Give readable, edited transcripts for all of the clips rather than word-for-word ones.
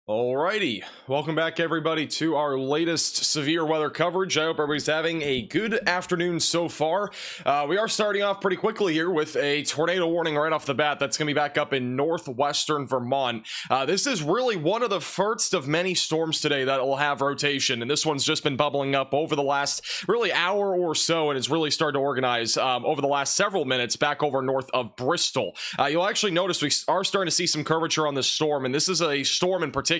Alrighty, welcome back everybody to our latest severe weather coverage. I hope everybody's having a good afternoon so far. We are starting off pretty quickly here with a tornado warning right off the bat that's going to be back up in northwestern Vermont. This is really one of the first of many storms today that will have rotation, and this one's just been bubbling up over the last really hour or so, and it's really started to organize over the last several minutes back over north of Bristol. You'll actually notice we are starting to see some curvature on this storm, and this is a storm in particular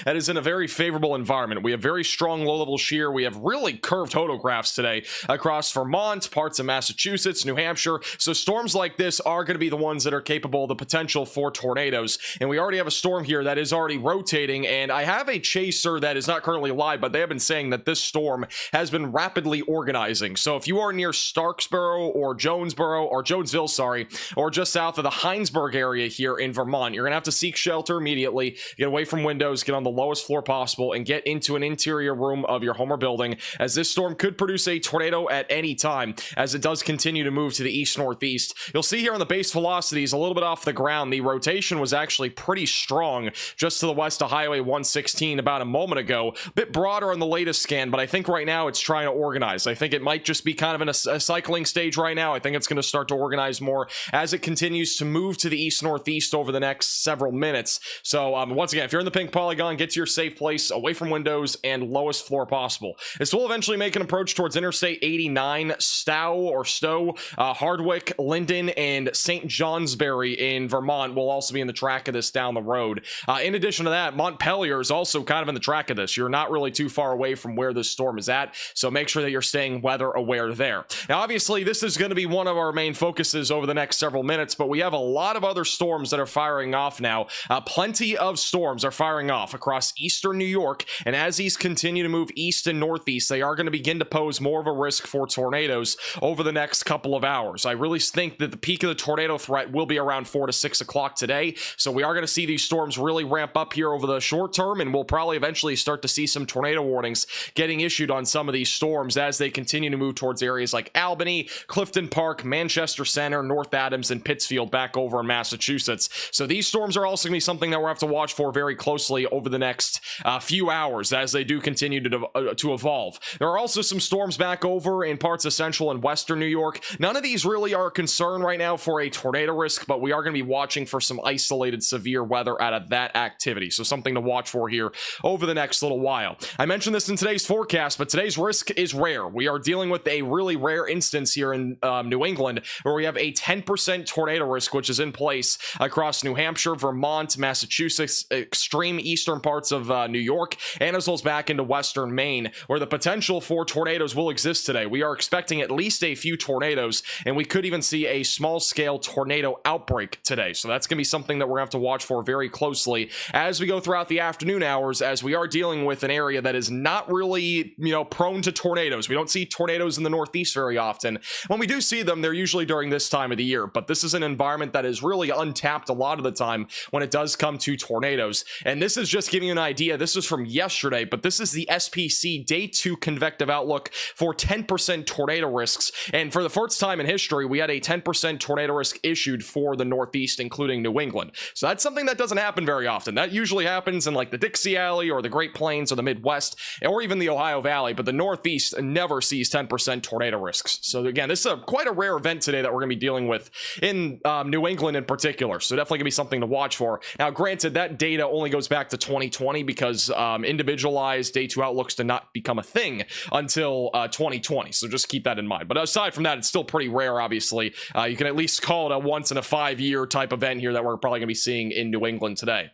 that is in a very favorable environment. We have very strong low-level shear. We have really curved hodographs today across Vermont, parts of Massachusetts, New Hampshire. So storms like this are going to be the ones that are capable of the potential for tornadoes. And we already have a storm here that is already rotating. And I have a chaser that is not currently live, but they have been saying that this storm has been rapidly organizing. So if you are near Starksboro or Jonesville, sorry, or just south of the Heinsberg area here in Vermont, you're going to have to seek shelter immediately, get away from windows, get on the lowest floor possible, and get into an interior room of your home or building, as this storm could produce a tornado at any time as it does continue to move to the east-northeast. You'll see here on the base velocities a little bit off the ground, the rotation was actually pretty strong just to the west of Highway 116 about a moment ago. A bit broader on the latest scan, but I think right now it's trying to organize. I think it might just be kind of in a cycling stage right now. I think it's going to start to organize more as it continues to move to the east-northeast over the next several minutes. So once again, if you're in the pink polygon, get to your safe place, away from windows, and lowest floor possible. This will eventually make an approach towards Interstate 89, Stowe, Hardwick, Linden, and St. Johnsbury in Vermont will also be in the track of this down the road. In addition to that, Montpelier is also kind of in the track of this. You're not really too far away from where this storm is at, so make sure that you're staying weather aware there. Now, obviously, this is going to be one of our main focuses over the next several minutes, but we have a lot of other storms that are firing off now. Plenty of storms are firing off across eastern New York, and as these continue to move east and northeast, they are going to begin to pose more of a risk for tornadoes over the next couple of hours. I really think that the peak of the tornado threat will be around 4 to 6 o'clock today, so we are going to see these storms really ramp up here over the short term, and we'll probably eventually start to see some tornado warnings getting issued on some of these storms as they continue to move towards areas like Albany, Clifton Park, Manchester Center, North Adams, and Pittsfield back over in Massachusetts. So these storms are also going to be something that we'll have to watch for very closely over the next few hours as they do continue to evolve. There are also some storms back over in parts of central and western New York. None of these really are a concern right now for a tornado risk, but we are going to be watching for some isolated severe weather out of that activity. So something to watch for here over the next little while. I mentioned this in today's forecast, but today's risk is rare. We are dealing with a really rare instance here in New England where we have a 10% tornado risk, which is in place across New Hampshire, Vermont, Massachusetts, extreme eastern parts of New York, and as well as back into western Maine, where the potential for tornadoes will exist today. We are expecting at least a few tornadoes, and we could even see a small-scale tornado outbreak today. So that's going to be something that we're going to have to watch for very closely as we go throughout the afternoon hours, as we are dealing with an area that is not really, prone to tornadoes. We don't see tornadoes in the Northeast very often. When we do see them, they're usually during this time of the year, but this is an environment that is really untapped a lot of the time when it does come to tornadoes. And this is just giving you an idea. This is from yesterday, but this is the SPC Day 2 convective outlook for 10% tornado risks. And for the first time in history, we had a 10% tornado risk issued for the Northeast, including New England. So that's something that doesn't happen very often. That usually happens in like the Dixie Alley or the Great Plains or the Midwest or even the Ohio Valley, but the Northeast never sees 10% tornado risks. So again, this is quite a rare event today that we're going to be dealing with in New England in particular. So definitely going to be something to watch for. Now, granted, that data only goes back to 2020 because individualized Day 2 outlooks did not become a thing until 2020. So just keep that in mind. But aside from that, it's still pretty rare, obviously. You can at least call it a once in a 5-year type event here that we're probably going to be seeing in New England today.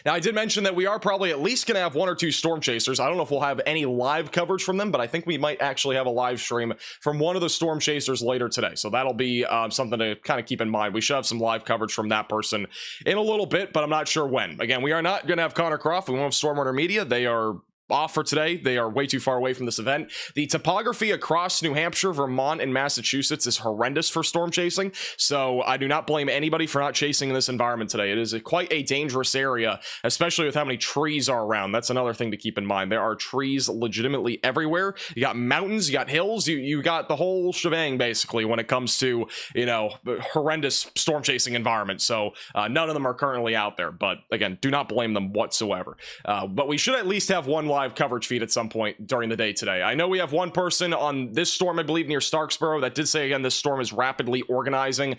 Now, I did mention that we are probably at least going to have 1 or 2 storm chasers. I don't know if we'll have any live coverage from them, but I think we might actually have a live stream from one of the storm chasers later today. So that'll be something to kind of keep in mind. We should have some live coverage from that person in a little bit, but I'm not sure when. Again, we are not going to have Connor Croft. We won't have Stormrunner Media. They are off for today. They are way too far away from this event. The topography across New Hampshire, Vermont, and Massachusetts is horrendous for storm chasing, so I do not blame anybody for not chasing in this environment today. It is quite a dangerous area, especially with how many trees are around. That's another thing to keep in mind. There are trees legitimately everywhere. You got mountains, you got hills, you got the whole shebang basically when it comes to, you know, horrendous storm chasing environment. So none of them are currently out there, but again, do not blame them whatsoever. But we should at least have one live coverage feed at some point during the day today. I know we have one person on this storm, I believe, near Starksboro that did say, again, this storm is rapidly organizing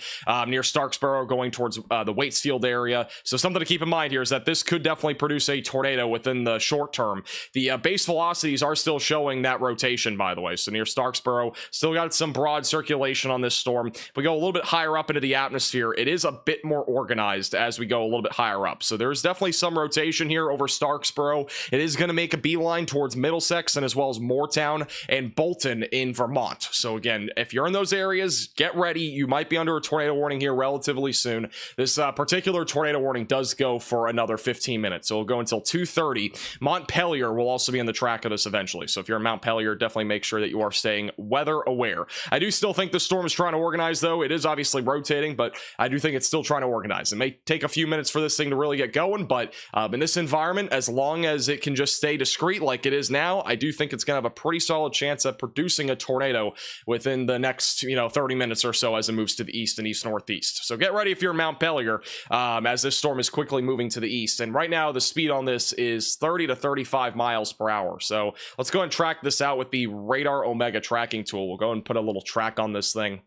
near Starksboro going towards the Waitsfield area. So something to keep in mind here is that this could definitely produce a tornado within the short term. The base velocities are still showing that rotation, by the way. So near Starksboro, still got some broad circulation on this storm. If we go a little bit higher up into the atmosphere, it is a bit more organized as we go a little bit higher up. So there's definitely some rotation here over Starksboro. It is going to make a beeline towards Middlesex and as well as Moortown and Bolton in Vermont. So again, if you're in those areas, get ready. You might be under a tornado warning here relatively soon. This particular tornado warning does go for another 15 minutes. So it'll go until 2:30. Montpelier will also be in the track of this eventually. So if you're in Montpelier, definitely make sure that you are staying weather aware. I do still think the storm is trying to organize, though. It is obviously rotating, but I do think it's still trying to organize. It may take a few minutes for this thing to really get going, but in this environment, as long as it can just stay discreet like it is now, I do think it's going to have a pretty solid chance at producing a tornado within the next, 30 minutes or so as it moves to the east and east-northeast. So get ready if you're in Montpelier, as this storm is quickly moving to the east. And right now, the speed on this is 30 to 35 miles per hour. So let's go and track this out with the Radar Omega tracking tool. We'll go and put a little track on this thing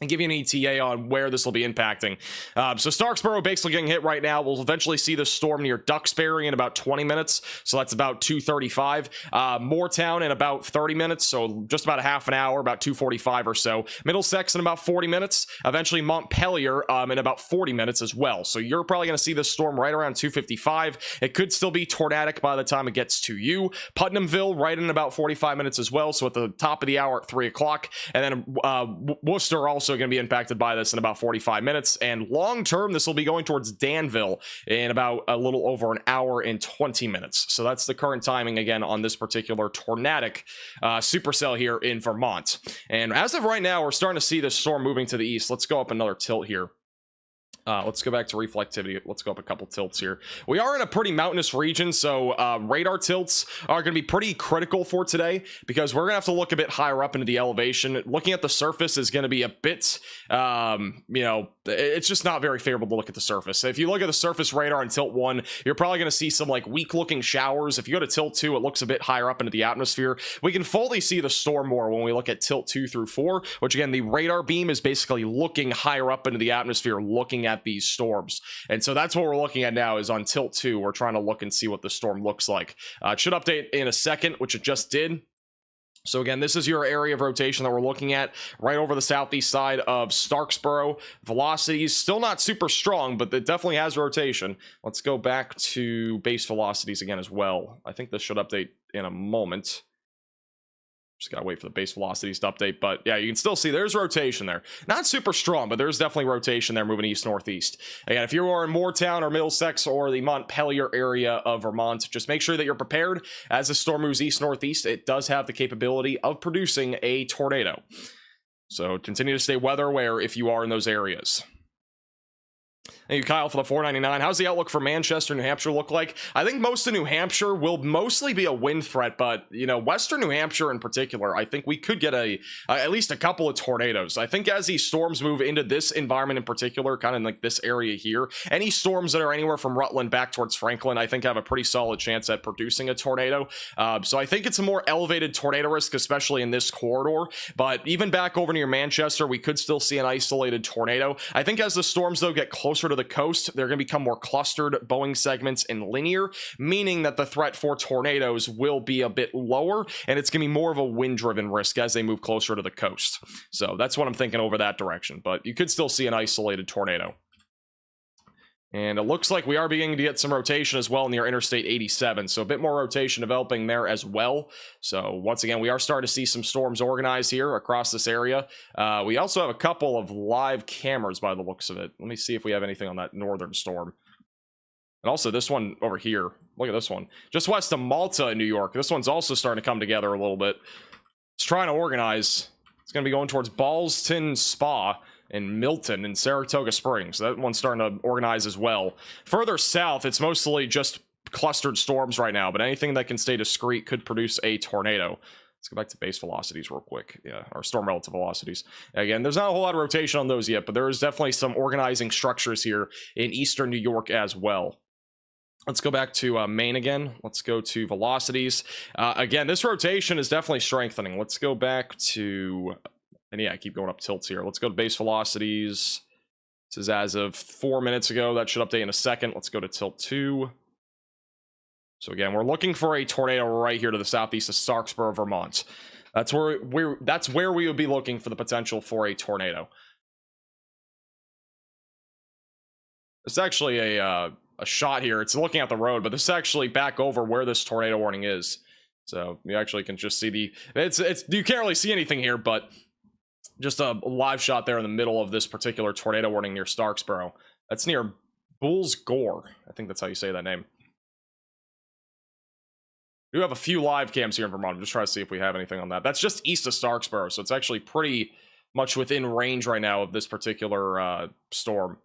and give you an ETA on where this will be impacting. So Starksboro basically getting hit right now. We'll eventually see the storm near Duxbury in about 20 minutes. So that's about 2:35. Moortown in about 30 minutes. So just about a half an hour, about 2:45 or so. Middlesex in about 40 minutes. Eventually Montpelier in about 40 minutes as well. So you're probably going to see this storm right around 2:55. It could still be tornadic by the time it gets to you. Putnamville right in about 45 minutes as well. So at the top of the hour at 3 o'clock. And then Worcester also going to be impacted by this in about 45 minutes, and long term this will be going towards Danville in about a little over an hour and 20 minutes. So that's the current timing again on this particular tornadic supercell here in Vermont. And as of right now, we're starting to see this storm moving to the east. Let's go up another tilt here. Let's go back to reflectivity. Let's go up a couple tilts here. We are in a pretty mountainous region, so radar tilts are going to be pretty critical for today because we're going to have to look a bit higher up into the elevation. Looking at the surface is going to be a bit, it's just not very favorable to look at the surface. If you look at the surface radar in tilt 1, you're probably going to see some like weak looking showers. If you go to tilt 2, it looks a bit higher up into the atmosphere. We can fully see the storm more when we look at tilt 2 through 4, which again, the radar beam is basically looking higher up into the atmosphere, looking at these storms. And so that's what we're looking at now is on tilt 2. We're trying to look and see what the storm looks like. It should update in a second, which it just did. So again, this is your area of rotation that we're looking at right over the southeast side of Starksboro. Velocities still not super strong, but it definitely has rotation. Let's go back to base velocities again as well. I think this should update in a moment. Just gotta wait for the base velocities to update, but yeah, you can still see there's rotation there. Not super strong, but there's definitely rotation there moving east-northeast. Again, if you are in Moortown or Middlesex or the Montpelier area of Vermont, just make sure that you're prepared. As the storm moves east-northeast, it does have the capability of producing a tornado. So continue to stay weather aware if you are in those areas. Thank you, Kyle, for the $4.99. How's the outlook for Manchester, New Hampshire look like? I think most of New Hampshire will mostly be a wind threat, but, Western New Hampshire in particular, I think we could get at least a couple of tornadoes. I think as these storms move into this environment in particular, kind of like this area here, any storms that are anywhere from Rutland back towards Franklin, I think have a pretty solid chance at producing a tornado. So I think it's a more elevated tornado risk, especially in this corridor. But even back over near Manchester, we could still see an isolated tornado. I think as the storms, though, get closer to the coast, they're going to become more clustered Boeing segments and linear, meaning that the threat for tornadoes will be a bit lower, and it's going to be more of a wind-driven risk as they move closer to the coast. So that's what I'm thinking over that direction, but you could still see an isolated tornado. And it looks like we are beginning to get some rotation as well near Interstate 87. So a bit more rotation developing there as well. So once again, we are starting to see some storms organized here across this area. We also have a couple of live cameras by the looks of it. Let me see if we have anything on that northern storm. And also this one over here, look at this one, just west of Malta in New York. This one's also starting to come together a little bit. It's trying to organize. It's going to be going towards Ballston Spa in Milton and Saratoga Springs. That one's starting to organize as well. Further south, it's mostly just clustered storms right now, but anything that can stay discrete could produce a tornado. Let's go back to base velocities real quick. Yeah, or storm relative velocities. Again, there's not a whole lot of rotation on those yet, but there is definitely some organizing structures here in eastern New York as well. Let's go back to Maine again. Let's go to velocities. Again, this rotation is definitely strengthening. Let's go back to, and yeah, I keep going up tilts here. Let's go to base velocities. This is as of 4 minutes ago. That should update in a second. Let's go to tilt 2. So again, we're looking for a tornado right here to the southeast of Starksboro, Vermont. That's where we would be looking for the potential for a tornado. It's actually a shot here. It's looking at the road, but this is actually back over where this tornado warning is. So you actually can just see the, you can't really see anything here, but just a live shot there in the middle of this particular tornado warning near Starksboro. That's near Bulls Gore. I think that's how you say that name. We do have a few live cams here in Vermont. I'm just trying to see if we have anything on that. That's just east of Starksboro, so it's actually pretty much within range right now of this particular storm.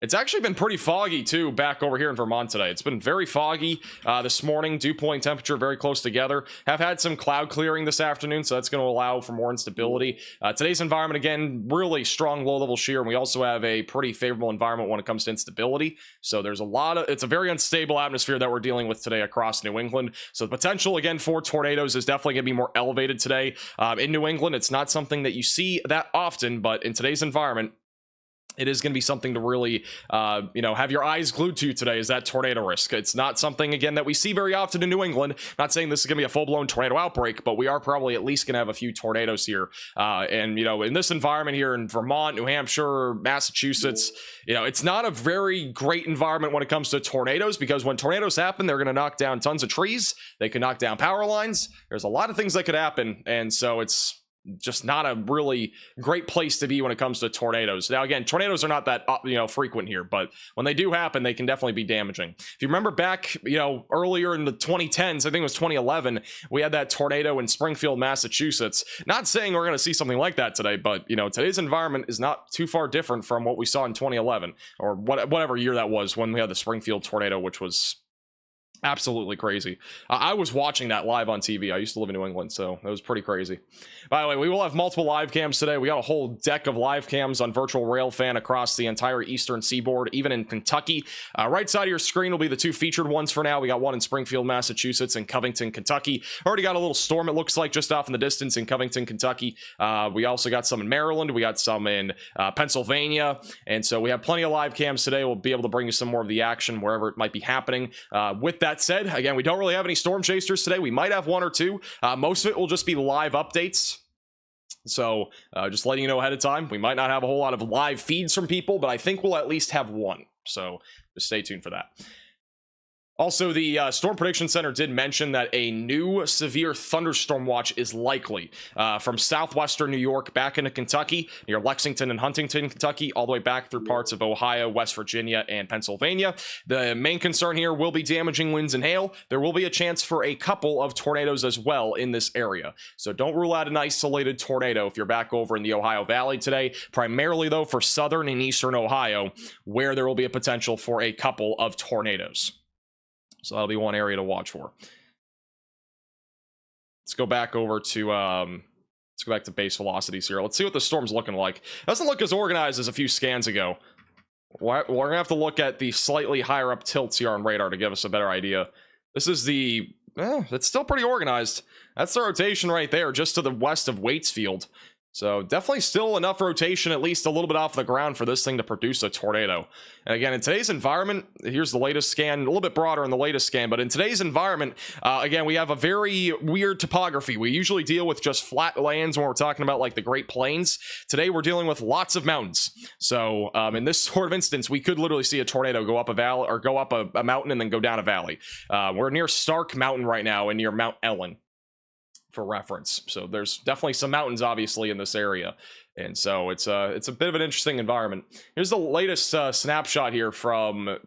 It's actually been pretty foggy, too, back over here in Vermont today. It's been very foggy this morning. Dew point temperature very close together. Have had some cloud clearing this afternoon, so that's going to allow for more instability. Today's environment, again, really strong low-level shear, and we also have a pretty favorable environment when it comes to instability. So there's a lot of, it's a very unstable atmosphere that we're dealing with today across New England. So the potential, again, for tornadoes is definitely going to be more elevated today. In New England, it's not something that you see that often, but in today's environment, it is going to be something to really, have your eyes glued to today, is that tornado risk. It's not something, again, that we see very often in New England. Not saying this is going to be a full-blown tornado outbreak, but we are probably at least going to have a few tornadoes here. And in this environment here in Vermont, New Hampshire, Massachusetts, it's not a very great environment when it comes to tornadoes, because when tornadoes happen, they're going to knock down tons of trees. They could knock down power lines. There's a lot of things that could happen. And so it's just not a really great place to be when it comes to tornadoes. Now, again, tornadoes are not that frequent here, but when they do happen, they can definitely be damaging. If you remember back, earlier in the 2010s, I think it was 2011, we had that tornado in Springfield, Massachusetts. Not saying we're going to see something like that today, but today's environment is not too far different from what we saw in 2011 or whatever year that was when we had the Springfield tornado, which was absolutely crazy. I was watching that live on TV. I used to live in New England, so it was pretty crazy. By the way, we will have multiple live cams today. We got a whole deck of live cams on Virtual Railfan across the entire eastern seaboard, even in Kentucky. Right side of your screen will be the two featured ones for now. We got one in Springfield, Massachusetts, and Covington, Kentucky. Already got a little storm, it looks like, just off in the distance in Covington, Kentucky. We also got some in Maryland. We got some in Pennsylvania. And so we have plenty of live cams today. We'll be able to bring you some more of the action wherever it might be happening. With that said, again, we don't really have any storm chasers today. We might have one or two. Most of it will just be live updates. So just letting you know ahead of time, we might not have a whole lot of live feeds from people, but I think we'll at least have one. So just stay tuned for that. Also, the Storm Prediction Center did mention that a new severe thunderstorm watch is likely from southwestern New York back into Kentucky, near Lexington and Huntington, Kentucky, all the way back through parts of Ohio, West Virginia, and Pennsylvania. The main concern here will be damaging winds and hail. There will be a chance for a couple of tornadoes as well in this area. So don't rule out an isolated tornado if you're back over in the Ohio Valley today, primarily though for southern and eastern Ohio, where there will be a potential for a couple of tornadoes. So that'll be one area to watch for. Let's go back over to let's go back to base velocities here. Let's see what the storm's looking like. It doesn't look as organized as a few scans ago. We're gonna have to look at the slightly higher up tilts here on radar to give us a better idea. This is the it's still pretty organized. That's the rotation right there, just to the west of Waitsfield. So definitely still enough rotation, at least a little bit off the ground, for this thing to produce a tornado. And again, in today's environment, here's the latest scan, a little bit broader in the latest scan, but in today's environment, again, we have a very weird topography. We usually deal with just flat lands when we're talking about like the Great Plains. Today, we're dealing with lots of mountains. So in this sort of instance, we could literally see a tornado go up a valley, or go up a mountain and then go down a valley. We're near Stark Mountain right now and near Mount Ellen. for reference. So there's definitely some mountains obviously in this area, and so it's a bit of an interesting environment. Here's the latest snapshot here from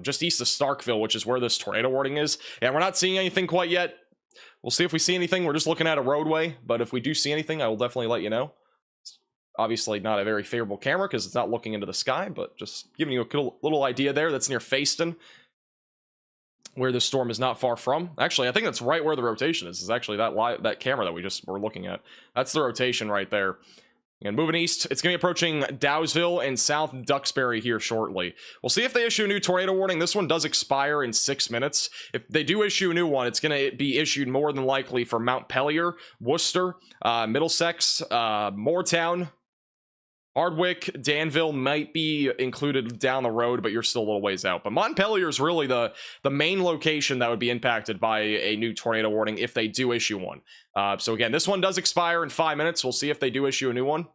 just east of Starkville, which is where this tornado warning is, and we're not seeing anything quite yet. We'll see if we see anything. We're just looking at a roadway, but if we do see anything, I will definitely let you know. It's obviously not a very favorable camera because it's not looking into the sky, but just giving you a little idea there. That's near Fayston, where the storm is not far from. Actually, I think that's right where the rotation is. Is actually that camera that we just were looking at. That's the rotation right there. And moving east, it's going to be approaching Dowsville and South Duxbury here shortly. We'll see if they issue a new tornado warning. This one does expire in 6 minutes. If they do issue a new one, it's going to be issued more than likely for Montpelier, Worcester, Middlesex, Moortown, Hardwick. Danville might be included down the road, but you're still a little ways out. But Montpelier is really the main location that would be impacted by a new tornado warning if they do issue one. So again, this one does expire in 5 minutes. We'll see if they do issue a new one.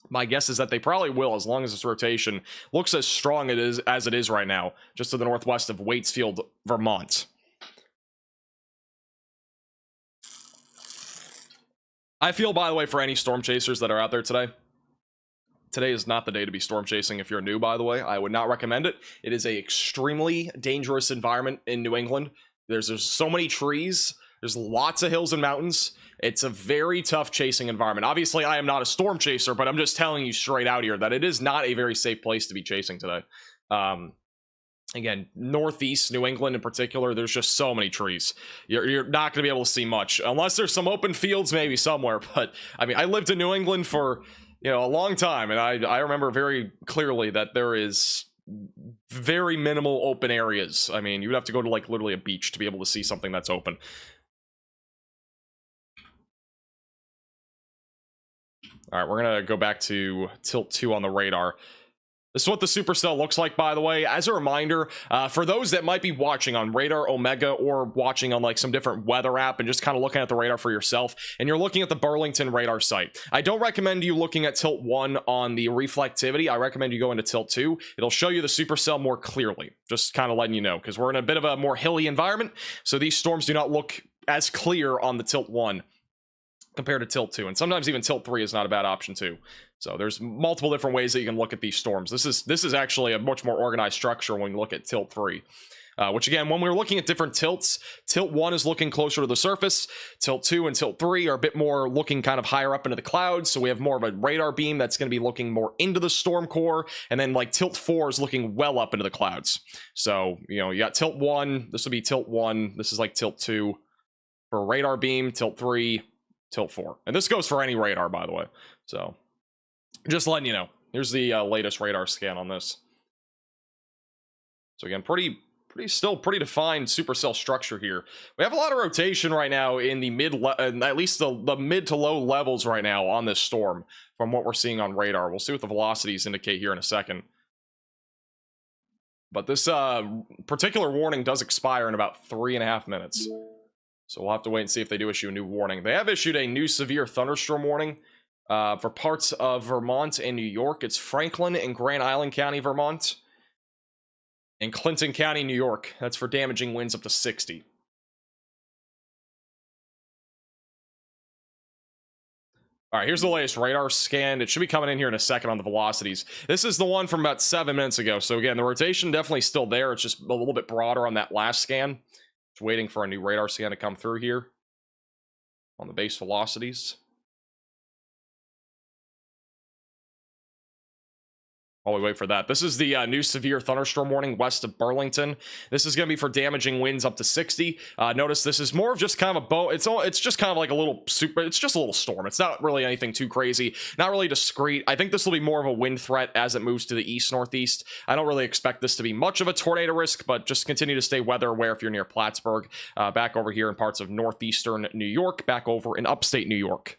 My guess is that they probably will, as long as this rotation looks as strong as it is right now, just to the northwest of Waitsfield, Vermont. I feel, by the way, for any storm chasers that are out there today is not the day to be storm chasing if you're new, by the way. I would not recommend it. It is a extremely dangerous environment in New England. There's so many trees. There's lots of hills and mountains. It's a very tough chasing environment. Obviously, I am not a storm chaser, but I'm just telling you straight out here that it is not a very safe place to be chasing today. Again, northeast New England in particular, there's just so many trees. You're not going to be able to see much. Unless there's some open fields maybe somewhere. But, I mean, I lived in New England for a long time, and I remember very clearly that there is very minimal open areas. I mean, you would have to go to like literally a beach to be able to see something that's open. All right, we're gonna go back to Tilt 2 on the radar. This is what the supercell looks like, by the way. As a reminder, for those that might be watching on Radar Omega or watching on like some different weather app and just kind of looking at the radar for yourself, and you're looking at the Burlington radar site, I don't recommend you looking at Tilt 1 on the reflectivity. I recommend you go into Tilt 2. It'll show you the supercell more clearly. Just kind of letting you know, because we're in a bit of a more hilly environment, so these storms do not look as clear on the Tilt 1 compared to Tilt 2, and sometimes even Tilt 3 is not a bad option too. So there's multiple different ways that you can look at these storms. This is actually a much more organized structure when you look at Tilt 3. Which again, when we're looking at different tilts, Tilt 1 is looking closer to the surface. Tilt 2 and Tilt 3 are a bit more looking kind of higher up into the clouds. So we have more of a radar beam that's going to be looking more into the storm core. And then like Tilt 4 is looking well up into the clouds. So, you got Tilt 1. This will be Tilt 1. This is like Tilt 2 for radar beam, Tilt 3, Tilt 4. And this goes for any radar, by the way. So just letting you know. Here's the latest radar scan on this. So again, still pretty defined supercell structure here. We have a lot of rotation right now in the at least the mid to low levels right now on this storm from what we're seeing on radar. We'll see what the velocities indicate here in a second. But this particular warning does expire in about 3.5 minutes. So we'll have to wait and see if they do issue a new warning. They have issued a new severe thunderstorm warning for parts of Vermont and New York. It's Franklin and Grand Island County, Vermont, and Clinton County, New York. That's for damaging winds up to 60. All right, here's the latest radar scan. It should be coming in here in a second on the velocities. This is the one from about 7 minutes ago. So again, the rotation definitely still there. It's just a little bit broader on that last scan. Just waiting for a new radar scan to come through here on the base velocities. While we wait for that, this is the new severe thunderstorm warning west of Burlington. This is going to be for damaging winds up to 60. Notice this is more of just kind of a it's just kind of like a little it's just a little storm. It's not really anything too crazy, not really discreet. I think this will be more of a wind threat as it moves to the east northeast. I don't really expect this to be much of a tornado risk, but just continue to stay weather aware if you're near Plattsburgh, back over here in parts of northeastern New York, back over in upstate New York.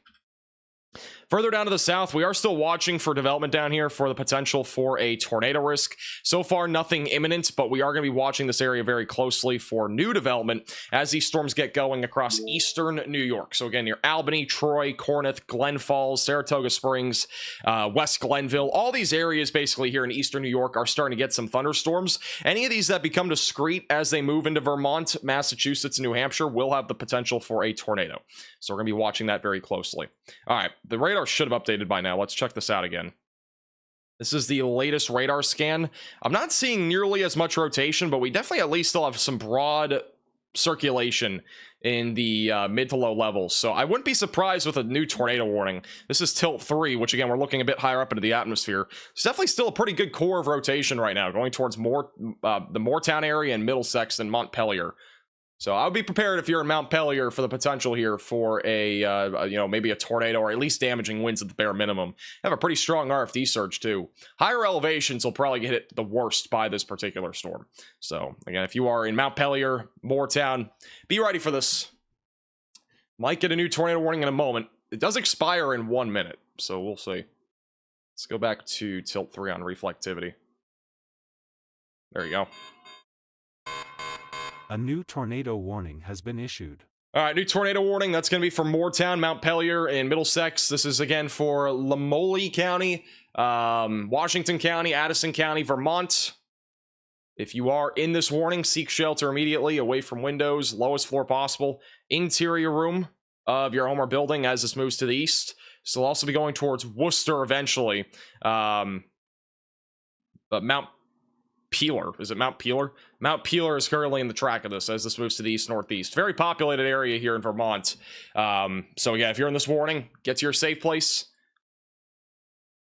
Further down to the south, we are still watching for development down here for the potential for a tornado risk. So far, nothing imminent, but we are going to be watching this area very closely for new development as these storms get going across eastern New York. So again, near Albany, Troy, Corinth, Glen Falls, Saratoga Springs, West Glenville, all these areas basically here in eastern New York are starting to get some thunderstorms. Any of these that become discrete as they move into Vermont, Massachusetts, and New Hampshire will have the potential for a tornado. So we're going to be watching that very closely. All right, the radar should have updated by now. Let's check this out again. This is the latest radar scan. I'm not seeing nearly as much rotation, but we definitely at least still have some broad circulation in the mid to low levels. So I wouldn't be surprised with a new tornado warning. This is tilt 3, which again, we're looking a bit higher up into the atmosphere. It's definitely still a pretty good core of rotation right now, going towards more the Moortown area and Middlesex and Montpelier. So I would be prepared if you're in Montpelier for the potential here for a you know, maybe a tornado or at least damaging winds at the bare minimum. Have a pretty strong RFD surge too. Higher elevations will probably get hit the worst by this particular storm. So again, if you are in Montpelier, Moortown, be ready for this. Might get a new tornado warning in a moment. It does expire in 1 minute, so we'll see. Let's go back to tilt 3 on reflectivity. There you go. A new tornado warning has been issued. All right, new tornado warning. That's going to be for Moortown, Montpelier, and Middlesex. This is, again, for Lamoille County, Washington County, Addison County, Vermont. If you are in this warning, seek shelter immediately, away from windows, lowest floor possible, interior room of your home or building as this moves to the east. So we'll also be going towards Worcester eventually. But Mount Peeler. Is it Mount Peeler? Mount Peeler is currently in the track of this as this moves to the east-northeast. Very populated area here in Vermont. So yeah, if you're in this warning, get to your safe place.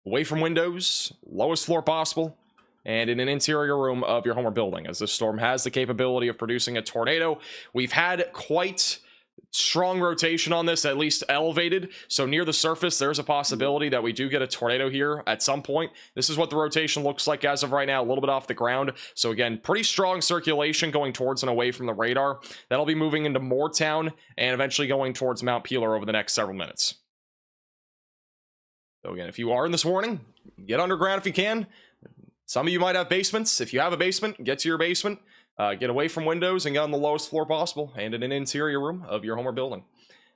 Away from windows, lowest floor possible, and in an interior room of your home or building, as this storm has the capability of producing a tornado. We've had quite strong rotation on this, at least elevated, so near the surface there's a possibility that we do get a tornado here at some point. This is what the rotation looks like as of right now, a little bit off the ground. So again, pretty strong circulation going towards and away from the radar. That'll be moving into Moortown and eventually going towards Mount Peeler over the next several minutes. So again, if you are in this warning, get underground if you can. Some of you might have basements. If you have a basement, get to your basement. Get away from windows and get on the lowest floor possible and in an interior room of your home or building,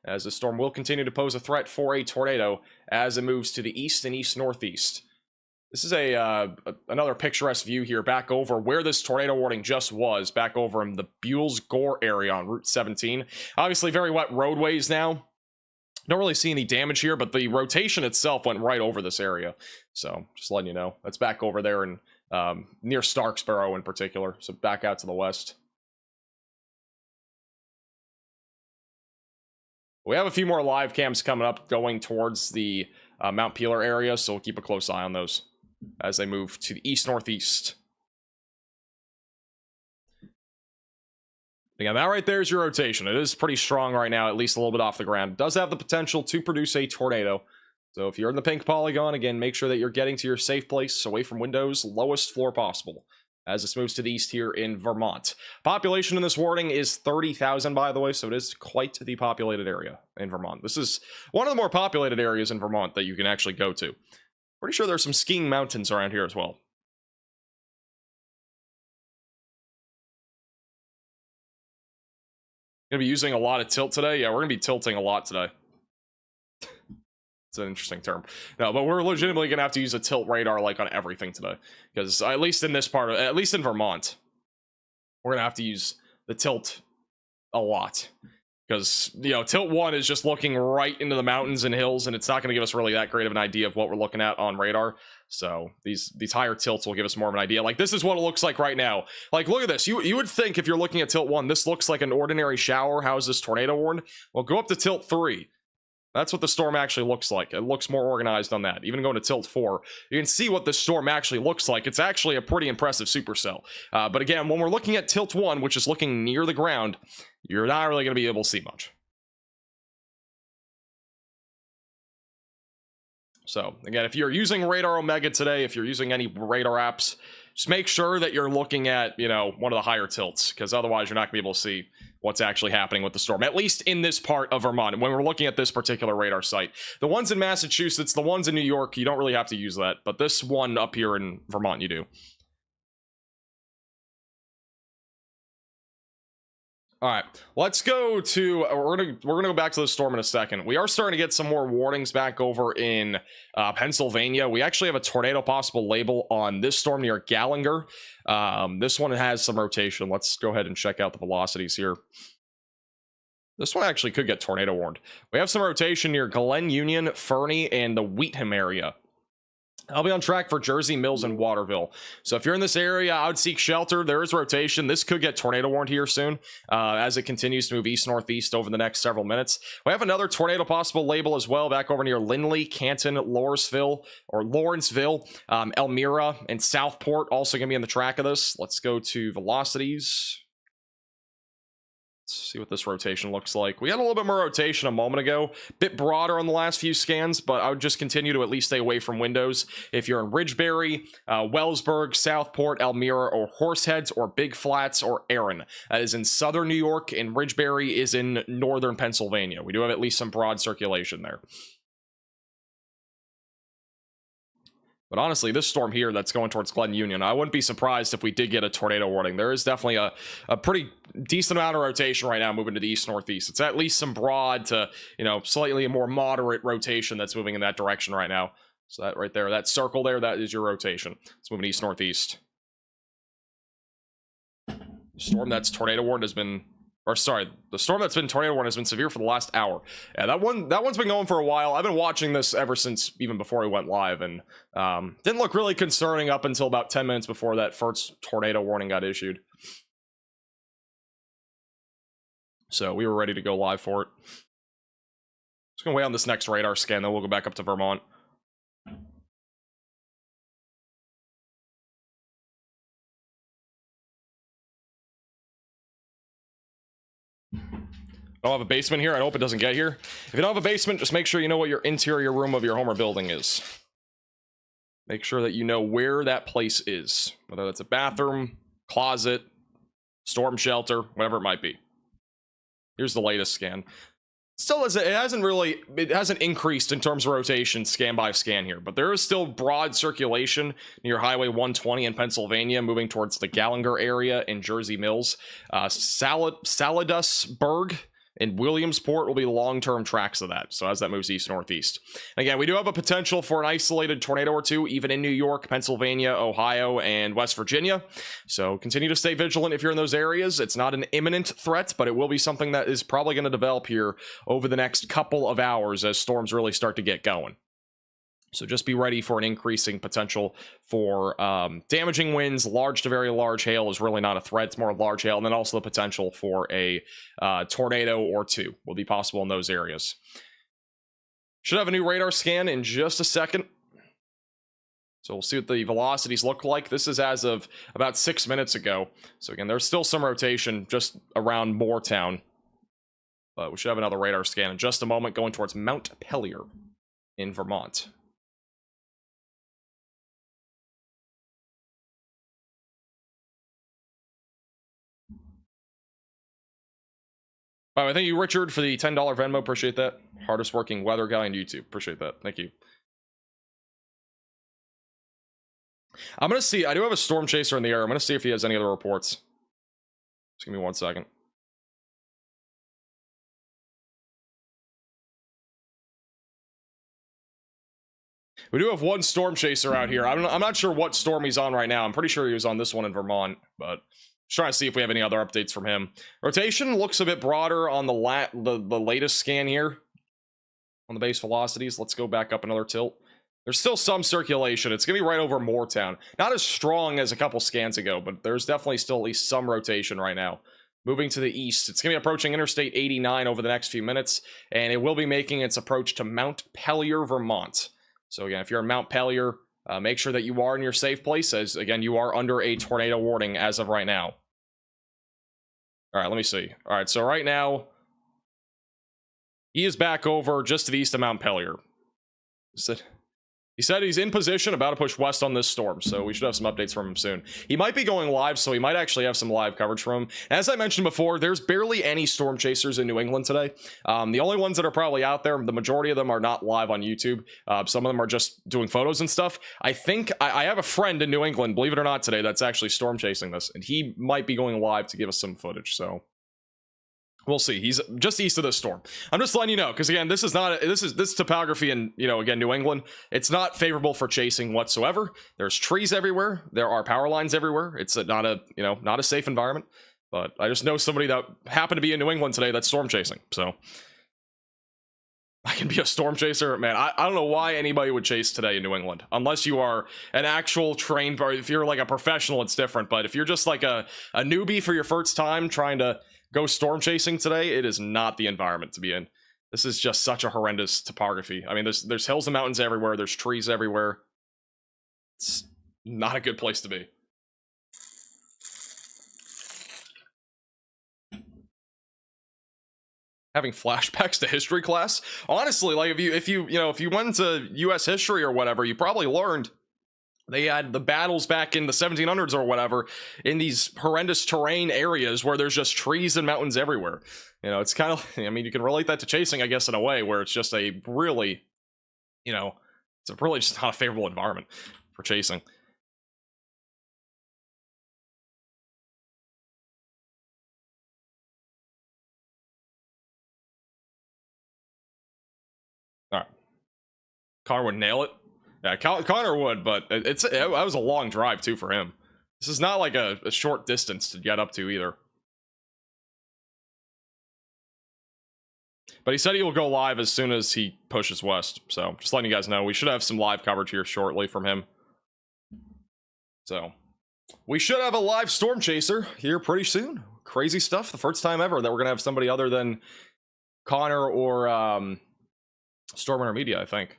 as the storm will continue to pose a threat for a tornado as it moves to the east and east-northeast. This is another picturesque view here back over where this tornado warning just was, back over in the Buell's Gore area on Route 17. Obviously very wet roadways now. Don't really see any damage here, but the rotation itself went right over this area. So just letting you know, that's back over there in near Starksboro in particular, so back out to the west. We have a few more live cams coming up going towards the Mount Peeler area, so we'll keep a close eye on those as they move to the east-northeast. Again, that right there is your rotation. It is pretty strong right now, at least a little bit off the ground. It does have the potential to produce a tornado. So if you're in the pink polygon, again, make sure that you're getting to your safe place, away from windows, lowest floor possible, as this moves to the east here in Vermont. Population in this warning is 30,000, by the way, so it is quite the populated area in Vermont. This is one of the more populated areas in Vermont that you can actually go to. Pretty sure there's some skiing mountains around here as well. Gonna be using a lot of tilt today. Yeah, we're gonna be tilting a lot today. It's an interesting term. No, but we're legitimately gonna have to use a tilt radar like on everything today, because at least in this part of, at least in Vermont, we're gonna have to use the tilt a lot, because you know, tilt 1 is just looking right into the mountains and hills, and it's not going to give us really that great of an idea of what we're looking at on radar. So these higher tilts will give us more of an idea. Like, this is what it looks like right now. Like, look at this. You would think if you're looking at tilt 1, this looks like an ordinary shower. How is this tornado warned? Well, go up to tilt 3. That's what the storm actually looks like. It looks more organized on that. Even going to tilt 4, you can see what this storm actually looks like. It's actually a pretty impressive supercell. But again, when we're looking at tilt 1, which is looking near the ground, you're not really going to be able to see much. So again, if you're using Radar Omega today, if you're using any radar apps, just make sure that you're looking at, you know, one of the higher tilts, because otherwise you're not gonna be able to see what's actually happening with the storm, at least in this part of Vermont. When we're looking at this particular radar site, the ones in Massachusetts, the ones in New York, you don't really have to use that, but this one up here in Vermont, you do. All right, let's go to, we're gonna go back to the storm in a second. We are starting to get some more warnings back over in Pennsylvania. We actually have a tornado possible label on this storm near Gallagher. This one has some rotation. Let's go ahead and check out the velocities here. This one actually could get tornado warned. We have some rotation near Glen Union, Fernie, and the Wheatham area. I'll be on track for Jersey Mills and Waterville. So if you're in this area, I would seek shelter. There is rotation. This could get tornado warned here soon as it continues to move east-northeast over the next several minutes. We have another tornado possible label as well back over near Lindley, Canton, Lawrenceville, Elmira, and Southport. Also going to be in the track of this. Let's go to velocities. Let's see what this rotation looks like. We had a little bit more rotation a moment ago, bit broader on the last few scans, but I would just continue to at least stay away from windows. If you're in Ridgebury, Wellsburg, Southport, Elmira, or Horseheads, or Big Flats, or Erin. That is in southern New York, and Ridgebury is in northern Pennsylvania. We do have at least some broad circulation there. But honestly, this storm here that's going towards Glen Union, I wouldn't be surprised if we did get a tornado warning. There is definitely a pretty decent amount of rotation right now moving to the east-northeast. It's at least some broad to, you know, slightly more moderate rotation that's moving in that direction right now. So that right there, that circle there, that is your rotation. It's moving east-northeast. Storm that's tornado warned has been... Or sorry, the storm that's been tornado warned has been severe for the last hour. Yeah, that one's been going for a while. I've been watching this ever since even before we went live, and didn't look really concerning up until about 10 minutes before that first tornado warning got issued. So we were ready to go live for it. Just gonna wait on this next radar scan, then we'll go back up to Vermont. I don't have a basement here. I hope it doesn't get here. If you don't have a basement, just make sure you know what your interior room of your home or building is. Make sure that you know where that place is, whether that's a bathroom, closet, storm shelter, whatever it might be. Here's the latest scan. Still, it hasn't increased in terms of rotation scan by scan here, but there is still broad circulation near Highway 120 in Pennsylvania, moving towards the Gallagher area in Jersey Mills. Saladusburg and Williamsport will be long-term tracks of that, so as that moves east-northeast. Again, we do have a potential for an isolated tornado or two, even in New York, Pennsylvania, Ohio, and West Virginia. So continue to stay vigilant if you're in those areas. It's not an imminent threat, but it will be something that is probably going to develop here over the next couple of hours as storms really start to get going. So just be ready for an increasing potential for damaging winds. Large to very large hail is really not a threat. It's more large hail. And then also the potential for a tornado or two will be possible in those areas. Should have a new radar scan in just a second. So we'll see what the velocities look like. This is as of about 6 minutes ago. So again, there's still some rotation just around Moortown. But we should have another radar scan in just a moment going towards Mount Pelier in Vermont. All right, thank you, Richard, for the $10 Venmo. Appreciate that. Hardest working weather guy on YouTube. Appreciate that. Thank you. I'm going to see. I do have a storm chaser in the air. I'm going to see if he has any other reports. Just give me 1 second. We do have one storm chaser out here. I'm not sure what storm he's on right now. I'm pretty sure he was on this one in Vermont, but just trying to see if we have any other updates from him. Rotation looks a bit broader on the latest scan here on the base velocities. Let's go back up another tilt. There's still some circulation. It's gonna be right over Moortown. Not as strong as a couple scans ago, but there's definitely still at least some rotation right now. Moving to the east, it's gonna be approaching Interstate 89 over the next few minutes, and it will be making its approach to Mount Pelier, Vermont. So again, if you're in Mount Pelier, make sure that you are in your safe place, as again, you are under a tornado warning as of right now. All right, let me see. All right, so right now, he is back over just to the east of Mount Pelier. He said he's in position, about to push west on this storm, so we should have some updates from him soon. He might be going live, so he might actually have some live coverage from him. As I mentioned before, there's barely any storm chasers in New England today. The only ones that are probably out there, the majority of them are not live on YouTube. Some of them are just doing photos and stuff. I think I have a friend in New England, believe it or not, today that's actually storm chasing this, and he might be going live to give us some footage, so we'll see. He's just east of this storm. I'm just letting you know, because again, this is not this topography in, you know, again, New England. It's not favorable for chasing whatsoever. There's trees everywhere. There are power lines everywhere. It's not a safe environment. But I just know somebody that happened to be in New England today that's storm chasing. So I can be a storm chaser, man. I don't know why anybody would chase today in New England, unless you are an actual trained, or if you're like a professional, it's different. But if you're just like a newbie for your first time trying to go storm chasing today, it is not the environment to be in. This is just such a horrendous topography. I mean, there's hills and mountains everywhere. There's trees everywhere. It's not a good place to be. Having flashbacks to history class. Honestly, like if you went to US history or whatever, you probably learned they had the battles back in the 1700s or whatever in these horrendous terrain areas where there's just trees and mountains everywhere. You know, it's kind of, I mean, you can relate that to chasing, I guess, in a way, where it's just a really, you know, it's a really just not a favorable environment for chasing. All right. Connor would nail it. Yeah, Connor would, but it was a long drive too for him. This is not like a short distance to get up to either. But he said he will go live as soon as he pushes west. So just letting you guys know, we should have some live coverage here shortly from him. So we should have a live storm chaser here pretty soon. Crazy stuff. The first time ever that we're gonna have somebody other than Connor or Stormrunner Media, I think.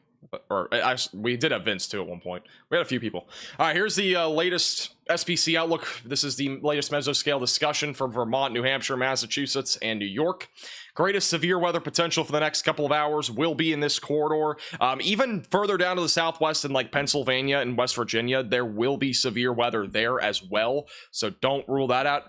We did have Vince too at one point. We had a few people. All right, here's the latest SPC outlook. This is the latest mesoscale discussion from Vermont, New Hampshire, Massachusetts, and New York. Greatest severe weather potential for the next couple of hours will be in this corridor. Even further down to the southwest in like Pennsylvania and West Virginia, there will be severe weather there as well. So don't rule that out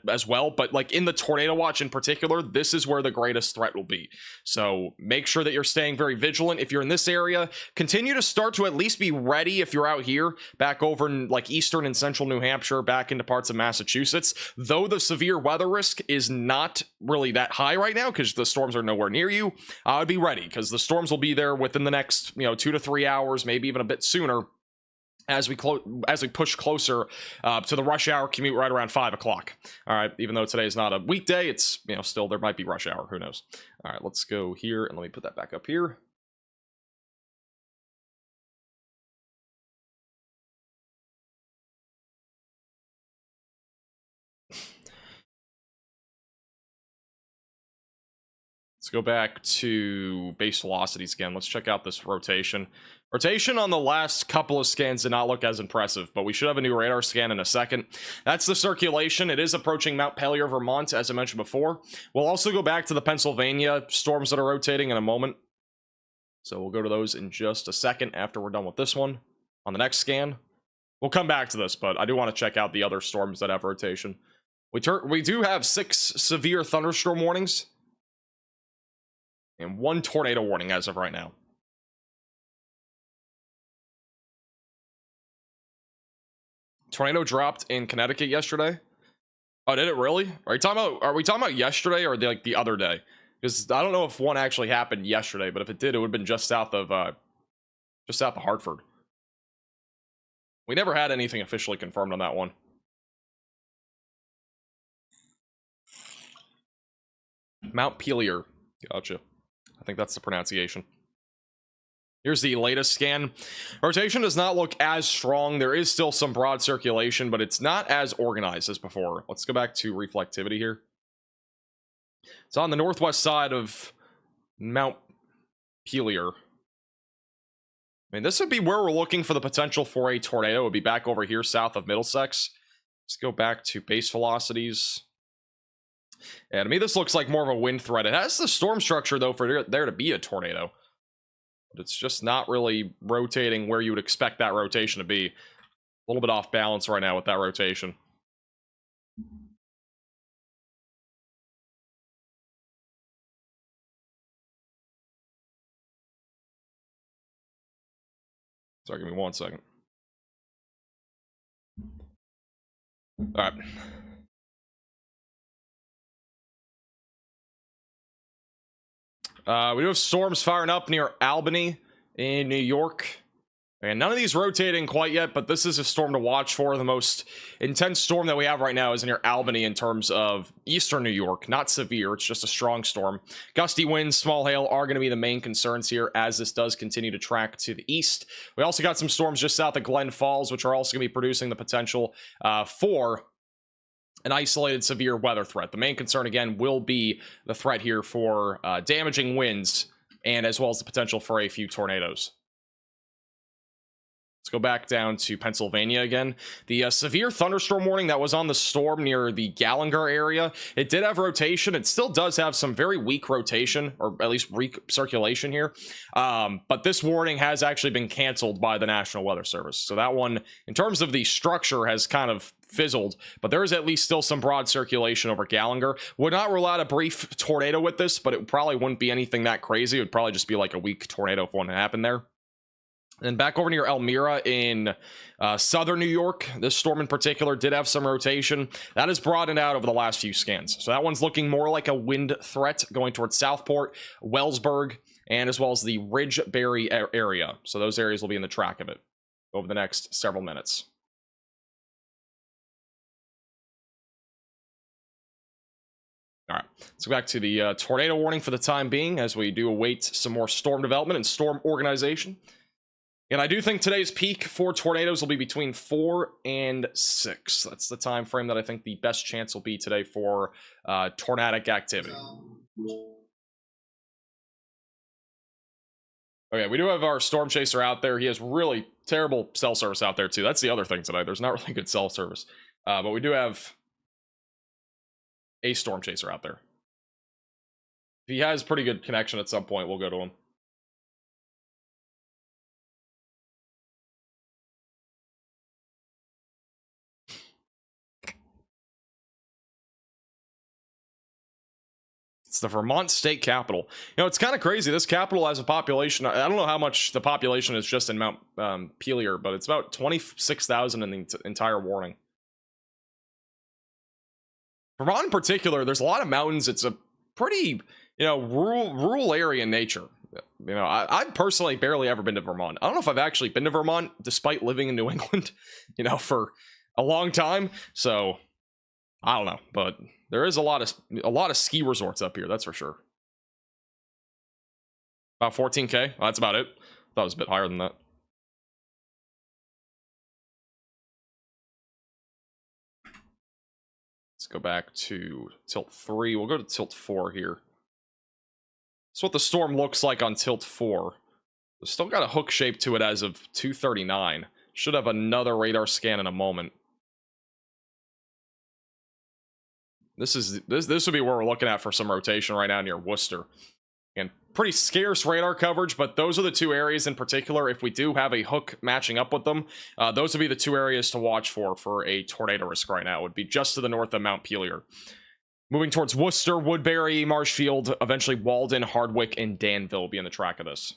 as well. But like in the tornado watch in particular, this is where the greatest threat will be. So make sure that you're staying very vigilant. If you're in this area, continue to start to at least be ready if you're out here, back over in like eastern and central New Hampshire, back into parts of Massachusetts. Though the severe weather risk is not really that high right now, because the storms are nowhere near you, I would be ready, because the storms will be there within the next 2 to 3 hours, maybe even a bit sooner, as we push closer to the rush hour commute right around 5 o'clock. All right, even though today is not a weekday, it's still there might be rush hour. Who knows? All right, let's go here and let me put that back up here. Let's go back to base velocities again. Let's check out this rotation. Rotation on the last couple of scans did not look as impressive, but we should have a new radar scan in a second. That's the circulation. It is approaching Mount Pelier, Vermont, as I mentioned before. We'll also go back to the Pennsylvania storms that are rotating in a moment. So we'll go to those in just a second after we're done with this one. On the next scan, we'll come back to this, but I do want to check out the other storms that have rotation. We do have 6 severe thunderstorm warnings and 1 tornado warning as of right now. Tornado dropped in Connecticut yesterday. Oh, did it really? Are we talking about yesterday or the other day? Because I don't know if one actually happened yesterday, but if it did, it would have been just south of Hartford. We never had anything officially confirmed on that one. Mount Pelier. Gotcha. I think that's the pronunciation. Here's the latest scan. Rotation does not look as strong. There is still some broad circulation, but it's not as organized as before. Let's go back to reflectivity here. It's on the northwest side of Mount Pelier. I mean, this would be where we're looking for the potential for a tornado. It would be back over here south of Middlesex. Let's go back to base velocities. And to me, this looks like more of a wind threat. It has the storm structure, though, for there to be a tornado. but it's just not really rotating where you would expect that rotation to be. A little bit off balance right now with that rotation. Sorry, give me 1 second. All right. We do have storms firing up near Albany in New York. And none of these rotating quite yet, but this is a storm to watch for. The most intense storm that we have right now is near Albany in terms of eastern New York. Not severe, it's just a strong storm. Gusty winds, small hail are going to be the main concerns here as this does continue to track to the east. We also got some storms just south of Glen Falls, which are also going to be producing the potential for an isolated severe weather threat. The main concern, again, will be the threat here for damaging winds and as well as the potential for a few tornadoes. Let's go back down to Pennsylvania again. The severe thunderstorm warning that was on the storm near the Gallagher area, it did have rotation. It still does have some very weak rotation, or at least recirculation here. But this warning has actually been canceled by the National Weather Service. So that one, in terms of the structure, has kind of fizzled, but there is at least still some broad circulation over Gallagher. Would not rule out a brief tornado with this, but it probably wouldn't be anything that crazy. It would probably just be like a weak tornado if one happened there. And back over near Elmira in southern New York, this storm in particular did have some rotation. That has broadened out over the last few scans. So that one's looking more like a wind threat going towards Southport, Wellsburg, and as well as the Ridgebury area. So those areas will be in the track of it over the next several minutes. All right, let's go back to the tornado warning for the time being as we do await some more storm development and storm organization. And I do think today's peak for tornadoes will be between 4 and 6. That's the time frame that I think the best chance will be today for tornadic activity. Okay, we do have our storm chaser out there. He has really terrible cell service out there too. That's the other thing tonight. There's not really good cell service. But we do have a storm chaser out there. If he has pretty good connection at some point, we'll go to him. It's the Vermont state capital. You know, it's kind of crazy. This capital has a population. I don't know how much the population is just in Mount Pelier, but it's about 26,000 in the entire warning. Vermont in particular, there's a lot of mountains. It's a pretty, rural area in nature. You know, I've personally barely ever been to Vermont. I don't know if I've actually been to Vermont despite living in New England, for a long time. So I don't know, but there is a lot of ski resorts up here, that's for sure. About 14K. That's about it. Thought it was a bit higher than that. Let's go back to tilt 3. We'll go to tilt 4 here. That's what the storm looks like on tilt 4. It's still got a hook shape to it as of 2:39. Should have another radar scan in a moment. This would be where we're looking at for some rotation right now near Worcester. And pretty scarce radar coverage, but those are the two areas in particular. If we do have a hook matching up with them, those would be the two areas to watch for a tornado risk right now. It would be just to the north of Mount Pelier. Moving towards Worcester, Woodbury, Marshfield, eventually Walden, Hardwick, and Danville will be in the track of this.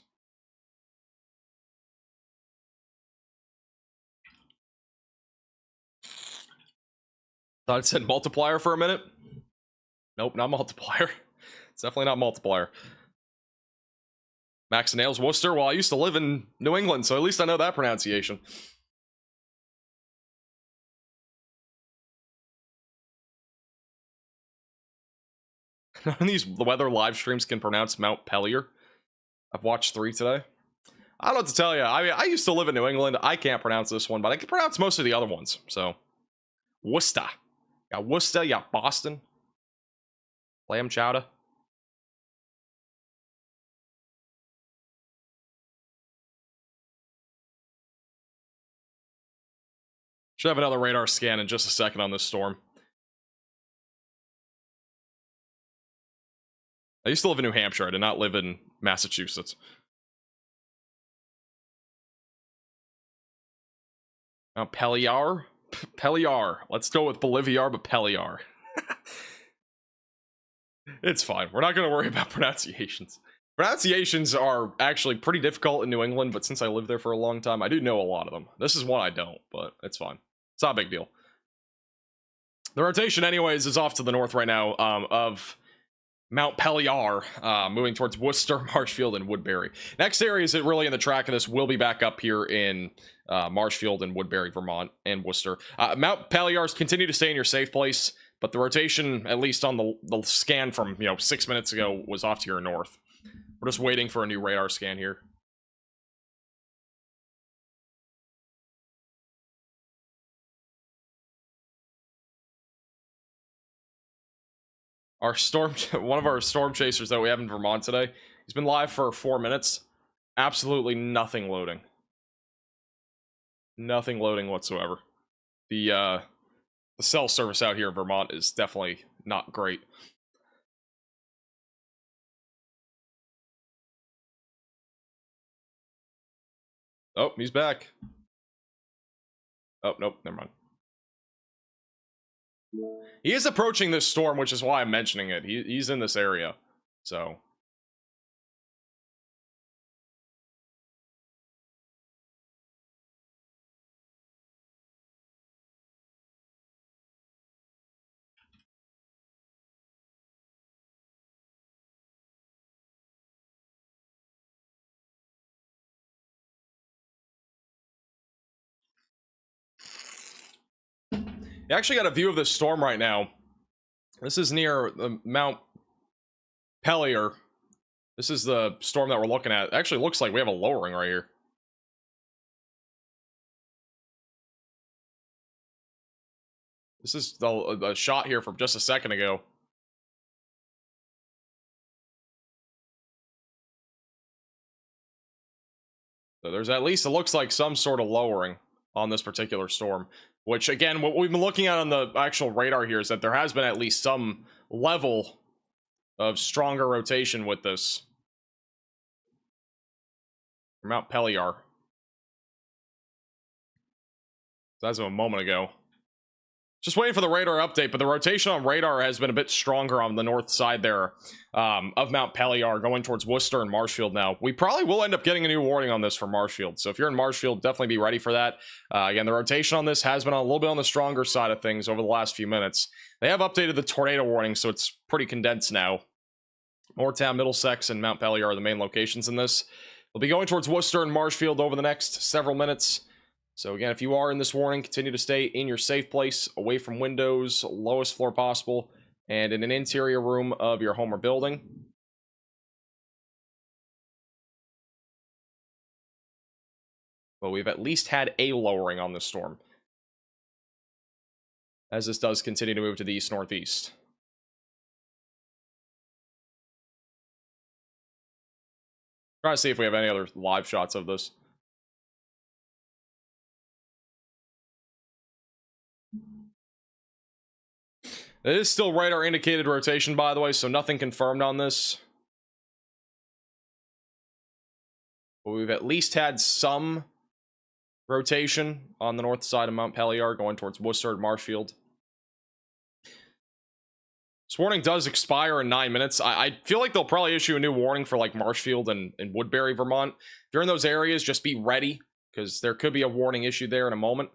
Thought it said multiplier for a minute. Nope, not multiplier. It's definitely not multiplier. Max Nails, Worcester. Well, I used to live in New England, so at least I know that pronunciation. None of these weather live streams can pronounce Mount Pelier. I've watched 3 today. I don't know what to tell you. I mean, I used to live in New England. I can't pronounce this one, but I can pronounce most of the other ones. So, Worcester. You got Worcester, you got Boston. Lamb chowder. Should have another radar scan in just a second on this storm. I used to live in New Hampshire. I did not live in Massachusetts. Peliar? Peliar. Let's go with Boliviar, but Peliar. It's fine. We're not going to worry about pronunciations. Pronunciations are actually pretty difficult in New England, but since I lived there for a long time, I do know a lot of them. This is one I don't, but it's fine. It's not a big deal. The rotation, anyways, is off to the north right now of Mount Peliar, moving towards Worcester, Marshfield, and Woodbury. Next areas that really in the track of this will be back up here in Marshfield and Woodbury, Vermont, and Worcester. Mount Peliar's continue to stay in your safe place, but the rotation, at least on the scan from 6 minutes ago, was off to your north. We're just waiting for a new radar scan here. One of our storm chasers that we have in Vermont today, he's been live for 4 minutes. Absolutely nothing loading. Nothing loading whatsoever. The cell service out here in Vermont is definitely not great. Oh, he's back. Oh, nope, never mind. He is approaching this storm, which is why I'm mentioning it. He's in this area, so... You actually got a view of this storm right now. This is near Mount Peliar. This is the storm that we're looking at. It actually looks like we have a lowering right here. This is the shot here from just a second ago. So there's at least, it looks like some sort of lowering on this particular storm. Which, again, what we've been looking at on the actual radar here is that there has been at least some level of stronger rotation with this. Mount Peliar. So as of a moment ago. Just waiting for the radar update, but the rotation on radar has been a bit stronger on the north side there of Mount Peliar, going towards Worcester and Marshfield now. We probably will end up getting a new warning on this for Marshfield, so if you're in Marshfield, definitely be ready for that. Again, the rotation on this has been a little bit on the stronger side of things over the last few minutes. They have updated the tornado warning, so it's pretty condensed now. Moortown, Middlesex, and Mount Peliar are the main locations in this. We'll be going towards Worcester and Marshfield over the next several minutes. So again, if you are in this warning, continue to stay in your safe place, away from windows, lowest floor possible, and in an interior room of your home or building. But we've at least had a lowering on this storm, as this does continue to move to the east-northeast. Try to see if we have any other live shots of this. It is still radar indicated rotation, by the way, so nothing confirmed on this. But we've at least had some rotation on the north side of Mount Peliar going towards Worcester and Marshfield. This warning does expire in 9 minutes. I feel like they'll probably issue a new warning for like Marshfield and Woodbury, Vermont. If you're in those areas, just be ready, because there could be a warning issued there in a moment.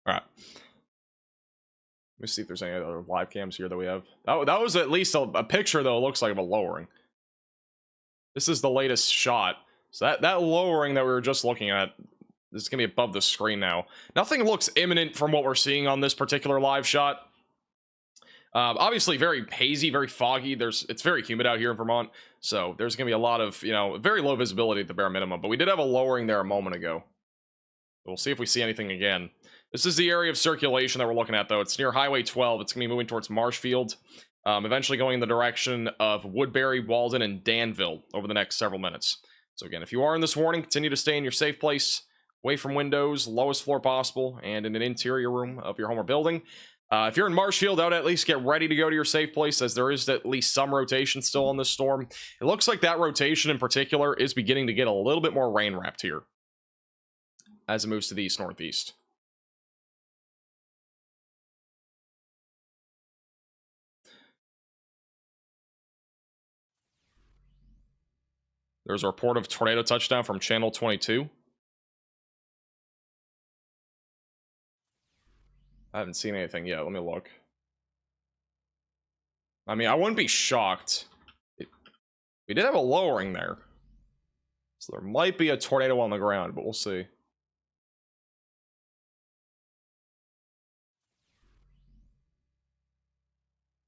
All right. Let me see if there's any other live cams here that we have. That was at least a picture, though. It looks like of a lowering. This is the latest shot. So that lowering that we were just looking at, this is going to be above the screen now. Nothing looks imminent from what we're seeing on this particular live shot. Obviously very hazy, very foggy. It's very humid out here in Vermont. So there's going to be a lot of, very low visibility at the bare minimum. But we did have a lowering there a moment ago. We'll see if we see anything again. This is the area of circulation that we're looking at, though. It's near Highway 12. It's going to be moving towards Marshfield, eventually going in the direction of Woodbury, Walden, and Danville over the next several minutes. So again, if you are in this warning, continue to stay in your safe place, away from windows, lowest floor possible, and in an interior room of your home or building. If you're in Marshfield, I would at least get ready to go to your safe place, as there is at least some rotation still on this storm. It looks like that rotation in particular is beginning to get a little bit more rain wrapped here as it moves to the east-northeast. There's a report of tornado touchdown from Channel 22. I haven't seen anything yet. Let me look. I mean, I wouldn't be shocked. We did have a lowering there. So there might be a tornado on the ground, but we'll see.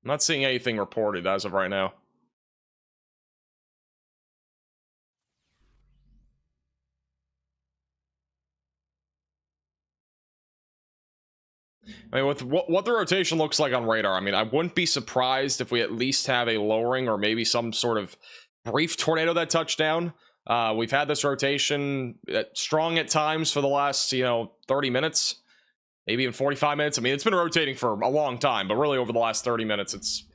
I'm not seeing anything reported as of right now. I mean, with what the rotation looks like on radar, I mean, I wouldn't be surprised if we at least have a lowering or maybe some sort of brief tornado that touched down. We've had this rotation strong at times for the last, 30 minutes, maybe even 45 minutes. I mean, it's been rotating for a long time, but really over the last 30 minutes, it's,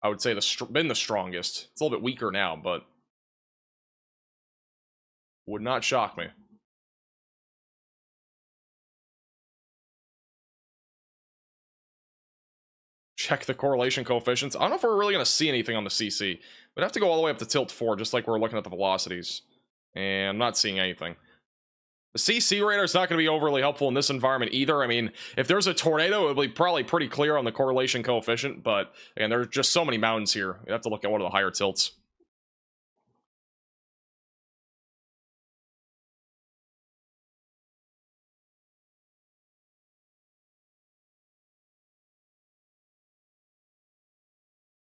I would say, been the strongest. It's a little bit weaker now, but would not shock me. Check the correlation coefficients. I don't know if we're really going to see anything on the CC. We'd have to go all the way up to tilt 4, just like we're looking at the velocities. And I'm not seeing anything. The CC radar is not going to be overly helpful in this environment either. I mean, if there's a tornado, it would be probably pretty clear on the correlation coefficient. But, again, there's just so many mountains here. You have to look at one of the higher tilts.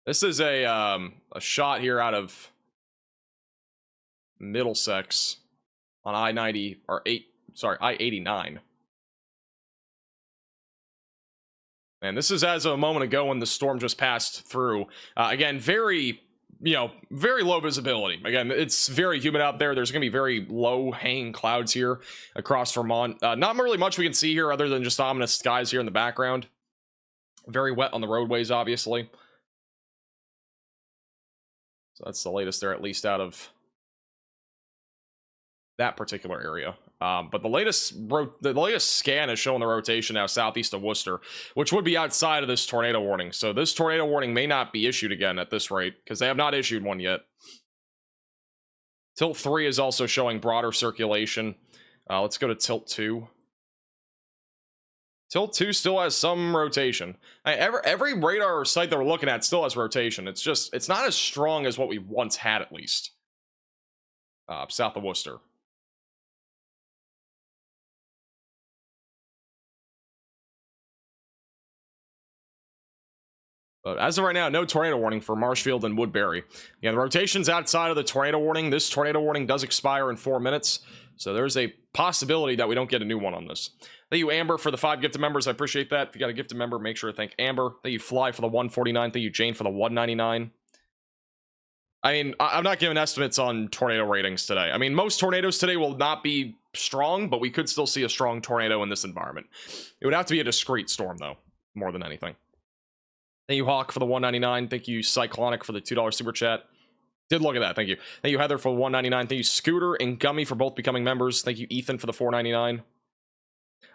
This is a shot here out of Middlesex on I-90 or I-89. And this is as of a moment ago when the storm just passed through. Again, very low visibility. Again, it's very humid out there. There's going to be very low hanging clouds here across Vermont. Not really much we can see here other than just ominous skies here in the background. Very wet on the roadways, obviously. So that's the latest there, at least out of that particular area. But the latest scan is showing the rotation now southeast of Worcester, which would be outside of this tornado warning. So this tornado warning may not be issued again at this rate, because they have not issued one yet. Tilt 3 is also showing broader circulation. Let's go to Tilt 2. Tilt 2 still has some rotation. Every radar site that we're looking at still has rotation. It's not as strong as what we once had, at least. South of Worcester. But as of right now, no tornado warning for Marshfield and Woodbury. Yeah, the rotation's outside of the tornado warning. This tornado warning does expire in 4 minutes. So there's a possibility that we don't get a new one on this. Thank you, Amber, for the 5 gifted members. I appreciate that. If you got a gifted member, make sure to thank Amber. Thank you, Fly, for the 149. Thank you, Jane, for the 199. I mean, I'm not giving estimates on tornado ratings today. I mean, most tornadoes today will not be strong, but we could still see a strong tornado in this environment. It would have to be a discrete storm, though, more than anything. Thank you, Hawk, for the 199. Thank you, Cyclonic, for the $2 super chat. Did look at that. Thank you. Thank you, Heather, for the 199. Thank you, Scooter and Gummy, for both becoming members. Thank you, Ethan, for the 499.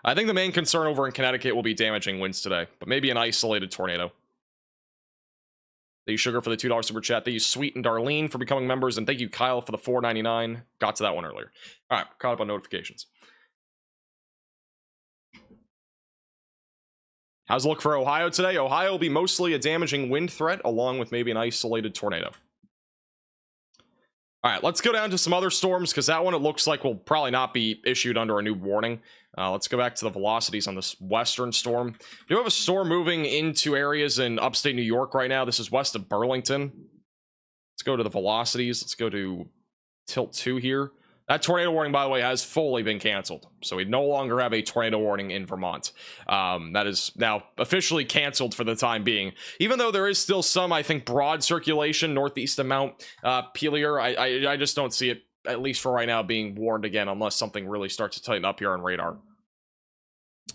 I think the main concern over in Connecticut will be damaging winds today, but maybe an isolated tornado. Thank you, Sugar, for the $2 super chat. Thank you, Sweet and Darlene, for becoming members. And thank you, Kyle, for the 499. Got to that one earlier. All right, caught up on notifications. How's it look for Ohio today? Ohio will be mostly a damaging wind threat, along with maybe an isolated tornado. All right, let's go down to some other storms, because that one, it looks like, will probably not be issued under a new warning. Let's go back to the velocities on this western storm. We do have a storm moving into areas in upstate New York right now. This is west of Burlington. Let's go to the velocities. Let's go to Tilt 2 here. That tornado warning, by the way, has fully been canceled. So we no longer have a tornado warning in Vermont. That is now officially canceled for the time being. Even though there is still some, I think, broad circulation northeast of Mount Pelier, I just don't see it at least for right now, being warned again unless something really starts to tighten up here on radar.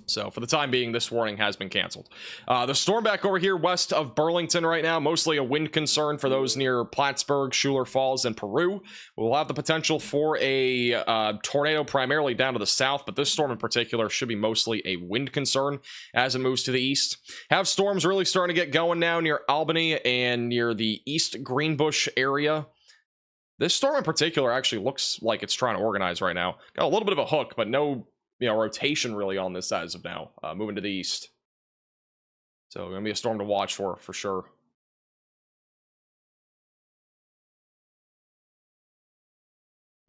So for the time being, this warning has been canceled. The storm back over here west of Burlington right now, mostly a wind concern for those near Plattsburgh, Schuler Falls, and Peru. We'll have the potential for a tornado primarily down to the south, but this storm in particular should be mostly a wind concern as it moves to the east. Have storms really starting to get going now near Albany and near the East Greenbush area. This storm in particular actually looks like it's trying to organize right now. Got a little bit of a hook, but no rotation really on this as of now, moving to the east. So gonna be a storm to watch for sure.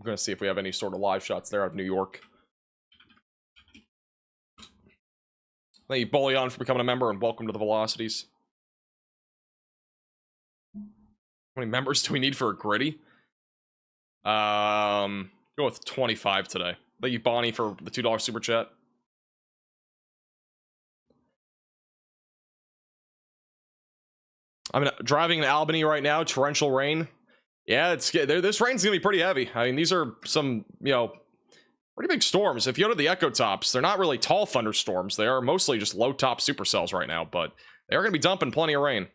I'm gonna see if we have any sort of live shots there out of New York. Thank you, Bullion, for becoming a member, and welcome to the Velocities. How many members do we need for a gritty? Go with 25 today. Thank you, Bonnie, for the $2 super chat. I'm driving in Albany right now. Torrential rain. Yeah, this rain's gonna be pretty heavy. I mean, these are some, pretty big storms. If you go to the Echo Tops, they're not really tall thunderstorms. They are mostly just low top supercells right now, but they are gonna be dumping plenty of rain.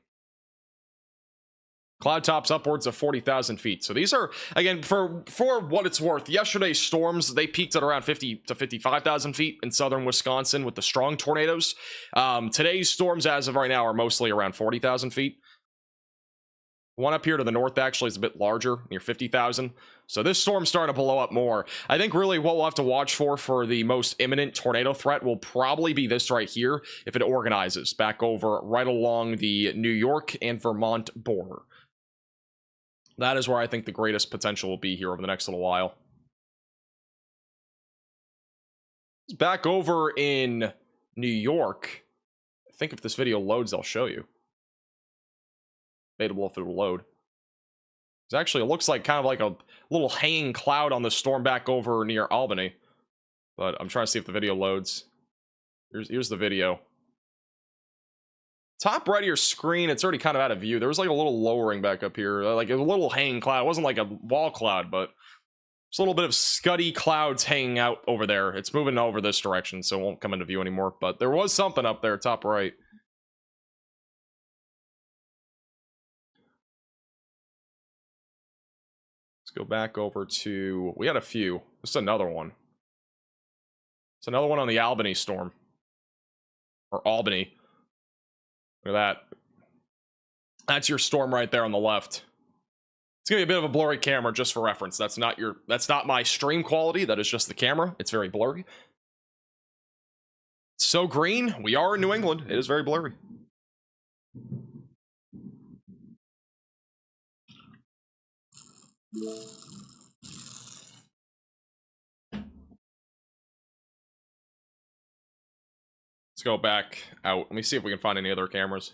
Cloud tops upwards of 40,000 feet. So these are, again, for what it's worth, yesterday's storms, they peaked at around 50 to 55,000 feet in southern Wisconsin with the strong tornadoes. Today's storms, as of right now, are mostly around 40,000 feet. One up here to the north actually is a bit larger, near 50,000. So this storm's starting to blow up more. I think really what we'll have to watch for the most imminent tornado threat will probably be this right here, if it organizes back over right along the New York and Vermont border. That is where I think the greatest potential will be here over the next little while. Back over in New York, I think if this video loads, I'll show you. Debatable if it will load. It looks like kind of like a little hanging cloud on the storm back over near Albany. But I'm trying to see if the video loads. Here's the video. Top right of your screen, it's already kind of out of view. There was like a little lowering back up here, like a little hanging cloud. It wasn't like a wall cloud, but just a little bit of scuddy clouds hanging out over there. It's moving over this direction, so it won't come into view anymore. But there was something up there, top right. Let's go back over to, we had a few. This is another one. It's another one on the Albany storm. Or Albany. Look at that. That's your storm right there on the left. It's gonna be a bit of a blurry camera just for reference. That's not my stream quality. That is just the camera. It's very blurry. It's so green. We are in New England. It is very blurry. Let's go back out. Let me see if we can find any other cameras.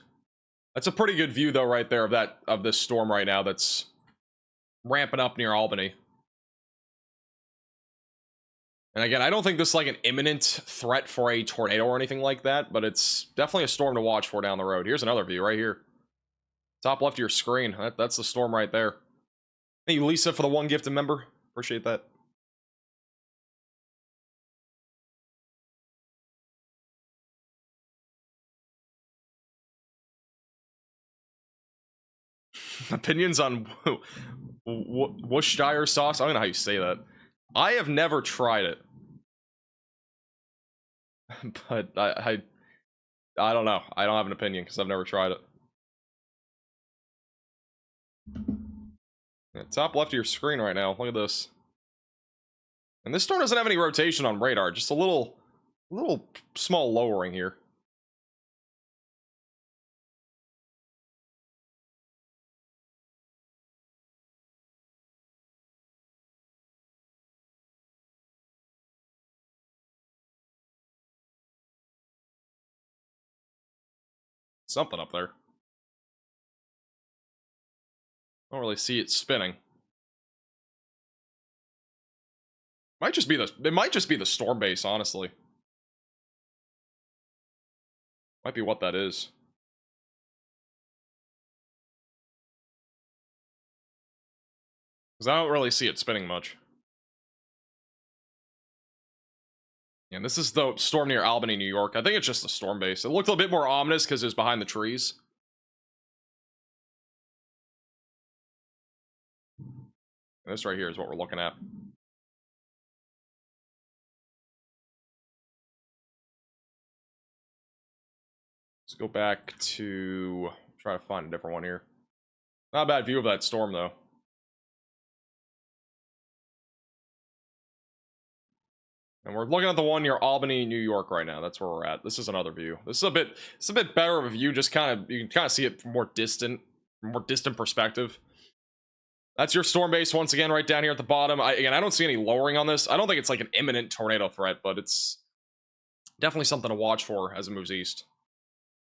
That's a pretty good view though right there of this storm right now that's ramping up near Albany. And again, I don't think this is like an imminent threat for a tornado or anything like that, but it's definitely a storm to watch for down the road. Here's another view right here. Top left of your screen. That's the storm right there. Thank you, Lisa, for the one gifted member. Appreciate that. Opinions on Worcestershire sauce? I don't know how you say that. I have never tried it. But I don't know. I don't have an opinion because I've never tried it. Yeah, top left of your screen right now. Look at this. And this storm doesn't have any rotation on radar. Just a little small lowering here. Something up there. I don't really see it spinning. It might just be the storm base, honestly. Might be what that is. Because I don't really see it spinning much. And this is the storm near Albany, New York. I think it's just a storm base. It looked a bit more ominous because it was behind the trees. And this right here is what we're looking at. Let's go back to try to find a different one here. Not a bad view of that storm, though. And we're looking at the one near Albany, New York right now. That's where we're at. This is another view. This is a bit better of a view. Just you can kind of see it from more distant perspective. That's your storm base once again, right down here at the bottom. Again, I don't see any lowering on this. I don't think it's like an imminent tornado threat, but it's definitely something to watch for as it moves east.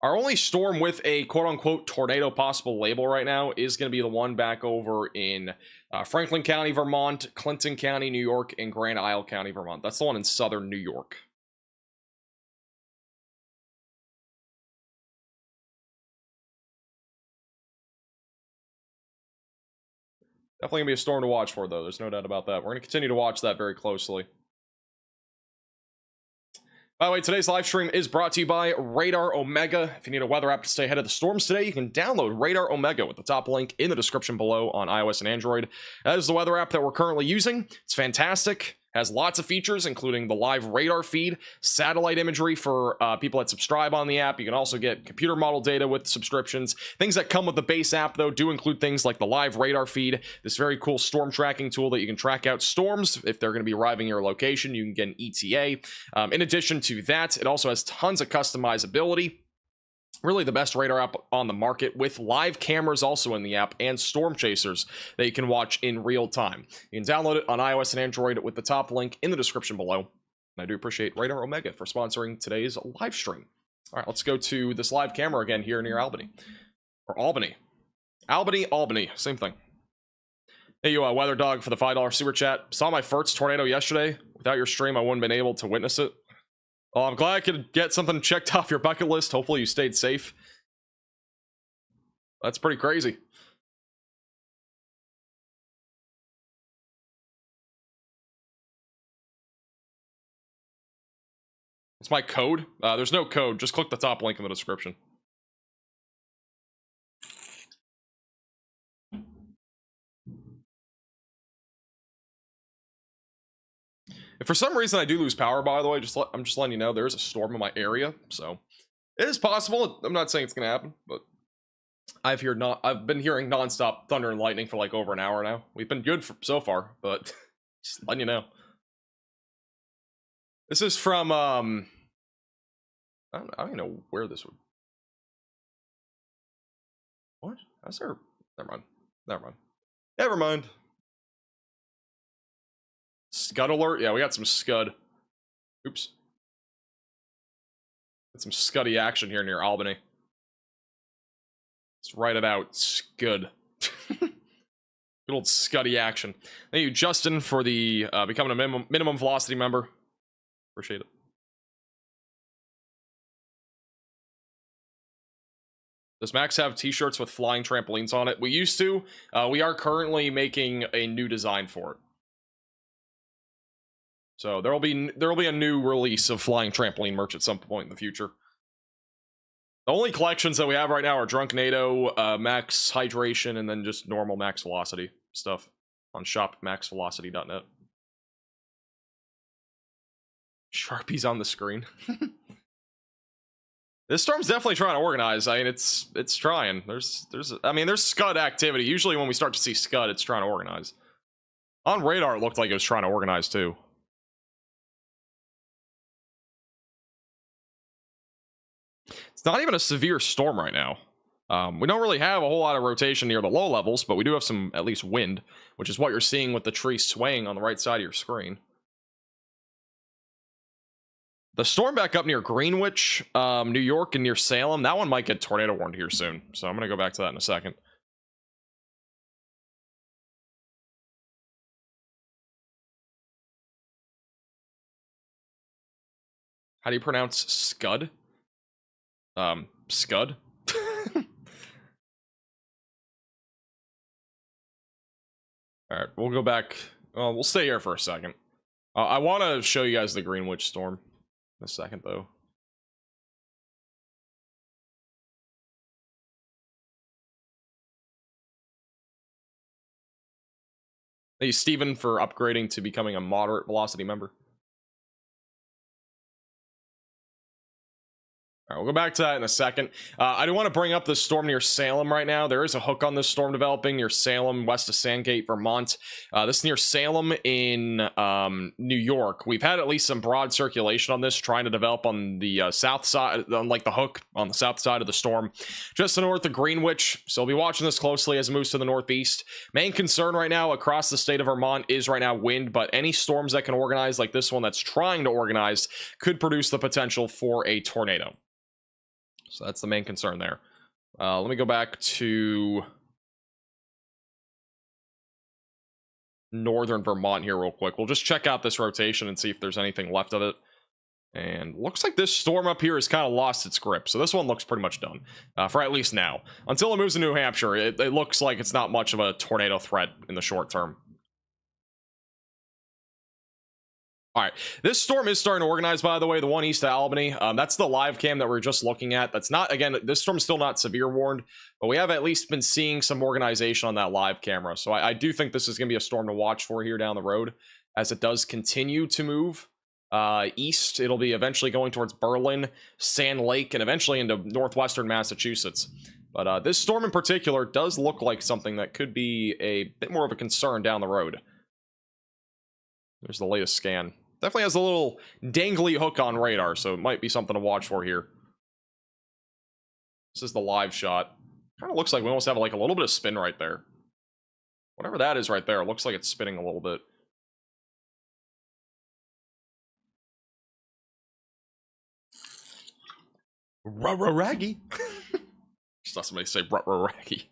Our only storm with a quote-unquote tornado possible label right now is going to be the one back over in Franklin County, Vermont, Clinton County, New York, and Grand Isle County, Vermont. That's the one in southern New York. Definitely going to be a storm to watch for, though. There's no doubt about that. We're going to continue to watch that very closely. By the way, today's live stream is brought to you by Radar Omega. If you need a weather app to stay ahead of the storms today, you can download Radar Omega with the top link in the description below on iOS and Android. That is the weather app that we're currently using. It's fantastic. Has lots of features, including the live radar feed, satellite imagery for people that subscribe on the app. You can also get computer model data with subscriptions. Things that come with the base app, though, do include things like the live radar feed, this very cool storm tracking tool that you can track out storms. If they're going to be arriving at your location, you can get an ETA. In addition to that, it also has tons of customizability. Really the best radar app on the market, with live cameras also in the app and storm chasers that you can watch in real time. You can download it on iOS and Android with the top link in the description below. And I do appreciate Radar Omega for sponsoring today's live stream. All right, let's go to this live camera again here near Albany. Or Albany. Albany, same thing. Hey, you Weather Dog for the $5 super chat. Saw my first tornado yesterday. Without your stream, I wouldn't have been able to witness it. Well, I'm glad I could get something checked off your bucket list. Hopefully you stayed safe. That's pretty crazy. It's my code. There's no code. Just click the top link in the description. If for some reason I do lose power, by the way, I'm just letting you know there is a storm in my area, so it is possible. I'm not saying it's gonna happen, but I've been hearing nonstop thunder and lightning for like over an hour now. We've been good so far, but just letting you know. This is from I don't even know where this would. What? How's there? Never mind. Scud alert? Yeah, we got some scud. Oops. Got some scuddy action here near Albany. Let's write it out. Scud. Good old scuddy action. Thank you, Justin, for the becoming a minimum velocity member. Appreciate it. Does Max have t-shirts with flying trampolines on it? We used to. We are currently making a new design for it. So there'll be a new release of flying trampoline merch at some point in the future. The only collections that we have right now are Drunknado, Max Hydration, and then just normal Max Velocity stuff on shopmaxvelocity.net. Sharpies on the screen. This storm's definitely trying to organize. I mean, it's trying. There's scud activity. Usually when we start to see scud, it's trying to organize. On radar, it looked like it was trying to organize too. It's not even a severe storm right now. We don't really have a whole lot of rotation near the low levels, but we do have some, at least, wind, which is what you're seeing with the tree swaying on the right side of your screen. The storm back up near Greenwich, New York, and near Salem, that one might get tornado warned here soon, so I'm going to go back to that in a second. How do you pronounce scud? Scud? Alright, we'll go back. We'll stay here for a second. I want to show you guys the Greenwich storm. in a second, though. Thank you, Steven, for upgrading to becoming a moderate velocity member. All right, we'll go back to that in a second. I do want to bring up the storm near Salem right now. There is a hook on this storm developing near Salem, west of Sandgate, Vermont. This is near Salem in New York. We've had at least some broad circulation on this, trying to develop on the south side, on like the hook on the south side of the storm, just to north of Greenwich. So we'll be watching this closely as it moves to the northeast. Main concern right now across the state of Vermont is right now wind, but any storms that can organize, like this one that's trying to organize, could produce the potential for a tornado. So that's the main concern there. Let me go back to northern Vermont here real quick. We'll just check out this rotation and see if there's anything left of it. And looks like this storm up here has kind of lost its grip. So this one looks pretty much done, for at least now. Until it moves to New Hampshire, it looks like it's not much of a tornado threat in the short term. All right, this storm is starting to organize, by the way, the one east of Albany. That's the live cam that we're just looking at. That's not, again, this storm's still not severe warned, but we have at least been seeing some organization on that live camera. So I do think this is going to be a storm to watch for here down the road as it does continue to move east. It'll be eventually going towards Berlin, Sand Lake, and eventually into northwestern Massachusetts. But this storm in particular does look like something that could be a bit more of a concern down the road. There's the latest scan. Definitely has a little dangly hook on radar, so it might be something to watch for here. This is the live shot. Kind of looks like we almost have like a little bit of spin right there. Whatever that is right there, it looks like it's spinning a little bit. Raggy. Just thought somebody say raggy.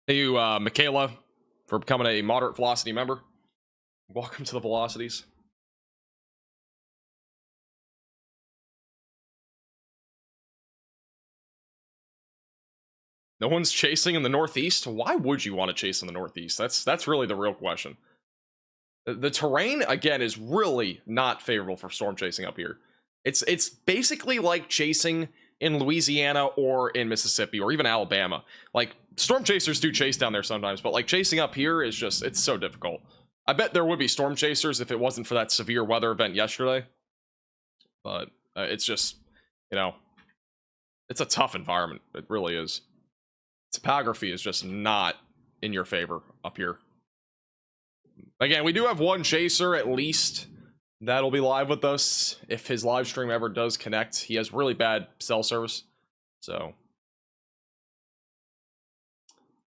Thank you, Michaela, for becoming a moderate velocity member. Welcome to the velocities. No one's chasing in the northeast. Why would you want to chase in the northeast? That's really the real question. The terrain, again, is really not favorable for storm chasing up here. It's basically like chasing in Louisiana or in Mississippi or even Alabama. Like, storm chasers do chase down there sometimes, but like chasing up here is just, it's so difficult. I bet there would be storm chasers if it wasn't for that severe weather event yesterday. But it's just, you know, it's a tough environment. It really is. Topography is just not in your favor up here. Again, we do have one chaser at least that'll be live with us if his live stream ever does connect. He has really bad cell service, so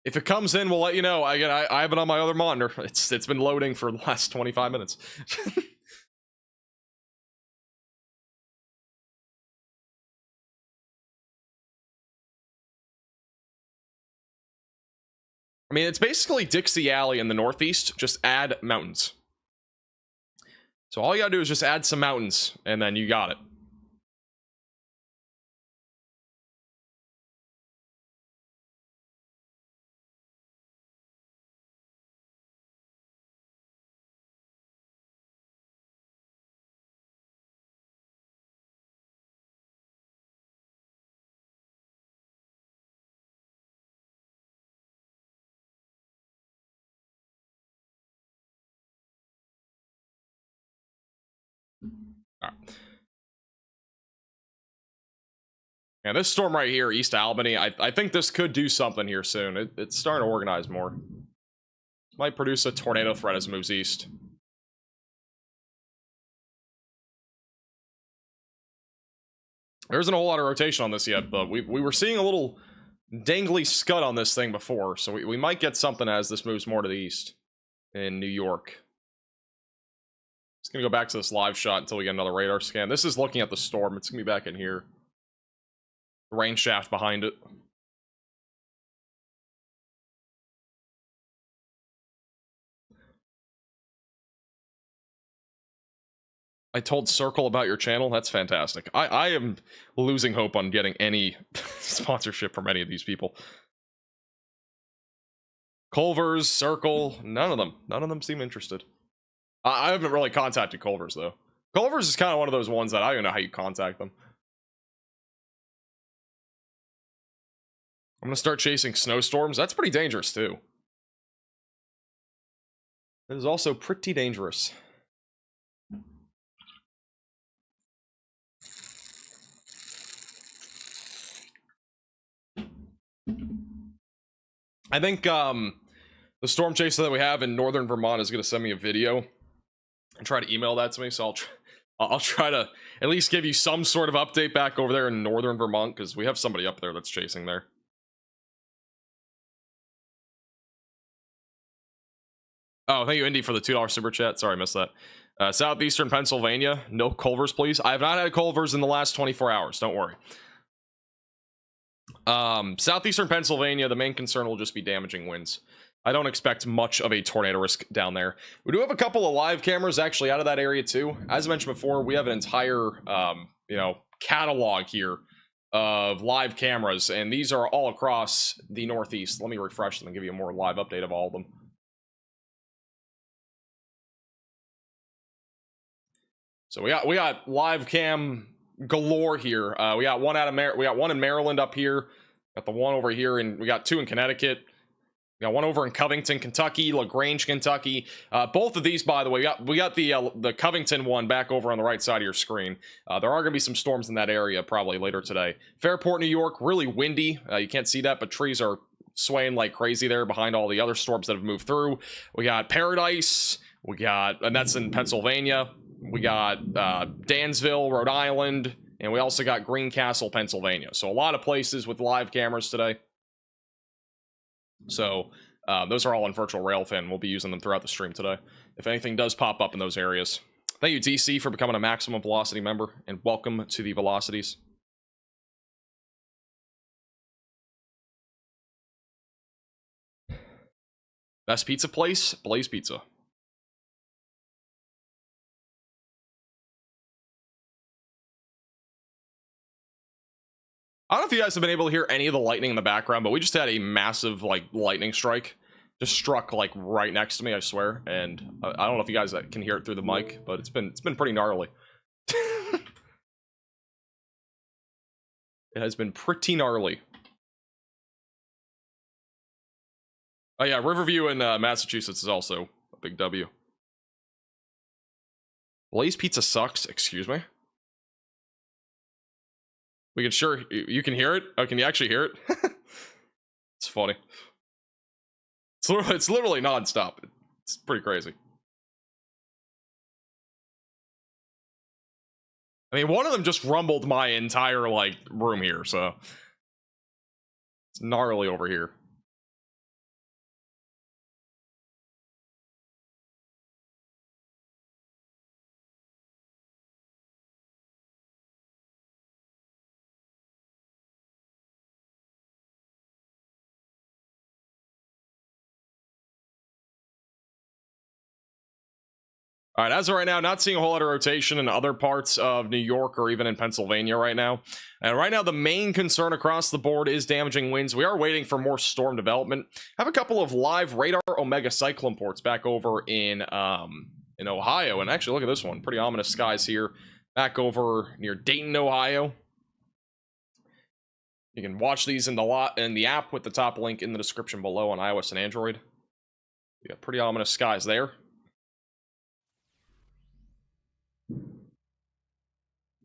if it comes in, we'll let you know. Again, I have it on my other monitor. It's been loading for the last 25 minutes. I mean, it's basically Dixie Alley in the northeast. Just add mountains. So all you gotta do is just add some mountains, and then you got it. All right. And this storm right here, East Albany, I think this could do something here soon. It's starting to organize more. Might produce a tornado threat as it moves east. There isn't a whole lot of rotation on this yet, but we were seeing a little dangly scud on this thing before, so we might get something as this moves more to the east in New York. It's gonna go back to this live shot until we get another radar scan. This is looking at the storm. It's gonna be back in here. The rain shaft behind it. I told Circle about your channel. That's fantastic. I am losing hope on getting any sponsorship from any of these people. Culver's, Circle, none of them seem interested. I haven't really contacted Culver's though. Culver's is kind of one of those ones that I don't even know how you contact them. I'm gonna start chasing snowstorms. That's pretty dangerous too. It is also pretty dangerous. I think the storm chaser that we have in northern Vermont is going to send me a video and try to email that to me. So I'll try to at least give you some sort of update back over there in northern Vermont, because we have somebody up there that's chasing there. Oh, thank you, Indy, for the $2 super chat. Sorry, I missed that. Southeastern Pennsylvania, no Culvers, please. I have not had Culvers in the last 24 hours. Don't worry. Southeastern Pennsylvania, the main concern will just be damaging winds. I don't expect much of a tornado risk down there. We do have a couple of live cameras actually out of that area too. As I mentioned before, we have an entire, catalog here of live cameras, and these are all across the Northeast. Let me refresh them and give you a more live update of all of them. So we got live cam galore here. We got one in Maryland up here. Got the one over here, and we got two in Connecticut. We got one over in Covington, Kentucky, LaGrange, Kentucky. Both of these, by the way, we got the Covington one back over on the right side of your screen. There are going to be some storms in that area probably later today. Fairport, New York, really windy. You can't see that, but trees are swaying like crazy there behind all the other storms that have moved through. We got Paradise. And that's in Pennsylvania. We got Dansville, Rhode Island, and we also got Greencastle, Pennsylvania. So a lot of places with live cameras today. So those are all on Virtual Railfan. We'll be using them throughout the stream today, if anything does pop up in those areas. Thank you, DC, for becoming a Maximum Velocity member, and welcome to the Velocities. Best pizza place? Blaze Pizza. I don't know if you guys have been able to hear any of the lightning in the background, but we just had a massive lightning strike. Just struck right next to me, I swear. And I don't know if you guys can hear it through the mic, but it's been pretty gnarly. It has been pretty gnarly. Oh yeah, Riverview in Massachusetts is also a big W. Blaze Pizza sucks, excuse me. We can you can hear it? Oh, can you actually hear it? It's funny. It's literally non-stop. It's pretty crazy. I mean, one of them just rumbled my entire room here, so it's gnarly over here. All right, as of right now, not seeing a whole lot of rotation in other parts of New York or even in Pennsylvania right now. And right now, the main concern across the board is damaging winds. We are waiting for more storm development. I have a couple of live radar Omega cyclone ports back over in Ohio. And actually, look at this one. Pretty ominous skies here. Back over near Dayton, Ohio. You can watch these in the app with the top link in the description below on iOS and Android. We got pretty ominous skies there.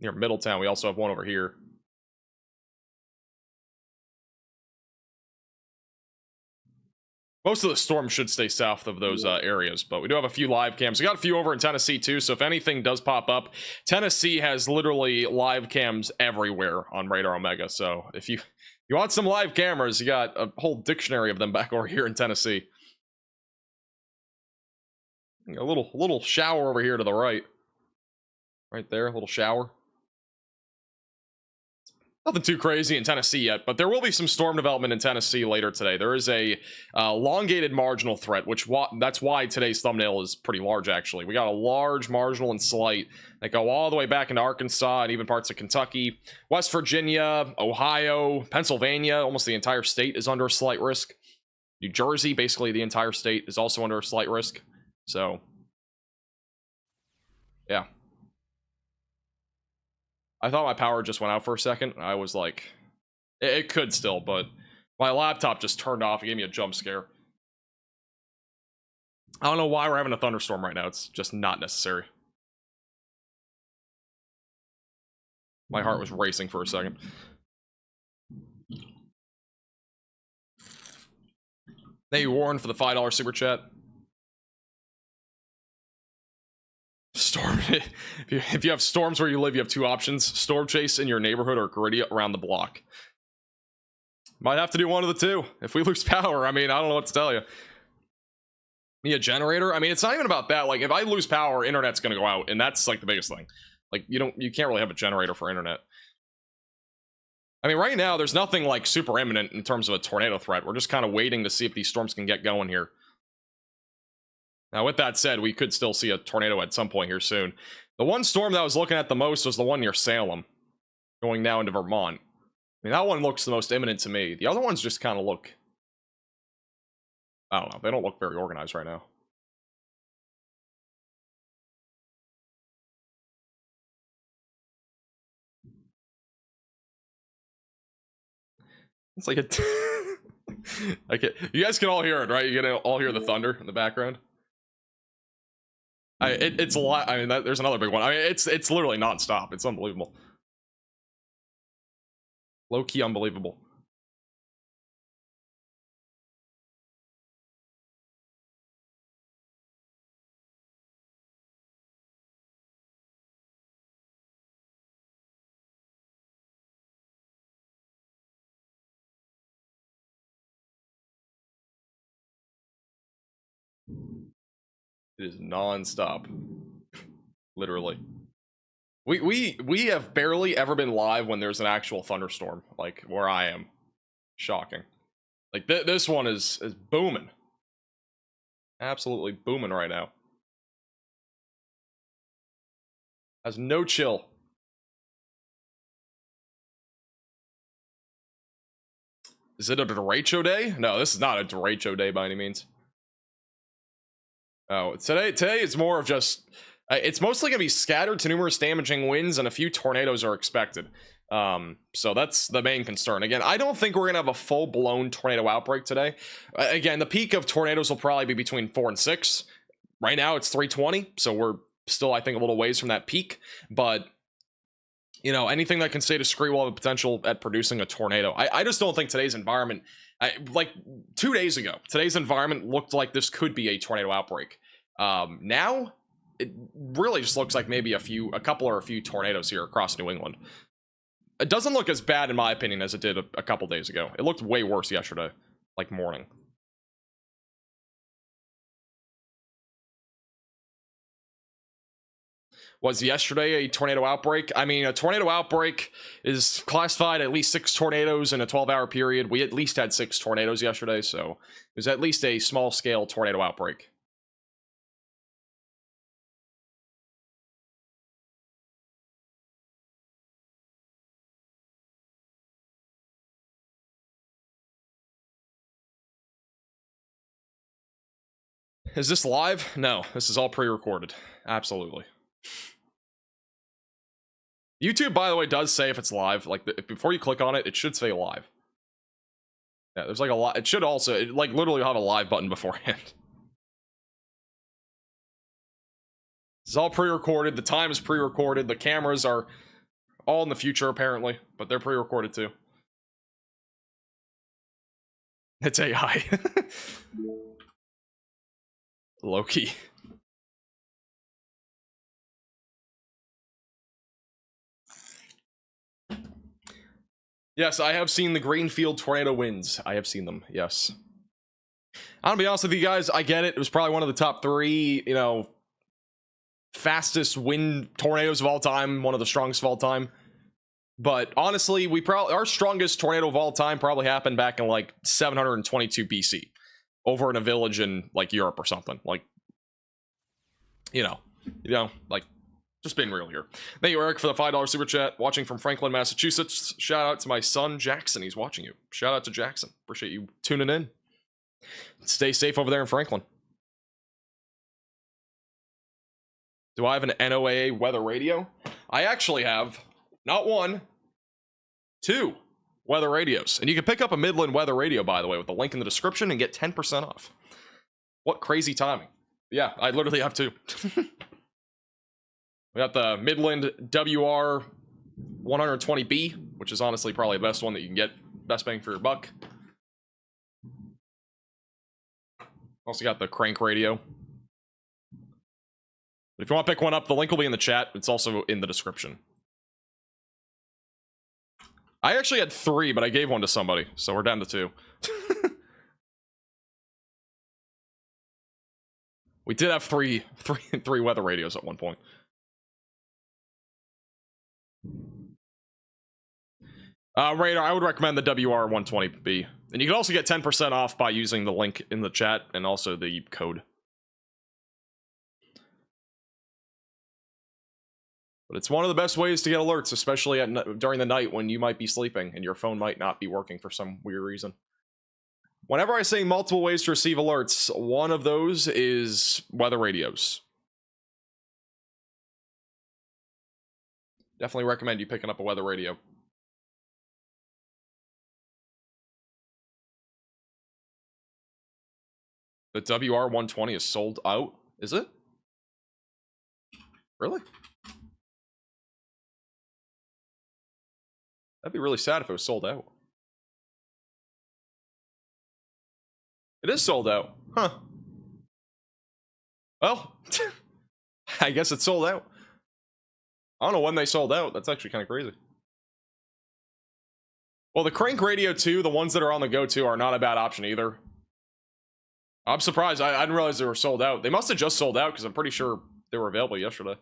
Near Middletown, we also have one over here. Most of the storm should stay south of those areas, but we do have a few live cams. We got a few over in Tennessee too, so if anything does pop up, Tennessee has literally live cams everywhere on Radar Omega. So if you want some live cameras, you got a whole dictionary of them back over here in Tennessee. A little shower over here to the right. Right there, a little shower. Nothing too crazy in Tennessee yet, but there will be some storm development in Tennessee later today. There is a elongated marginal threat, that's why today's thumbnail is pretty large, actually. We got a large marginal and slight that go all the way back into Arkansas and even parts of Kentucky. West Virginia, Ohio, Pennsylvania, almost the entire state is under a slight risk. New Jersey, basically the entire state, is also under a slight risk. So, yeah. I thought my power just went out for a second. I was like, it could still, but my laptop just turned off. It gave me a jump scare. I don't know why we're having a thunderstorm right now. It's just not necessary. My heart was racing for a second. Thank you, Warren, for the $5 super chat. Storm. If you have storms where you live, you have two options: storm chase in your neighborhood or Griddy around the block. Might have to do one of the two. If we lose power, I mean, I don't know what to tell you. Need a generator? I mean, it's not even about that. Like, if I lose power, internet's gonna go out, and that's like the biggest thing. Like, you can't really have a generator for internet. I mean, right now, there's nothing like super imminent in terms of a tornado threat. We're just kind of waiting to see if these storms can get going here. Now, with that said, we could still see a tornado at some point here soon. The one storm that I was looking at the most was the one near Salem, going now into Vermont. I mean, that one looks the most imminent to me. The other ones just kind of look... I don't know. They don't look very organized right now. It's like a... You guys can all hear it, right? You can all hear the thunder in the background. It's a lot. I mean, there's another big one. I mean, it's literally nonstop. It's unbelievable. Low-key unbelievable. It is non-stop. Literally. We have barely ever been live when there's an actual thunderstorm, like where I am. Shocking. Like this one is booming. Absolutely booming right now. Has no chill. Is it a derecho day? No, this is not a derecho day by any means. Oh, today is more of just... it's mostly going to be scattered to numerous damaging winds, and a few tornadoes are expected. So that's the main concern. Again, I don't think we're going to have a full-blown tornado outbreak today. Again, the peak of tornadoes will probably be between 4 and 6. Right now, it's 320, so we're still, I think, a little ways from that peak. But, you know, anything that can stay discreet will have a potential at producing a tornado. I just don't think today's environment... like 2 days ago, today's environment looked like this could be a tornado outbreak. Now, it really just looks like maybe a couple or a few tornadoes here across New England. It doesn't look as bad, in my opinion, as it did a couple days ago. It looked way worse yesterday, like morning. Was yesterday a tornado outbreak? I mean, a tornado outbreak is classified at least 6 tornadoes in a 12-hour period. We at least had 6 tornadoes yesterday, so it was at least a small-scale tornado outbreak. Is this live? No, this is all pre-recorded. Absolutely. YouTube, by the way, does say if it's live. Like, before you click on it, it should say live. Yeah, there's like a lot. It should also, like, literally have a live button beforehand. This is all pre-recorded. The time is pre-recorded. The cameras are all in the future, apparently, but they're pre-recorded too. It's AI. Low-key. Yes, I have seen the Greenfield tornado winds. I have seen them, yes. I'm gonna be honest with you guys, I get it. It was probably one of the top 3, you know, fastest wind tornadoes of all time, one of the strongest of all time. But honestly, our strongest tornado of all time probably happened back in like 722 BC, over in a village in like Europe or something. Like, you know, like, just being real here. Thank you, Eric, for the $5 super chat. Watching from Franklin, Massachusetts. Shout out to my son, Jackson. He's watching you. Shout out to Jackson. Appreciate you tuning in. Stay safe over there in Franklin. Do I have an NOAA weather radio? I actually have not one, two weather radios. And you can pick up a Midland weather radio, by the way, with the link in the description and get 10% off. What crazy timing. Yeah, I literally have two. We got the Midland WR 120B, which is honestly probably the best one that you can get. Best bang for your buck. Also got the Crank radio. But if you want to pick one up, the link will be in the chat. It's also in the description. I actually had 3, but I gave one to somebody, so we're down to 2. We did have three weather radios at one point. Radar, I would recommend the WR120B. And you can also get 10% off by using the link in the chat and also the code. But it's one of the best ways to get alerts, especially during the night when you might be sleeping and your phone might not be working for some weird reason. Whenever I say multiple ways to receive alerts, one of those is weather radios. Definitely recommend you picking up a weather radio. The WR120 is sold out? Is it? Really? That'd be really sad if it was sold out. It is sold out. Huh. Well, I guess it's sold out. I don't know when they sold out. That's actually kind of crazy. Well, the Crank Radio 2, the ones that are on the go-to, are not a bad option either. I'm surprised. I didn't realize they were sold out. They must have just sold out because I'm pretty sure they were available yesterday.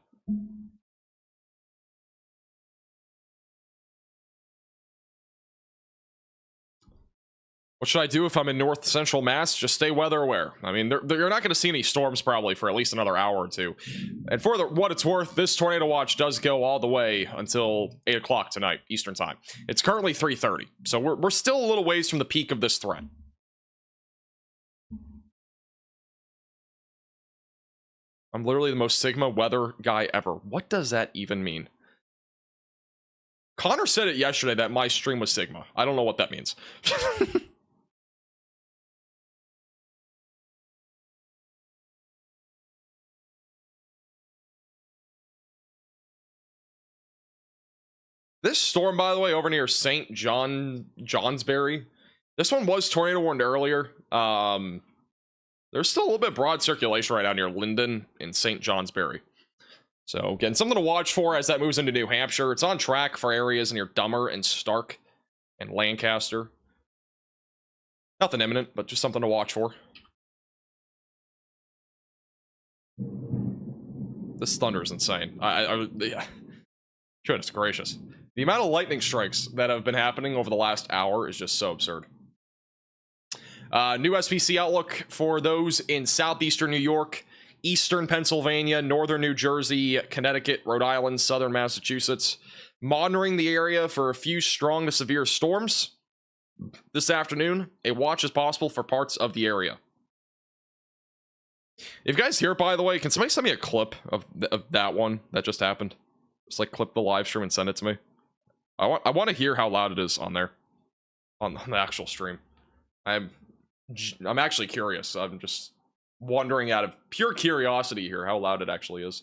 What should I do if I'm in north central Mass? Just stay weather aware. I mean, you're not going to see any storms probably for at least another hour or two. And for what it's worth, this tornado watch does go all the way until 8 o'clock tonight, Eastern time. It's currently 3:30, so we're still a little ways from the peak of this threat. I'm literally the most Sigma weather guy ever. What does that even mean? Connor said it yesterday that my stream was Sigma. I don't know what that means. This storm, by the way, over near St. Johnsbury, this one was tornado warned earlier. There's still a little bit broad circulation right out near Linden and St. Johnsbury. So, again, something to watch for as that moves into New Hampshire. It's on track for areas near Dummer and Stark and Lancaster. Nothing imminent, but just something to watch for. This thunder is insane. Yeah. Goodness gracious. The amount of lightning strikes that have been happening over the last hour is just so absurd. New SPC outlook for those in southeastern New York, eastern Pennsylvania, northern New Jersey, Connecticut, Rhode Island, southern Massachusetts. Monitoring the area for a few strong to severe storms. This afternoon, a watch is possible for parts of the area. If you guys hear it, by the way, can somebody send me a clip of that one that just happened? Just like clip the live stream and send it to me. I want to hear how loud it is on there, on the actual stream. I'm actually curious. I'm just wondering out of pure curiosity here how loud it actually is.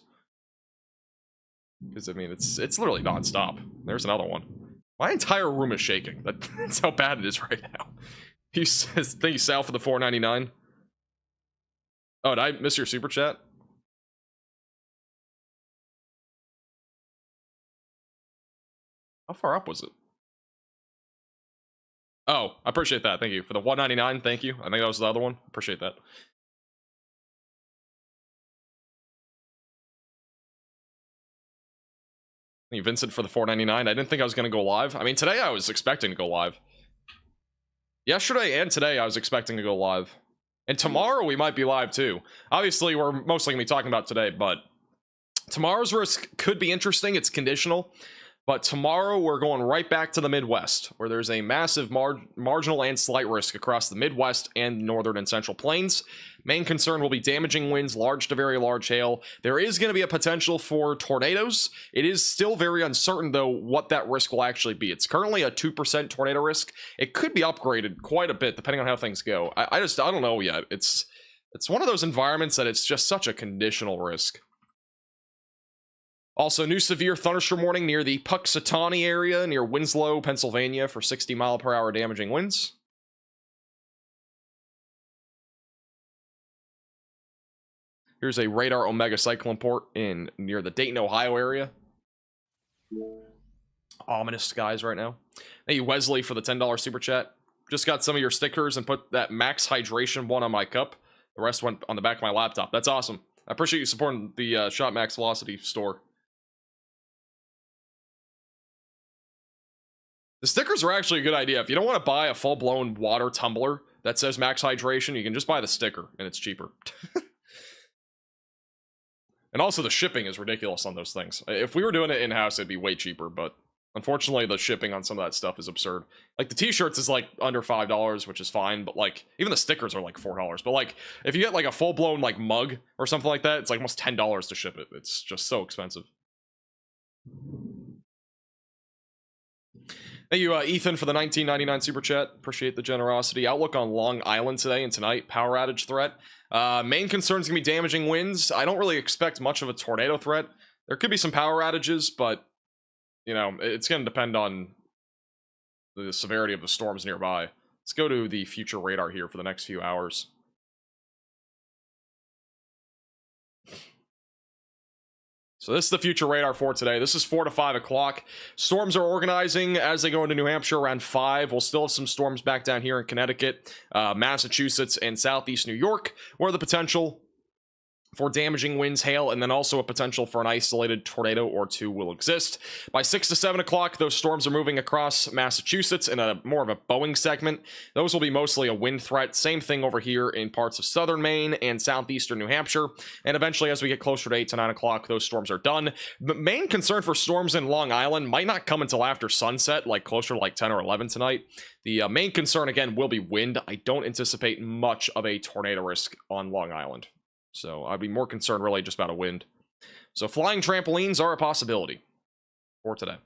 Because I mean, it's literally nonstop. There's another one. My entire room is shaking. That's how bad it is right now. He says, "Thank you, Sal, for the $4.99." Oh, did I miss your super chat? How far up was it? Oh, I appreciate that. Thank you. For the $1.99, thank you. I think that was the other one. Appreciate that. Thank you, Vincent, for the $4.99. I didn't think I was going to go live. I mean, today I was expecting to go live. Yesterday and today I was expecting to go live. And tomorrow we might be live too. Obviously, we're mostly going to be talking about today, but tomorrow's risk could be interesting. It's conditional. But tomorrow we're going right back to the Midwest, where there's a massive marginal and slight risk across the Midwest and northern and central plains. Main concern will be damaging winds, large to very large hail. There is going to be a potential for tornadoes. It is still very uncertain, though, what that risk will actually be. It's currently a 2% tornado risk. It could be upgraded quite a bit, depending on how things go. I don't know yet. It's one of those environments that it's just such a conditional risk. Also, new severe thunderstorm warning near the Puxatawny area near Winslow, Pennsylvania for 60-mile-per-hour damaging winds. Here's a radar Omega cyclone port in near the Dayton, Ohio area. Ominous skies right now. Thank you, Wesley, for the $10 super chat. Just got some of your stickers and put that max hydration one on my cup. The rest went on the back of my laptop. That's awesome. I appreciate you supporting the Shot Max Velocity store. The stickers are actually a good idea. If you don't want to buy a full-blown water tumbler that says max hydration, you can just buy the sticker, and it's cheaper. And also the shipping is ridiculous on those things. If we were doing it in-house, it'd be way cheaper, but unfortunately the shipping on some of that stuff is absurd. Like the t-shirts is like under $5, which is fine, but like even the stickers are like $4. But like if you get like a full-blown like mug or something like that, it's like almost $10 to ship it. It's just so expensive. Thank you, Ethan, for the $19.99 super chat. Appreciate the generosity. Outlook on Long Island today and tonight. Power outage threat. Main concern is going to be damaging winds. I don't really expect much of a tornado threat. There could be some power outages, but, you know, it's going to depend on the severity of the storms nearby. Let's go to the future radar here for the next few hours. So this is the future radar for today. This is 4 to 5 o'clock. Storms are organizing as they go into New Hampshire around 5. We'll still have some storms back down here in Connecticut, Massachusetts, and southeast New York, where the potential for damaging winds, hail, and then also a potential for an isolated tornado or two will exist. By 6 to 7 o'clock, those storms are moving across Massachusetts in a more of a Boeing segment. Those will be mostly a wind threat. Same thing over here in parts of southern Maine and southeastern New Hampshire. And eventually, as we get closer to 8 to 9 o'clock, those storms are done. The main concern for storms in Long Island might not come until after sunset, like closer to like 10 or 11 tonight. The main concern, again, will be wind. I don't anticipate much of a tornado risk on Long Island. So I'd be more concerned really just about a wind. So flying trampolines are a possibility for today.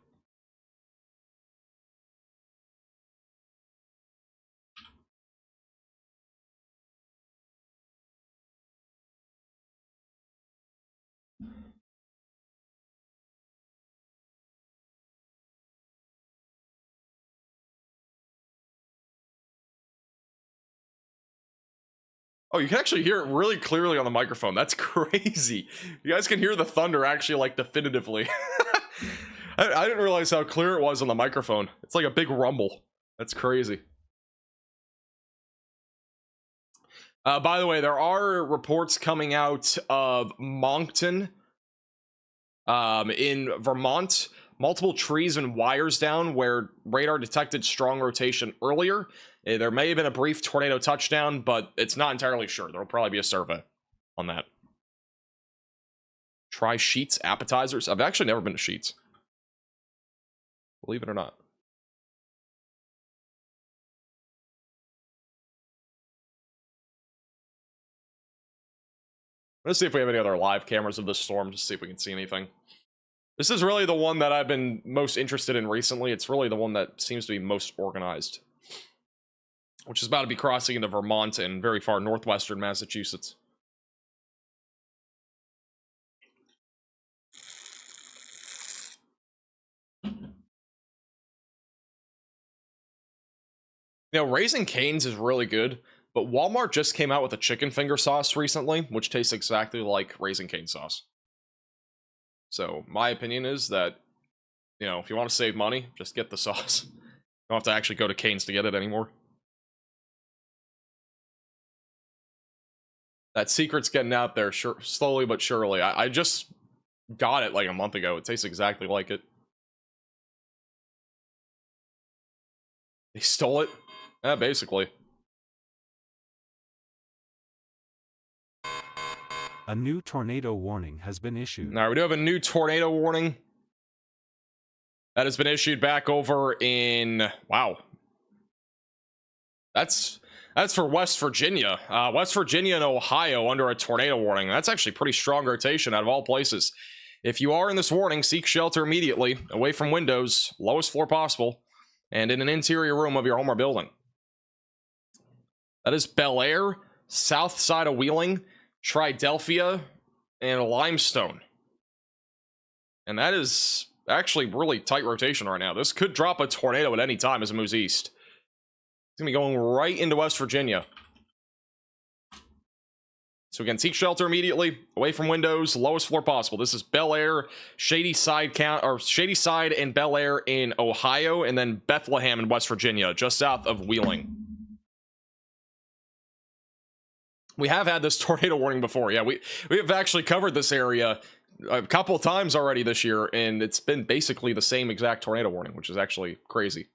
Oh, you can actually hear it really clearly on the microphone. That's crazy. You guys can hear the thunder actually, like, definitively. I didn't realize how clear it was on the microphone. It's like a big rumble. That's crazy. By the way, there are reports coming out of Moncton in Vermont. Multiple trees and wires down where radar detected strong rotation earlier. There may have been a brief tornado touchdown, but it's not entirely sure. There'll probably be a survey on that. Try Sheets appetizers. I've actually never been to Sheets, believe it or not. Let's see if we have any other live cameras of this storm, just see if we can see anything. This is really the one that I've been most interested in recently. It's really the one that seems to be most organized, which is about to be crossing into Vermont and very far northwestern Massachusetts. You know, Raising Cane's is really good, but Walmart just came out with a chicken finger sauce recently, which tastes exactly like Raising Cane sauce. So my opinion is that, you know, if you want to save money, just get the sauce. You don't have to actually go to Cane's to get it anymore. That secret's getting out there slowly but surely. I just got it like a month ago. It tastes exactly like it. They stole it? Yeah, basically. A new tornado warning has been issued. Now, we do have a new tornado warning. That has been issued back over in, wow. That's for West Virginia. West Virginia and Ohio under a tornado warning. That's actually pretty strong rotation out of all places. If you are in this warning, seek shelter immediately, away from windows, lowest floor possible, and in an interior room of your home or building. That is Bel Air, south side of Wheeling, Triadelphia, and Limestone. And that is actually really tight rotation right now. This could drop a tornado at any time as it moves east. It's going to be going right into West Virginia. So again, seek shelter immediately, away from windows, lowest floor possible. This is Bel Air, Shady Side and Bel Air in Ohio, and then Bethlehem in West Virginia, just south of Wheeling. We have had this tornado warning before. Yeah, we have actually covered this area a couple of times already this year, and it's been basically the same exact tornado warning, which is actually crazy.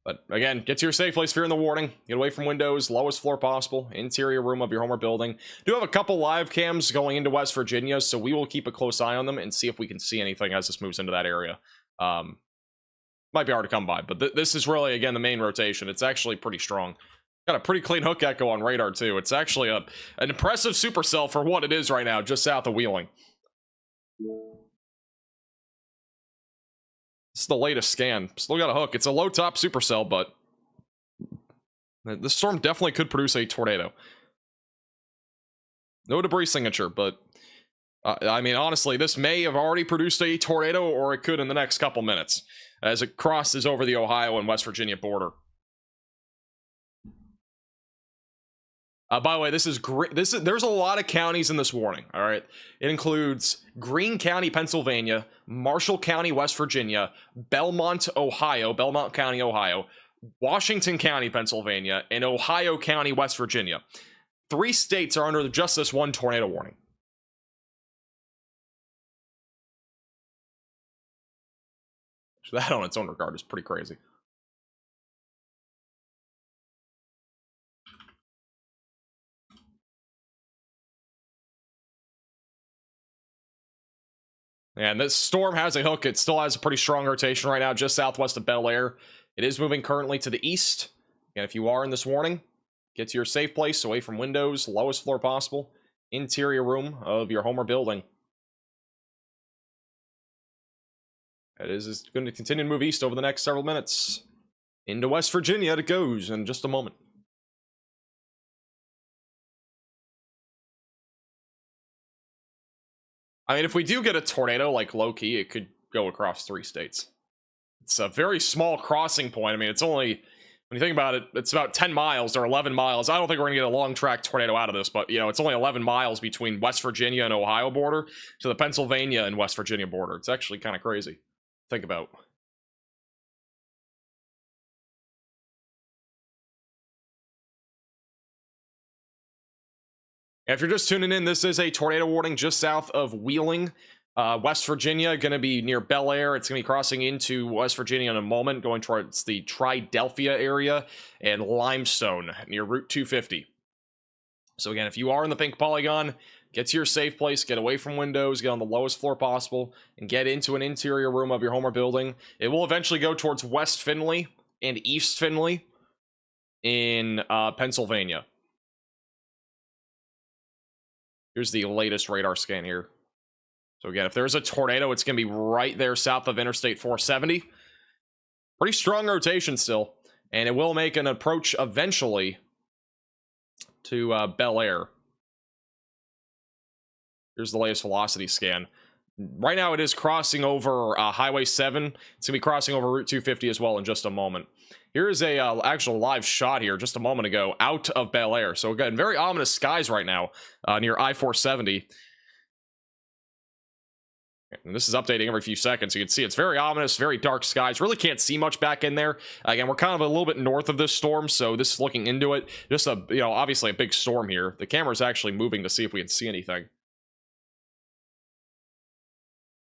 But again, get to your safe place if you're in the warning. Get away from windows, lowest floor possible, interior room of your home or building. Do have a couple live cams going into West Virginia, so we will keep a close eye on them and see if we can see anything as this moves into that area. Might be hard to come by, but this is really, again, the main rotation. It's actually pretty strong. Got a pretty clean hook echo on radar, too. It's actually an impressive supercell for what it is right now, just south of Wheeling. This is the latest scan. Still got a hook. It's a low top supercell, but this storm definitely could produce a tornado. No debris signature, but I mean, honestly, this may have already produced a tornado, or it could in the next couple minutes as it crosses over the Ohio and West Virginia border. By the way, there's a lot of counties in this warning. All right, it includes Greene County, Pennsylvania, Marshall County, West Virginia, Belmont County, Ohio, Washington County, Pennsylvania, and Ohio County, West Virginia. 3 states are under just this one tornado warning. So that on its own regard is pretty crazy. And this storm has a hook. It still has a pretty strong rotation right now, just southwest of Bel Air. It is moving currently to the east. And if you are in this warning, get to your safe place, away from windows, lowest floor possible, interior room of your home or building. It is going to continue to move east over the next several minutes. Into West Virginia it goes in just a moment. I mean, if we do get a tornado, like low-key, it could go across 3 states. It's a very small crossing point. I mean, it's only, when you think about it, it's about 10 miles or 11 miles. I don't think we're going to get a long-track tornado out of this, but, you know, it's only 11 miles between West Virginia and Ohio border to the Pennsylvania and West Virginia border. It's actually kind of crazy. Think about. If you're just tuning in, this is a tornado warning just south of Wheeling, West Virginia, going to be near Bel Air. It's going to be crossing into West Virginia in a moment, going towards the Triadelphia area and Limestone near Route 250. So again, if you are in the pink polygon, get to your safe place, get away from windows, get on the lowest floor possible, and get into an interior room of your home or building. It will eventually go towards West Findlay and East Findlay in Pennsylvania. Here's the latest radar scan here. So again, if there's a tornado, it's going to be right there south of Interstate 470. Pretty strong rotation still. And it will make an approach eventually to Bel Air. Here's the latest velocity scan. Right now it is crossing over Highway 7. It's going to be crossing over Route 250 as well in just a moment. Here is a actual live shot here just a moment ago out of Bel Air. So again, very ominous skies right now near I-470. And this is updating every few seconds. You can see it's very ominous, very dark skies. Really can't see much back in there. Again, we're kind of a little bit north of this storm, so this is looking into it. Just a, you know, obviously a big storm here. The camera's actually moving to see if we can see anything.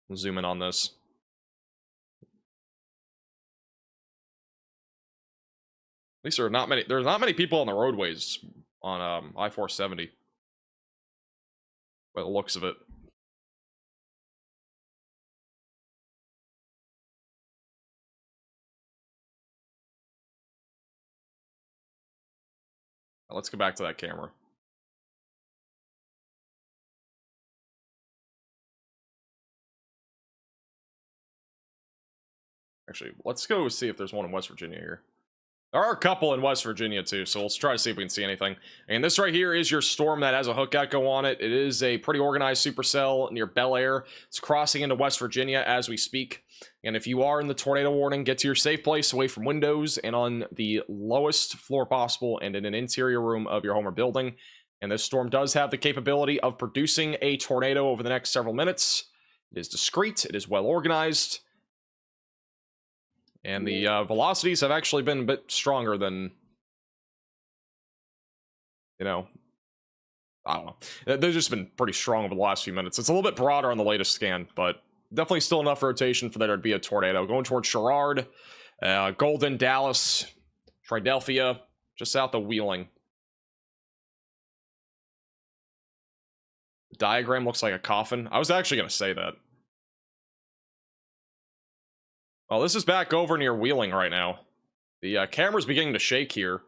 We'll zoom in on this. At least there's not many people on the roadways on I-470 by the looks of it. Let's go back to that camera. Actually, let's go see if there's one in West Virginia here. There are a couple in West Virginia too, so let's try to see if we can see anything. And this right here is your storm that has a hook echo on it. It is a pretty organized supercell near Bel Air. It's crossing into West Virginia as we speak. And if you are in the tornado warning, get to your safe place away from windows and on the lowest floor possible and in an interior room of your home or building. And this storm does have the capability of producing a tornado over the next several minutes. It is discreet. It is well organized. And the velocities have actually been a bit stronger than, you know, I don't know. They've just been pretty strong over the last few minutes. It's a little bit broader on the latest scan, but definitely still enough rotation for there to be a tornado. Going towards Sherrard, Golden, Dallas, Triadelphia, just south of Wheeling. The diagram looks like a coffin. I was actually going to say that. Well, this is back over near Wheeling right now. The camera's beginning to shake here.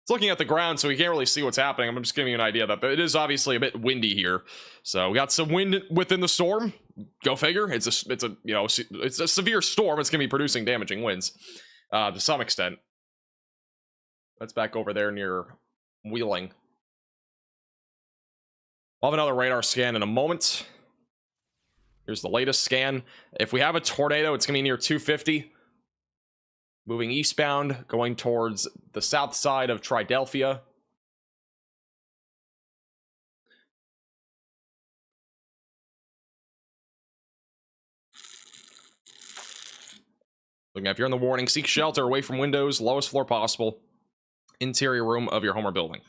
It's looking at the ground, so we can't really see what's happening. I'm just giving you an idea that it is obviously a bit windy here. So we got some wind within the storm. Go figure. It's a severe storm. It's gonna be producing damaging winds to some extent. That's back over there near Wheeling. I'll have another radar scan in a moment. Here's the latest scan. If we have a tornado, it's going to be near 250. Moving eastbound, going towards the south side of Triadelphia. Looking at if you're in the warning, seek shelter away from windows, lowest floor possible. Interior room of your home or building.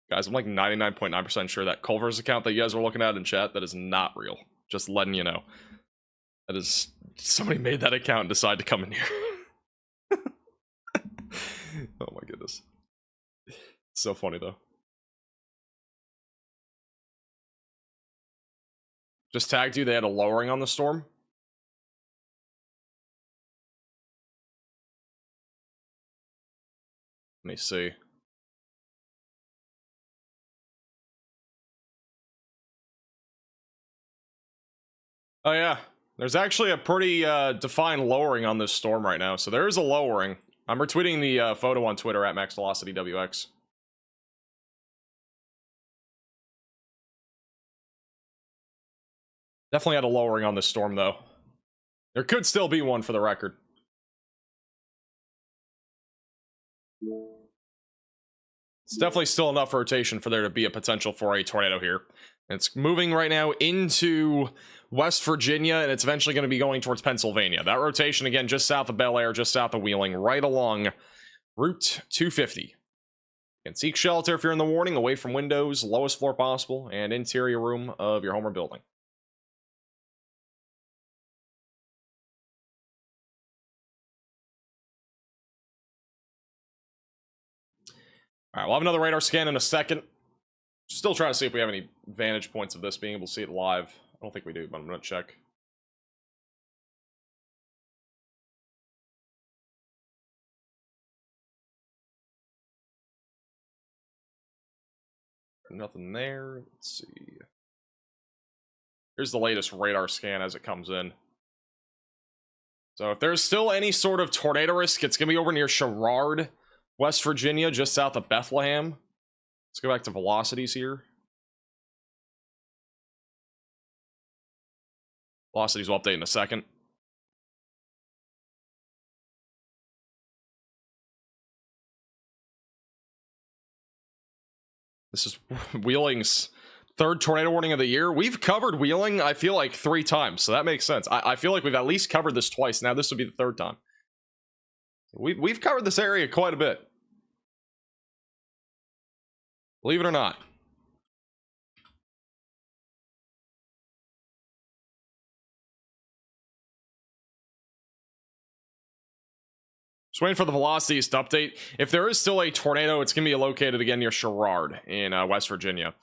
Guys, I'm like 99.9% sure that Culver's account that you guys were looking at in chat, that is not real. Just letting you know. That is... Somebody made that account and decided to come in here. Oh my goodness. So funny, though. Just tagged you, they had a lowering on the storm. Let me see. Oh yeah, there's actually a pretty defined lowering on this storm right now, so there is a lowering. I'm retweeting the photo on Twitter at MaxVelocityWX. Definitely had a lowering on this storm, though. There could still be one for the record. It's definitely still enough rotation for there to be a potential for a tornado here. It's moving right now into West Virginia, and it's eventually going to be going towards Pennsylvania. That rotation, again, just south of Bel Air, just south of Wheeling, right along Route 250. And seek shelter if you're in the warning, away from windows, lowest floor possible, and interior room of your home or building. All right, we'll have another radar scan in a second. Still trying to see if we have any vantage points of this, being able to see it live. I don't think we do, but I'm going to check. Nothing there. Let's see. Here's the latest radar scan as it comes in. So if there's still any sort of tornado risk, it's going to be over near Sherrard, West Virginia, just south of Bethlehem. Let's go back to velocities here. Velocities will update in a second. This is Wheeling's third tornado warning of the year. We've covered Wheeling, I feel like, 3 times, so that makes sense. I feel like we've at least covered this twice. Now this would be the 3rd time. We've covered this area quite a bit. Believe it or not. Just waiting for the velocities to update. If there is still a tornado, it's going to be located again near Sherrard in West Virginia.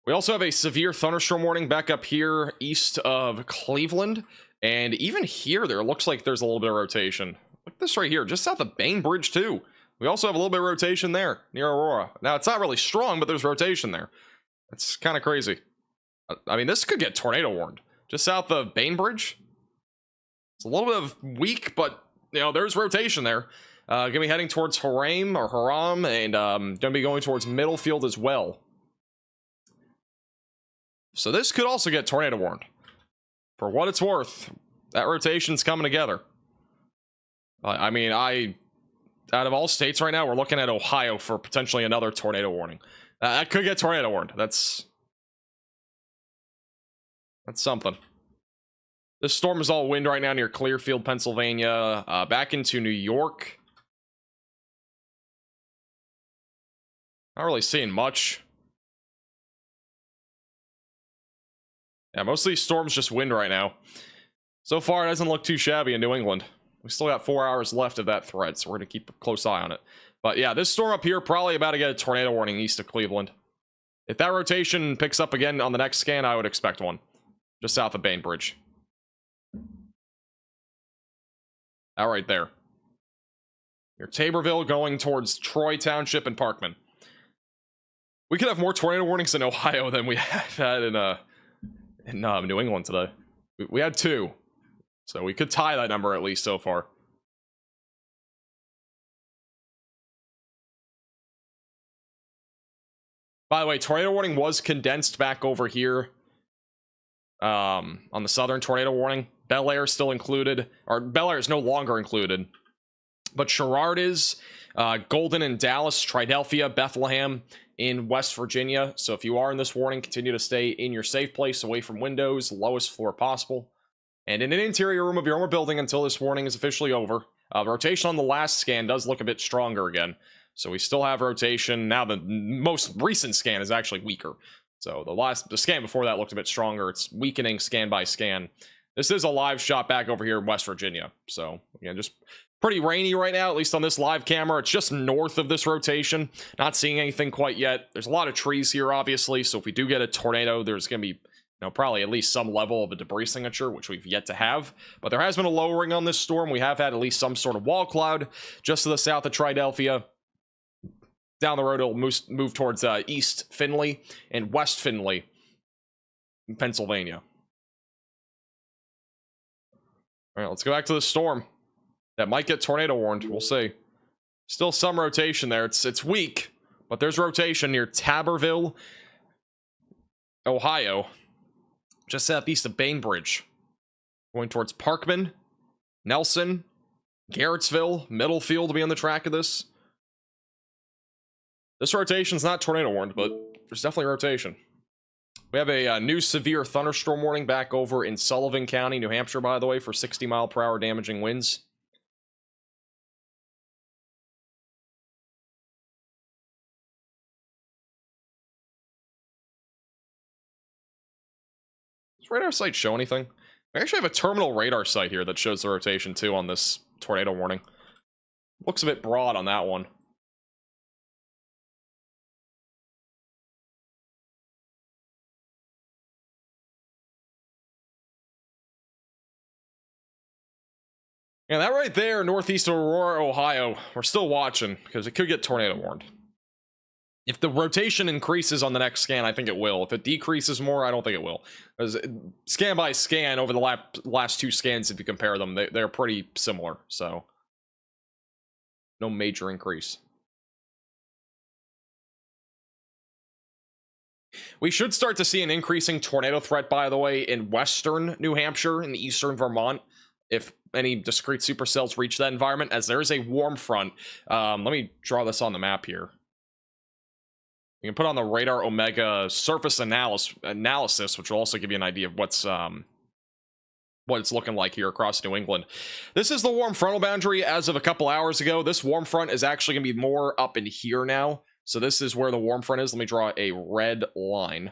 We also have a severe thunderstorm warning back up here east of Cleveland. And even here, there looks like there's a little bit of rotation. Look at this right here, just south of Bainbridge too. We also have a little bit of rotation there near Aurora. Now, it's not really strong, but there's rotation there. That's kind of crazy. I mean, this could get tornado warned. Just south of Bainbridge. It's a little bit of weak, but, you know, there's rotation there. Gonna be heading towards Haram, and gonna be going towards Middlefield as well. So this could also get tornado warned. For what it's worth, that rotation's coming together. I mean, out of all states right now, we're looking at Ohio for potentially another tornado warning. That could get tornado warned. That's something. This storm is all wind right now near Clearfield, Pennsylvania. Back into New York. Not really seeing much. Yeah, most of these storms just wind right now. So far, it doesn't look too shabby in New England. We still got 4 hours left of that threat, so we're going to keep a close eye on it. But yeah, this storm up here probably about to get a tornado warning east of Cleveland. If that rotation picks up again on the next scan, I would expect one. Just south of Bainbridge. All right, there. Near Taborville going towards Troy Township and Parkman. We could have more tornado warnings in Ohio than we have had in New England today. We had 2. So we could tie that number at least so far. By the way, tornado warning was condensed back over here on the southern tornado warning. Bel Air is still included, or Bel Air is no longer included, but Sherrard is, Golden in Dallas, Triadelphia, Bethlehem in West Virginia. So if you are in this warning, continue to stay in your safe place, away from windows, lowest floor possible, and in an interior room of your own building until this warning is officially over. Rotation on the last scan does look a bit stronger again, so we still have rotation. Now the most recent scan is actually weaker. So the scan before that looked a bit stronger. It's weakening scan by scan. This is a live shot back over here in West Virginia. So again, just pretty rainy right now, at least on this live camera. It's just north of this rotation. Not seeing anything quite yet. There's a lot of trees here, obviously. So if we do get a tornado, there's going to be, probably at least some level of a debris signature, which we've yet to have. But there has been a lowering on this storm. We have had at least some sort of wall cloud just to the south of Triadelphia. Down the road, it'll move towards East Findlay and West Findlay in Pennsylvania. All right, let's go back to the storm. That might get tornado warned. We'll see. Still some rotation there. It's weak, but there's rotation near Taborville, Ohio, just southeast of Bainbridge. Going towards Parkman, Nelson, Garrettsville, Middlefield to be on the track of this. This rotation's not tornado warned, but there's definitely rotation. We have a new severe thunderstorm warning back over in Sullivan County, New Hampshire, by the way, for 60-mile-per-hour damaging winds. Does radar site show anything? We actually have a terminal radar site here that shows the rotation, too, on this tornado warning. Looks a bit broad on that one. Yeah, that right there, northeast of Aurora, Ohio, we're still watching, because it could get tornado warned. If the rotation increases on the next scan, I think it will. If it decreases more, I don't think it will. Because scan by scan, over the last 2 scans, if you compare them, they're pretty similar, so no major increase. We should start to see an increasing tornado threat, by the way, in western New Hampshire and eastern Vermont, if any discrete supercells reach that environment, as there is a warm front. Let me draw this on the map here. You can put on the radar Omega surface analysis, which will also give you an idea of what it's looking like here across New England. This is the warm frontal boundary as of a couple hours ago. This warm front is actually going to be more up in here now. So this is where the warm front is. Let me draw a red line.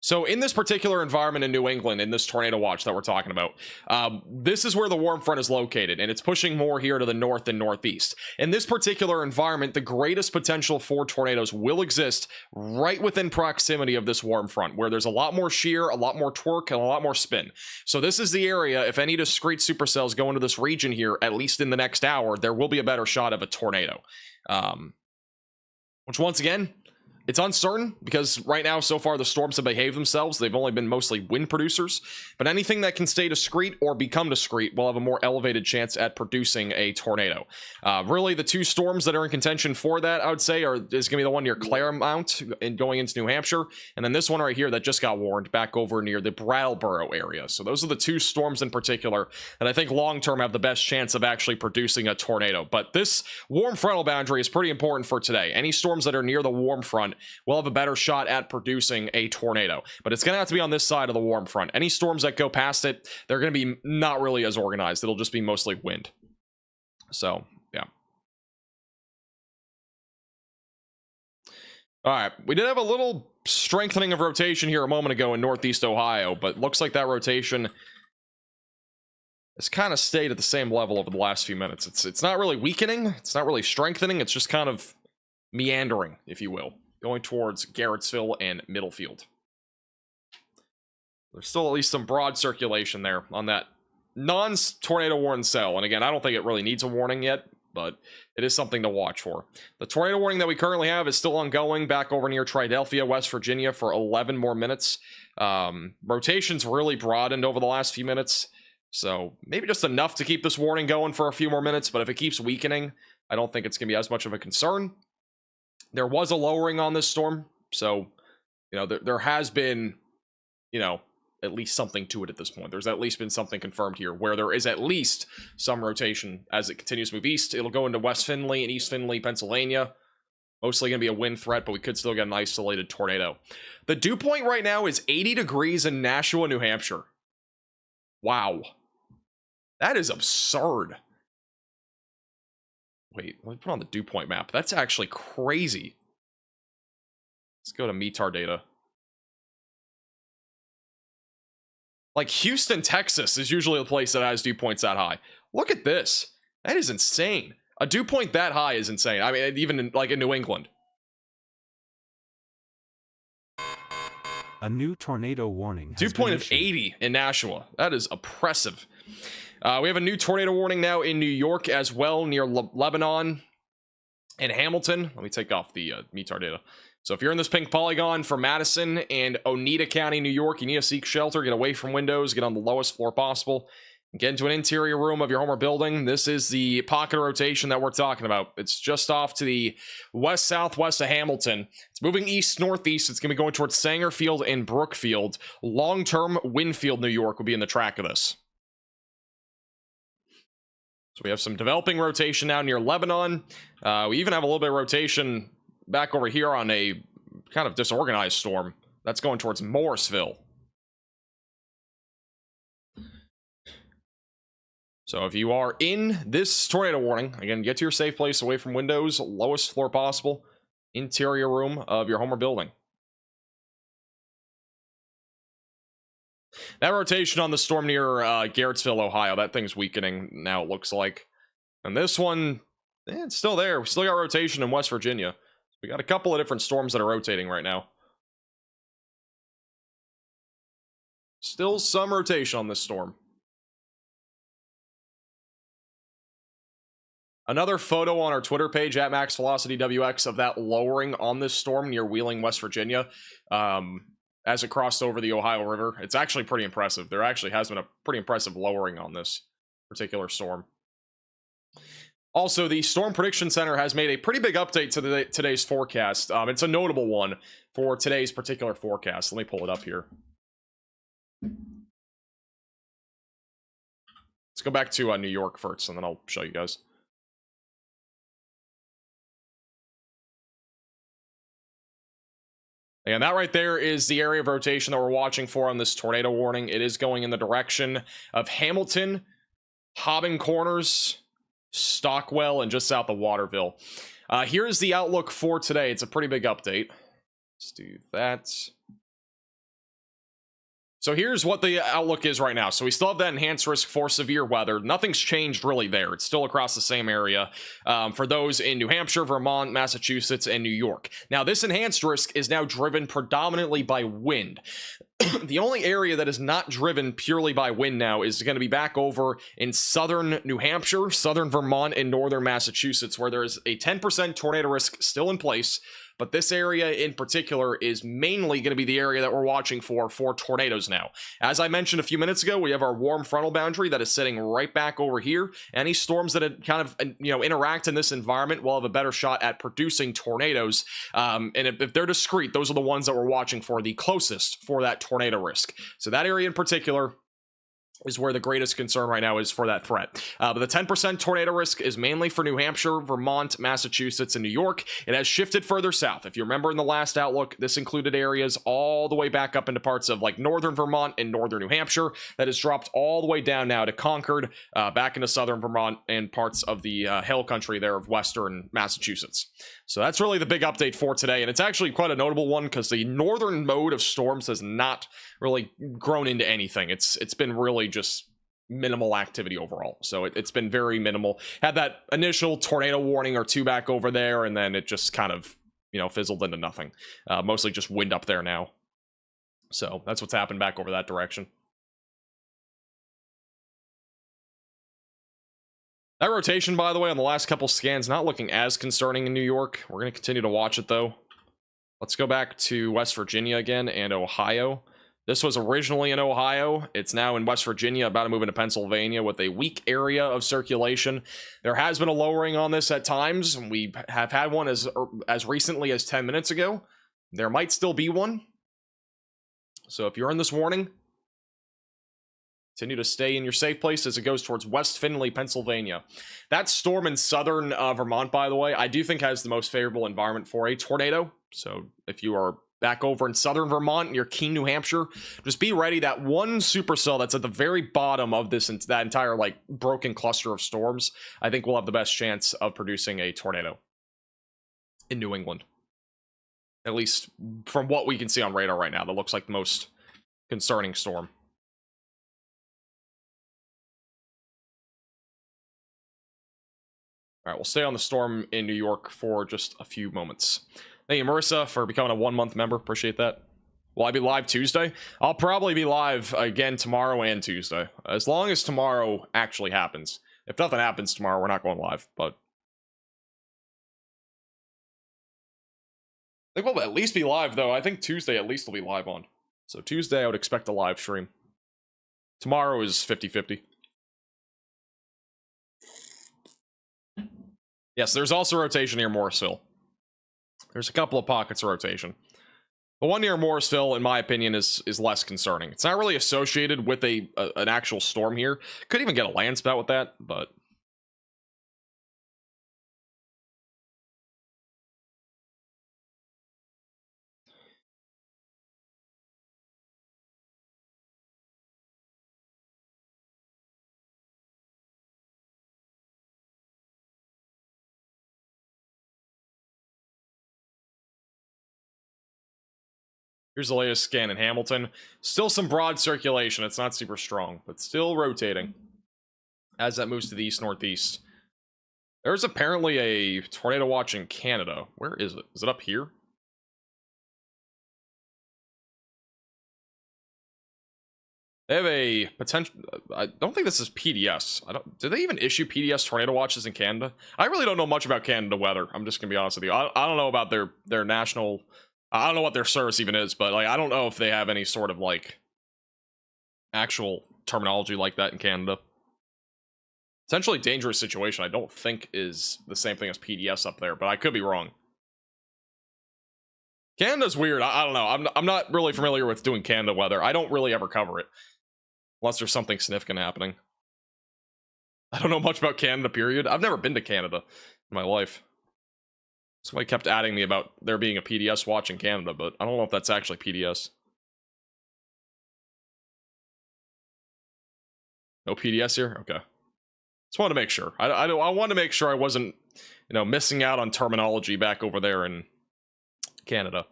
So in this particular environment in New England, in this tornado watch that we're talking about, this is where the warm front is located, and it's pushing more here to the north and northeast. In this particular environment, the greatest potential for tornadoes will exist right within proximity of this warm front, where there's a lot more shear, a lot more torque, and a lot more spin. So this is the area, if any discrete supercells go into this region here, at least in the next hour, there will be a better shot of a tornado. Which, once again, it's uncertain because right now, so far, the storms have behaved themselves. They've only been mostly wind producers, but anything that can stay discrete or become discrete will have a more elevated chance at producing a tornado. Really, the two storms that are in contention for that, I would say, is going to be the one near Claremont and going into New Hampshire, and then this one right here that just got warned back over near the Brattleboro area. So those are the two storms in particular that I think long-term have the best chance of actually producing a tornado. But this warm frontal boundary is pretty important for today. Any storms that are near the warm front will have a better shot at producing a tornado, but it's gonna have to be on this side of the warm front. Any storms that go past it, they're gonna be not really as organized. It'll just be mostly wind. So yeah. All right, we did have a little strengthening of rotation here a moment ago in Northeast Ohio, but looks like that rotation has kind of stayed at the same level over the last few minutes. It's not really weakening, it's not really strengthening, it's just kind of meandering, if you will, going towards Garrettsville and Middlefield. There's still at least some broad circulation there on that non-tornado warning cell. And again, I don't think it really needs a warning yet, but it is something to watch for. The tornado warning that we currently have is still ongoing back over near Triadelphia, West Virginia for 11 more minutes. Rotation's really broadened over the last few minutes, so maybe just enough to keep this warning going for a few more minutes, but if it keeps weakening, I don't think it's going to be as much of a concern. There was a lowering on this storm, so, you know, there has been, you know, at least something to it at this point. There's at least been something confirmed here, where there is at least some rotation as it continues to move east. It'll go into West Findlay and East Findlay, Pennsylvania. Mostly going to be a wind threat, but we could still get an isolated tornado. The dew point right now is 80 degrees in Nashua, New Hampshire. Wow. That is absurd. Wait, let me put on the dew point map. That's actually crazy. Let's go to METAR data. Like, Houston, Texas is usually the place that has dew points that high. Look at this. That is insane. A dew point that high is insane. I mean, even in, like in New England. A new tornado warning has Dew point been of issued. 80 in Nashua. That is oppressive. We have a new tornado warning now in New York as well, near Lebanon and Hamilton. Let me take off the METAR data. So if you're in this pink polygon for Madison and Oneida County, New York, you need to seek shelter, get away from windows, get on the lowest floor possible, get into an interior room of your home or building. This is the pocket rotation that we're talking about. It's just off to the west-southwest of Hamilton. It's moving east-northeast. It's going to be going towards Sangerfield and Brookfield. Long-term, Winfield, New York will be in the track of this. So we have some developing rotation now near Lebanon. We even have a little bit of rotation back over here on a kind of disorganized storm. That's going towards Morrisville. So if you are in this tornado warning, again, get to your safe place away from windows, lowest floor possible, interior room of your home or building. That rotation on the storm near Garrettsville, Ohio, that thing's weakening now, it looks like. And this one, it's still there. We still got rotation in West Virginia. We got a couple of different storms that are rotating right now. Still some rotation on this storm. Another photo on our Twitter page at MaxVelocityWX of that lowering on this storm near Wheeling, West Virginia. As it crossed over the Ohio River. It's actually pretty impressive. There actually has been a pretty impressive lowering on this particular storm. Also, the Storm Prediction Center has made a pretty big update to today's forecast. It's a notable one for today's particular forecast. Let me pull it up here. Let's go back to New York first, and then I'll show you guys. And that right there is the area of rotation that we're watching for on this tornado warning. It is going in the direction of Hamilton, Hobbing Corners, Stockwell, and just south of Waterville. Here's the outlook for today. It's a pretty big update. Let's do that. So here's what the outlook is right now. So we still have that enhanced risk for severe weather. Nothing's changed really there. It's still across the same area for those in New Hampshire, Vermont, Massachusetts, and New York. Now, this enhanced risk is now driven predominantly by wind. The only area that is not driven purely by wind now is going to be back over in southern New Hampshire, southern Vermont, and northern Massachusetts, where there's a 10% tornado risk still in place. But this area in particular is mainly going to be the area that we're watching for tornadoes now. As I mentioned a few minutes ago, we have our warm frontal boundary that is sitting right back over here. Any storms that kind of interact in this environment will have a better shot at producing tornadoes. And if they're discrete, those are the ones that we're watching for the closest for that tornado risk. So that area in particular is where the greatest concern right now is for that threat. But the 10% tornado risk is mainly for New Hampshire, Vermont, Massachusetts, and New York. It has shifted further south. If you remember in the last outlook, this included areas all the way back up into parts of like northern Vermont and northern New Hampshire. That has dropped all the way down now to Concord, back into southern Vermont and parts of the hill country there of western Massachusetts. So that's really the big update for today, and it's actually quite a notable one because the northern mode of storms has not really grown into anything. It's been really just minimal activity overall. So it's been very minimal. Had that initial tornado warning or two back over there, and then it just kind of fizzled into nothing. Mostly just wind up there now. So that's what's happened back over that direction. That rotation, by the way, on the last couple scans, not looking as concerning in New York. We're going to continue to watch it, though. Let's go back to West Virginia again and Ohio. This was originally in Ohio. It's now in West Virginia, about to move into Pennsylvania with a weak area of circulation. There has been a lowering on this at times. We have had one as recently as 10 minutes ago. There might still be one. So if you're in this warning, continue to stay in your safe place as it goes towards West Findlay, Pennsylvania. That storm in southern Vermont, by the way, I do think has the most favorable environment for a tornado. So if you are back over in southern Vermont near Keene, New Hampshire, just be ready. That one supercell that's at the very bottom of that entire like broken cluster of storms, I think will have the best chance of producing a tornado in New England. At least from what we can see on radar right now, that looks like the most concerning storm. All right, we'll stay on the storm in New York for just a few moments. Thank you, Marissa, for becoming a 1-month member. Appreciate that. Will I be live Tuesday? I'll probably be live again tomorrow and Tuesday, as long as tomorrow actually happens. If nothing happens tomorrow, we're not going live, but I think we'll at least be live, though. I think Tuesday at least will be live on. So Tuesday, I would expect a live stream. Tomorrow is 50-50. Yes, there's also rotation near Morrisville. There's a couple of pockets of rotation. The one near Morrisville, in my opinion, is less concerning. It's not really associated with an actual storm here. Could even get a land spout with that, but here's the latest scan in Hamilton. Still some broad circulation. It's not super strong, but still rotating as that moves to the east-northeast. There's apparently a tornado watch in Canada. Where is it? Is it up here? They have a potential. I don't think this is PDS. Do they even issue PDS tornado watches in Canada? I really don't know much about Canada weather. I'm just gonna be honest with you. I don't know about their national. I don't know what their service even is, but like I don't know if they have any sort of like actual terminology like that in Canada. Potentially dangerous situation, I don't think is the same thing as PDS up there, but I could be wrong. Canada's weird. I don't know. I'm not really familiar with doing Canada weather. I don't really ever cover it unless there's something significant happening. I don't know much about Canada, period. I've never been to Canada in my life. Somebody kept adding me about there being a PDS watch in Canada, but I don't know if that's actually PDS. No PDS here? Okay. Just wanted to make sure. I wanted to make sure I wasn't, missing out on terminology back over there in Canada.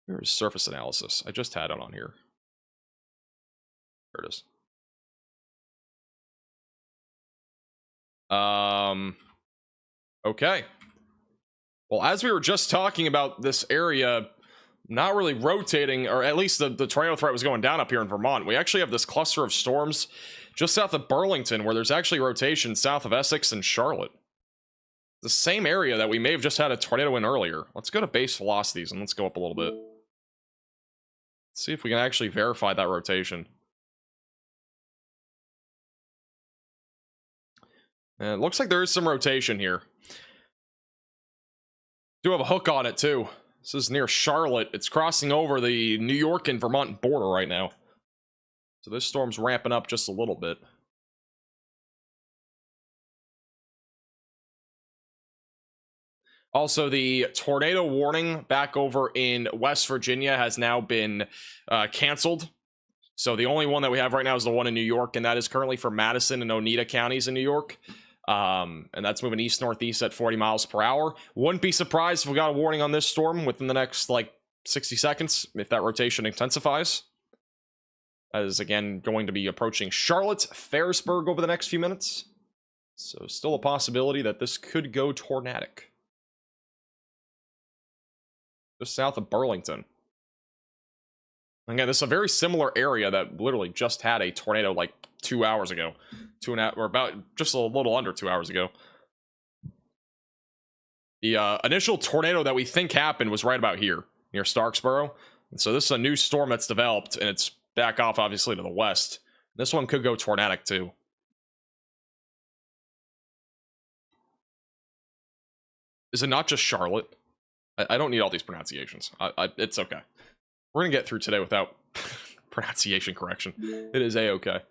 Here's surface analysis. I just had it on here. it is. Okay. Well, as we were just talking about this area not really rotating, or at least the tornado threat was going down up here in Vermont, we actually have this cluster of storms just south of Burlington, where there's actually rotation south of Essex and Charlotte. The same area that we may have just had a tornado in earlier. Let's go to base velocities and let's go up a little bit. Let's see if we can actually verify that rotation. And it looks like there is some rotation here. Do have a hook on it too. This is near Charlotte. It's crossing over the New York and Vermont border right now. So this storm's ramping up just a little bit. Also, the tornado warning back over in West Virginia has now been canceled. So the only one that we have right now is the one in New York, and that is currently for Madison and Oneida counties in New York. And that's moving east-northeast at 40 miles per hour. Wouldn't be surprised if we got a warning on this storm within the next, like, 60 seconds, if that rotation intensifies. That is, again, going to be approaching Charlotte, Ferrisburg over the next few minutes. So still a possibility that this could go tornadic. Just south of Burlington. Again, this is a very similar area that literally just had a tornado like 2 hours ago. 2.5, or about just a little under 2 hours ago. The initial tornado that we think happened was right about here, near Starksboro. And so this is a new storm that's developed, and it's back off, obviously, to the west. This one could go tornadic, too. Is it not just Charlotte? I don't need all these pronunciations. It's okay. We're going to get through today without pronunciation correction. It is A-okay.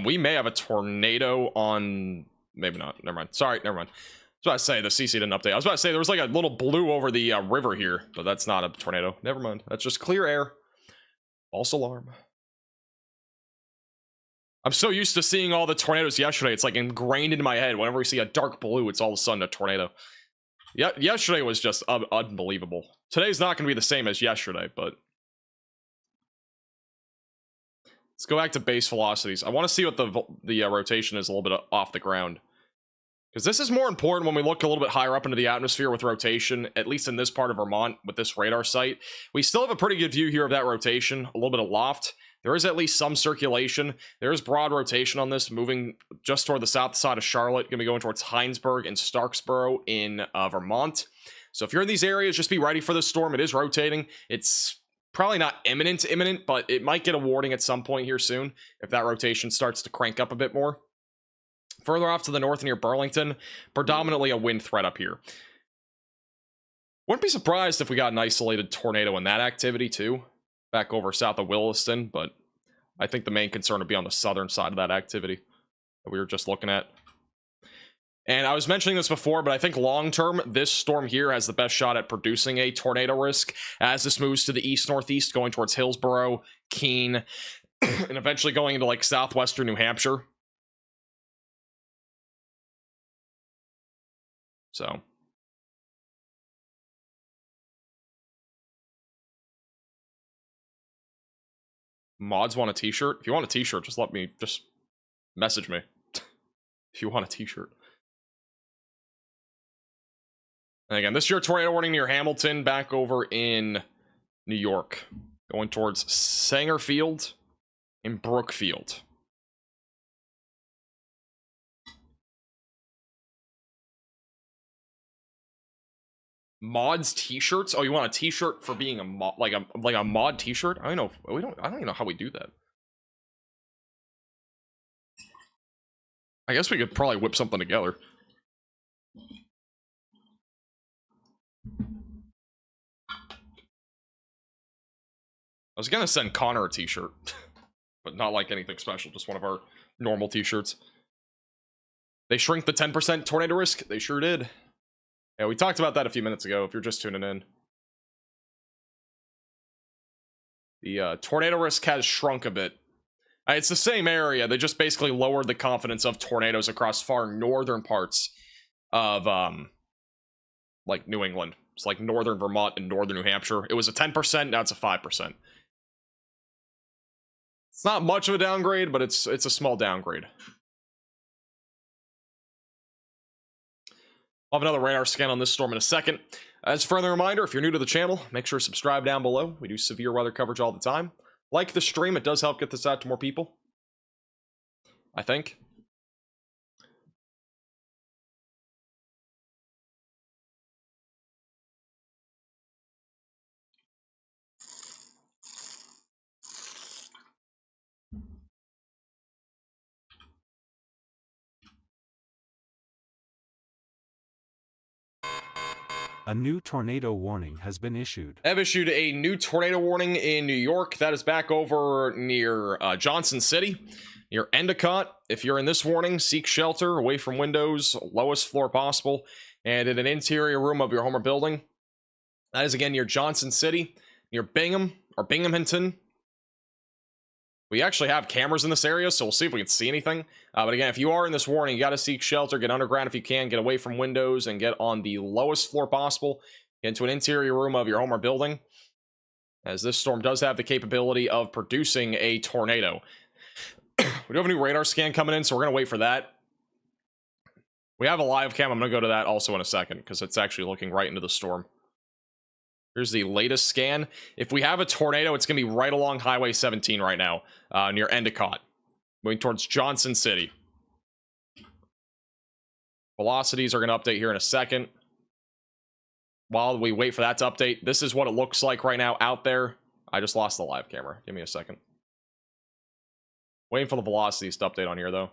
We may have a tornado on... Maybe not. Never mind. Sorry, never mind. I was about to say, the CC didn't update. I was about to say, there was like a little blue over the river here, but that's not a tornado. Never mind. That's just clear air. False alarm. I'm so used to seeing all the tornadoes yesterday. It's like ingrained into my head. Whenever we see a dark blue, it's all of a sudden a tornado. Yeah, yesterday was just unbelievable. Today's not going to be the same as yesterday, but... Let's go back to base velocities. I want to see what the rotation is a little bit off the ground. Because this is more important when we look a little bit higher up into the atmosphere with rotation, at least in this part of Vermont with this radar site. We still have a pretty good view here of that rotation, a little bit of loft. There is at least some circulation. There is broad rotation on this, moving just toward the south side of Charlotte, going to be going towards Hinesburg and Starksboro in Vermont. So if you're in these areas, just be ready for this storm. It is rotating. It's probably not imminent, but it might get a warning at some point here soon if that rotation starts to crank up a bit more. Further off to the north near Burlington, predominantly a wind threat up here. Wouldn't be surprised if we got an isolated tornado in that activity too, back over south of Williston, but I think the main concern would be on the southern side of that activity that we were just looking at. And I was mentioning this before, but I think long-term, this storm here has the best shot at producing a tornado risk as this moves to the east-northeast, going towards Hillsborough, Keene, and eventually going into, like, southwestern New Hampshire. So... Mods want a t-shirt? If you want a t-shirt, just message me. If you want a t-shirt. And again, this is your tornado warning near Hamilton, back over in New York. Going towards Sangerfield and Brookfield. Mods t-shirts? Oh, you want a t-shirt for being a mod, like a mod t-shirt? I don't know. I don't even know how we do that. I guess we could probably whip something together. I was gonna send Connor a t-shirt, but not like anything special, just one of our normal t-shirts. They shrink the 10% tornado risk? They sure did. Yeah, we talked about that a few minutes ago, if you're just tuning in. The tornado risk has shrunk a bit. It's the same area, they just basically lowered the confidence of tornadoes across far northern parts of, like, New England. It's like northern Vermont and northern New Hampshire. It was a 10%, now it's a 5%. It's not much of a downgrade, but it's a small downgrade. I'll have another radar scan on this storm in a second. As a further reminder, if you're new to the channel, make sure to subscribe down below. We do severe weather coverage all the time. Like the stream, it does help get this out to more people, I think. A new tornado warning has been issued. I've issued a new tornado warning in New York. That is back over near Johnson City, near Endicott. If you're in this warning, seek shelter away from windows, lowest floor possible, and in an interior room of your home or building. That is again near Johnson City, near Bingham or Binghamton. We actually have cameras in this area, so we'll see if we can see anything. But again, if you are in this warning, you got to seek shelter, get underground if you can, get away from windows, and get on the lowest floor possible, get into an interior room of your home or building, as this storm does have the capability of producing a tornado. We do have a new radar scan coming in, so we're going to wait for that. We have a live cam. I'm going to go to that also in a second, because it's actually looking right into the storm. Here's the latest scan. If we have a tornado, it's going to be right along Highway 17 right now, near Endicott, moving towards Johnson City. Velocities are going to update here in a second. While we wait for that to update, this is what it looks like right now out there. I just lost the live camera. Give me a second. Waiting for the velocities to update on here, though.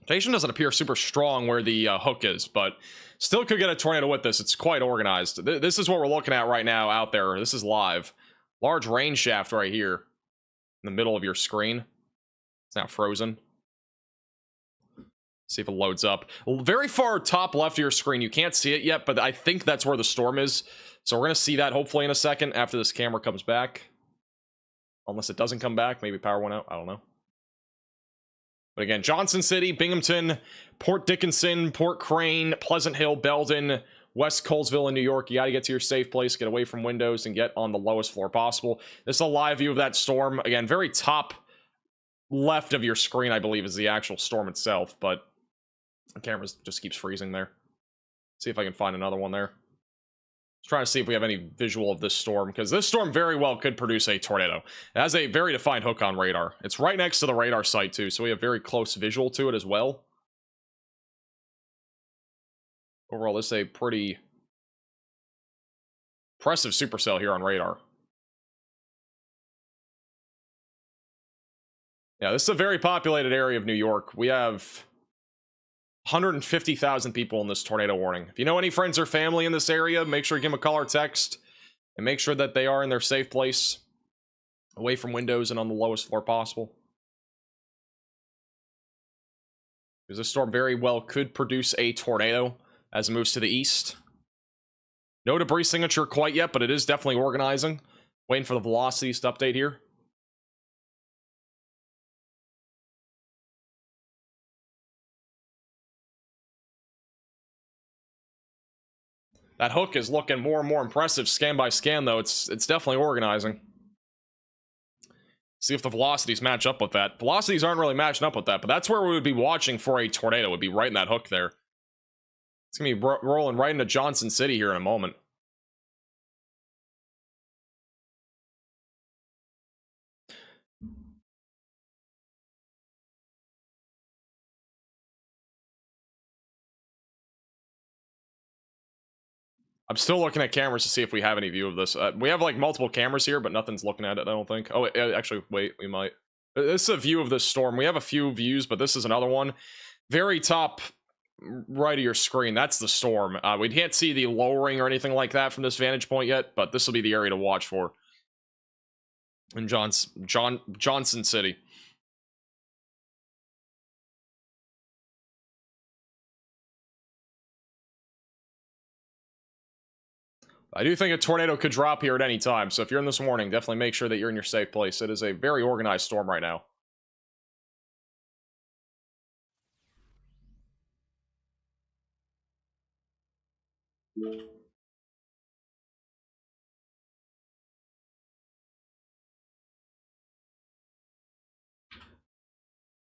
Rotation doesn't appear super strong where the hook is, but still could get a tornado with this. It's quite organized. This is what we're looking at right now out there. This is live. Large rain shaft right here in the middle of your screen. It's now frozen. See if it loads up. Very far top left of your screen. You can't see it yet, but I think that's where the storm is. So we're going to see that hopefully in a second after this camera comes back. Unless it doesn't come back. Maybe power went out. I don't know. But again, Johnson City, Binghamton, Port Dickinson, Port Crane, Pleasant Hill, Belden, West Colesville in New York. You got to get to your safe place, get away from windows, and get on the lowest floor possible. This is a live view of that storm. Again, very top left of your screen, I believe, is the actual storm itself. But the camera just keeps freezing there. See if I can find another one there. Let's try to see if we have any visual of this storm, because this storm very well could produce a tornado. It has a very defined hook on radar. It's right next to the radar site, too, so we have very close visual to it as well. Overall, this is a pretty impressive supercell here on radar. Yeah, this is a very populated area of New York. We have 150,000 people in this tornado warning. If you know any friends or family in this area, make sure you give them a call or text, and make sure that they are in their safe place, away from windows and on the lowest floor possible. Because this storm very well could produce a tornado as it moves to the east. No debris signature quite yet, but it is definitely organizing. Waiting for the velocities to update here. That hook is looking more and more impressive scan by scan, though. It's definitely organizing. See if the velocities match up with that. Velocities aren't really matching up with that, but that's where we would be watching for a tornado. Would be right in that hook there. It's going to be rolling right into Johnson City here in a moment. I'm still looking at cameras to see if we have any view of this. We have like multiple cameras here, but nothing's looking at it, I don't think. Oh, actually, wait, we might. This is a view of this storm. We have a few views, but this is another one. Very top right of your screen. That's the storm. We can't see the lowering or anything like that from this vantage point yet, but this will be the area to watch for. In Johnson City. I do think a tornado could drop here at any time, so if you're in this warning, definitely make sure that you're in your safe place. It is a very organized storm right now.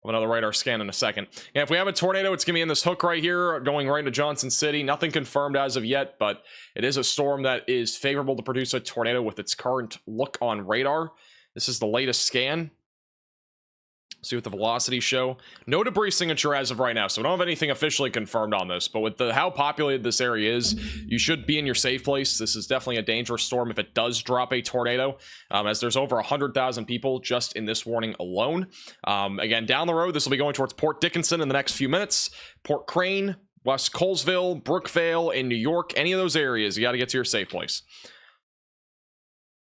Another radar scan in a second. Yeah, if we have a tornado, it's going to be in this hook right here, going right into Johnson City. Nothing confirmed as of yet, but it is a storm that is favorable to produce a tornado with its current look on radar. This is the latest scan. See what the velocities show. No debris signature as of right now, so we don't have anything officially confirmed on this, but with how populated this area is, you should be in your safe place. This is definitely a dangerous storm if it does drop a tornado, as there's over 100,000 people just in this warning alone. Again, down the road, this will be going towards Port Dickinson in the next few minutes. Port Crane, West Colesville, Brookvale in New York, any of those areas, you got to get to your safe place.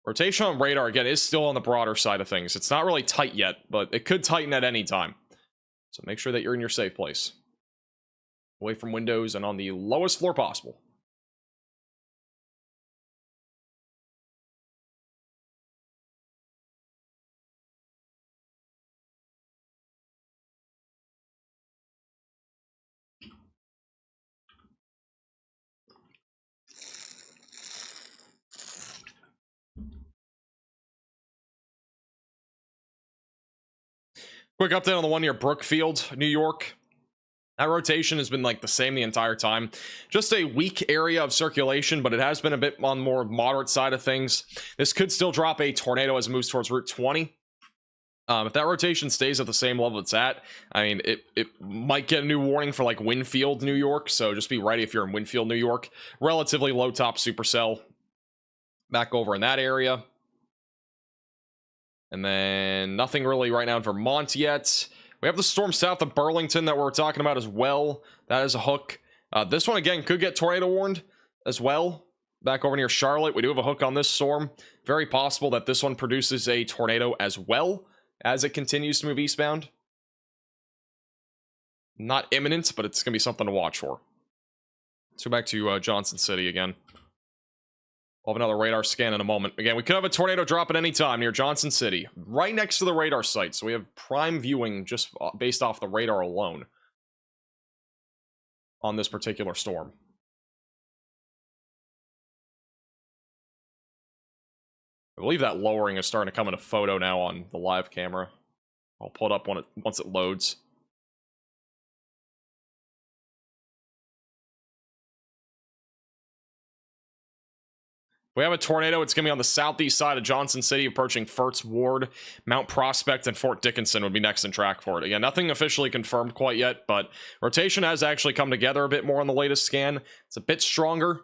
Rotation on radar, again, is still on the broader side of things. It's not really tight yet, but it could tighten at any time. So make sure that you're in your safe place. Away from windows and on the lowest floor possible. Quick update on the one near Brookfield, New York. That rotation has been like the same the entire time. Just a weak area of circulation, but it has been a bit on the more moderate side of things. This could still drop a tornado as it moves towards Route 20. If that rotation stays at the same level it's at, I mean, it might get a new warning for like Winfield, New York. So just be ready if you're in Winfield, New York. Relatively low top supercell back over in that area. And then nothing really right now in Vermont yet. We have the storm south of Burlington that we're talking about as well. That is a hook. This one, again, could get tornado warned as well. Back over near Charlotte, we do have a hook on this storm. Very possible that this one produces a tornado as well as it continues to move eastbound. Not imminent, but it's going to be something to watch for. Let's go back to Johnson City again. We'll have another radar scan in a moment. Again, we could have a tornado drop at any time near Johnson City, right next to the radar site. So we have prime viewing just based off the radar alone on this particular storm. I believe that lowering is starting to come into photo now on the live camera. I'll pull it up once it loads. We have a tornado. It's going to be on the southeast side of Johnson City, approaching First Ward. Mount Prospect and Fort Dickinson would be next in track for it. Again, nothing officially confirmed quite yet, but rotation has actually come together a bit more on the latest scan. It's a bit stronger,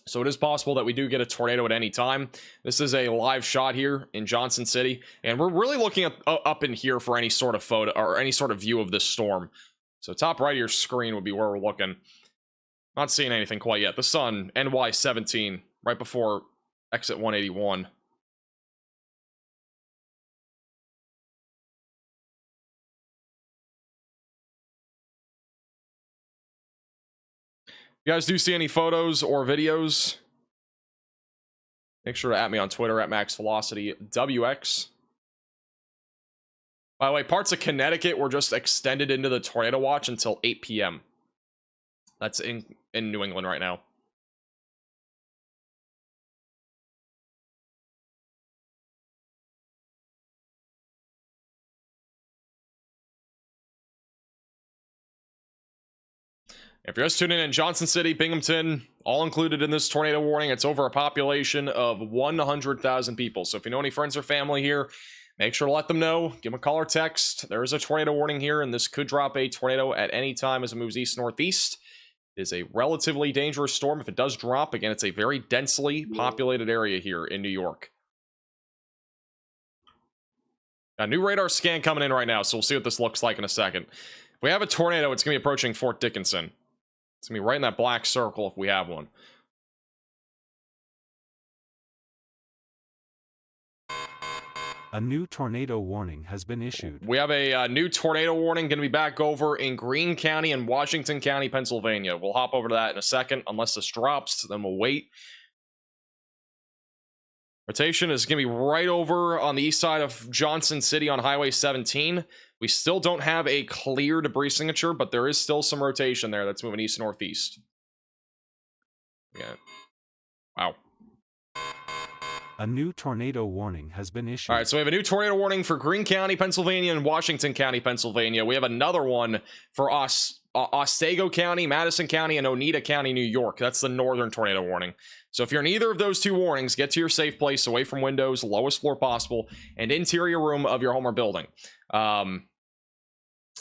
so it is possible that we do get a tornado at any time. This is a live shot here in Johnson City, and we're really looking at, up in here for any sort of photo or any sort of view of this storm. So top right of your screen would be where we're looking. Not seeing anything quite yet. The sun, NY17. Right before exit 181. If you guys do see any photos or videos, make sure to at me on Twitter at MaxVelocityWX. By the way, parts of Connecticut were just extended into the tornado watch until 8 p.m. That's in New England right now. If you're just tuning in, Johnson City, Binghamton, all included in this tornado warning. It's over a population of 100,000 people. So if you know any friends or family here, make sure to let them know. Give them a call or text. There is a tornado warning here, and this could drop a tornado at any time as it moves east-northeast. It is a relatively dangerous storm. If it does drop, again, it's a very densely populated area here in New York. A new radar scan coming in right now, so we'll see what this looks like in a second. If we have a tornado, it's going to be approaching Fort Dickinson. It's going to be right in that black circle if we have one. A new tornado warning has been issued. We have a new tornado warning going to be back over in Greene County and Washington County, Pennsylvania. We'll hop over to that in a second. Unless this drops, then we'll wait. Rotation is going to be right over on the east side of Johnson City on Highway 17. We still don't have a clear debris signature, but there is still some rotation there that's moving east-northeast. Yeah. Wow. A new tornado warning has been issued. All right, so we have a new tornado warning for Greene County, Pennsylvania, and Washington County, Pennsylvania. We have another one for Otsego County, Madison County, and Oneida County, New York. That's the northern tornado warning. So if you're in either of those two warnings, get to your safe place, away from windows, lowest floor possible, and interior room of your home or building.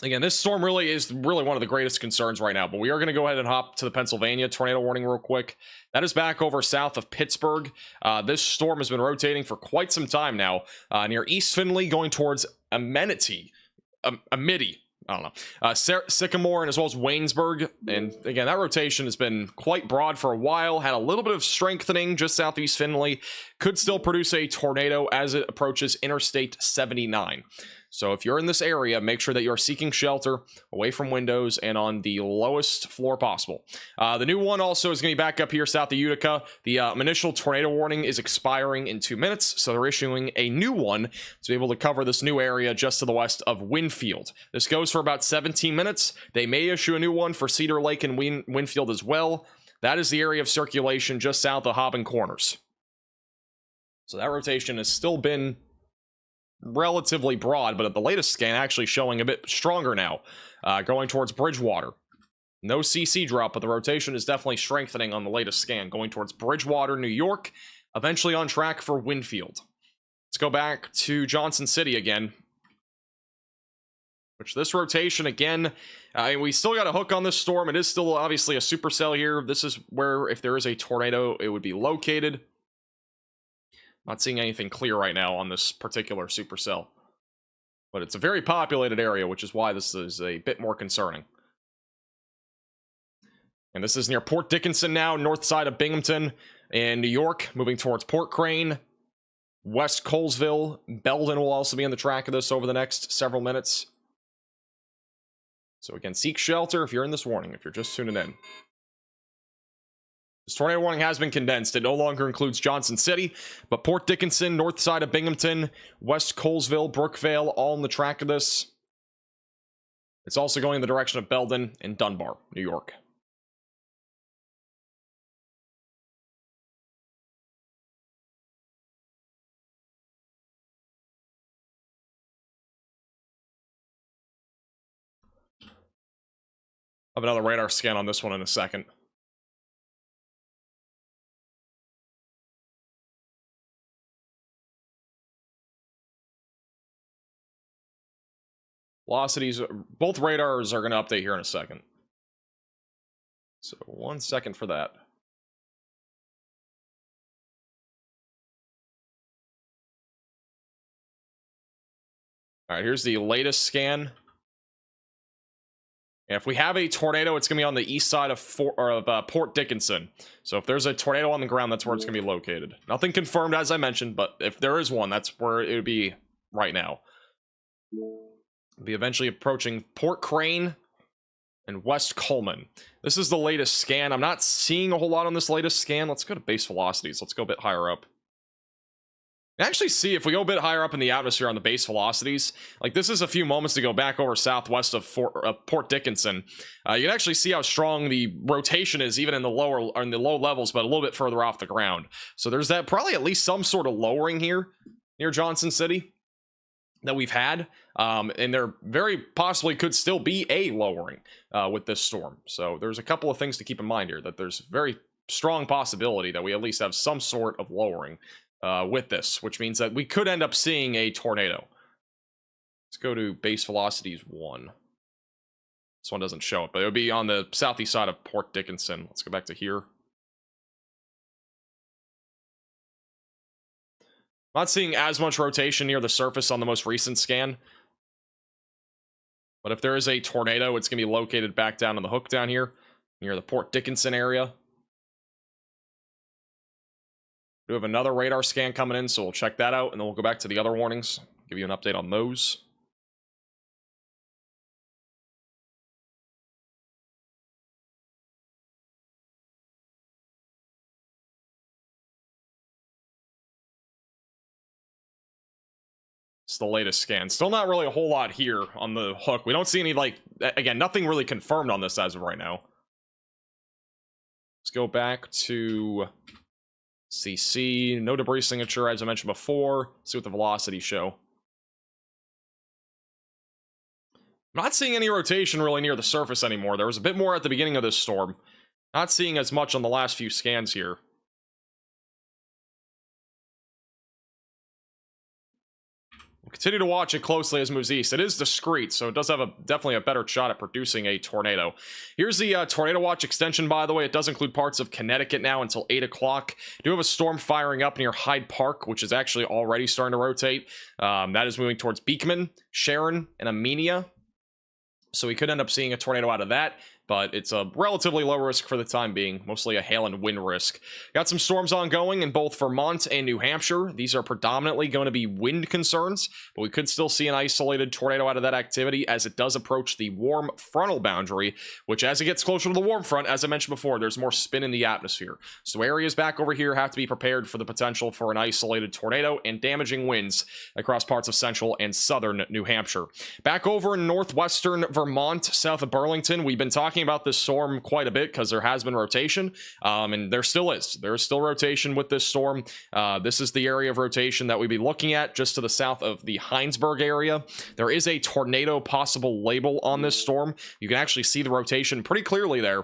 Again, this storm really is one of the greatest concerns right now, but we are going to go ahead and hop to the Pennsylvania tornado warning real quick. That is back over south of Pittsburgh. This storm has been rotating for quite some time now, near East Findlay, going towards Amity. I don't know. Sycamore, and as well as Waynesburg. And again, that rotation has been quite broad for a while, had a little bit of strengthening just southeast Findlay, could still produce a tornado as it approaches Interstate 79. So if you're in this area, make sure that you're seeking shelter away from windows and on the lowest floor possible. The new one also is going to be back up here south of Utica. The initial tornado warning is expiring in 2 minutes, so they're issuing a new one to be able to cover this new area just to the west of Winfield. This goes for about 17 minutes. They may issue a new one for Cedar Lake and Winfield as well. That is the area of circulation just south of Hobbin Corners. So that rotation has still been relatively broad, but at the latest scan actually showing a bit stronger now, going towards Bridgewater. No CC drop, but the rotation is definitely strengthening on the latest scan, going towards Bridgewater, New York, eventually on track for Winfield. Let's go back to Johnson City again, which this rotation again, we still got a hook on this storm. It is still obviously a supercell here. This is where, if there is a tornado, it would be located. Not seeing anything clear right now on this particular supercell, but it's a very populated area, which is why this is a bit more concerning. And this is near Port Dickinson now, north side of Binghamton in New York, moving towards Port Crane, West Colesville. Belden will also be on the track of this over the next several minutes. So again, seek shelter if you're in this warning, if you're just tuning in. This tornado warning has been condensed. It no longer includes Johnson City, but Port Dickinson, north side of Binghamton, West Colesville, Brookvale, all on the track of this. It's also going in the direction of Belden and Dunbar, New York. I'll have another radar scan on this one in a second. Velocities, both radars are going to update here in a second. So 1 second for that. All right, here's the latest scan. And if we have a tornado, it's going to be on the east side of Port Dickinson. So if there's a tornado on the ground, that's where it's going to be located. Nothing confirmed, as I mentioned, but if there is one, that's where it would be right now. It'll be eventually approaching Port Crane and West Coleman. This is the latest scan. I'm not seeing a whole lot on this latest scan. Let's go to base velocities. Let's go a bit higher up. Actually see if we go a bit higher up in the atmosphere on the base velocities, like this is a few moments to go back over southwest of Port Dickinson. You can actually see how strong the rotation is even in the low levels, but a little bit further off the ground. So there's that probably at least some sort of lowering here near Johnson City that we've had, and there very possibly could still be a lowering with this storm. So there's a couple of things to keep in mind here, that there's very strong possibility that we at least have some sort of lowering with this, which means that we could end up seeing a tornado. Let's go to base velocities 1. This one doesn't show it, but it would be on the southeast side of Port Dickinson. Let's go back to here. Not seeing as much rotation near the surface on the most recent scan, but if there is a tornado, it's going to be located back down on the hook down here near the Port Dickinson area. We have another radar scan coming in, so we'll check that out, and then we'll go back to the other warnings, give you an update on those. It's the latest scan. Still not really a whole lot here on the hook. We don't see any, like, again, nothing really confirmed on this as of right now. Let's go back to CC, no debris signature, as I mentioned before. See what the velocities show. I'm not seeing any rotation really near the surface anymore. There was a bit more at the beginning of this storm. Not seeing as much on the last few scans here. We'll continue to watch it closely as it moves east. It is discreet, so it does have definitely a better shot at producing a tornado. Here's the tornado watch extension, by the way. It does include parts of Connecticut now until 8 o'clock. Do have a storm firing up near Hyde Park, which is actually already starting to rotate. That is moving towards Beekman, Sharon, and Amenia. So we could end up seeing a tornado out of that, but it's a relatively low risk for the time being, mostly a hail and wind risk. Got some storms ongoing in both Vermont and New Hampshire. These are predominantly going to be wind concerns, but we could still see an isolated tornado out of that activity as it does approach the warm frontal boundary, which as it gets closer to the warm front, as I mentioned before, there's more spin in the atmosphere. So areas back over here have to be prepared for the potential for an isolated tornado and damaging winds across parts of central and southern New Hampshire. Back over in northwestern Vermont, south of Burlington, we've been talking about this storm quite a bit because there has been rotation, and there still is. There is still rotation with this storm. This is the area of rotation that we'd be looking at just to the south of the Heinsberg area. There is a tornado possible label on this storm. You can actually see the rotation pretty clearly there,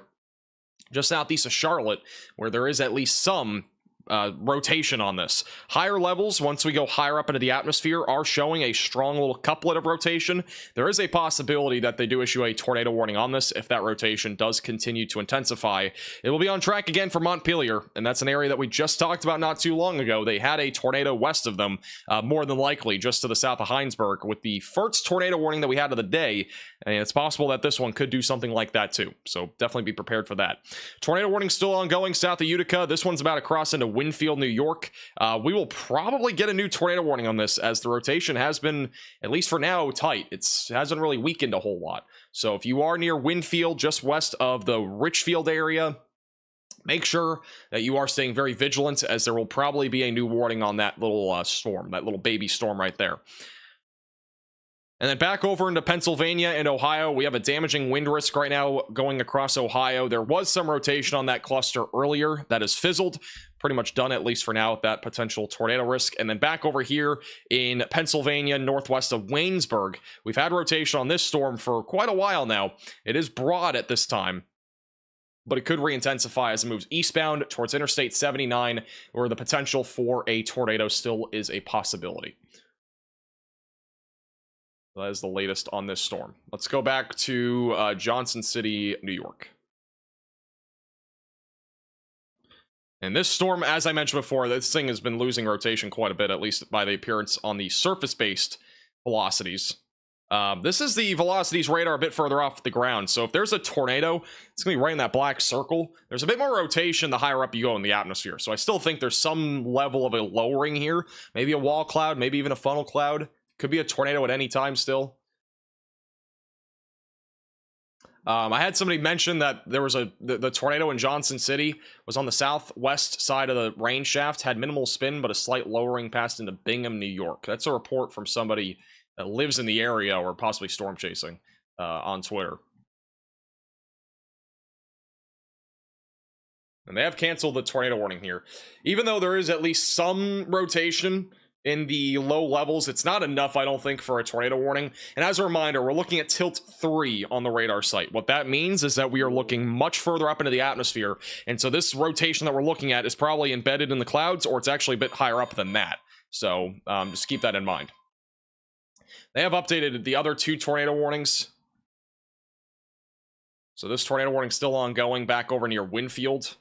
just southeast of Charlotte, where there is at least some rotation on this. Higher levels, once we go higher up into the atmosphere, are showing a strong little couplet of rotation. There is a possibility that they do issue a tornado warning on this if that rotation does continue to intensify. It will be on track again for Montpelier, and that's an area that we just talked about not too long ago. They had a tornado west of them, more than likely just to the south of Heinsberg, with the first tornado warning that we had of the day, and it's possible that this one could do something like that too. So definitely be prepared for that. Tornado warning still ongoing south of Utica. This one's about to cross into Winfield, New York. We will probably get a new tornado warning on this as the rotation has been, at least for now, tight. It hasn't really weakened a whole lot. So if you are near Winfield, just west of the Richfield area, make sure that you are staying very vigilant, as there will probably be a new warning on that little storm, that little baby storm right there. And then back over into Pennsylvania and Ohio, we have a damaging wind risk right now going across Ohio. There was some rotation on that cluster earlier that has fizzled. Pretty much done, at least for now, with that potential tornado risk. And then back over here in Pennsylvania, northwest of Waynesburg, we've had rotation on this storm for quite a while now. It is broad at this time, but it could re-intensify as it moves eastbound towards Interstate 79, where the potential for a tornado still is a possibility. That is the latest on this storm. Let's go back to Johnson City, New York. And this storm, as I mentioned before, this thing has been losing rotation quite a bit, at least by the appearance on the surface-based velocities. This is the velocities radar a bit further off the ground. So if there's a tornado, it's going to be right in that black circle. There's a bit more rotation the higher up you go in the atmosphere. So I still think there's some level of a lowering here. Maybe a wall cloud, maybe even a funnel cloud. Could be a tornado at any time still. I had somebody mention that there was the tornado in Johnson City was on the southwest side of the rain shaft, had minimal spin, but a slight lowering passed into Bingham, New York. That's a report from somebody that lives in the area or possibly storm chasing on Twitter. And they have canceled the tornado warning here. Even though there is at least some rotation in the low levels, it's not enough, I don't think, for a tornado warning. And as a reminder, we're looking at tilt 3 on the radar site. What that means is that we are looking much further up into the atmosphere. And so this rotation that we're looking at is probably embedded in the clouds, or it's actually a bit higher up than that. So just keep that in mind. They have updated the other 2 tornado warnings. So this tornado warning is still ongoing back over near Winfield.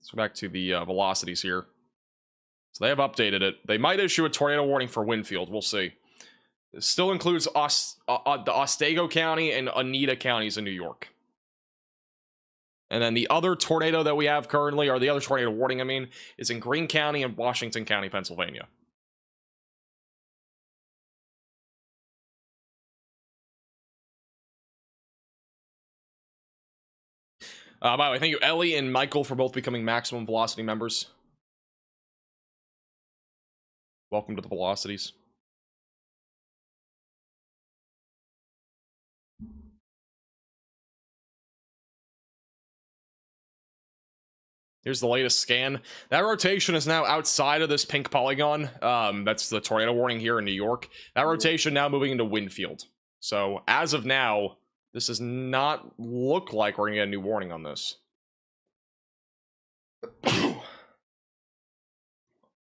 Let's go back to the velocities here. So they have updated it. They might issue a tornado warning for Winfield. We'll see. It still includes the Otsego County and Oneida counties in New York. And then the other tornado that we have currently, or the other tornado warning, I mean, is in Greene County and Washington County, Pennsylvania. By the way, thank you, Ellie and Michael, for both becoming Maximum Velocity members. Welcome to the velocities. Here's the latest scan. That rotation is now outside of this pink polygon. That's the tornado warning here in New York. That rotation now moving into Winfield. So as of now, this does not look like we're gonna get a new warning on this.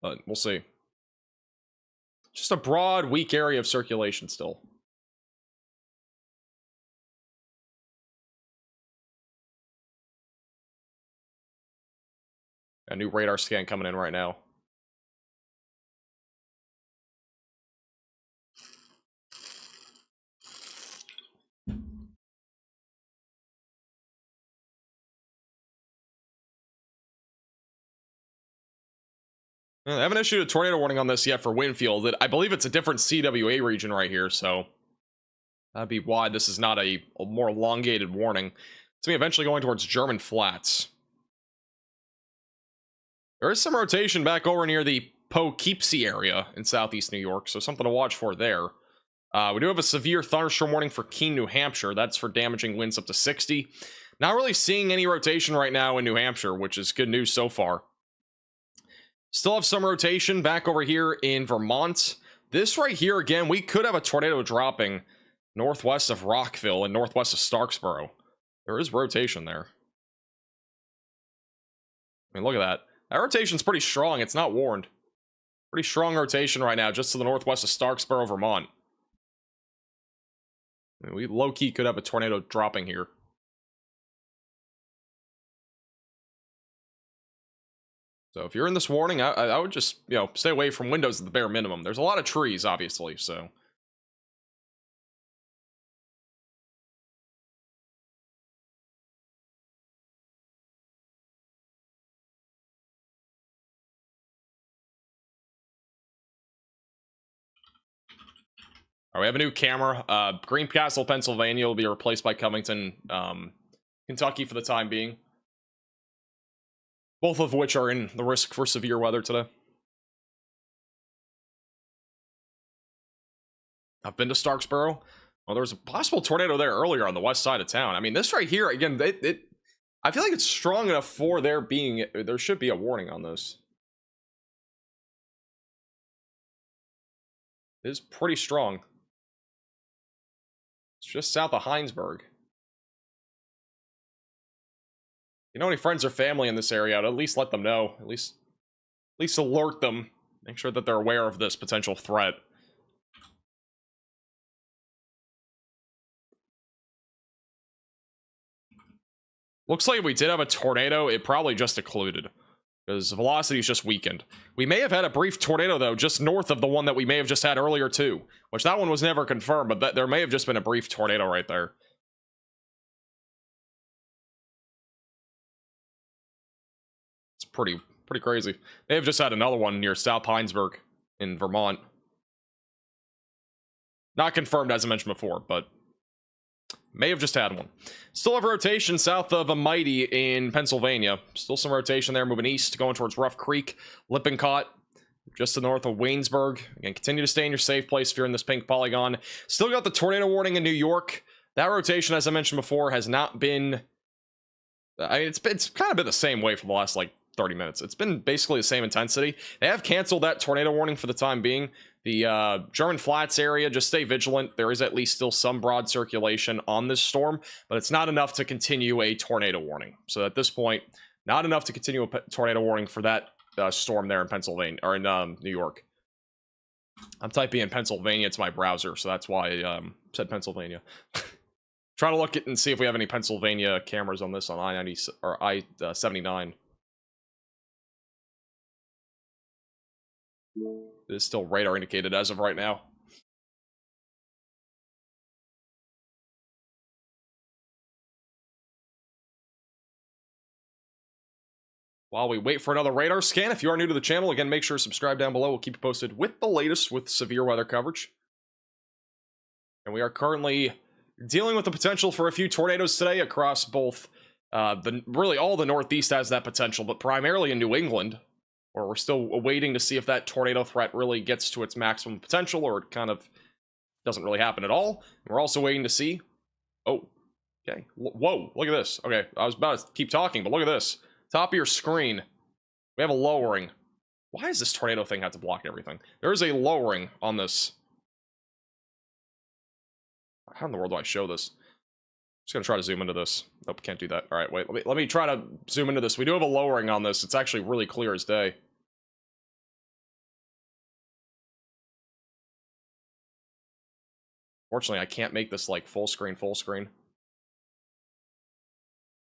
But we'll see. Just a broad, weak area of circulation still. A new radar scan coming in right now. They haven't issued a tornado warning on this yet for Winfield. I believe it's a different CWA region right here, so that'd be why this is not a more elongated warning. It's gonna be eventually going towards German Flats. There is some rotation back over near the Poughkeepsie area in southeast New York, so something to watch for there. We do have a severe thunderstorm warning for Keene, New Hampshire. That's for damaging winds up to 60. Not really seeing any rotation right now in New Hampshire, which is good news so far. Still have some rotation back over here in Vermont. This right here, again, we could have a tornado dropping northwest of Rockville and northwest of Starksboro. There is rotation there. I mean, look at that. That rotation's pretty strong. It's not warned. Pretty strong rotation right now, just to the northwest of Starksboro, Vermont. I mean, we low-key could have a tornado dropping here. So if you're in this warning, I would just, stay away from windows at the bare minimum. There's a lot of trees, obviously, so. All right, we have a new camera. Greencastle, Pennsylvania will be replaced by Covington, Kentucky for the time being. Both of which are in the risk for severe weather today. I've been to Starksboro. Well, there was a possible tornado there earlier on the west side of town. I mean, this right here, again, I feel like it's strong enough for there should be a warning on this. It is pretty strong. It's just south of Heinsberg. You know, any friends or family in this area, I'd at least let them know. At least alert them. Make sure that they're aware of this potential threat. Looks like if we did have a tornado, it probably just occluded, because velocity is just weakened. We may have had a brief tornado, though, just north of the one that we may have just had earlier, too. Which that one was never confirmed, but there may have just been a brief tornado right there. Pretty crazy. They have just had another one near South Heinsberg in Vermont. Not confirmed, as I mentioned before, but may have just had one. Still have rotation south of Mighty in Pennsylvania. Still some rotation there, moving east, going towards Rough Creek, Lippincott, just to the north of Waynesburg. Again, continue to stay in your safe place if you're in this pink polygon. Still got the tornado warning in New York. That rotation, as I mentioned before, has not been... I mean, it's kind of been the same way for the last, 30 minutes. It's been basically the same intensity. They have canceled that tornado warning for the time being. The German Flats area, just stay vigilant. There is at least still some broad circulation on this storm, but it's not enough to continue a tornado warning. So at this point, not enough to continue a tornado warning for that storm there in Pennsylvania, or in New York. I'm typing in Pennsylvania to my browser, so that's why I said Pennsylvania. Trying to look at and see if we have any Pennsylvania cameras on this on I-90 or I-79. It is still radar indicated as of right now. While we wait for another radar scan, if you are new to the channel, again, make sure to subscribe down below. We'll keep you posted with the latest with severe weather coverage. And we are currently dealing with the potential for a few tornadoes today across both, really all the Northeast has that potential, but primarily in New England, where we're still waiting to see if that tornado threat really gets to its maximum potential, or it kind of doesn't really happen at all. We're also waiting to see... Oh, okay. Whoa, look at this. Okay, I was about to keep talking, but look at this. Top of your screen. We have a lowering. Why does this tornado thing have to block everything? There is a lowering on this. How in the world do I show this? I'm just gonna try to zoom into this. Nope, can't do that. All right, wait. Let me try to zoom into this. We do have a lowering on this. It's actually really clear as day. Fortunately, I can't make this like full screen.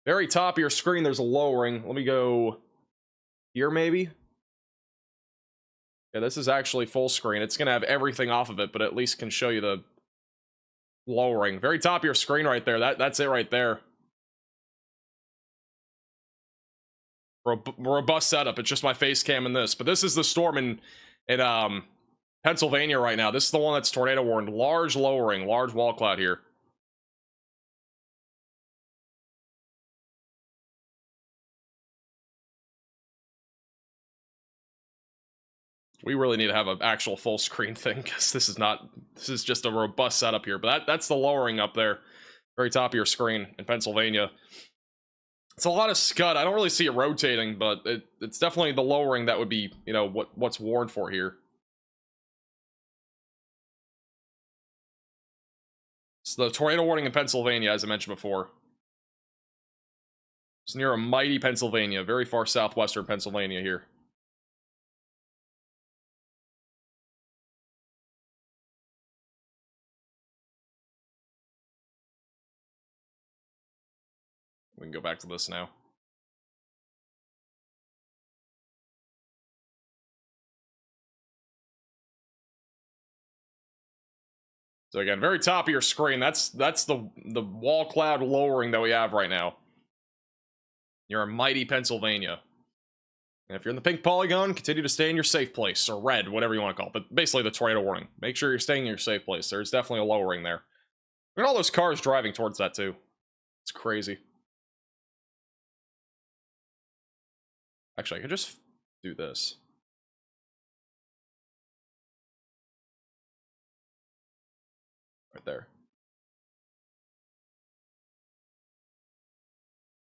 Very top of your screen, there's a lowering. Let me go here, maybe. Yeah, this is actually full screen. It's gonna have everything off of it, but at least can show you the lowering. Very top of your screen right there. That's it right there. Robust setup. It's just my face cam in this. But this is the storm in Pennsylvania right now. This is the one that's tornado warned. Large lowering, large wall cloud here. We really need to have an actual full screen thing, because this is just a robust setup here. But that's the lowering up there. Very top of your screen in Pennsylvania. It's a lot of scud. I don't really see it rotating, but it's definitely the lowering that would be, you know, what's warned for here. So the tornado warning in Pennsylvania, as I mentioned before. It's near a mighty Pennsylvania, very far southwestern Pennsylvania here. We can go back to this now. So again, very top of your screen, that's the wall cloud lowering that we have right now. You're in mighty Pennsylvania. And if you're in the pink polygon, continue to stay in your safe place, or red, whatever you want to call it. But basically the tornado warning. Make sure you're staying in your safe place. There's definitely a lowering there. Look at all those cars driving towards that too. It's crazy. Actually, I could just do this. Right there.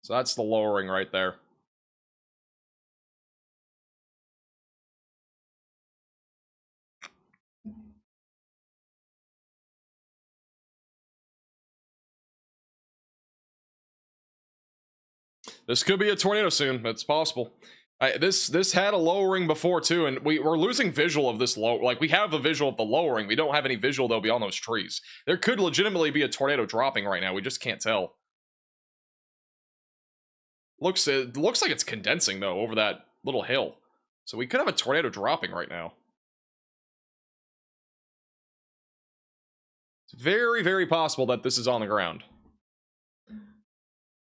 So that's the lowering right there. This could be a tornado soon. It's possible. This had a lowering before too, and we're losing visual of this low. Like, we have a visual of the lowering. We don't have any visual though beyond those trees. There could legitimately be a tornado dropping right now. We just can't tell. It looks like it's condensing though over that little hill. So we could have a tornado dropping right now. It's very, very possible that this is on the ground.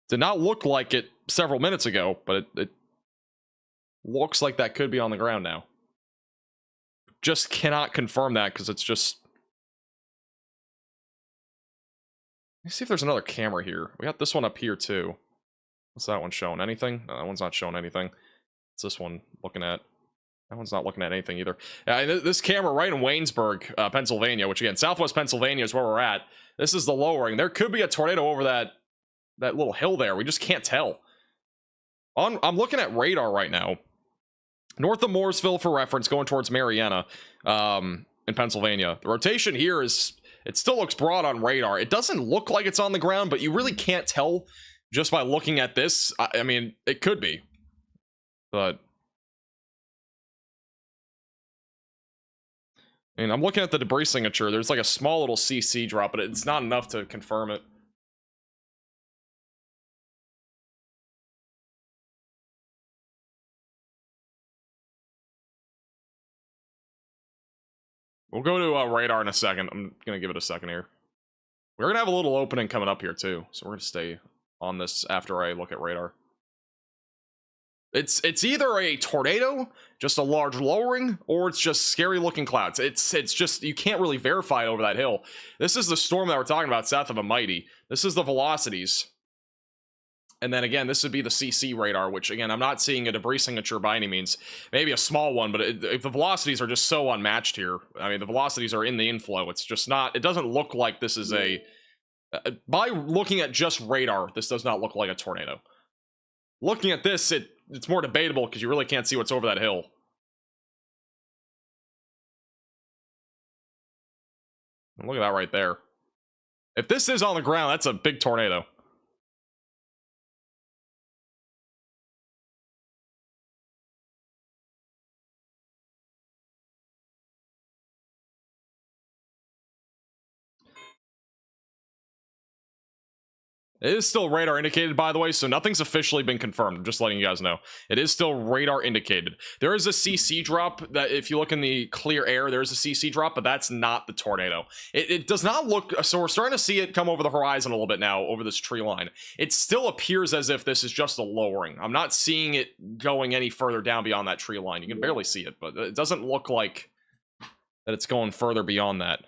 Did not look like it several minutes ago, but it looks like that could be on the ground now. Just cannot confirm that because it's just... Let's see if there's another camera here. We got this one up here too. What's that one showing? Anything? No, that one's not showing anything. What's this one looking at? That one's not looking at anything either. This camera right in Waynesburg, Pennsylvania, which again, southwest Pennsylvania is where we're at. This is the lowering. There could be a tornado over that little hill there. We just can't tell. I'm looking at radar right now. North of Mooresville, for reference, going towards Marietta, in Pennsylvania. The rotation here is, it still looks broad on radar. It doesn't look like it's on the ground, but you really can't tell just by looking at this. I mean, it could be, but I mean, I'm looking at the debris signature. There's like a small little CC drop, but it's not enough to confirm it. We'll go to radar in a second. I'm gonna give it a second here. We're gonna have a little opening coming up here too, so we're gonna stay on this after I look at radar. It's either a tornado, just a large lowering, or it's just scary looking clouds. It's just, you can't really verify over that hill. This is the storm that we're talking about south of a mighty. This is the velocities. And then again, this would be the CC radar, which again, I'm not seeing a debris signature by any means. Maybe a small one, but if the velocities are just so unmatched here. I mean, the velocities are in the inflow. It's just not, it doesn't look like this is a, by looking at just radar, this does not look like a tornado. Looking at this, it it's more debatable because you really can't see what's over that hill. And look at that right there. If this is on the ground, that's a big tornado. It is still radar indicated, by the way, so nothing's officially been confirmed. I'm just letting you guys know. It is still radar indicated. There is a CC drop that if you look in the clear air, there's a CC drop, but that's not the tornado. It does not look, so we're starting to see it come over the horizon a little bit now, over this tree line. It still appears as if this is just a lowering. I'm not seeing it going any further down beyond that tree line. You can barely see it, but it doesn't look like that it's going further beyond that.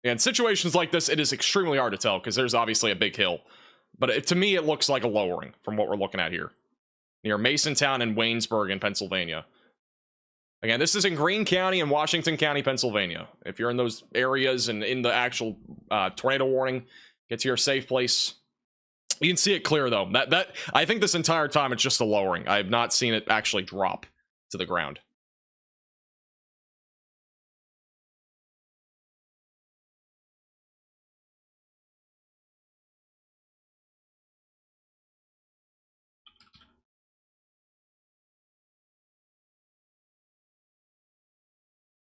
And situations like this, it is extremely hard to tell because there's obviously a big hill. But to me, it looks like a lowering from what we're looking at here. Near Masontown and Waynesburg in Pennsylvania. Again, this is in Greene County and Washington County, Pennsylvania. If you're in those areas and in the actual tornado warning, get to your safe place. You can see it clear, though. I think this entire time it's just a lowering. I have not seen it actually drop to the ground.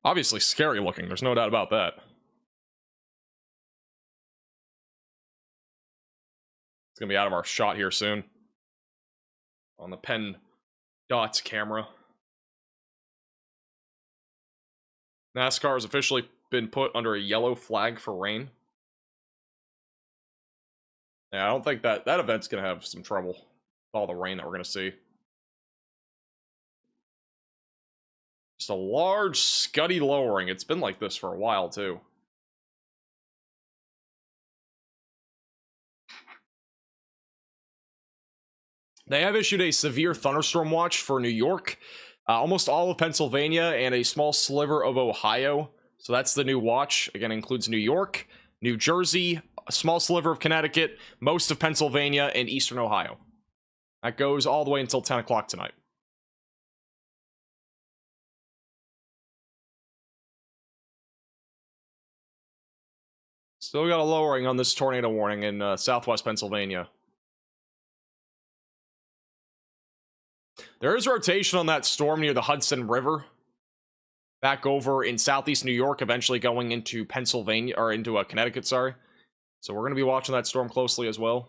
Obviously scary looking, there's no doubt about that. It's gonna be out of our shot here soon. On the Penn Dots camera. NASCAR has officially been put under a yellow flag for rain. Yeah, I don't think that event's gonna have some trouble with all the rain that we're gonna see. Just a large, scuddy lowering. It's been like this for a while, too. They have issued a severe thunderstorm watch for New York, almost all of Pennsylvania, and a small sliver of Ohio. So that's the new watch. Again, includes New York, New Jersey, a small sliver of Connecticut, most of Pennsylvania, and eastern Ohio. That goes all the way until 10 o'clock tonight. Still got a lowering on this tornado warning in southwest Pennsylvania. There is rotation on that storm near the Hudson River. Back over in southeast New York, eventually going into Pennsylvania, or into Connecticut, sorry. So we're going to be watching that storm closely as well.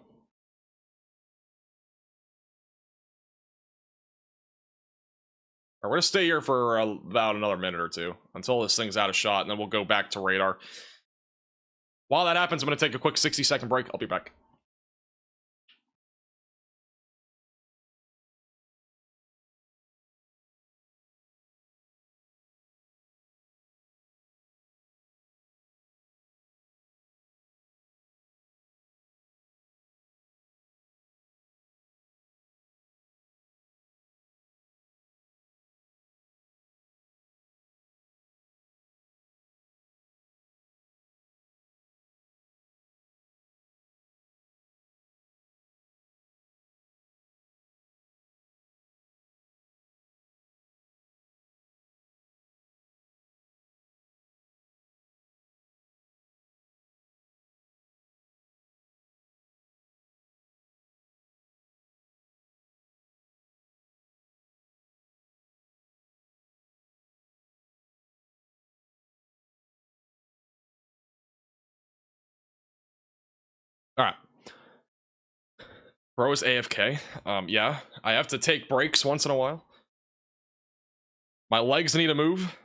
We're going to stay here for about another minute or two until this thing's out of shot, and then we'll go back to radar. While that happens, I'm going to take a quick 60-second break. I'll be back. All right. Bro is AFK. Yeah, I have to take breaks once in a while. My legs need to move.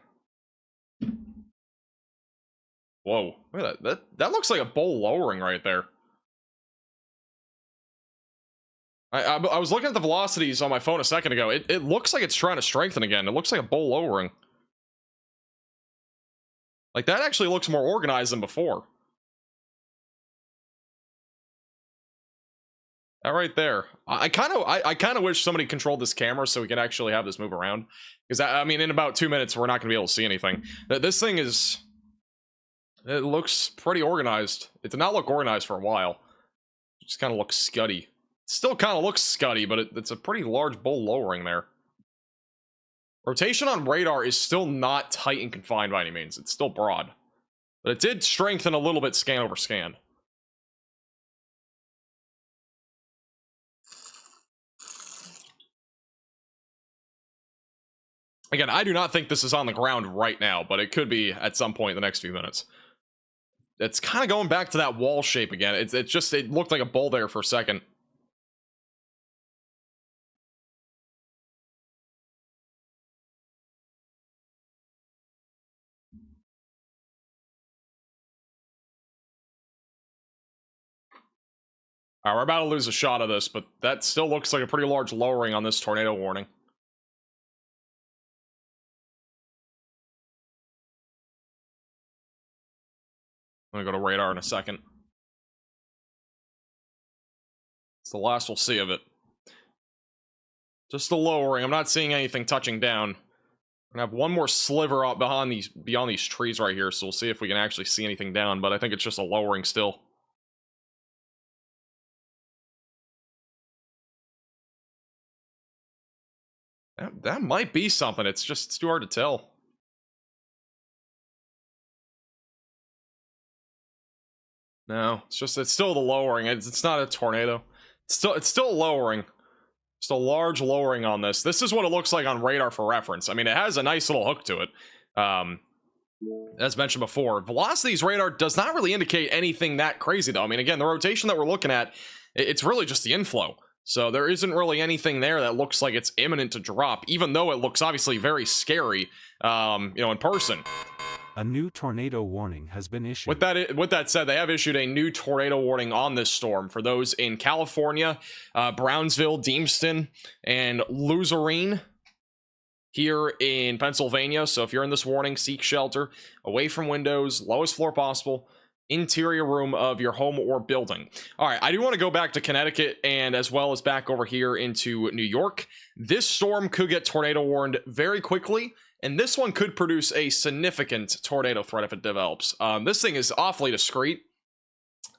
Whoa, look at that. That looks like a bowl lowering right there. I was looking at the velocities on my phone a second ago. It looks like it's trying to strengthen again. It looks like a bowl lowering. Like, that actually looks more organized than before. That right there. I kind of wish somebody controlled this camera so we can actually have this move around. Because, I mean, in about 2 minutes, we're not going to be able to see anything. This thing is... It looks pretty organized. It did not look organized for a while. It just kind of looks scuddy. Still kind of looks scuddy, but it's a pretty large bowl lowering there. Rotation on radar is still not tight and confined by any means. It's still broad. But it did strengthen a little bit scan over scan. Again, I do not think this is on the ground right now, but it could be at some point in the next few minutes. It's kind of going back to that wall shape again. It looked like a bowl there for a second. All right, we're about to lose a shot of this, but that still looks like a pretty large lowering on this tornado warning. I'm gonna go to radar in a second. It's the last we'll see of it. Just the lowering. I'm not seeing anything touching down. I'm gonna have one more sliver out beyond these trees right here, so we'll see if we can actually see anything down, but I think it's just a lowering still. That might be something. It's too hard to tell. No, it's still the lowering. It's not a tornado. It's still lowering. Just a large lowering on this. This is what it looks like on radar for reference. I mean, it has a nice little hook to it. As mentioned before, velocity's radar does not really indicate anything that crazy, though. I mean, again, the rotation that we're looking at, it's really just the inflow. So there isn't really anything there that looks like it's imminent to drop, even though it looks obviously very scary, in person. A new tornado warning has been issued. With that said, they have issued a new tornado warning on this storm for those in California, Brownsville, Deemston, and Luzerne here in Pennsylvania. So if you're in this warning, seek shelter away from windows, lowest floor possible, interior room of your home or building. All right, I do want to go back to Connecticut and as well as back over here into New York. This storm could get tornado warned very quickly, and this one could produce a significant tornado threat if it develops. This thing is awfully discreet.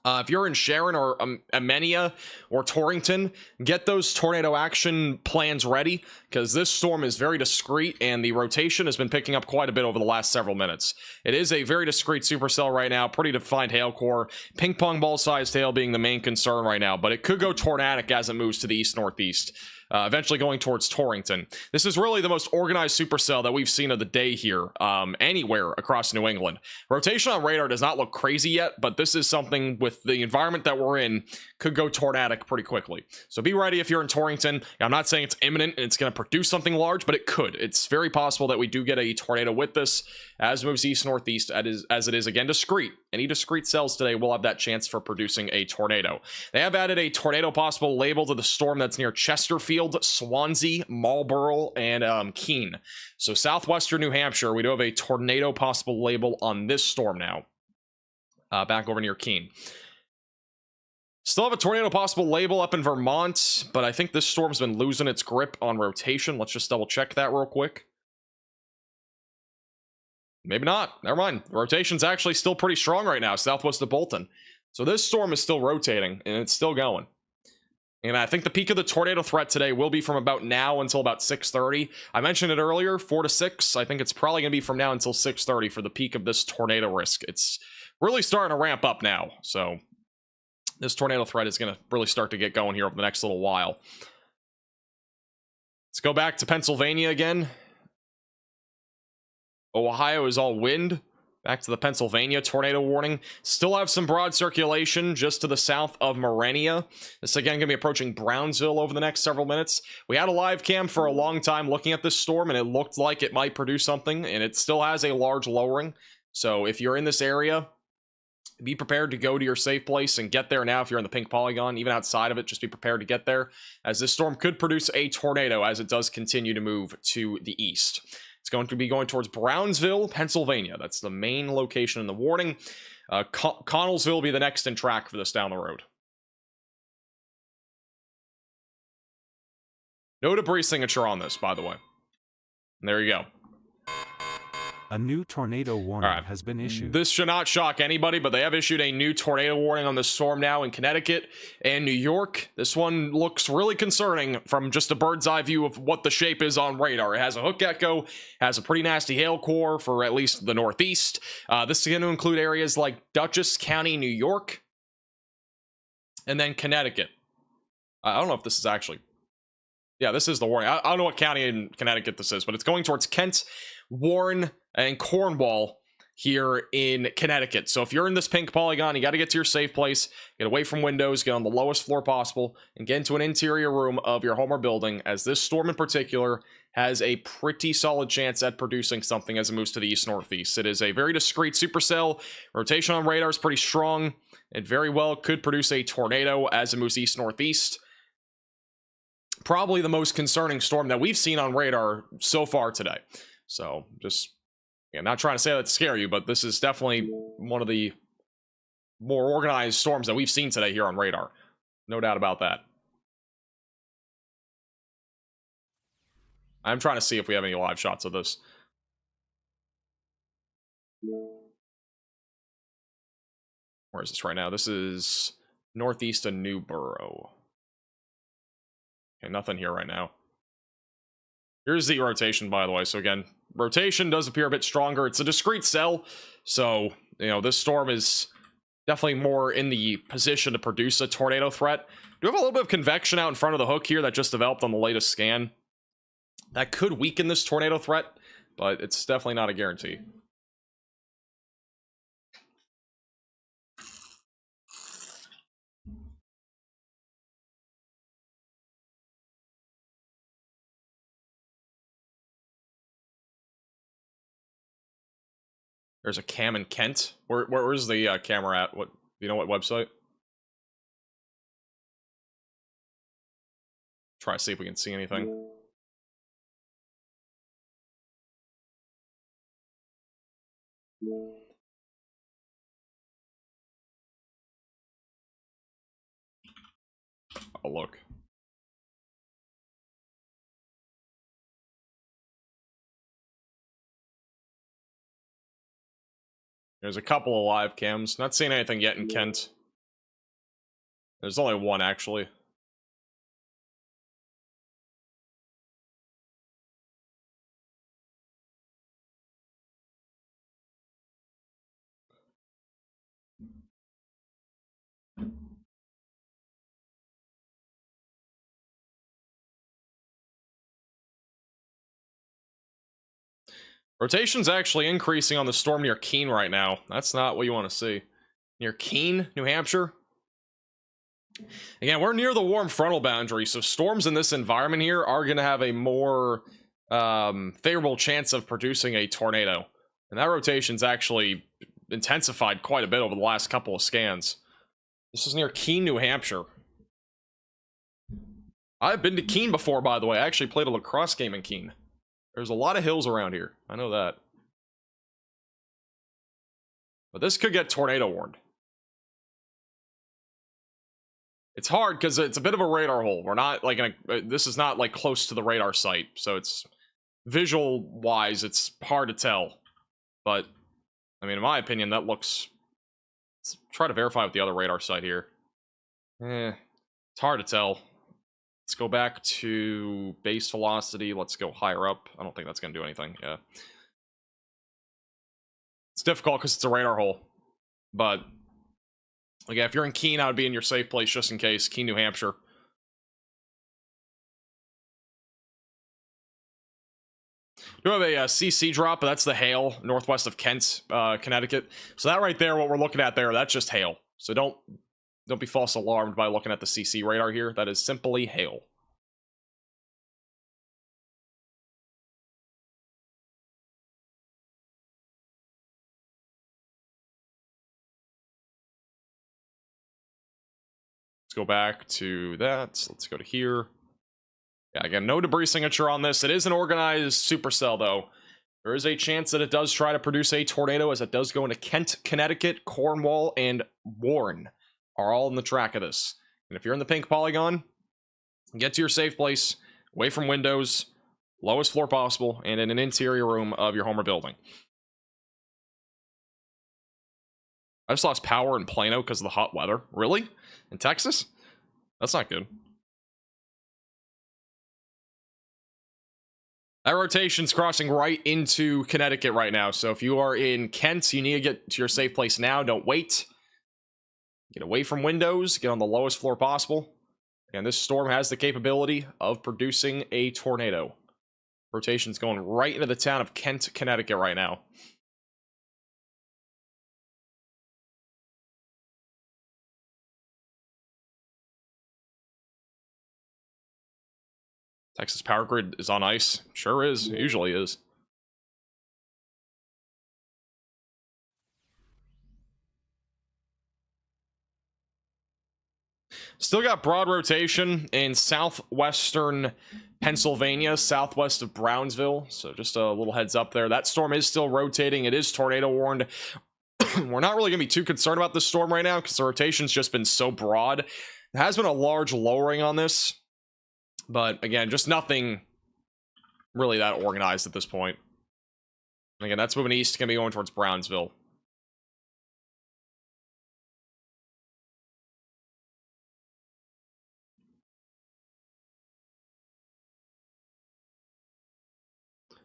If you're in Sharon or Amenia or Torrington, get those tornado action plans ready, because this storm is very discreet and the rotation has been picking up quite a bit over the last several minutes. It is a very discreet supercell right now, pretty defined hail core, ping pong ball sized hail being the main concern right now, but it could go tornadic as it moves to the east-northeast. Eventually going towards Torrington. This is really the most organized supercell that we've seen of the day here, anywhere across New England. Rotation on radar does not look crazy yet, but this is something with the environment that we're in, could go tornadic pretty quickly. So be ready if you're in Torrington. I'm not saying it's imminent and it's going to produce something large, but it could. It's very possible that we do get a tornado with this as it moves east-northeast, as it is, again, discrete. Any discrete cells today will have that chance for producing a tornado. They have added a tornado possible label to the storm that's near Chesterfield, Swansea, Marlborough, and Keene. So southwestern New Hampshire, we do have a tornado possible label on this storm now. Back over near Keene. Still have a tornado possible label up in Vermont, but I think this storm's been losing its grip on rotation. Let's just double check that real quick. Maybe not. Never mind. The rotation's actually still pretty strong right now, southwest of Bolton. So this storm is still rotating, and it's still going. And I think the peak of the tornado threat today will be from about now until about 6:30. I mentioned it earlier, 4 to 6. I think it's probably going to be from now until 6:30 for the peak of this tornado risk. It's really starting to ramp up now. So this tornado threat is going to really start to get going here over the next little while. Let's go back to Pennsylvania again. Ohio is all wind. Back to the Pennsylvania tornado warning. Still have some broad circulation just to the south of Marenia. This again going to be approaching Brownsville over the next several minutes. We had a live cam for a long time looking at this storm, and it looked like it might produce something, and it still has a large lowering. So if you're in this area, be prepared to go to your safe place and get there now if you're in the pink polygon. Even outside of it, just be prepared to get there, as this storm could produce a tornado as it does continue to move to the east. It's going to be going towards Brownsville, Pennsylvania. That's the main location in the warning. Connellsville will be the next in track for this down the road. No debris signature on this, by the way. And there you go. A new tornado warning right. has been issued. This should not shock anybody, but they have issued a new tornado warning on this storm now in Connecticut and New York. This one looks really concerning from just a bird's eye view of what the shape is on radar. It has a hook echo, has a pretty nasty hail core for at least the Northeast. This is going to include areas like Dutchess County, New York, and then Connecticut. I don't know if this is actually... Yeah, this is the warning. I don't know what county in Connecticut this is, but it's going towards Kent, Warren, and Cornwall here in Connecticut. So if you're in this pink polygon, you got to get to your safe place, get away from windows, get on the lowest floor possible, and get into an interior room of your home or building, as this storm in particular has a pretty solid chance at producing something as it moves to the east-northeast. It is a very discrete supercell. Rotation on radar is pretty strong. It very well could produce a tornado as it moves east-northeast. Probably the most concerning storm that we've seen on radar so far today. So just, yeah, not trying to say that to scare you, but this is definitely one of the more organized storms that we've seen today here on radar. No doubt about that. I'm trying to see if we have any live shots of this. Where is this right now? This is northeast of Newborough. Okay, nothing here right now. Here's the rotation, by the way. So again, rotation does appear a bit stronger. It's a discrete cell, so, you know, this storm is definitely more in the position to produce a tornado threat. Do have a little bit of convection out in front of the hook here that just developed on the latest scan. That could weaken this tornado threat, but it's definitely not a guarantee. There's a cam in Kent. Where's the camera at? What, do you know what website? Try to see if we can see anything. Oh, look. There's a couple of live cams. Not seeing anything yet in Kent. There's only one, actually. Rotation's actually increasing on the storm near Keene right now. That's not what you want to see. Near Keene, New Hampshire. Again, we're near the warm frontal boundary, so storms in this environment here are going to have a more favorable chance of producing a tornado. And that rotation's actually intensified quite a bit over the last couple of scans. This is near Keene, New Hampshire. I've been to Keene before, by the way. I actually played a lacrosse game in Keene. There's a lot of hills around here. I know that. But this could get tornado warned. It's hard because it's a bit of a radar hole. We're not like this is not like close to the radar site, so it's visual wise it's hard to tell. But I mean, in my opinion, that looks. Let's try to verify with the other radar site here. It's hard to tell. Let's go back to base velocity. Let's go higher up. I don't think that's going to do anything. Yeah. It's difficult because it's a radar hole. But, again, if you're in Keene, I would be in your safe place just in case. Keene, New Hampshire. We do have a CC drop, but that's the hail northwest of Kent, Connecticut. So that right there, what we're looking at there, that's just hail. So don't be false alarmed by looking at the CC radar here. That is simply hail. Let's go back to that. Let's go to here. Yeah, again, no debris signature on this. It is an organized supercell, though. There is a chance that it does try to produce a tornado, as it does go into Kent, Connecticut, Cornwall, and Warren are all in the track of this. And if you're in the pink polygon, get to your safe place, away from windows, lowest floor possible, and in an interior room of your home or building. I just lost power in Plano because of the hot weather. Really? In Texas? That's not good. That rotation's crossing right into Connecticut right now. So if you are in Kent, you need to get to your safe place now. Don't wait. Get away from windows. Get on the lowest floor possible. And this storm has the capability of producing a tornado. Rotation's going right into the town of Kent, Connecticut right now. Texas power grid is on ice. Sure is. Usually is. Still got broad rotation in southwestern Pennsylvania, southwest of Brownsville. So just a little heads up there. That storm is still rotating. It is tornado warned. We're not really going to be too concerned about this storm right now because the rotation's just been so broad. There has been a large lowering on this. But again, just nothing really that organized at this point. And again, that's moving east, going to be going towards Brownsville.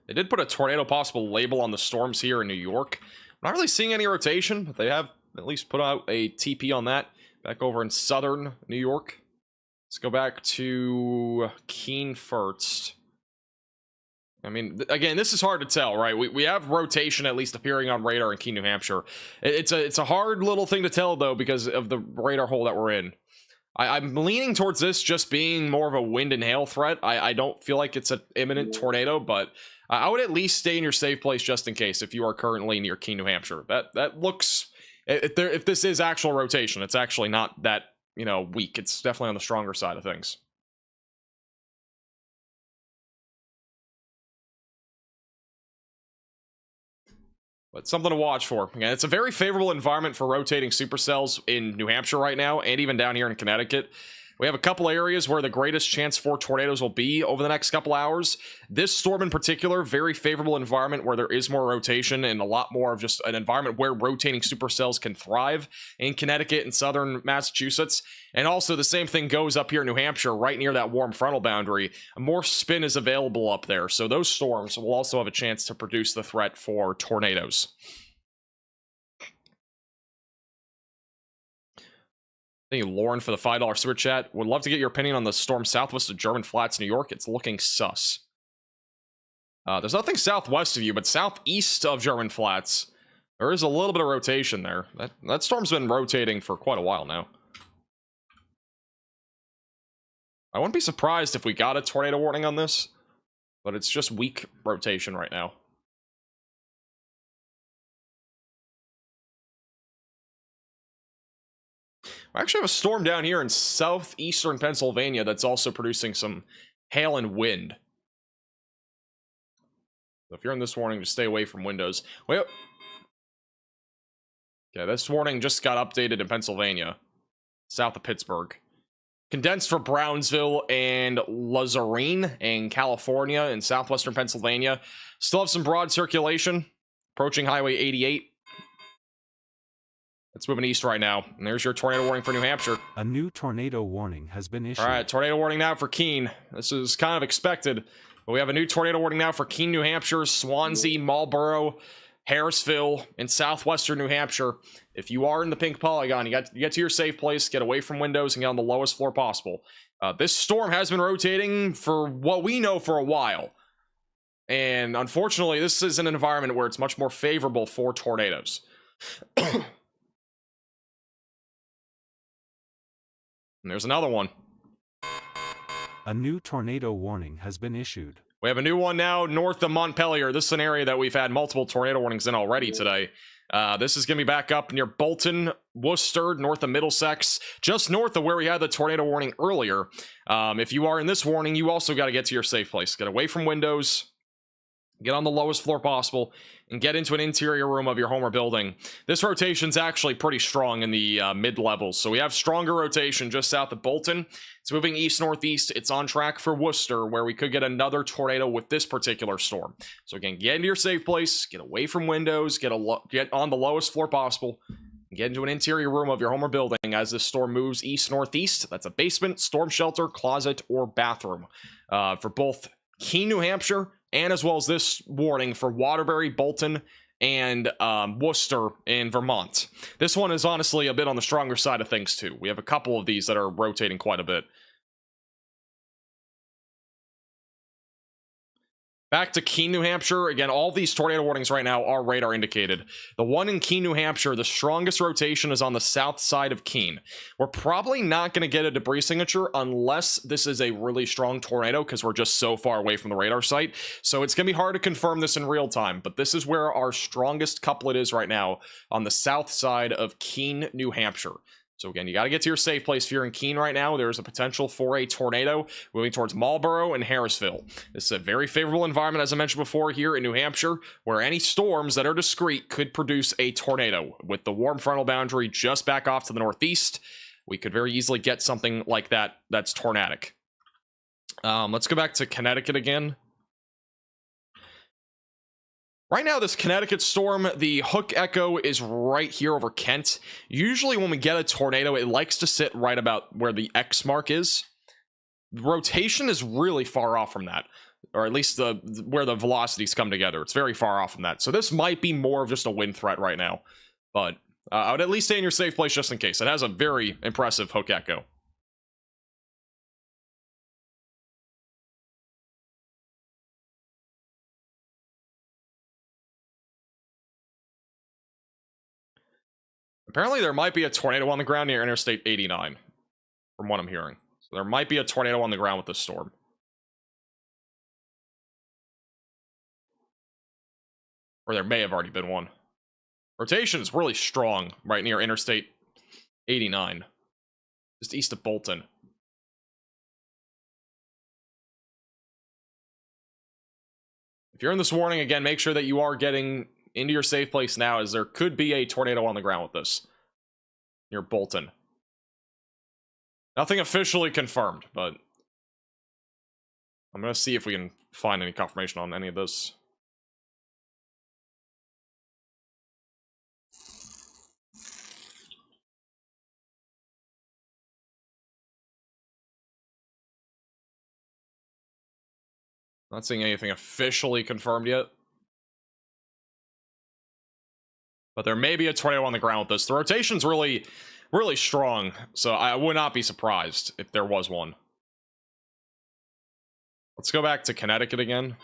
They did put a tornado possible label on the storms here in New York. I'm not really seeing any rotation, but they have at least put out a TP on that. Back over in southern New York. Let's go back to Keene first. I mean, again, this is hard to tell, right? We have rotation at least appearing on radar in Keene, New Hampshire. It's a hard little thing to tell, though, because of the radar hole that we're in. I'm leaning towards this just being more of a wind and hail threat. I don't feel like it's an imminent tornado, but I would at least stay in your safe place just in case if you are currently near Keene, New Hampshire. That looks... If this is actual rotation, it's actually not that, you know, weak. It's definitely on the stronger side of things. But something to watch for. Again, it's a very favorable environment for rotating supercells in New Hampshire right now, and even down here in Connecticut. We have a couple areas where the greatest chance for tornadoes will be over the next couple hours. This storm in particular, very favorable environment where there is more rotation and a lot more of just an environment where rotating supercells can thrive in Connecticut and southern Massachusetts. And also the same thing goes up here in New Hampshire, right near that warm frontal boundary. More spin is available up there. So those storms will also have a chance to produce the threat for tornadoes. Thank you, Lauren, for the $5 super chat. Would love to get your opinion on the storm southwest of German Flats, New York. It's looking sus. There's nothing southwest of you, but southeast of German Flats, there is a little bit of rotation there. That storm's been rotating for quite a while now. I wouldn't be surprised if we got a tornado warning on this, but it's just weak rotation right now. I actually have a storm down here in southeastern Pennsylvania that's also producing some hail and wind. So if you're in this warning, just stay away from windows. Wait. Okay, this warning just got updated in Pennsylvania, south of Pittsburgh. Condensed for Brownsville and Luzerne in California and southwestern Pennsylvania. Still have some broad circulation, approaching Highway 88. It's moving east right now. And there's your tornado warning for New Hampshire. A new tornado warning has been issued. All right, tornado warning now for Keene. This is kind of expected. But we have a new tornado warning now for Keene, New Hampshire, Swansea, Marlborough, Harrisville, and southwestern New Hampshire. If you are in the pink polygon, you get to your safe place, get away from windows, and get on the lowest floor possible. This storm has been rotating for what we know for a while. And unfortunately, this is an environment where it's much more favorable for tornadoes. And there's another one. A new tornado warning has been issued. We have a new one now north of Montpelier. This is an area that we've had multiple tornado warnings in already today. This is going to be back up near Bolton, Worcester, north of Middlesex, just north of where we had the tornado warning earlier. If you are in this warning, you also got to get to your safe place. Get away from windows, get on the lowest floor possible, and get into an interior room of your home or building. This rotation's actually pretty strong in the mid-levels. So we have stronger rotation just south of Bolton. It's moving east-northeast. It's on track for Worcester, where we could get another tornado with this particular storm. So again, get into your safe place, get away from windows, get on the lowest floor possible, Get into an interior room of your home or building as this storm moves east-northeast. That's a basement, storm shelter, closet, or bathroom. For both Keene, New Hampshire, and as well as this warning for Waterbury, Bolton, and Worcester in Vermont. This one is honestly a bit on the stronger side of things too. We have a couple of these that are rotating quite a bit. Back to Keene, New Hampshire. Again, all these tornado warnings right now are radar indicated. The one in Keene, New Hampshire, the strongest rotation is on the south side of Keene. We're probably not going to get a debris signature unless this is a really strong tornado because we're just so far away from the radar site. So it's going to be hard to confirm this in real time, but this is where our strongest couplet is right now on the south side of Keene, New Hampshire. So again, you got to get to your safe place. If you're in Keene right now, there's a potential for a tornado moving towards Marlborough and Harrisville. This is a very favorable environment, as I mentioned before, here in New Hampshire, where any storms that are discrete could produce a tornado. With the warm frontal boundary just back off to the northeast, we could very easily get something like that that's tornadic. Let's go back to Connecticut again. Right now, this Connecticut storm, the hook echo is right here over Kent. Usually when we get a tornado, it likes to sit right about where the X mark is. The rotation is really far off from that, or at least where the velocities come together. It's very far off from that. So this might be more of just a wind threat right now. But I would at least stay in your safe place just in case. It has a very impressive hook echo. Apparently there might be a tornado on the ground near Interstate 89, from what I'm hearing. So there might be a tornado on the ground with this storm. Or there may have already been one. Rotation is really strong right near Interstate 89. Just east of Bolton. If you're in this warning, again, make sure that you are getting into your safe place now, as there could be a tornado on the ground with this near Bolton. Nothing officially confirmed, but I'm going to see if we can find any confirmation on any of this. Not seeing anything officially confirmed yet. But there may be a tornado on the ground with this. The rotation's really, really strong, so I would not be surprised if there was one. Let's go back to Connecticut again.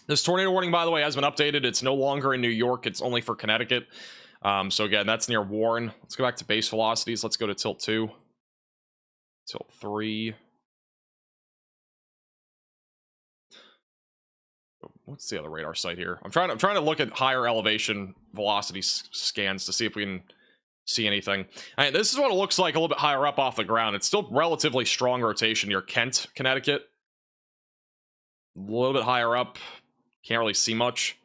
This tornado warning, by the way, has been updated. It's no longer in New York. It's only for Connecticut. So again, that's near Warren. Let's go back to base velocities. Let's go to tilt 2. Tilt 3. What's the other radar site here? I'm trying to look at higher elevation velocity scans to see if we can see anything. I mean, this is what it looks like a little bit higher up off the ground. It's still relatively strong rotation near Kent, Connecticut. A little bit higher up. Can't really see much.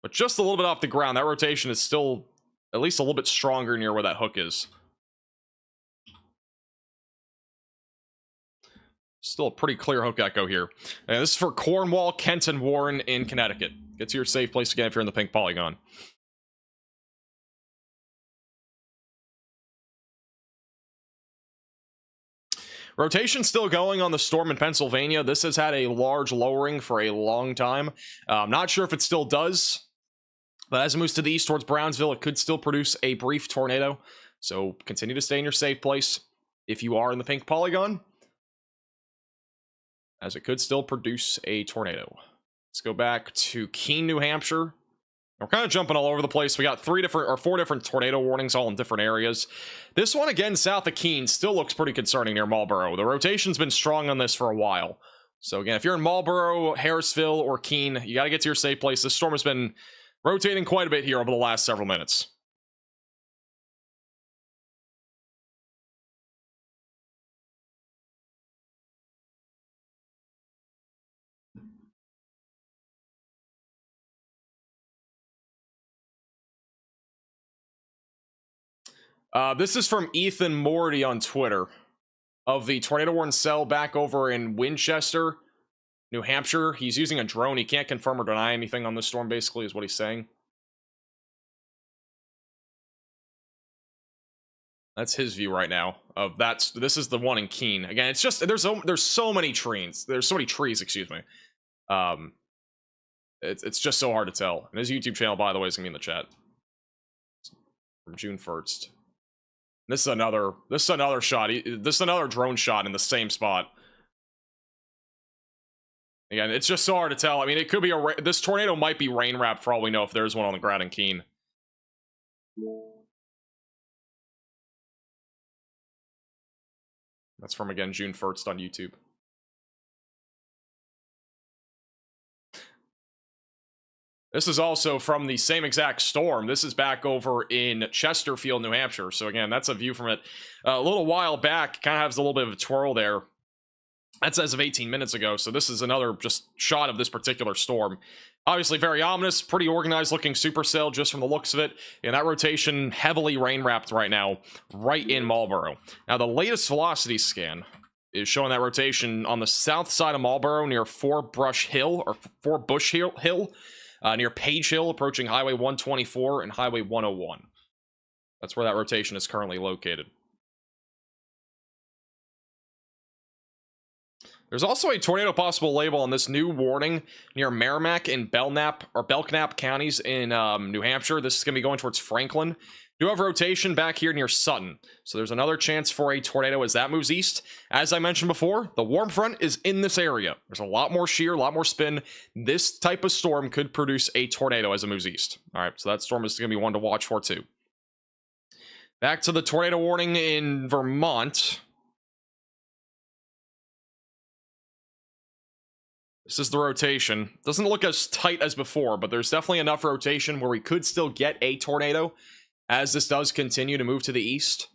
But just a little bit off the ground. That rotation is still at least a little bit stronger near where that hook is. Still a pretty clear hook echo here. And this is for Cornwall, Kent, and Warren in Connecticut. Get to your safe place again if you're in the pink polygon. Rotation still going on the storm in Pennsylvania. This has had a large lowering for a long time. I'm not sure if it still does, but as it moves to the east towards Brownsville, it could still produce a brief tornado. So continue to stay in your safe place if you are in the pink polygon, as it could still produce a tornado. Let's go back to Keene, New Hampshire. We're kind of jumping all over the place. We got 4 different tornado warnings all in different areas. This one, again, south of Keene, still looks pretty concerning near Marlborough. The rotation's been strong on this for a while. So again, if you're in Marlborough, Harrisville, or Keene, you got to get to your safe place. This storm has been rotating quite a bit here over the last several minutes. This is from Ethan Morty on Twitter of the tornado warning cell back over in Winchester. New Hampshire, he's using a drone. He can't confirm or deny anything on this storm, basically, is what he's saying. That's his view right now of this is the one in Keene. Again, it's just there's so many trees. There's so many trees, excuse me. It's just so hard to tell. And his YouTube channel, by the way, is gonna be in the chat. From June 1st. This is another shot. This is another drone shot in the same spot. Again, it's just so hard to tell. I mean, it could be this tornado might be rain wrapped for all we know if there's one on the ground in Keene. That's from, again, June 1st on YouTube. This is also from the same exact storm. This is back over in Chesterfield, New Hampshire. So again, that's a view from it a little while back. Kind of has a little bit of a twirl there. That's as of 18 minutes ago. So this is another just shot of this particular storm. Obviously very ominous, pretty organized looking supercell just from the looks of it. And that rotation heavily rain wrapped right now, right in Marlborough. Now the latest velocity scan is showing that rotation on the south side of Marlborough near Four Bush Hill, near Page Hill, approaching Highway 124 and Highway 101. That's where that rotation is currently located. There's also a tornado possible label on this new warning near Merrimack and Belknap counties in New Hampshire. This is going to be going towards Franklin. Do have rotation back here near Sutton. So there's another chance for a tornado as that moves east. As I mentioned before, the warm front is in this area. There's a lot more shear, a lot more spin. This type of storm could produce a tornado as it moves east. All right, so that storm is going to be one to watch for too. Back to the tornado warning in Vermont. This is the rotation. Doesn't look as tight as before, but there's definitely enough rotation where we could still get a tornado as this does continue to move to the east.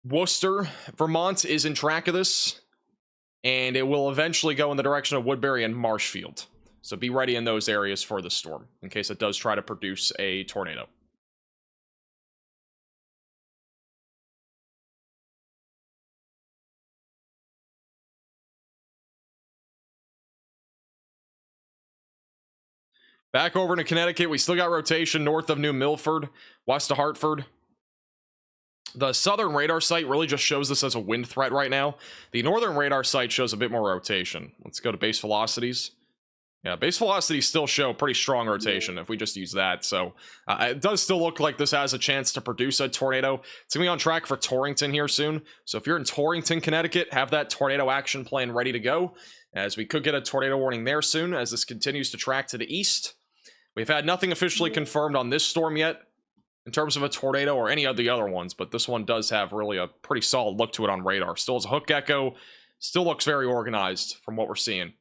Worcester, Vermont is in track of this, and it will eventually go in the direction of Woodbury and Marshfield. So be ready in those areas for the storm in case it does try to produce a tornado. Back over to Connecticut, we still got rotation north of New Milford, west of Hartford. The southern radar site really just shows this as a wind threat right now. The northern radar site shows a bit more rotation. Let's go to base velocities. Yeah, base velocities still show pretty strong rotation if we just use that. So it does still look like this has a chance to produce a tornado. It's going to be on track for Torrington here soon. So if you're in Torrington, Connecticut, have that tornado action plan ready to go, as we could get a tornado warning there soon as this continues to track to the east. We've had nothing officially confirmed on this storm yet in terms of a tornado or any of the other ones, but this one does have really a pretty solid look to it on radar. Still as a hook echo, still looks very organized from what we're seeing.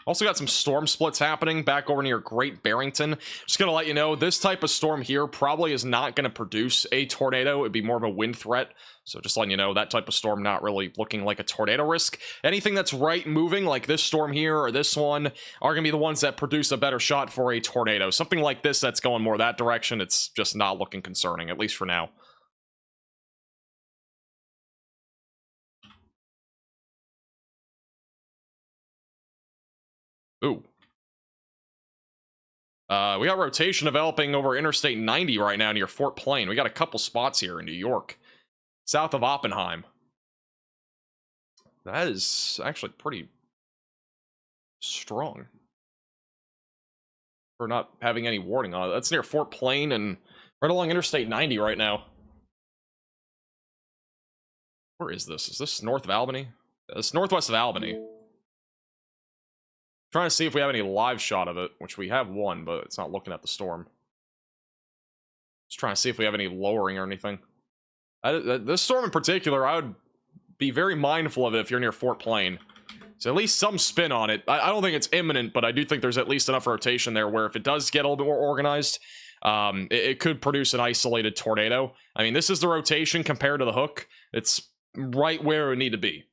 Also got some storm splits happening back over near Great Barrington. Just going to let you know, this type of storm here probably is not going to produce a tornado. It'd be more of a wind threat. So just letting you know, that type of storm not really looking like a tornado risk. Anything that's right moving, like this storm here or this one, are going to be the ones that produce a better shot for a tornado. Something like this that's going more that direction, it's just not looking concerning, at least for now. Ooh. We got rotation developing over Interstate 90 right now near Fort Plain. We got a couple spots here in New York, south of Oppenheim. That is actually pretty strong for not having any warning on it. That's near Fort Plain and right along Interstate 90 right now. Where is this? Is this north of Albany? It's northwest of Albany. Trying to see if we have any live shot of it, which we have one, but it's not looking at the storm. Just trying to see if we have any lowering or anything. This storm in particular, I would be very mindful of it if you're near Fort Plain. So at least some spin on it. I don't think it's imminent, but I do think there's at least enough rotation there where if it does get a little bit more organized, it could produce an isolated tornado. I mean, this is the rotation compared to the hook. It's right where it would need to be.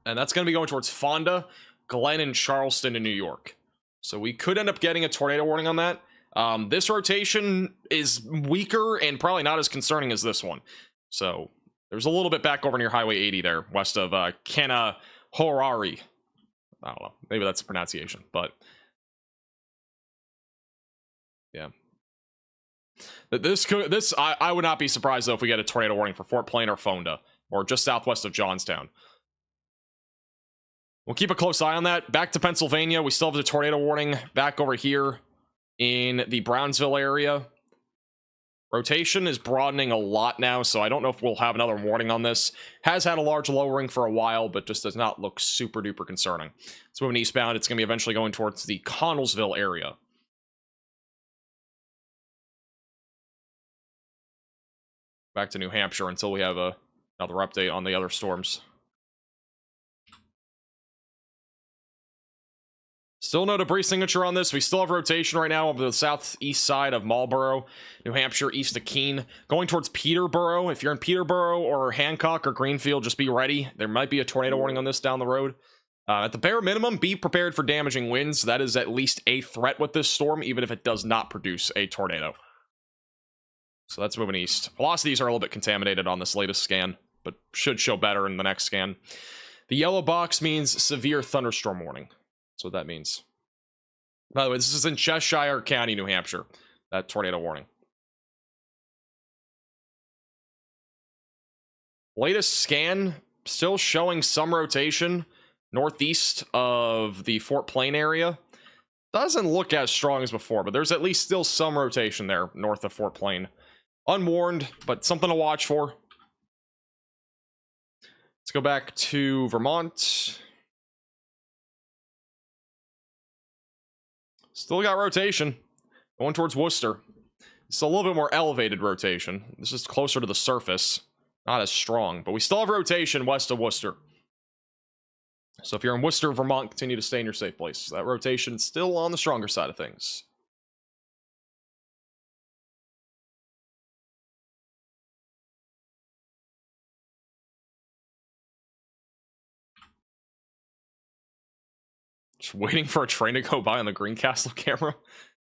And that's going to be going towards Fonda, Glen, and Charleston in New York. So we could end up getting a tornado warning on that. This rotation is weaker and probably not as concerning as this one. So there's a little bit back over near Highway 80 there, west of Kanahorari. I don't know. Maybe that's the pronunciation, but yeah. I would not be surprised though if we get a tornado warning for Fort Plain or Fonda, or just southwest of Johnstown. We'll keep a close eye on that. Back to Pennsylvania, we still have the tornado warning back over here in the Brownsville area. Rotation is broadening a lot now, so I don't know if we'll have another warning on this. Has had a large lowering for a while, but just does not look super duper concerning. So moving eastbound, it's going to be eventually going towards the Connellsville area. Back to New Hampshire until we have another update on the other storms. Still no debris signature on this. We still have rotation right now over the southeast side of Marlborough, New Hampshire, east of Keene. Going towards Peterborough. If you're in Peterborough or Hancock or Greenfield, just be ready. There might be a tornado warning on this down the road. At the bare minimum, be prepared for damaging winds. That is at least a threat with this storm, even if it does not produce a tornado. So that's moving east. Velocities are a little bit contaminated on this latest scan, but should show better in the next scan. The yellow box means severe thunderstorm warning. That's what that means. By the way, this is in Cheshire County, New Hampshire. That tornado warning. Latest scan, still showing some rotation northeast of the Fort Plain area. Doesn't look as strong as before, but there's at least still some rotation there north of Fort Plain. Unwarned, but something to watch for. Let's go back to Vermont. Still got rotation going towards Worcester. It's a little bit more elevated rotation. This is closer to the surface, not as strong, but we still have rotation west of Worcester. So if you're in Worcester, Vermont, continue to stay in your safe place. That rotation is still on the stronger side of things. Just waiting for a train to go by on the Greencastle camera.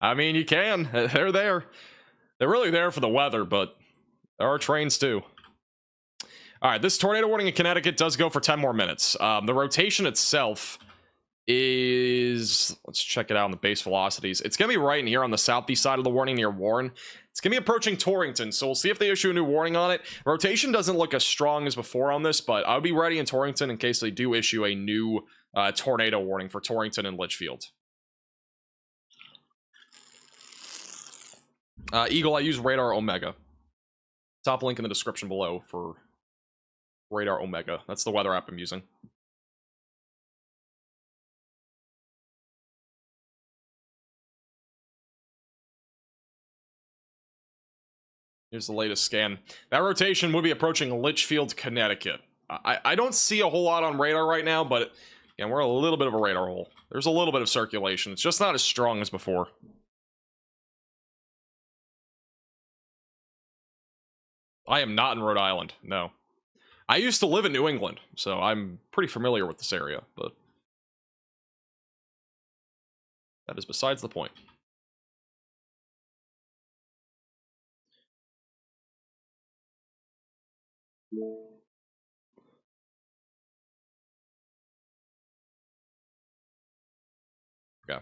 I mean, you can. They're there. They're really there for the weather, but there are trains too. All right, this tornado warning in Connecticut does go for 10 more minutes. The rotation itself is... Let's check it out on the base velocities. It's going to be right in here on the southeast side of the warning near Warren. It's going to be approaching Torrington, so we'll see if they issue a new warning on it. Rotation doesn't look as strong as before on this, but I'll be ready in Torrington in case they do issue a new tornado warning for Torrington and Litchfield. Eagle, I use Radar Omega. Top link in the description below for Radar Omega. That's the weather app I'm using. Here's the latest scan. That rotation would be approaching Litchfield, Connecticut. I don't see a whole lot on radar right now, but again, we're a little bit of a radar hole. There's a little bit of circulation. It's just not as strong as before. I am not in Rhode Island, no. I used to live in New England, so I'm pretty familiar with this area, but that is besides the point. Okay.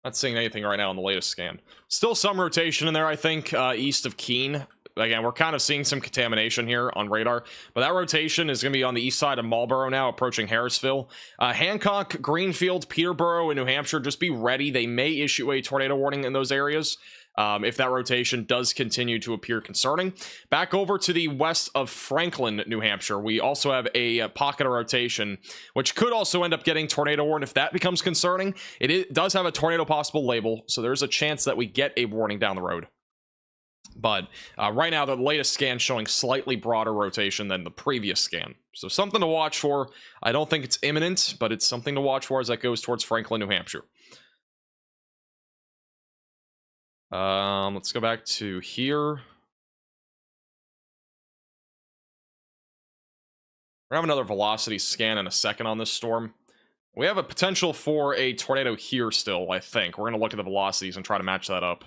Not seeing anything right now on the latest scan. Still some rotation in there, I think, east of Keene. Again, we're kind of seeing some contamination here on radar, but that rotation is going to be on the east side of Marlborough now, approaching Harrisville. Hancock, Greenfield, Peterborough, and New Hampshire, just be ready. They may issue a tornado warning in those areas if that rotation does continue to appear concerning. Back over to the west of Franklin, New Hampshire, we also have a pocket of rotation, which could also end up getting tornado warning if that becomes concerning. It does have a tornado possible label, so there's a chance that we get a warning down the road. But right now, the latest scan showing slightly broader rotation than the previous scan. So something to watch for. I don't think it's imminent, but it's something to watch for as that goes towards Franklin, New Hampshire. Let's go back to here. We're having another velocity scan in a second on this storm. We have a potential for a tornado here still, I think. We're going to look at the velocities and try to match that up.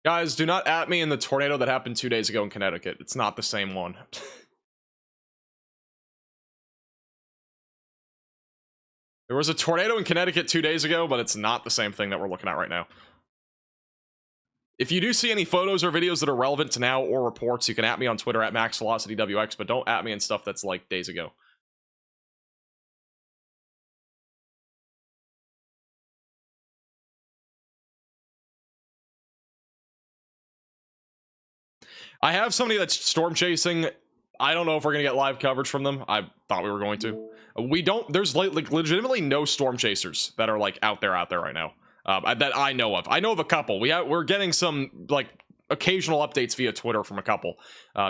Guys, do not at me in the tornado that happened 2 days ago in Connecticut. It's not the same one. There was a tornado in Connecticut 2 days ago, but it's not the same thing that we're looking at right now. If you do see any photos or videos that are relevant to now or reports, you can at me on Twitter at MaxVelocityWX, but don't at me in stuff that's like days ago. I have somebody that's storm chasing. I don't know if we're gonna get live coverage from them. I thought we were going to. We don't. There's like legitimately no storm chasers that are like out there right now that I know of. I know of a couple. We're getting some like occasional updates via Twitter from a couple.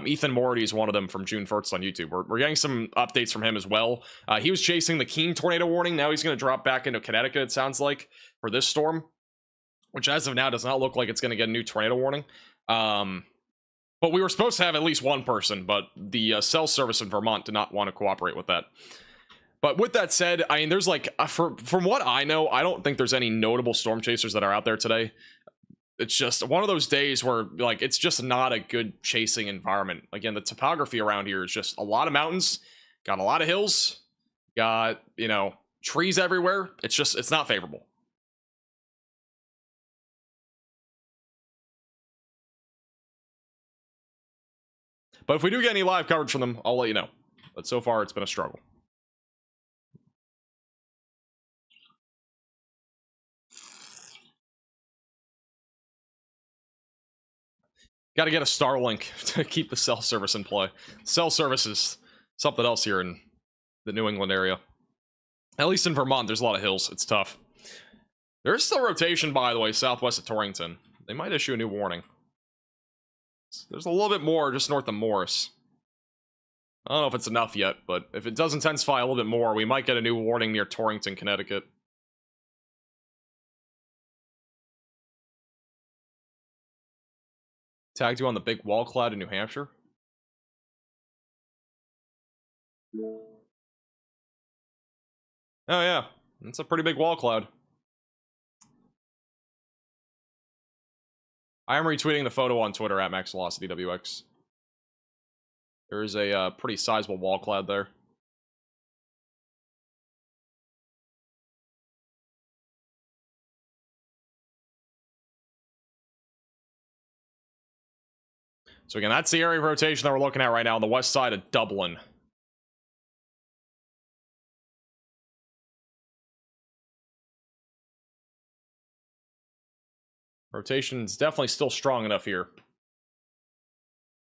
Ethan Morty is one of them from June 1st on YouTube. We're getting some updates from him as well. He was chasing the Keene tornado warning. Now he's going to drop back into Connecticut, it sounds like, for this storm, which as of now does not look like it's going to get a new tornado warning. But we were supposed to have at least one person, but the cell service in Vermont did not want to cooperate with that. But with that said, I mean, there's like, from what I know, I don't think there's any notable storm chasers that are out there today. It's just one of those days where, like, it's just not a good chasing environment. Again, the topography around here is just a lot of mountains, got a lot of hills, got, you know, trees everywhere. It's not favorable. But if we do get any live coverage from them, I'll let you know. But so far, it's been a struggle. Got to get a Starlink to keep the cell service in play. Cell service is something else here in the New England area. At least in Vermont, there's a lot of hills. It's tough. There's still rotation, by the way, southwest of Torrington. They might issue a new warning. There's a little bit more just north of Morris. I don't know if it's enough yet, but if it does intensify a little bit more, we might get a new warning near Torrington, Connecticut. Tagged you on the big wall cloud in New Hampshire. Oh yeah, it's a pretty big wall cloud. I am retweeting the photo on Twitter at MaxVelocityWX. There is a pretty sizable wall cloud there. So again, that's the area of rotation that we're looking at right now on the west side of Dublin. Rotation is definitely still strong enough here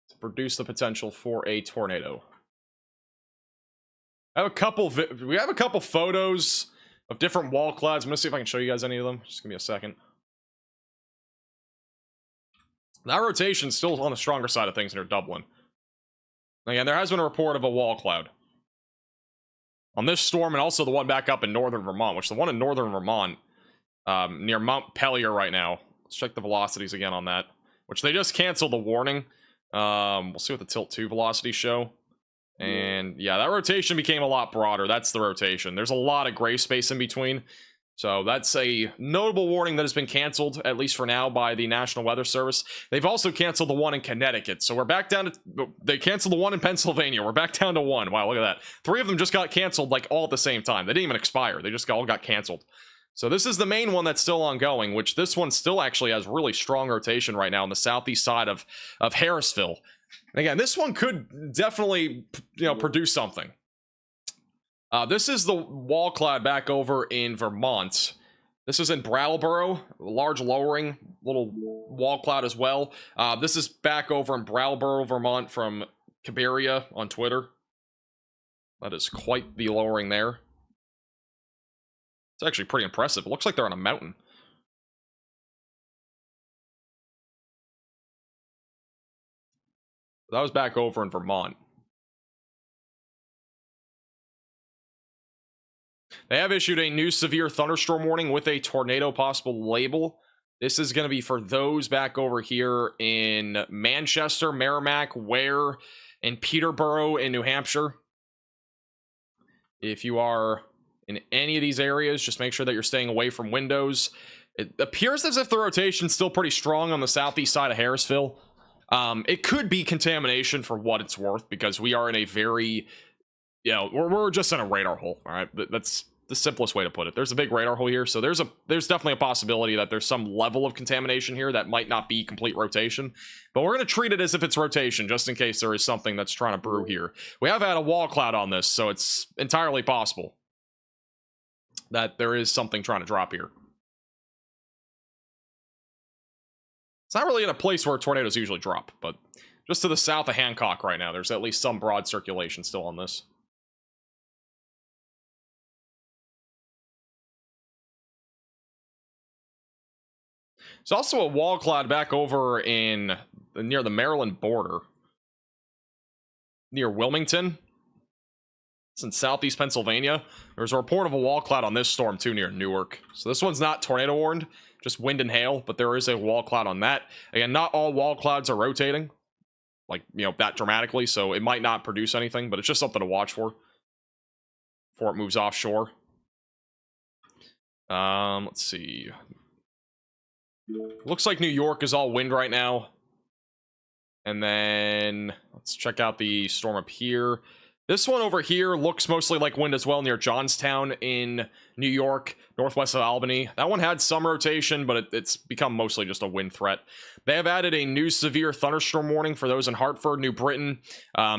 to produce the potential for a tornado. I have a couple. We have a couple photos of different wall clouds. I'm gonna see if I can show you guys any of them. Just give me a second. That rotation's still on the stronger side of things near Dublin. Again, there has been a report of a wall cloud on this storm, and also the one back up in northern Vermont, which the one in northern Vermont, near Mount Pelier right now. Let's check the velocities again on that, which they just canceled the warning. We'll see what the Tilt 2 velocities show. And yeah, that rotation became a lot broader. That's the rotation. There's a lot of gray space in between. So that's a notable warning that has been canceled, at least for now, by the National Weather Service. They've also canceled the one in Connecticut. So we're back down to... They canceled the one in Pennsylvania. We're back down to one. Wow, look at that. 3 of them just got canceled, like, all at the same time. They didn't even expire. They just all got canceled. So this is the main one that's still ongoing, which this one still actually has really strong rotation right now on the southeast side of Harrisville. And again, this one could definitely, you know, produce something. This is the wall cloud back over in Vermont. This is in Brattleboro, large lowering, little wall cloud as well. This is back over in Brattleboro, Vermont from Cabiria on Twitter. That is quite the lowering there. It's actually pretty impressive. It looks like they're on a mountain. That was back over in Vermont. They have issued a new severe thunderstorm warning with a tornado possible label. This is going to be for those back over here in Manchester, Merrimack, Ware, and Peterborough in New Hampshire. If you are in any of these areas, just make sure that you're staying away from windows. It appears as if the rotation's still pretty strong on the southeast side of Harrisville. It could be contamination for what it's worth, because we are in a very, you know, we're just in a radar hole. All right, that's the simplest way to put it. There's a big radar hole here, so there's definitely a possibility that there's some level of contamination here that might not be complete rotation, but we're going to treat it as if it's rotation, just in case there is something that's trying to brew here. We have had a wall cloud on this, so it's entirely possible that there is something trying to drop here. It's not really in a place where tornadoes usually drop, but just to the south of Hancock right now, there's at least some broad circulation still on this. There's also a wall cloud back over in near the Maryland border, near Wilmington. It's in southeast Pennsylvania. There's a report of a wall cloud on this storm too near Newark. So this one's not tornado warned, just wind and hail, but there is a wall cloud on that. Again, not all wall clouds are rotating, like, you know, that dramatically, so it might not produce anything, but it's just something to watch for before it moves offshore. Let's see. Looks like New York is all wind right now. And then let's check out the storm up here. This one over here looks mostly like wind as well, near Johnstown in New York, northwest of Albany. That one had some rotation, but it's become mostly just a wind threat. They have added a new severe thunderstorm warning for those in Hartford, New Britain,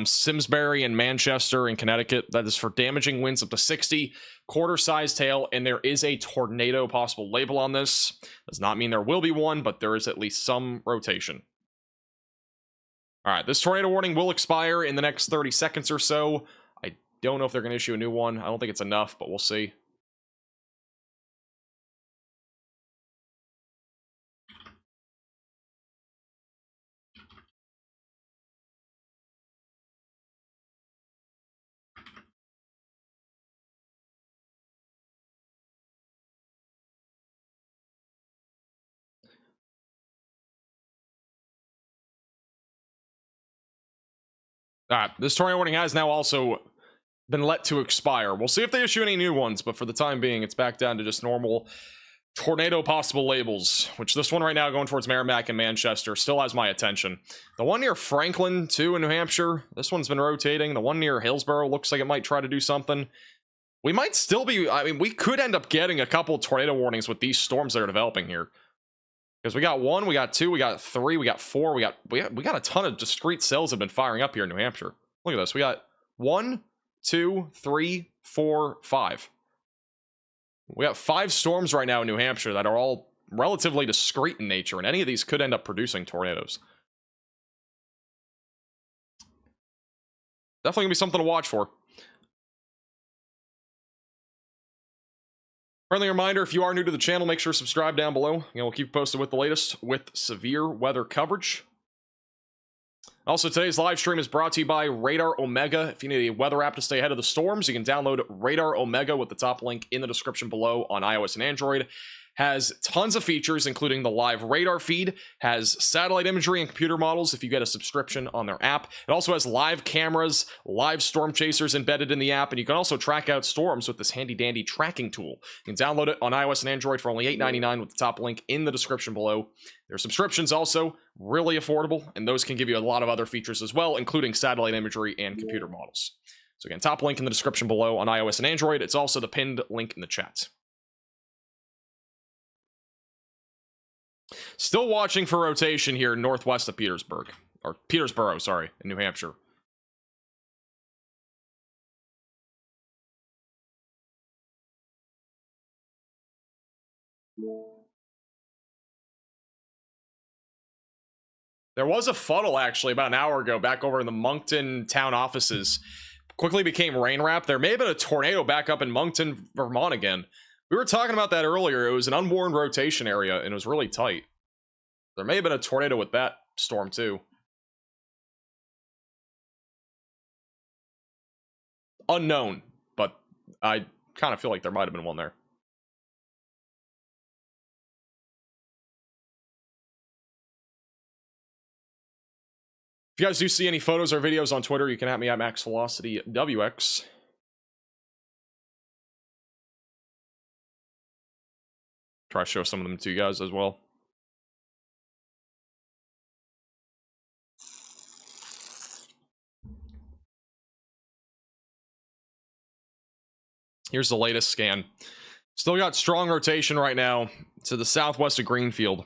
Simsbury, and Manchester in Connecticut. That is for damaging winds up to 60, quarter-sized hail, and there is a tornado possible label on this. Does not mean there will be one, but there is at least some rotation. All right, this tornado warning will expire in the next 30 seconds or so. I don't know if they're going to issue a new one. I don't think it's enough, but we'll see. All right, this tornado warning has now also been let to expire. We'll see if they issue any new ones, but for the time being, it's back down to just normal tornado possible labels, which this one right now going towards Merrimack and Manchester still has my attention. The one near Franklin, too, in New Hampshire, this one's been rotating. The one near Hillsborough looks like it might try to do something. We might still be, I mean, we could end up getting a couple tornado warnings with these storms that are developing here. Because we got 1, we got 2, we got 3, we got 4, we got a ton of discrete cells have been firing up here in New Hampshire. Look at this. We got 1, 2, 3, 4, 5. We got 5 storms right now in New Hampshire that are all relatively discrete in nature, and any of these could end up producing tornadoes. Definitely gonna be something to watch for. Friendly reminder, if you are new to the channel, make sure to subscribe down below. And we'll keep you posted with the latest with severe weather coverage. Also, today's live stream is brought to you by Radar Omega. If you need a weather app to stay ahead of the storms, you can download Radar Omega with the top link in the description below on iOS and Android. Has tons of features, including the live radar feed, has satellite imagery and computer models if you get a subscription on their app. It also has live cameras, live storm chasers embedded in the app, and you can also track out storms with this handy-dandy tracking tool. You can download it on iOS and Android for only $8.99 with the top link in the description below. Their subscriptions also really affordable, and those can give you a lot of other features as well, including satellite imagery and computer models. So again, top link in the description below on iOS and Android. It's also the pinned link in the chat. Still watching for rotation here northwest of Petersburg. Or Petersboro, sorry, in New Hampshire. There was a funnel, actually, about an hour ago, back over in the Moncton town offices. Quickly became rain wrap. There may have been a tornado back up in Moncton, Vermont again. We were talking about that earlier. It was an unwarned rotation area, and it was really tight. There may have been a tornado with that storm, too. Unknown, but I kind of feel like there might have been one there. If you guys do see any photos or videos on Twitter, you can at me at MaxVelocityWX. Try to show some of them to you guys as well. Here's the latest scan. Still got strong rotation right now to the southwest of Greenfield.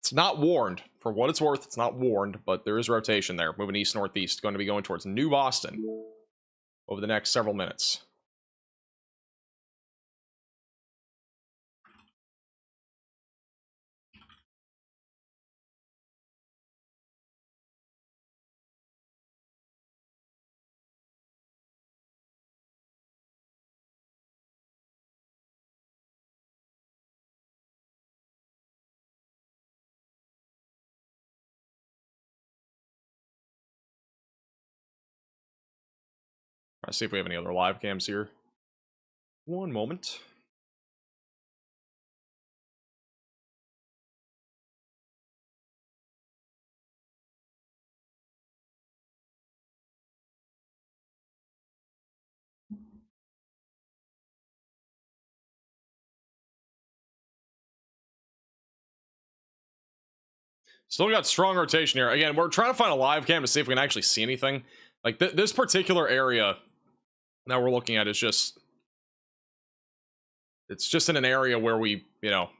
It's not warned. For what it's worth, it's not warned, but there is rotation there. Moving east-northeast. Going to be going towards New Boston over the next several minutes. Let's see if we have any other live cams here. One moment. Still got strong rotation here. Again, we're trying to find a live cam to see if we can actually see anything. Like, this particular area that we're looking at is just... It's just in an area where we, you know,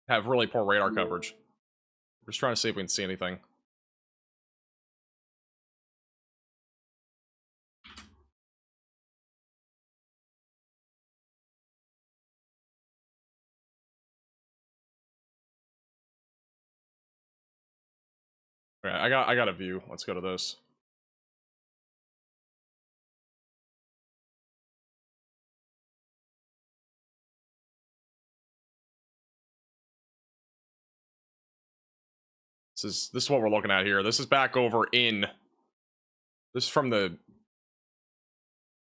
have really poor radar coverage. We're just trying to see if we can see anything. Okay, I got a view. Let's go to this. This is what we're looking at here. This is back over in... This is from the...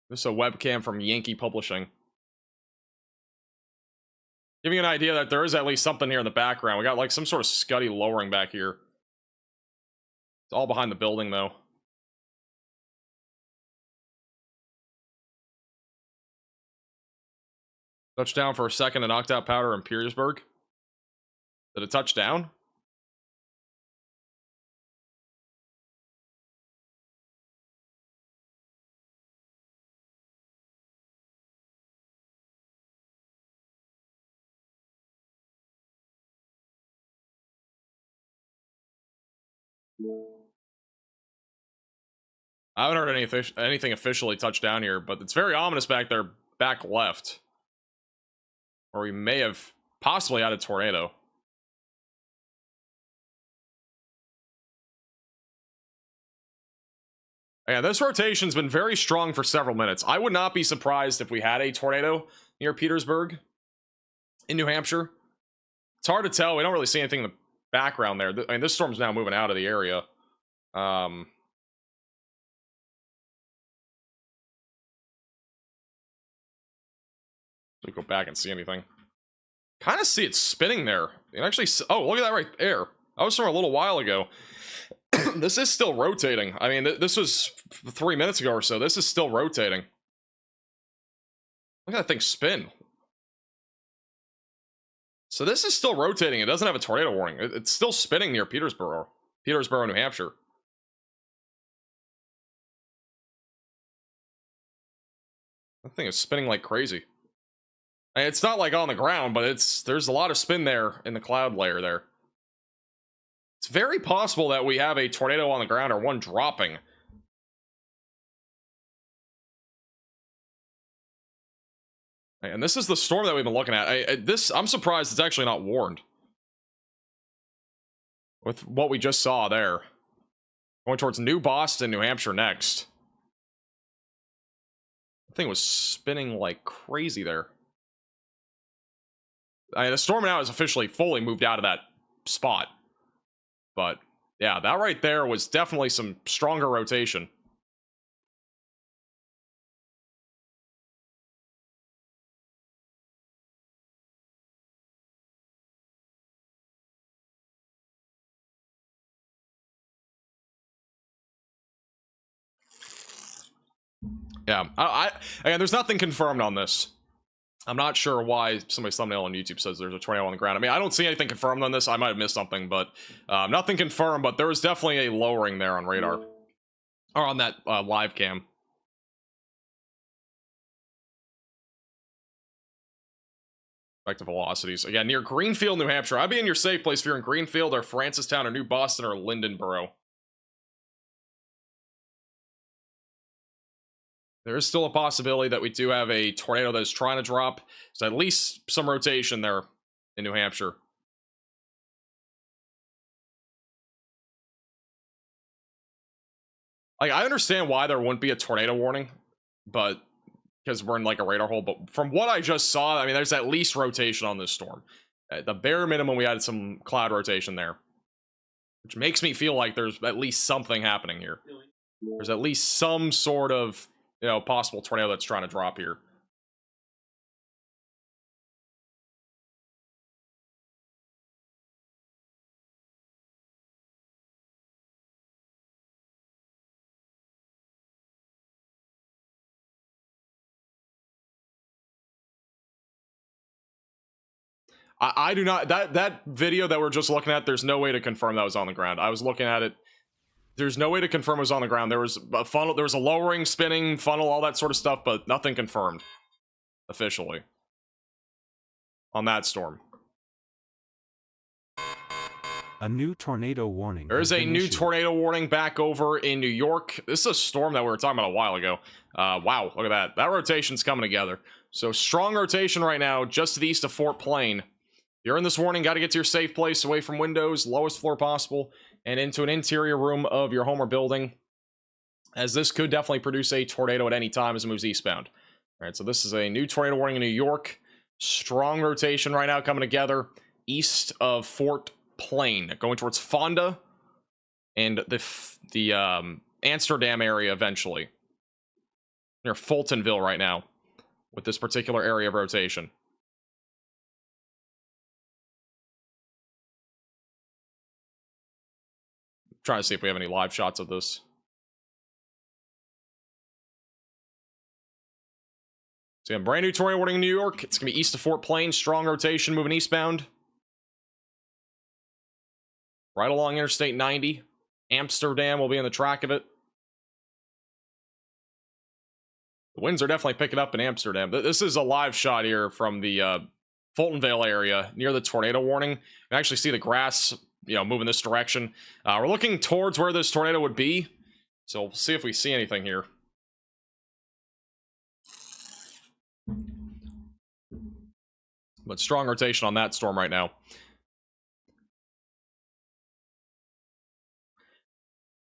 This is a webcam from Yankee Publishing. Giving you an idea that there is at least something here in the background. We got like some sort of Scuddy lowering back here. It's all behind the building, though. Touchdown for a second and knocked out powder in Petersburg. Did it touch down? I haven't heard anything officially touch down here, but it's very ominous back there, back left. Or we may have possibly had a tornado. Yeah, this rotation's been very strong for several minutes. I would not be surprised if we had a tornado near Petersburg in New Hampshire. It's hard to tell. We don't really see anything in the background there. I mean, this storm's now moving out of the area. We go back and see anything. Kind of see it spinning there. You actually, oh, look at that right there. That was from a little while ago. This is still rotating. I mean, this was 3 minutes ago or so. This is still rotating. Look at that thing spin. So this is still rotating. It doesn't have a tornado warning. It's still spinning near Petersboro, New Hampshire. That thing is spinning like crazy. And it's not like on the ground, but there's a lot of spin there in the cloud layer there. It's very possible that we have a tornado on the ground or one dropping. And this is the storm that we've been looking at. I'm surprised it's actually not warned. With what we just saw there. Going towards New Boston, New Hampshire next. The thing was spinning like crazy there. I mean, the storm now has officially fully moved out of that spot. But, yeah, that right there was definitely some stronger rotation. Yeah, again, there's nothing confirmed on this. I'm not sure why somebody's thumbnail on YouTube says there's a tornado on the ground. I mean, I don't see anything confirmed on this. I might have missed something, but nothing confirmed. But there was definitely a lowering there on radar, or on that live cam. Back to velocities again, near Greenfield, New Hampshire. I'd be in your safe place if you're in Greenfield or Francistown or New Boston or Lindenboro. There is still a possibility that we do have a tornado that is trying to drop. So at least some rotation there in New Hampshire. Like, I understand why there wouldn't be a tornado warning, but because we're in like a radar hole. But from what I just saw, I mean, there's at least rotation on this storm. At the bare minimum, we had some cloud rotation there, which makes me feel like there's at least something happening here. There's at least some sort of, you know, possible tornado that's trying to drop here. I do not, that video that we're just looking at, there's no way to confirm that was on the ground. I was looking at it. There's no way to confirm it was on the ground. There was a funnel, there was a lowering, spinning, funnel, all that sort of stuff, but nothing confirmed officially on that storm. A new tornado warning. There is a new issued. tornado warning back over in New York. This is a storm that we were talking about a while ago. Wow, look at that. That rotation's coming together. So strong rotation right now, just to the east of Fort Plain. If you're in this warning, got to get to your safe place, away from windows, lowest floor possible, and into an interior room of your home or building, as this could definitely produce a tornado at any time as it moves eastbound. All right, so this is a new tornado warning in New York. Strong rotation right now coming together east of Fort Plain, going towards Fonda and the Amsterdam area eventually. Near Fultonville right now with this particular area of rotation. Trying to see if we have any live shots of this. So yeah, brand new tornado warning in New York. It's gonna be east of Fort Plain. Strong rotation moving eastbound. Right along Interstate 90. Amsterdam will be in the track of it. The winds are definitely picking up in Amsterdam. This is a live shot here from the Fultonville area near the tornado warning. You can actually see the grass, you know, moving this direction. We're looking towards where this tornado would be, so we'll see if we see anything here. But strong rotation on that storm right now.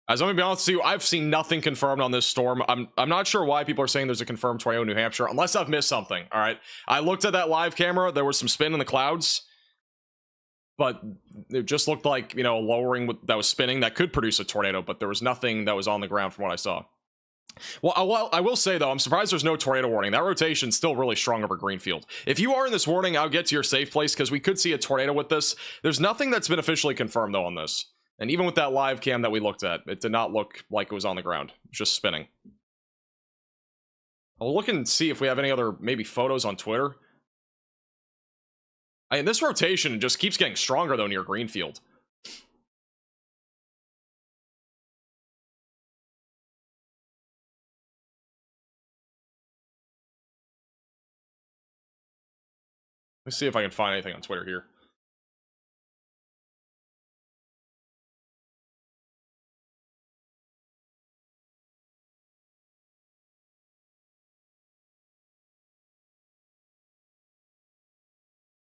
As I'm gonna be honest with you, I've seen nothing confirmed on this storm. I'm not sure why people are saying there's a confirmed tornado in New Hampshire, unless I've missed something. All right, I looked at that live camera. There was some spin in the clouds, but it just looked like, you know, lowering that was spinning that could produce a tornado. But there was nothing that was on the ground from what I saw. Well, I will say though, I'm surprised there's no tornado warning. That rotation's still really strong over Greenfield. If you are in this warning, I'll get to your safe place because we could see a tornado with this. There's nothing that's been officially confirmed though on this. And even with that live cam that we looked at, it did not look like it was on the ground. It was just spinning. I'll look and see if we have any other, maybe photos on Twitter. I mean, this rotation just keeps getting stronger, though, near Greenfield. Let's see if I can find anything on Twitter here.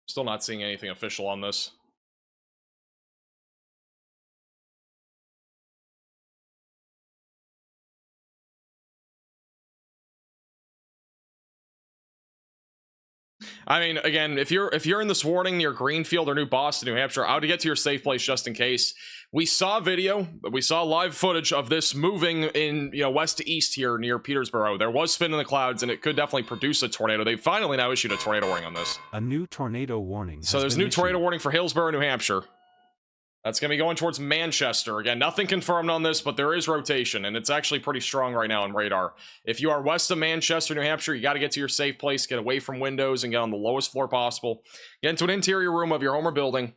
Still not seeing anything official on this. I mean, again, if you're in this warning near Greenfield or New Boston, New Hampshire, I would get to your safe place just in case. We saw video, we saw live footage of this moving in, you know, west to east here near Petersboro. There was spin in the clouds, and it could definitely produce a tornado. They finally now issued a tornado warning on this. A new tornado warning. So there's a new tornado warning for Hillsborough, New Hampshire. That's going to be going towards Manchester. Again, nothing confirmed on this, but there is rotation, and it's actually pretty strong right now on radar. If you are west of Manchester, New Hampshire, you got to get to your safe place, get away from windows, and get on the lowest floor possible. Get into an interior room of your home or building,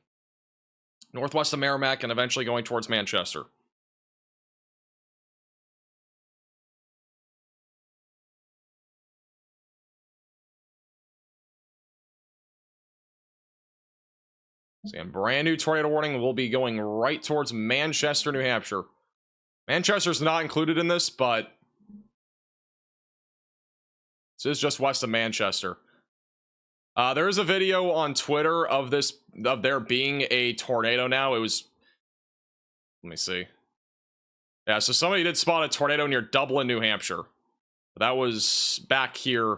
northwest of Merrimack, and eventually going towards Manchester. So, brand new tornado warning will be going right towards Manchester, New Hampshire. Manchester's not included in this, but this is just west of Manchester. There is a video on Twitter of there being a tornado now. It was, let me see. Yeah, so somebody did spot a tornado near Dublin, New Hampshire. That was back here.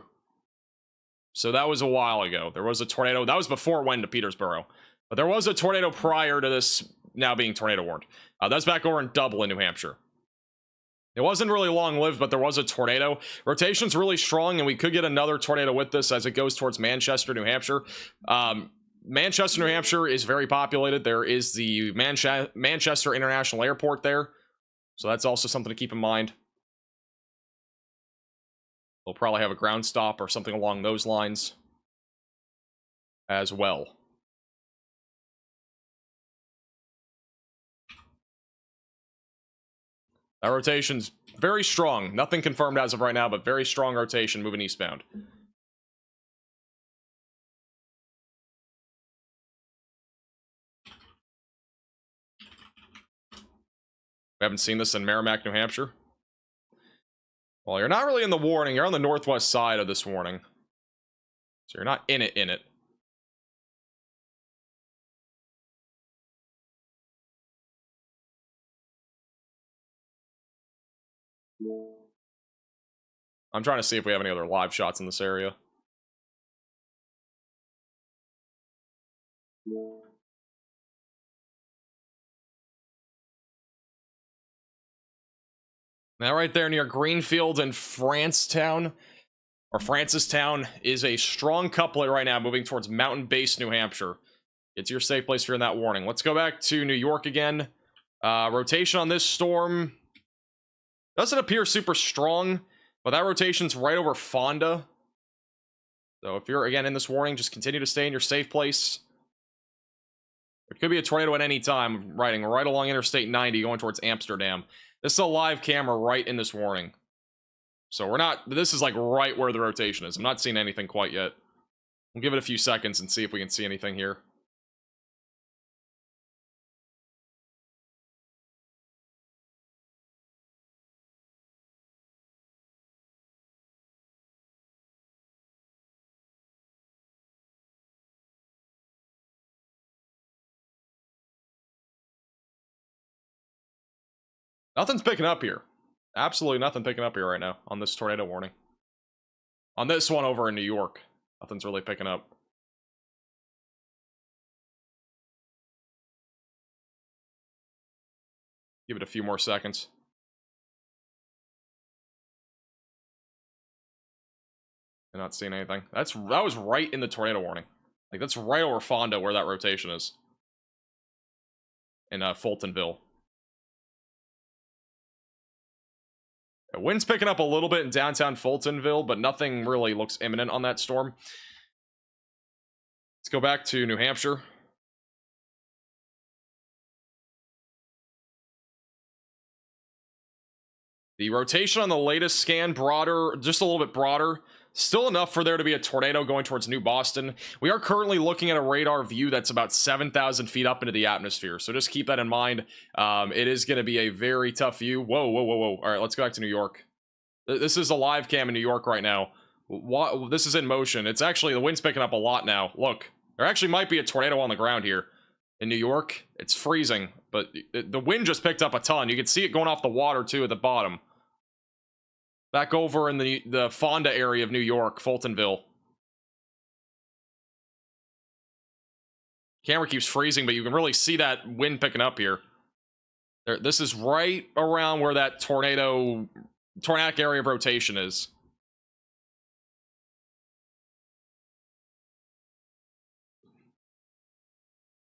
So that was a while ago. There was a tornado. That was before it went to Peterborough. But there was a tornado prior to this now being tornado warned. That's back over in Dublin, New Hampshire. It wasn't really long-lived, but there was a tornado. Rotation's really strong, and we could get another tornado with this as it goes towards Manchester, New Hampshire. Manchester, New Hampshire is very populated. There is the Manchester International Airport there. So that's also something to keep in mind. We'll probably have a ground stop or something along those lines as well. That rotation's very strong. Nothing confirmed as of right now, but very strong rotation moving eastbound. We haven't seen this in Merrimack, New Hampshire. Well, you're not really in the warning. You're on the northwest side of this warning. So you're not in it. I'm trying to see if we have any other live shots in this area. Now right there near Greenfield and Francetown, or Francistown, is a strong couplet right now moving towards Mountain Base, New Hampshire. It's your safe place if you're in that warning. Let's go back to New York again. Rotation on this storm doesn't appear super strong, but that rotation's right over Fonda. So if you're, again, in this warning, just continue to stay in your safe place. There could be a tornado at any time, riding right along Interstate 90, going towards Amsterdam. This is a live camera right in this warning. So we're not, this is like right where the rotation is. I'm not seeing anything quite yet. We'll give it a few seconds and see if we can see anything here. Nothing's picking up here. Absolutely nothing picking up here right now on this tornado warning. On this one over in New York, nothing's really picking up. Give it a few more seconds. I'm not seeing anything. That was right in the tornado warning. Like, that's right over Fonda where that rotation is. In Fultonville. The wind's picking up a little bit in downtown Fultonville, but nothing really looks imminent on that storm. Let's go back to New Hampshire. The rotation on the latest scan, broader, just a little bit broader. Still enough for there to be a tornado going towards New Boston. We are currently looking at a radar view that's about 7,000 feet up into the atmosphere. So just keep that in mind. It is going to be a very tough view. Whoa. All right, let's go back to New York. This is a live cam in New York right now. This is in motion. It's actually, the wind's picking up a lot now. Look, there actually might be a tornado on the ground here. In New York, it's freezing, but the wind just picked up a ton. You can see it going off the water, too, at the bottom. Back over in the Fonda area of New York, Fultonville. Camera keeps freezing, but you can really see that wind picking up here. This is right around where that tornadic area of rotation is.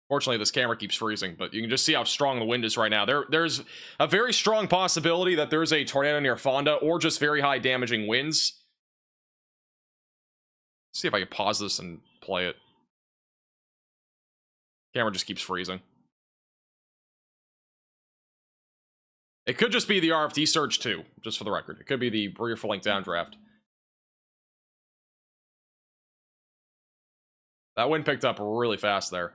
Fortunately, this camera keeps freezing, but you can just see how strong the wind is right now. There's a very strong possibility that there's a tornado near Fonda, or just very high damaging winds. Let's see if I can pause this and play it. Camera just keeps freezing. It could just be the RFD surge too, just for the record. It could be the rear full length downdraft. That wind picked up really fast there.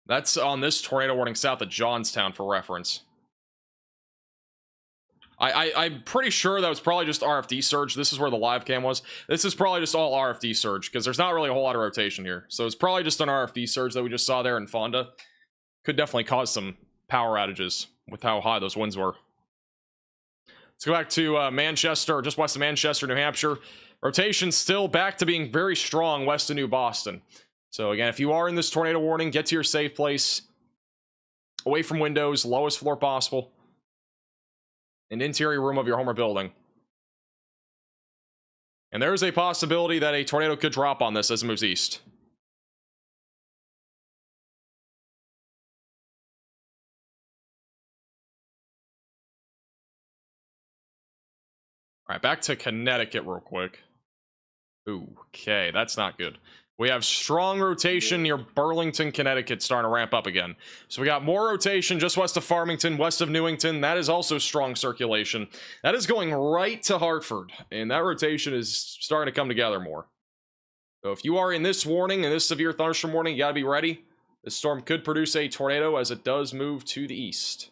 That's on this tornado warning south of Johnstown for reference. I'm pretty sure that was probably just RFD surge. This is where the live cam was. This is probably just all RFD surge, because there's not really a whole lot of rotation here. So it's probably just an RFD surge that we just saw there in Fonda. Could definitely cause some power outages with how high those winds were. Let's go back to Manchester, just west of Manchester, New Hampshire. Rotation still back to being very strong west of New Boston. So again, if you are in this tornado warning, get to your safe place. Away from windows, lowest floor possible. An interior room of your home or building. And there is a possibility that a tornado could drop on this as it moves east. All right, back to Connecticut real quick. Okay, that's not good. We have strong rotation near Burlington, Connecticut, starting to ramp up again. So we got more rotation just west of Farmington, west of Newington. That is also strong circulation. That is going right to Hartford, and that rotation is starting to come together more. So if you are in this warning, in this severe thunderstorm warning, you got to be ready. This storm could produce a tornado as it does move to the east.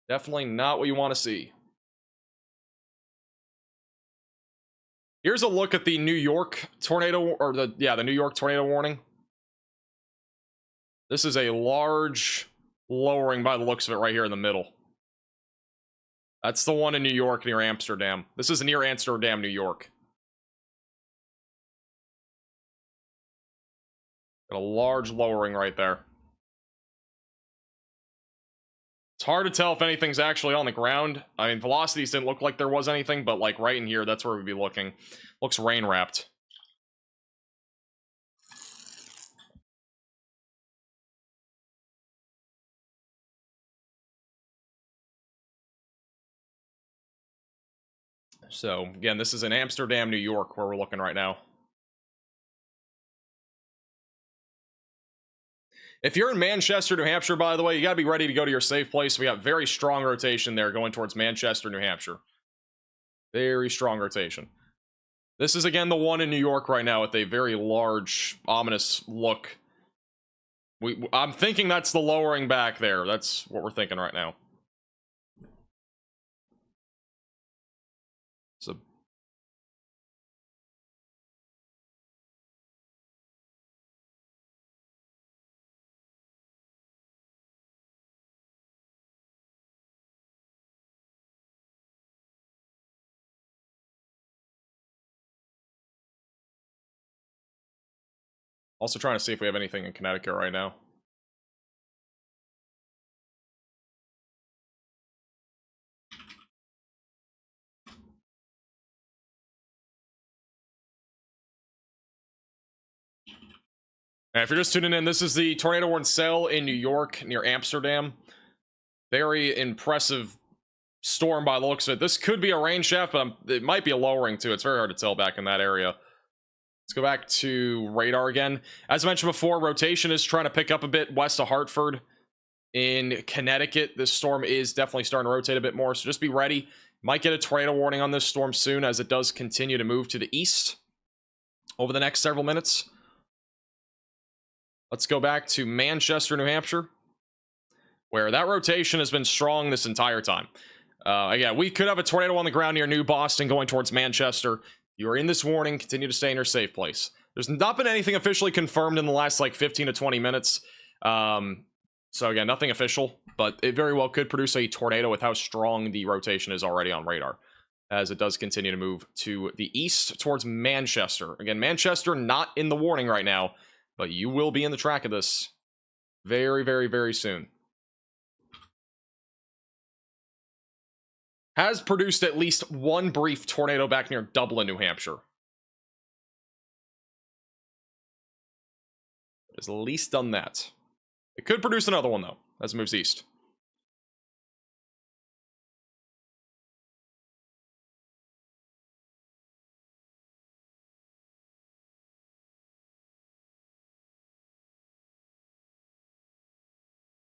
Definitely not what you want to see. Here's a look at the New York tornado, or the New York tornado warning. This is a large lowering by the looks of it right here in the middle. That's the one in New York near Amsterdam. This is near Amsterdam, New York. Got a large lowering right there. It's hard to tell if anything's actually on the ground. I mean, velocities didn't look like there was anything, but like right in here, that's where we'd be looking. Looks rain wrapped. So again, this is in Amsterdam, New York, where we're looking right now. If you're in Manchester, New Hampshire, by the way, you got to be ready to go to your safe place. We got very strong rotation there going towards Manchester, New Hampshire. Very strong rotation. This is, again, the one in New York right now with a very large, ominous look. I'm thinking that's the lowering back there. That's what we're thinking right now. So also trying to see if we have anything in Connecticut right now. And if you're just tuning in, this is the tornado warning cell in New York near Amsterdam. Very impressive storm by the looks of it. This could be a rain shaft, but it might be a lowering too. It's very hard to tell back in that area. Let's go back to radar again. As I mentioned before, rotation is trying to pick up a bit west of Hartford. In Connecticut, this storm is definitely starting to rotate a bit more, so just be ready. Might get a tornado warning on this storm soon as it does continue to move to the east over the next several minutes. Let's go back to Manchester, New Hampshire, where that rotation has been strong this entire time. Again, we could have a tornado on the ground near New Boston going towards Manchester. You are in this warning. Continue to stay in your safe place. There's not been anything officially confirmed in the last like 15 to 20 minutes. So again, nothing official, but it very well could produce a tornado with how strong the rotation is already on radar, as it does continue to move to the east towards Manchester. Again, Manchester not in the warning right now, but you will be in the track of this very, very, very soon. has produced at least one brief tornado back near Dublin, New Hampshire. It has at least done that. It could produce another one, though, as it moves east.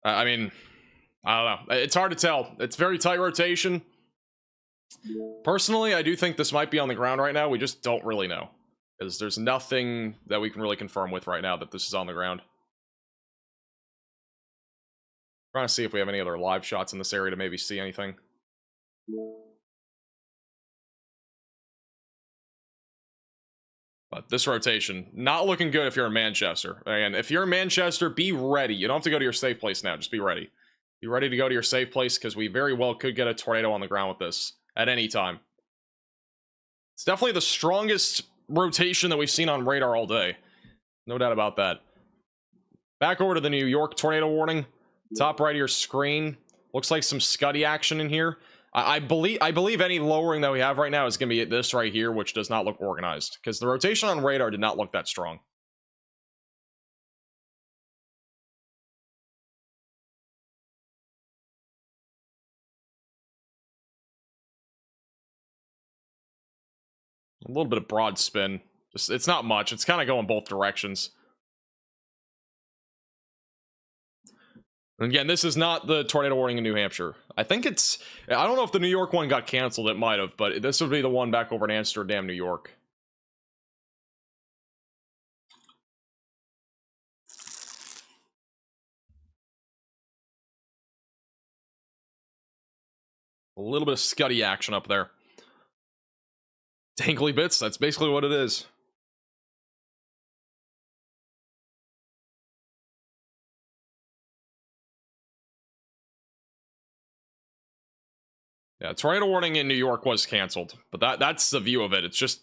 I mean, I don't know. It's hard to tell. It's very tight rotation. Personally, I do think this might be on the ground right now. We just don't really know. Because there's nothing that we can really confirm with right now that this is on the ground. Trying to see if we have any other live shots in this area to maybe see anything. But this rotation, not looking good if you're in Manchester. And if you're in Manchester, be ready. You don't have to go to your safe place now. Just be ready. Be ready to go to your safe place because we very well could get a tornado on the ground with this at any time. It's definitely the strongest rotation that we've seen on radar all day. No doubt about that. Back over to the New York tornado warning. Top right of your screen. Looks like some Scuddy action in here. I believe any lowering that we have right now is going to be this right here, which does not look organized. Because the rotation on radar did not look that strong. A little bit of broad spin. Just, it's not much. It's kind of going both directions. Again, this is not the tornado warning in New Hampshire. I think it's... I don't know if the New York one got canceled. It might have, but this would be the one back over in Amsterdam, New York. A little bit of Scuddy action up there. Dangly bits, that's basically what it is. Yeah, tornado warning in New York was canceled, but that's the view of it. It's just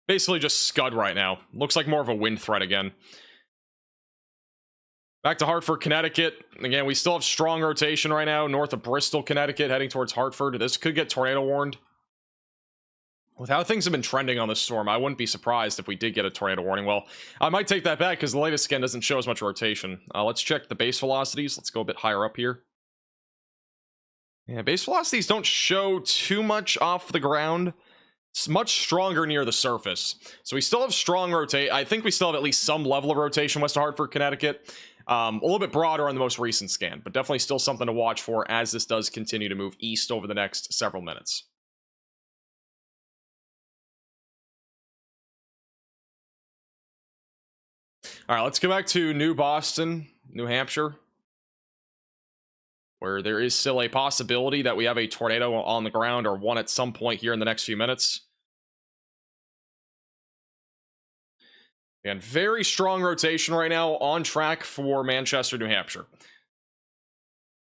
basically just Scud right now. Looks like more of a wind threat again. Back to Hartford, Connecticut. Again, we still have strong rotation right now north of Bristol, Connecticut, heading towards Hartford. This could get tornado warned. With how things have been trending on this storm, I wouldn't be surprised if we did get a tornado warning. Well, I might take that back because the latest scan doesn't show as much rotation. Let's check the base velocities. Let's go a bit higher up here. Yeah, base velocities don't show too much off the ground. It's much stronger near the surface. So we still have strong rotation. I think we still have at least some level of rotation west of Hartford, Connecticut. A little bit broader on the most recent scan, but definitely still something to watch for as this does continue to move east over the next several minutes. All right, let's go back to New Boston, New Hampshire, where there is still a possibility that we have a tornado on the ground or one at some point here in the next few minutes. And very strong rotation right now, on track for Manchester, New Hampshire.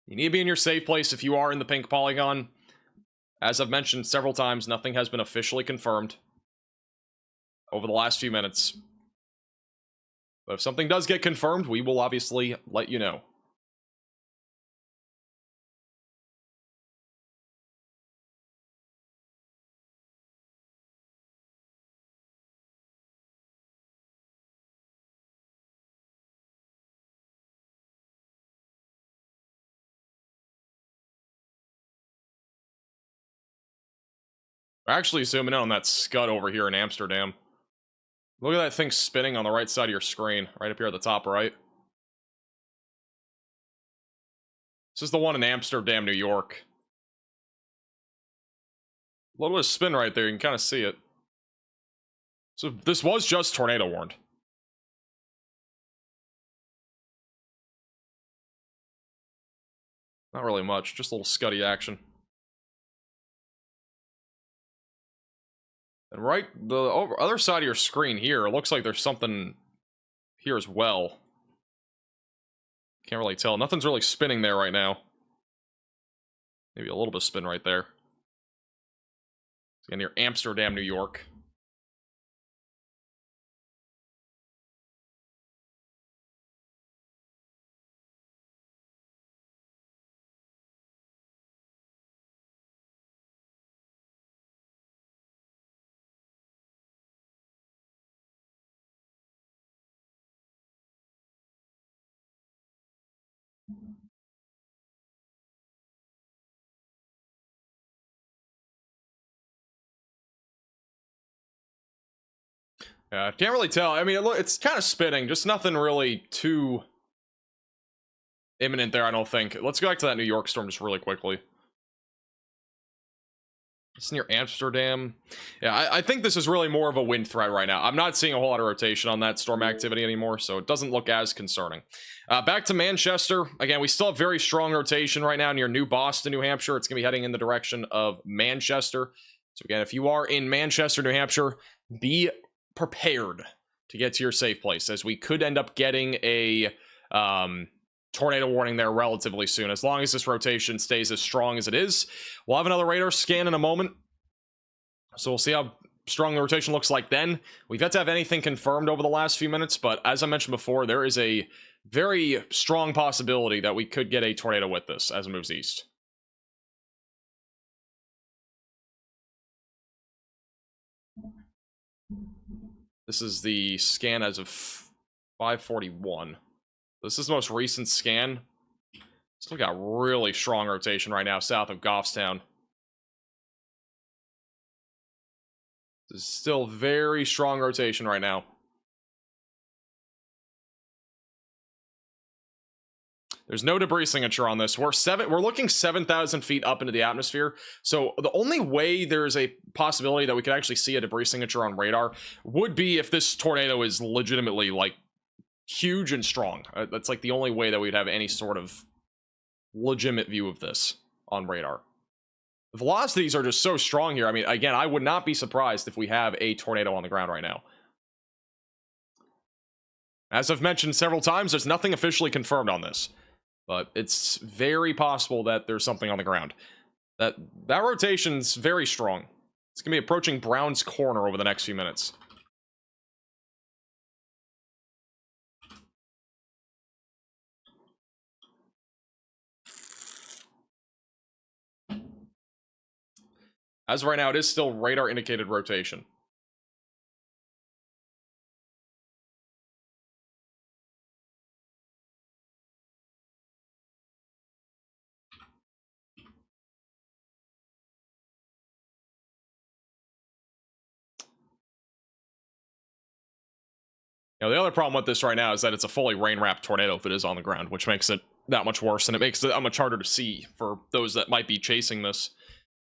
You need to be in your safe place if you are in the pink polygon. As I've mentioned several times, nothing has been officially confirmed over the last few minutes. But if something does get confirmed, we will obviously let you know. We're actually zooming in on that Scud over here in Amsterdam. Look at that thing spinning on the right side of your screen, right up here at the top right. This is the one in Amsterdam, New York. A little bit of spin right there, you can kind of see it. So this was just tornado warned. Not really much, just a little Scuddy action. And right, the other side of your screen here, it looks like there's something here as well. Can't really tell. Nothing's really spinning there right now. Maybe a little bit of spin right there. It's near Amsterdam, New York. Yeah, I can't really tell. I mean, it's kind of spinning, just nothing really too imminent there, I don't think. Let's go back to that New York storm just really quickly. It's near Amsterdam. Yeah, I think this is really more of a wind threat right now. I'm not seeing a whole lot of rotation on that storm activity anymore, so it doesn't look as concerning. Back to Manchester. Again, we still have very strong rotation right now near New Boston, New Hampshire. It's going to be heading in the direction of Manchester. So again, if you are in Manchester, New Hampshire, be prepared to get to your safe place, as we could end up getting a tornado warning there relatively soon. As long as this rotation stays as strong as it is, we'll have another radar scan in a moment, so we'll see how strong the rotation looks like then. We've yet to have anything confirmed over the last few minutes, but as I mentioned before, there is a very strong possibility that we could get a tornado with this as it moves east. This is the scan as of 5:41. This is the most recent scan. Still got really strong rotation right now south of Goffstown. This is still very strong rotation right now. There's no debris signature on this. We're looking 7,000 feet up into the atmosphere. So the only way there's a possibility that we could actually see a debris signature on radar would be if this tornado is legitimately like huge and strong. That's like the only way that we'd have any sort of legitimate view of this on radar. The velocities are just so strong here. I mean, again, I would not be surprised if we have a tornado on the ground right now. As I've mentioned several times, there's nothing officially confirmed on this, but it's very possible that there's something on the ground. That rotation's very strong. It's gonna be approaching Brown's Corner over the next few minutes. As of right now, it is still radar indicated rotation. You know, the other problem with this right now is that it's a fully rain-wrapped tornado if it is on the ground, which makes it that much worse, and it makes it that much harder to see for those that might be chasing this.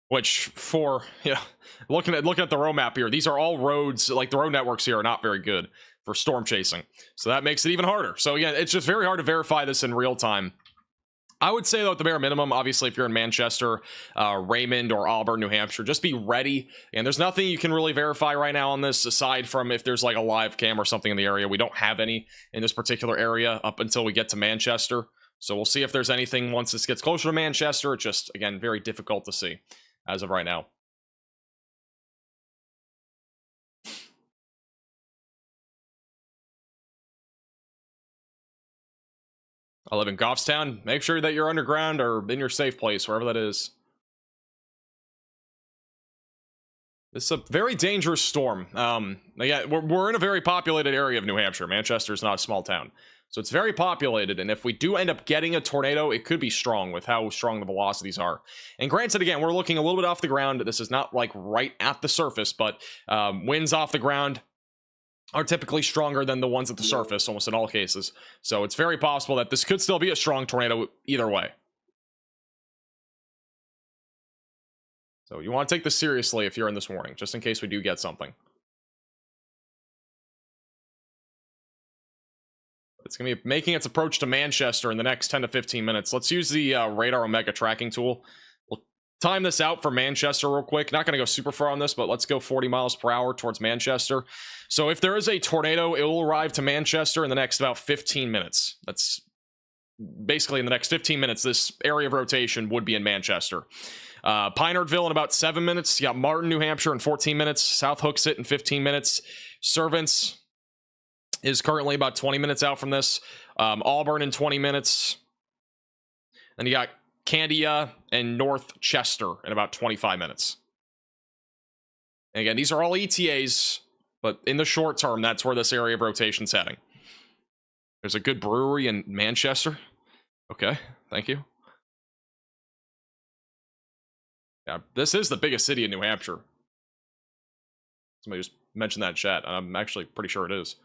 Which, for, yeah, looking at the road map here, these are all roads, like the road networks here are not very good for storm chasing. So that makes it even harder. So again, it's just very hard to verify this in real time. I would say, though, at the bare minimum, obviously, if you're in Manchester, Raymond, or Auburn, New Hampshire, just be ready. And there's nothing you can really verify right now on this, aside from if there's like a live cam or something in the area. We don't have any in this particular area up until we get to Manchester. So we'll see if there's anything once this gets closer to Manchester. It's just, again, very difficult to see as of right now. I live in Goffstown. Make sure that you're underground or in your safe place, wherever that is. This is a very dangerous storm. Yeah, we're in a very populated area of New Hampshire. Manchester is not a small town. So it's very populated, and if we do end up getting a tornado, it could be strong with how strong the velocities are. And granted, again, we're looking a little bit off the ground. This is not like right at the surface, but winds off the ground are typically stronger than the ones at the surface, almost in all cases. So it's very possible that this could still be a strong tornado either way. So you want to take this seriously if you're in this warning, just in case we do get something. It's going to be making its approach to Manchester in the next 10 to 15 minutes. Let's use the Radar Omega tracking tool. We'll time this out for Manchester real quick. Not going to go super far on this, but let's go 40 miles per hour towards Manchester. So if there is a tornado, it will arrive to Manchester in the next about 15 minutes. That's basically in the next 15 minutes, this area of rotation would be in Manchester. Pinardville in about 7 minutes. You got Martin, New Hampshire in 14 minutes. South Hooksett in 15 minutes. Servants is currently about 20 minutes out from this. Auburn in 20 minutes. Then you got Candia and North Chester in about 25 minutes. And again, these are all ETAs, but in the short term, that's where this area of rotation's heading. There's a good brewery in Manchester. Okay, thank you. Yeah, this is the biggest city in New Hampshire. Somebody just mentioned that in chat. I'm actually pretty sure it is.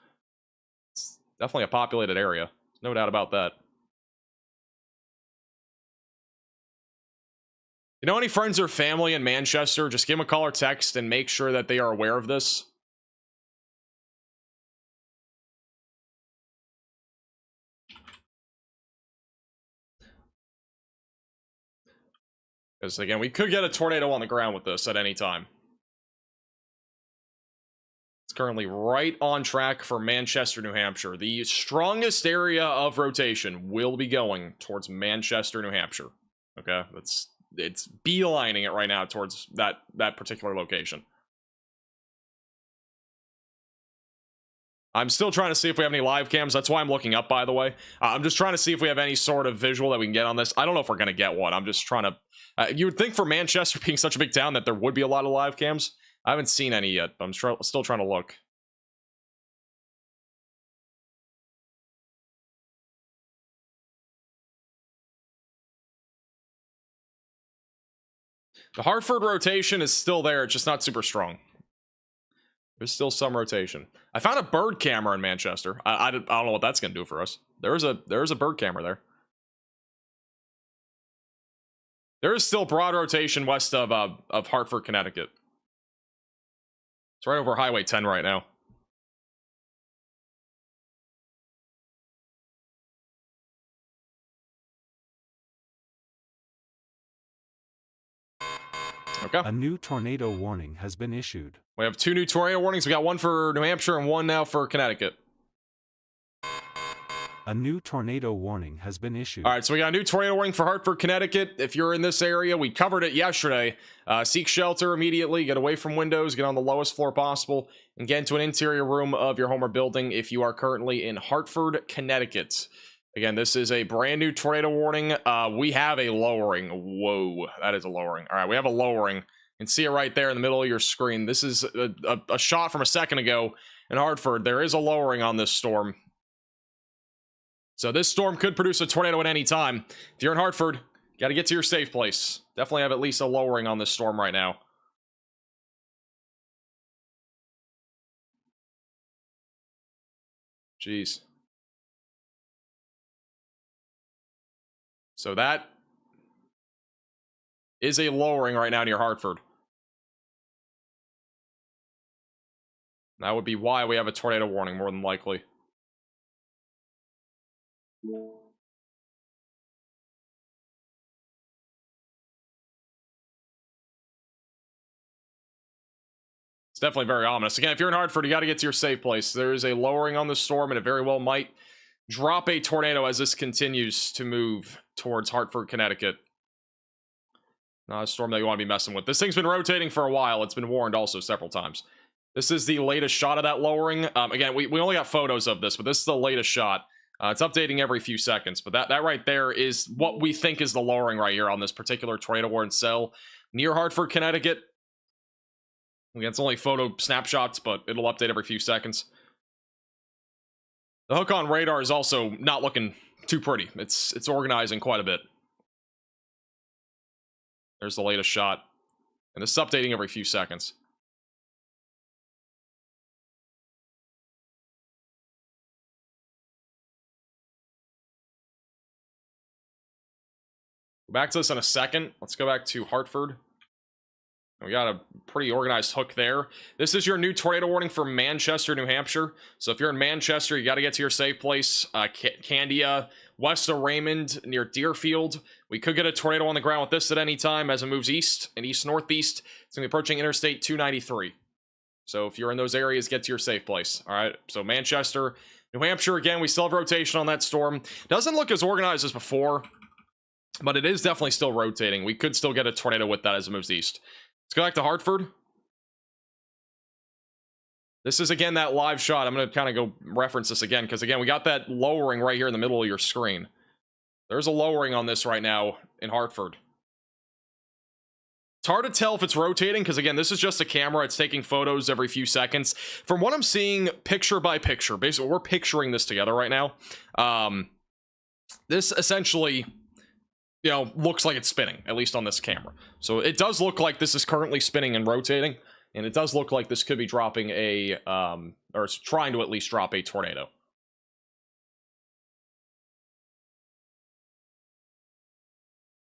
It's definitely a populated area. No doubt about that. You know any friends or family in Manchester? Just give them a call or text and make sure that they are aware of this. Because, again, we could get a tornado on the ground with this at any time. It's currently right on track for Manchester, New Hampshire. The strongest area of rotation will be going towards Manchester, New Hampshire. Okay? It's beelining it right now towards that particular location. I'm still trying to see if we have any live cams. That's why I'm looking up, by the way. I'm just trying to see if we have any sort of visual that we can get on this. I don't know if we're going to get one. I'm just trying to... you would think for Manchester being such a big town that there would be a lot of live cams. I haven't seen any yet, but I'm still trying to look. The Hartford rotation is still there, it's just not super strong. There's still some rotation. I found a bird camera in Manchester. I don't know what that's going to do for us. There is a bird camera there. There is still broad rotation west of Hartford, Connecticut. It's right over Highway 10 right now. Okay. A new tornado warning has been issued. We have 2 new tornado warnings. We got one for New Hampshire and one now for Connecticut. A new tornado warning has been issued. All right, so we got a new tornado warning for Hartford, Connecticut. If you're in this area, we covered it yesterday. Seek shelter immediately. Get away from windows. Get on the lowest floor possible. And get into an interior room of your home or building if you are currently in Hartford, Connecticut. Again, this is a brand new tornado warning. We have a lowering. Whoa, that is a lowering. All right, we have a lowering. You can see it right there in the middle of your screen. This is a shot from a second ago in Hartford. There is a lowering on this storm. So this storm could produce a tornado at any time. If you're in Hartford, got to get to your safe place. Definitely have at least a lowering on this storm right now. Jeez. So that is a lowering right now near Hartford. That would be why we have a tornado warning, more than likely. It's definitely very ominous. Again, if you're in Hartford, you got to get to your safe place. There is a lowering on the storm, and it very well might drop a tornado as this continues to move towards Hartford, Connecticut. Not a storm that you want to be messing with. This thing's been rotating for a while. It's been warned also several times. This is the latest shot of that lowering. Again, we only got photos of this, but this is the latest shot. It's updating every few seconds, but that right there is what we think is the lowering right here on this particular tornado warning cell near Hartford, Connecticut. Again, it's only photo snapshots, but it'll update every few seconds. The hook on radar is also not looking too pretty. It's organizing quite a bit. There's the latest shot. And this is updating every few seconds. Back to this in a second. Let's go back to Hartford. We got a pretty organized hook there. This is your new tornado warning for Manchester, New Hampshire. So if you're in Manchester, you got to get to your safe place. Candia, west of Raymond, near Deerfield. We could get a tornado on the ground with this at any time as it moves east and east-northeast. It's going to be approaching Interstate 293. So if you're in those areas, get to your safe place. All right, so Manchester, New Hampshire, again, we still have rotation on that storm. Doesn't look as organized as before, but it is definitely still rotating. We could still get a tornado with that as it moves east. Let's go back to Hartford. This is, again, that live shot. I'm going to kind of go reference this again, because, again, we got that lowering right here in the middle of your screen. There's a lowering on this right now in Hartford. It's hard to tell if it's rotating, because, again, this is just a camera. It's taking photos every few seconds. From what I'm seeing, picture by picture, basically, we're picturing this together right now. This essentially, looks like it's spinning, at least on this camera. So it does look like this is currently spinning and rotating. and it does look like this could be dropping a, or it's trying to at least drop a tornado.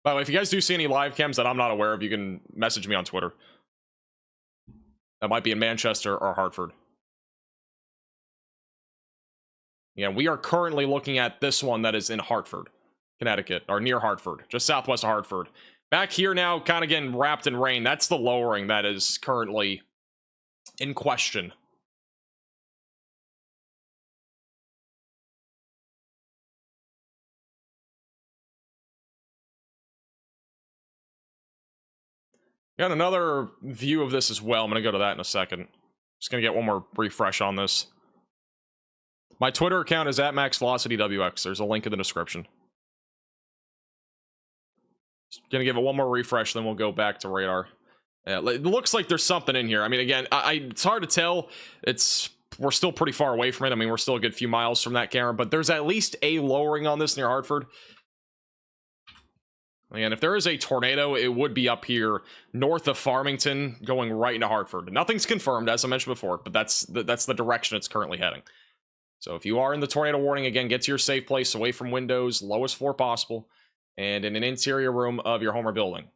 By the way, if you guys do see any live cams that I'm not aware of, you can message me on Twitter. That might be in Manchester or Hartford. Yeah, we are currently looking at this one that is in Hartford, Connecticut, or near Hartford, just southwest of Hartford. Back here now, kind of getting wrapped in rain. That's the lowering that is currently in question. Got another view of this as well. I'm going to go to that in a second. Just going to get one more refresh on this. My Twitter account is at MaxVelocityWX. There's a link in the description. Just going to give it one more refresh, then we'll go back to radar. Yeah, it looks like there's something in here. I mean, again, it's hard to tell. We're still pretty far away from it. I mean, we're still a good few miles from that camera, but there's at least a lowering on this near Hartford. And if there is a tornado, it would be up here north of Farmington, going right into Hartford. Nothing's confirmed, as I mentioned before, but that's the direction it's currently heading. So if you are in the tornado warning, again, get to your safe place, away from windows, lowest floor possible, and in an interior room of your home or building.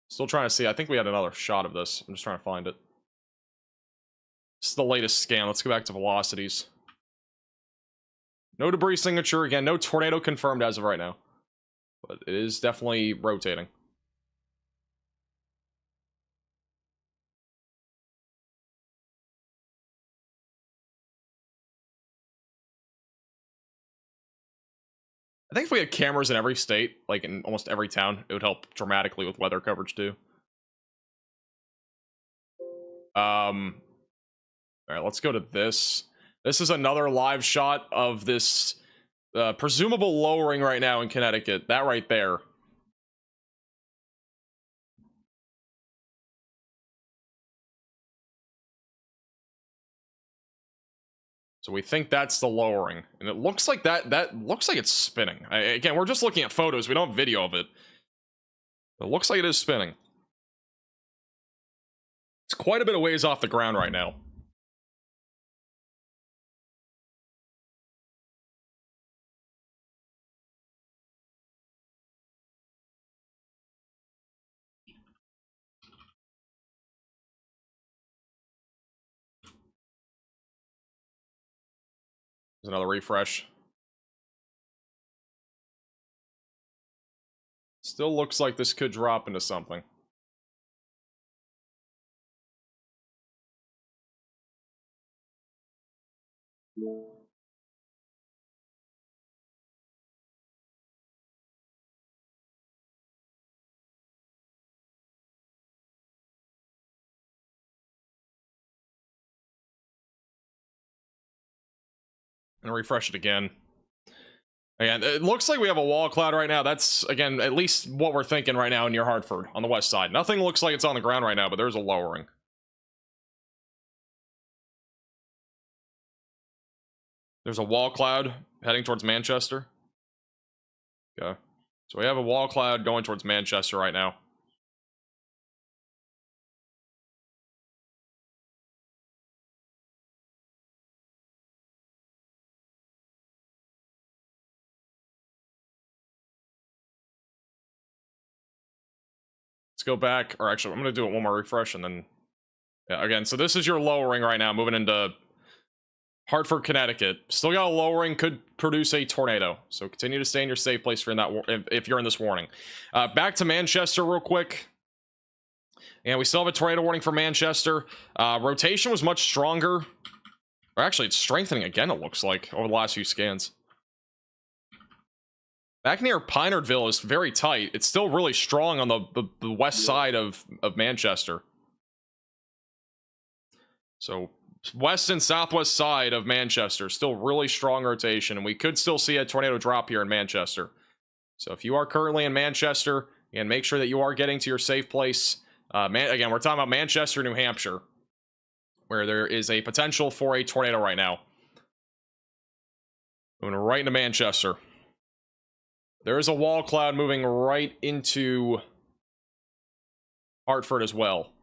Still trying to see. I think we had another shot of this. I'm just trying to find it. This is the latest scan. Let's go back to velocities. No debris signature. Again, no tornado confirmed as of right now. But it is definitely rotating. I think if we had cameras in every state, like in almost every town, it would help dramatically with weather coverage too. All right, let's go to this. This is another live shot of this presumable lowering right now in Connecticut. That right there. So we think that's the lowering, and it looks like that looks like it's spinning. Again, we're just looking at photos. We don't have video of it. It looks like it is spinning. It's quite a bit of ways off the ground right now. There's another refresh. Still looks like this could drop into something. And refresh it again. And it looks like we have a wall cloud right now. That's, again, at least what we're thinking right now near Hartford on the west side. Nothing looks like it's on the ground right now, but there's a lowering. There's a wall cloud heading towards Manchester. Okay. So we have a wall cloud going towards Manchester right now. Let's go back, or actually, I'm going to do it one more refresh, and then... Yeah, again, so this is your lowering right now, moving into Hartford, Connecticut. Still got a lowering, could produce a tornado. So continue to stay in your safe place for if you're in this warning. Back to Manchester real quick. And we still have a tornado warning for Manchester. Rotation was much stronger. Or actually, it's strengthening again, it looks like, over the last few scans. Back near Pinardville is very tight. It's still really strong on the west side of Manchester. So, west and southwest side of Manchester, still really strong rotation, and we could still see a tornado drop here in Manchester. So if you are currently in Manchester, again, make sure that you are getting to your safe place. Again, we're talking about Manchester, New Hampshire, where there is a potential for a tornado right now. Moving right into Manchester. There is a wall cloud moving right into Hartford as well.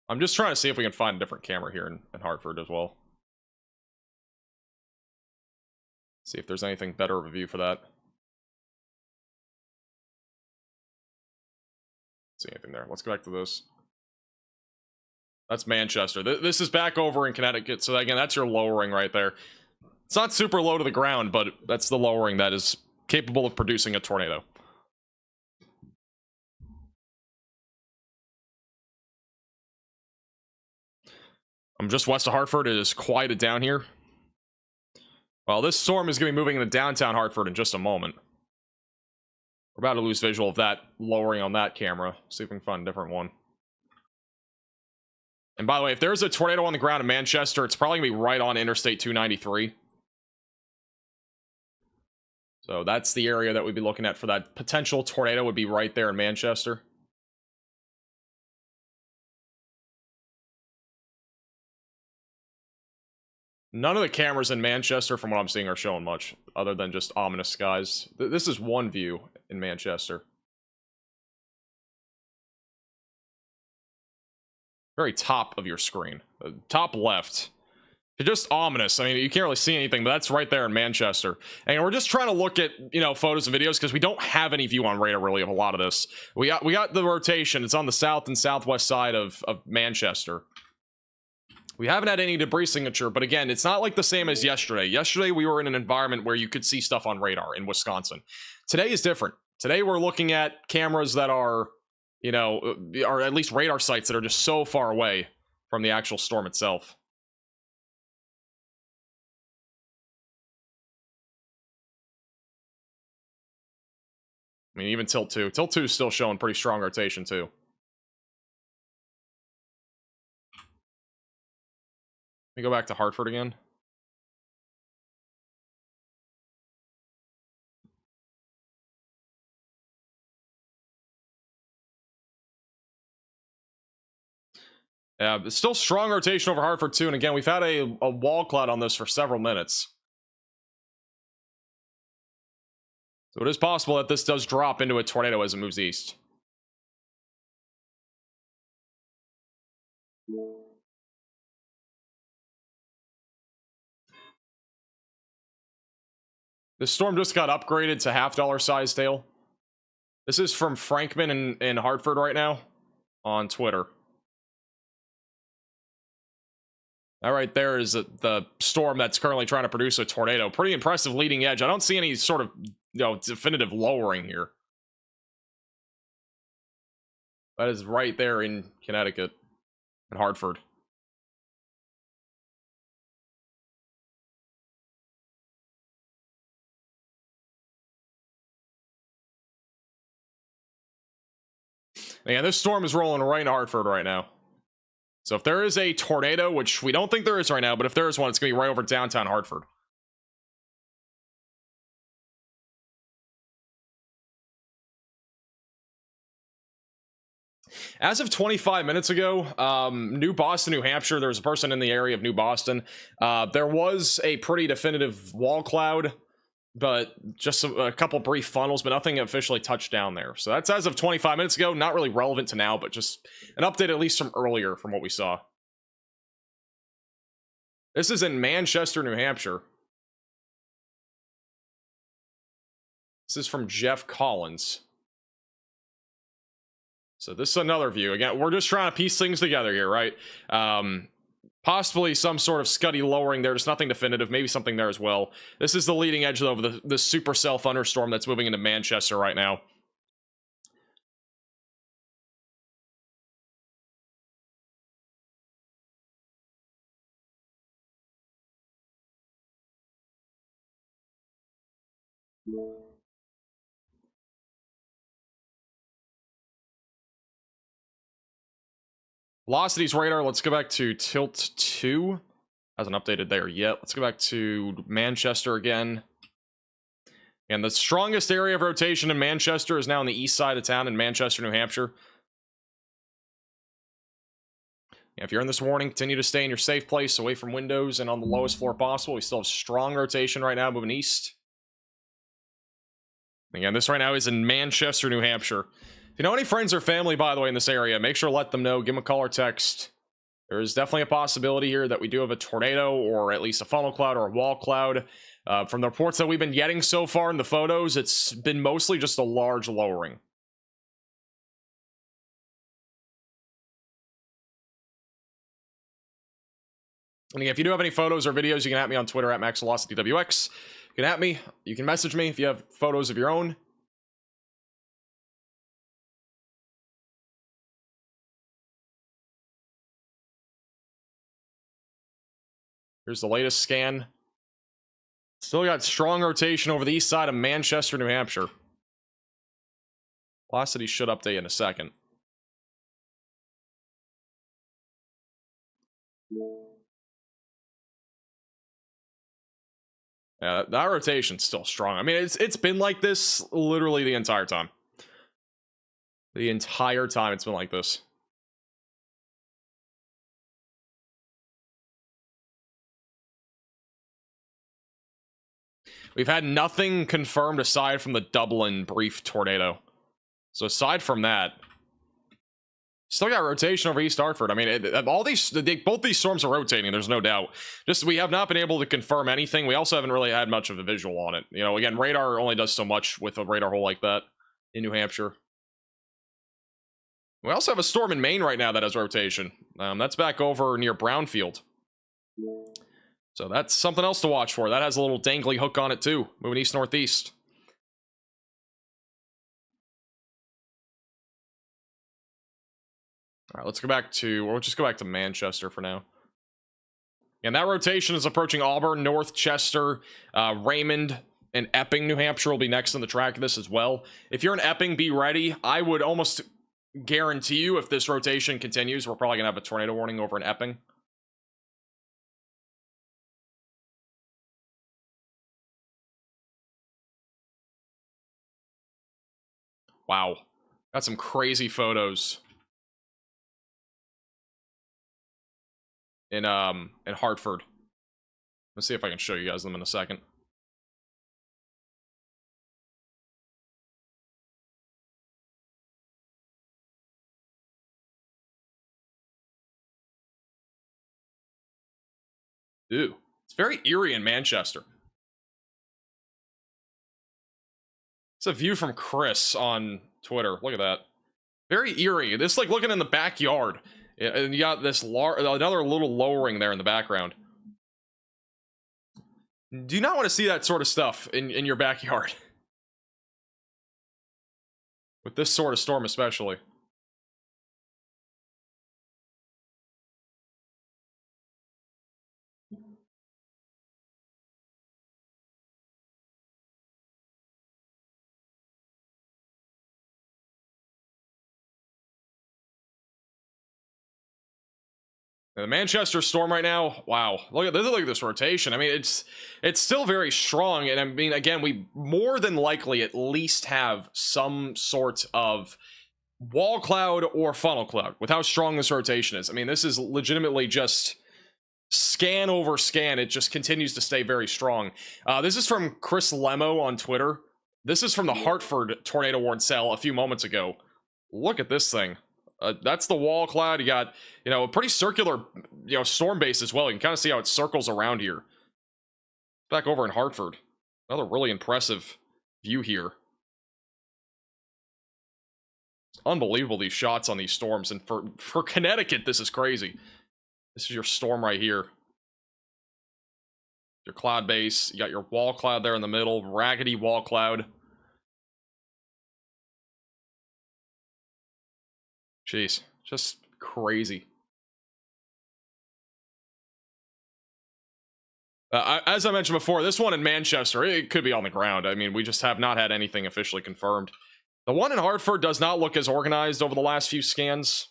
I'm just trying to see if we can find a different camera here in Hartford as well. See if there's anything better of a view for that. See anything there. Let's go back to this. That's Manchester. This is back over in Connecticut. So again, that's your lowering right there. It's not super low to the ground, but that's the lowering that is capable of producing a tornado. I'm just west of Hartford. It is quieted down here. Well, this storm is going to be moving into downtown Hartford in just a moment. We're about to lose visual of that lowering on that camera. See if we can find a different one. And by the way, if there's a tornado on the ground in Manchester, it's probably going to be right on Interstate 293. So that's the area that we'd be looking at for that potential tornado, would be right there in Manchester. None of the cameras in Manchester, from what I'm seeing, are showing much, other than just ominous skies. This is one view in Manchester. Very top of your screen. Top left. It's just ominous. I mean, you can't really see anything, but that's right there in Manchester. And we're just trying to look at, you know, photos and videos, because we don't have any view on radar, really, of a lot of this. We got the rotation. It's on the south and southwest side of Manchester. We haven't had any debris signature, but again, it's not like the same as yesterday. Yesterday, we were in an environment where you could see stuff on radar in Wisconsin. Today is different. Today, we're looking at cameras that are, you know, or at least radar sites that are just so far away from the actual storm itself. I mean, even Tilt 2. Tilt 2 is still showing pretty strong rotation, too. Let me go back to Hartford again. Yeah, it's still strong rotation over Hartford, too. And again, we've had a wall cloud on this for several minutes. So it is possible that this does drop into a tornado as it moves east. This storm just got upgraded to $half size tail. This is from Frankman in Hartford right now on Twitter. That right there is the storm that's currently trying to produce a tornado. Pretty impressive leading edge. I don't see any sort of, you know, definitive lowering here. That is right there in Connecticut and Hartford. Yeah, this storm is rolling right in Hartford right now. So if there is a tornado, which we don't think there is right now, but if there is one, it's going to be right over downtown Hartford. As of 25 minutes ago, New Boston, New Hampshire, there was a person in the area of New Boston. There was a pretty definitive wall cloud, but just a couple brief funnels, but nothing officially touched down there. So that's as of 25 minutes ago. Not really relevant to now, but just an update at least from earlier from what we saw. This is in Manchester, New Hampshire. This is from Jeff Collins. So this is another view. Again, we're just trying to piece things together here, right? Possibly some sort of scuddy lowering there. There's nothing definitive. Maybe something there as well. This is the leading edge of the supercell thunderstorm that's moving into Manchester right now. Velocities radar, let's go back to Tilt 2. Hasn't updated there yet. Let's go back to Manchester again. And the strongest area of rotation in Manchester is now on the east side of town in Manchester, New Hampshire. If you're in this warning, continue to stay in your safe place, away from windows and on the lowest floor possible. We still have strong rotation right now moving east. Again, this right now is in Manchester, New Hampshire. If you know any friends or family, by the way, in this area, make sure to let them know. Give them a call or text. There is definitely a possibility here that we do have a tornado, or at least a funnel cloud or a wall cloud. From the reports that we've been getting so far in the photos, it's been mostly just a large lowering. And again, if you do have any photos or videos, you can at me on Twitter at MaxVelocityWX. You can at me. You can message me if you have photos of your own. Here's the latest scan. Still got strong rotation over the east side of Manchester, New Hampshire. Velocity should update in a second. Yeah, that rotation's still strong. I mean, it's been like this literally the entire time. The entire time it's been like this. We've had nothing confirmed aside from the Dublin brief tornado. So aside from that, still got rotation over East Hartford. I mean, both these storms are rotating, there's no doubt. Just, we have not been able to confirm anything. We also haven't really had much of a visual on it. You know, again, radar only does so much with a radar hole like that in New Hampshire. We also have a storm in Maine right now that has rotation. That's back over near Brownfield. So that's something else to watch for. That has a little dangly hook on it too, moving east-northeast. All right, let's go back to, we'll just go back to Manchester for now. And that rotation is approaching Auburn, North Chester, Raymond, and Epping, New Hampshire will be next on the track of this as well. If you're in Epping, be ready. I would almost guarantee you, if this rotation continues, we're probably going to have a tornado warning over in Epping. Wow. Got some crazy photos. In Hartford. Let's see if I can show you guys them in a second. Ooh, it's very eerie in Manchester. It's a view from Chris on Twitter. Look at that. Very eerie. This is like looking in the backyard. And you got this another little lowering there in the background. Do you not want to see that sort of stuff in your backyard? With this sort of storm especially. The Manchester storm right now, wow, look at this rotation. I mean, it's still very strong, and I mean, again, we more than likely at least have some sort of wall cloud or funnel cloud with how strong this rotation is. I mean, this is legitimately just scan over scan. It just continues to stay very strong. This is from Chris Lemo on Twitter. This is from the Hartford tornado warning cell a few moments ago. Look at this thing. That's the wall cloud. You got, a pretty circular, storm base as well. You can kind of see how it circles around here. Back over in Hartford. Another really impressive view here. It's unbelievable, these shots on these storms. And for Connecticut, this is crazy. This is your storm right here. Your cloud base. You got your wall cloud there in the middle. Raggedy wall cloud. Jeez, just crazy. As I mentioned before, this one in Manchester, it could be on the ground. I mean, we just have not had anything officially confirmed. The one in Hartford does not look as organized over the last few scans.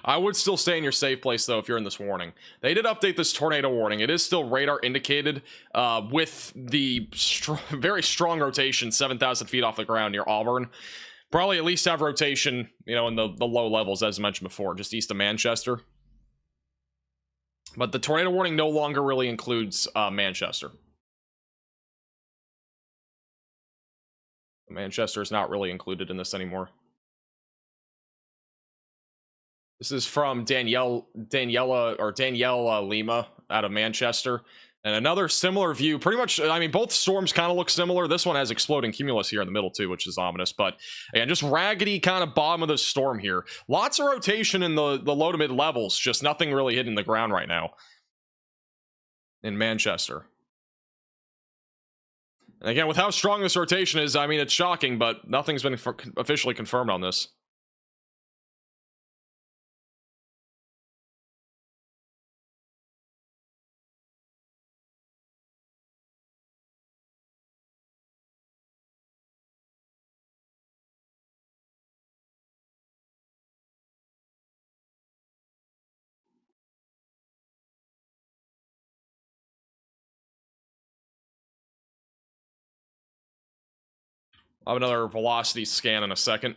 I would still stay in your safe place, though, if you're in this warning. They did update this tornado warning. It is still radar indicated with the very strong rotation, 7,000 feet off the ground near Auburn. Probably at least have rotation, in the low levels, as mentioned before, just east of Manchester. But the tornado warning no longer really includes Manchester. Manchester is not really included in this anymore. This is from Danielle Lima out of Manchester. And another similar view, pretty much, I mean, both storms kind of look similar. This one has exploding cumulus here in the middle too, which is ominous. But again, just raggedy kind of bottom of the storm here. Lots of rotation in the low to mid levels, just nothing really hitting the ground right now in Manchester. And again, with how strong this rotation is, I mean, it's shocking, but nothing's been officially confirmed on this. I'll have another velocity scan in a second.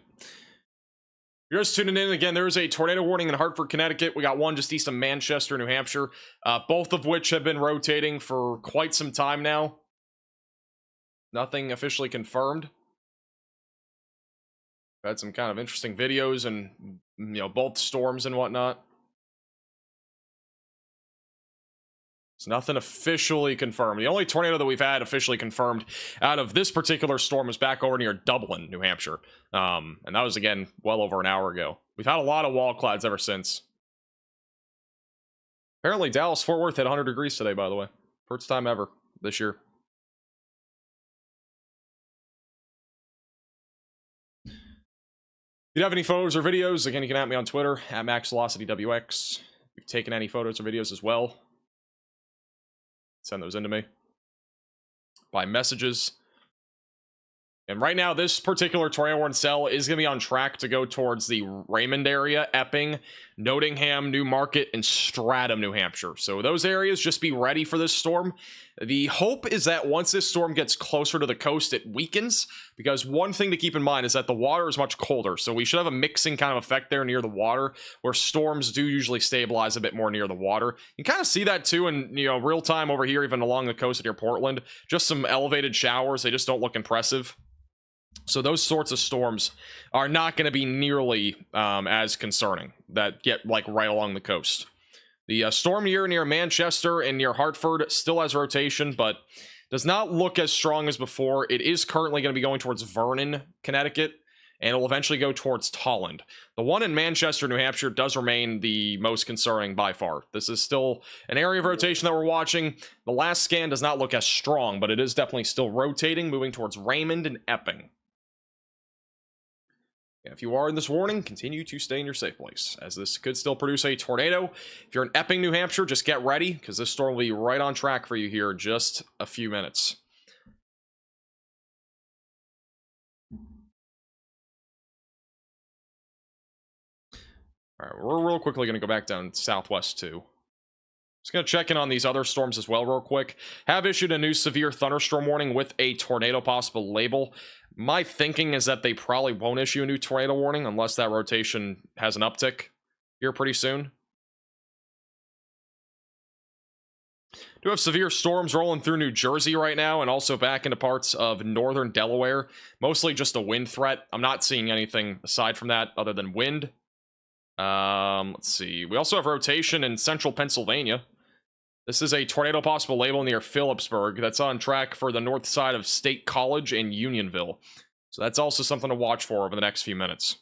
You're just tuning in again. There is a tornado warning in Hartford, Connecticut. We got one just east of Manchester, New Hampshire, both of which have been rotating for quite some time now. Nothing officially confirmed. We've had some kind of interesting videos and, you know, both storms and whatnot. It's nothing officially confirmed. The only tornado that we've had officially confirmed out of this particular storm was back over near Dublin, New Hampshire. And that was, again, well over an hour ago. We've had a lot of wall clouds ever since. Apparently, Dallas-Fort Worth hit 100 degrees today, by the way. First time ever this year. If you have any photos or videos, again, you can at me on Twitter, at MaxVelocityWX. If you've taken any photos or videos as well, send those in to me by messages. And right now, this particular tornado warning cell is going to be on track to go towards the Raymond area, Epping, Nottingham, Newmarket, and Stratham, New Hampshire. So those areas, just be ready for this storm. The hope is that once this storm gets closer to the coast, it weakens, because one thing to keep in mind is that the water is much colder. So we should have a mixing kind of effect there near the water, where storms do usually stabilize a bit more near the water. You can kind of see that too in, you know, real time over here, even along the coast near Portland. Just some elevated showers. They just don't look impressive. So those sorts of storms are not going to be nearly as concerning that get like right along the coast. The storm here near Manchester and near Hartford still has rotation, but does not look as strong as before. It is currently going to be going towards Vernon, Connecticut, and it will eventually go towards Tolland. The one in Manchester, New Hampshire does remain the most concerning by far. This is still an area of rotation that we're watching. The last scan does not look as strong, but it is definitely still rotating, moving towards Raymond and Epping. If you are in this warning, continue to stay in your safe place, as this could still produce a tornado. If you're in Epping, New Hampshire, just get ready, because this storm will be right on track for you here in just a few minutes. All right, we're real quickly going to go back down southwest too. Just going to check in on these other storms as well real quick. Have issued a new severe thunderstorm warning with a tornado possible label. My thinking is that they probably won't issue a new tornado warning unless that rotation has an uptick here pretty soon. Do have severe storms rolling through New Jersey right now and also back into parts of northern Delaware. Mostly just a wind threat. I'm not seeing anything aside from that other than wind. Let's see. We also have rotation in central Pennsylvania. This is a tornado possible label near Phillipsburg. That's on track for the north side of State College and Unionville. So that's also something to watch for over the next few minutes.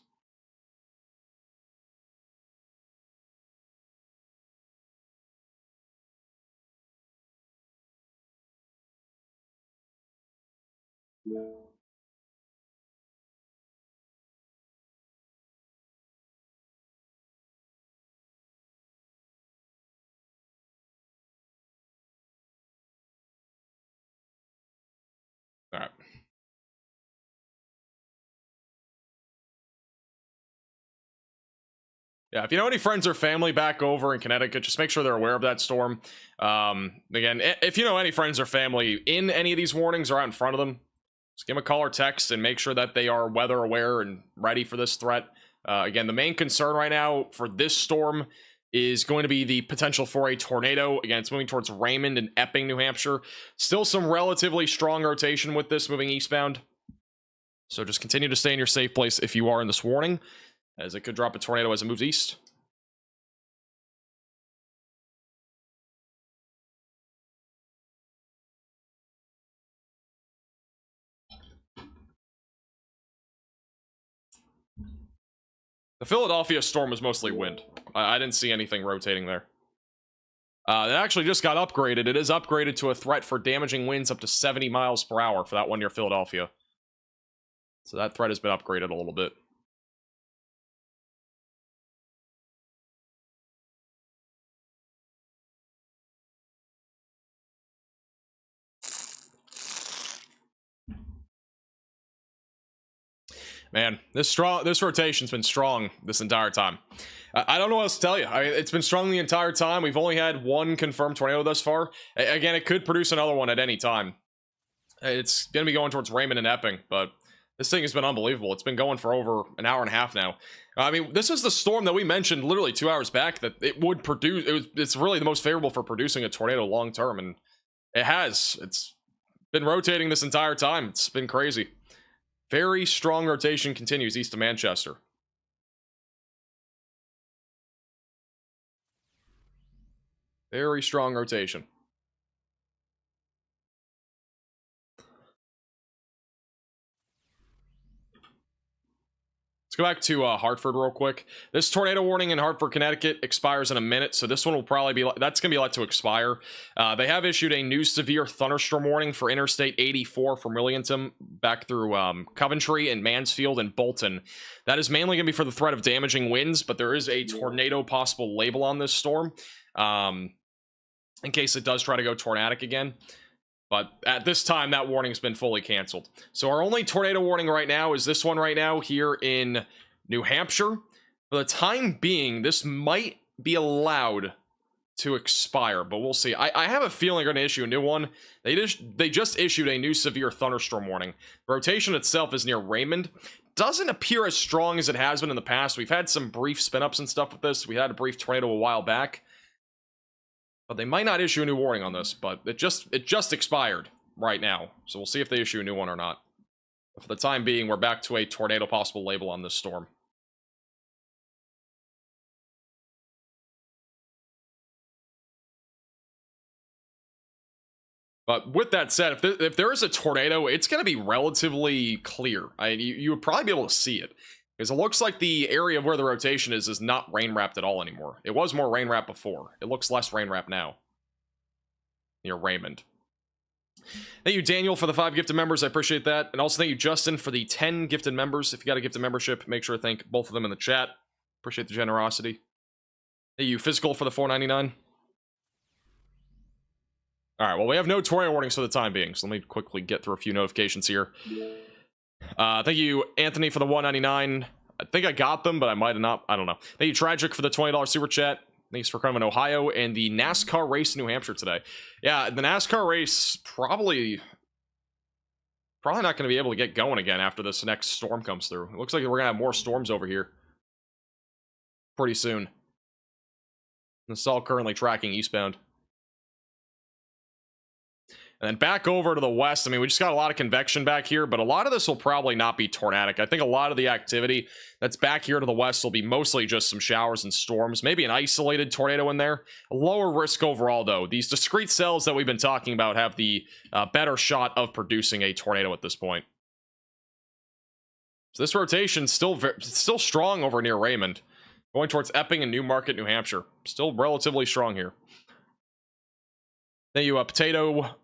All right. Yeah, if you know any friends or family back over in Connecticut, just make sure they're aware of that storm. Again, if you know any friends or family in any of these warnings or out in front of them, just give them a call or text and make sure that they are weather aware and ready for this threat. Again, the main concern right now for this storm is going to be the potential for a tornado. Again, it's moving towards Raymond and Epping, New Hampshire. Still some relatively strong rotation with this moving eastbound. So just continue to stay in your safe place if you are in this warning, as it could drop a tornado as it moves east. The Philadelphia storm was mostly wind. I didn't see anything rotating there. It actually just got upgraded. It is upgraded to a threat for damaging winds up to 70 miles per hour for that one near Philadelphia. So that threat has been upgraded a little bit. Man, this rotation's been strong this entire time. I don't know what else to tell you. I mean, it's been strong the entire time. We've only had one confirmed tornado thus far. Again, it could produce another one at any time. It's going to be going towards Raymond and Epping, but this thing has been unbelievable. It's been going for over an hour and a half now. I mean, this is the storm that we mentioned literally 2 hours back that it would produce. It's really the most favorable for producing a tornado long term, and it has. It's been rotating this entire time. It's been crazy. Very strong rotation continues east of Manchester. Very strong rotation. Let's go back to Hartford real quick. This tornado warning in Hartford, Connecticut expires in a minute, so this one will probably be, that's going to be let to expire. They have issued a new severe thunderstorm warning for Interstate 84 from Williamton back through Coventry and Mansfield and Bolton. That is mainly going to be for the threat of damaging winds, but there is a tornado possible label on this storm in case it does try to go tornadic again. But at this time, that warning's been fully canceled. So our only tornado warning right now is this one right now here in New Hampshire. For the time being, this might be allowed to expire, but we'll see. I have a feeling they're going to issue a new one. They just issued a new severe thunderstorm warning. The rotation itself is near Raymond. Doesn't appear as strong as it has been in the past. We've had some brief spin-ups and stuff with this. We had a brief tornado a while back. But they might not issue a new warning on this, but it just expired right now. So we'll see if they issue a new one or not. But for the time being, we're back to a tornado possible label on this storm. But with that said, if there is a tornado, it's going to be relatively clear. You would probably be able to see it. Because it looks like the area where the rotation is not rain-wrapped at all anymore. It was more rain-wrapped before. It looks less rain-wrapped now. Near Raymond. Thank you, Daniel, for the 5 gifted members. I appreciate that. And also thank you, Justin, for the 10 gifted members. If you got a gifted membership, make sure to thank both of them in the chat. Appreciate the generosity. Thank you, Physical, for the $4.99. Alright, well, we have no tornado warnings for the time being. So let me quickly get through a few notifications here. Thank you, Anthony, for the $1.99. I think I got them, but I might have not. I don't know. Thank you, Tragic, for the $20 super chat. Thanks for coming, Ohio, and the NASCAR race in New Hampshire today. Yeah, the NASCAR race probably not going to be able to get going again after this next storm comes through. It looks like we're going to have more storms over here pretty soon. It's all currently tracking eastbound. And then back over to the west, I mean, we just got a lot of convection back here, but a lot of this will probably not be tornadic. I think a lot of the activity that's back here to the west will be mostly just some showers and storms, maybe an isolated tornado in there. A lower risk overall, though. These discrete cells that we've been talking about have the better shot of producing a tornado at this point. So this rotation's still strong over near Raymond. Going towards Epping and Newmarket, New Hampshire. Still relatively strong here. Thank you, Potato,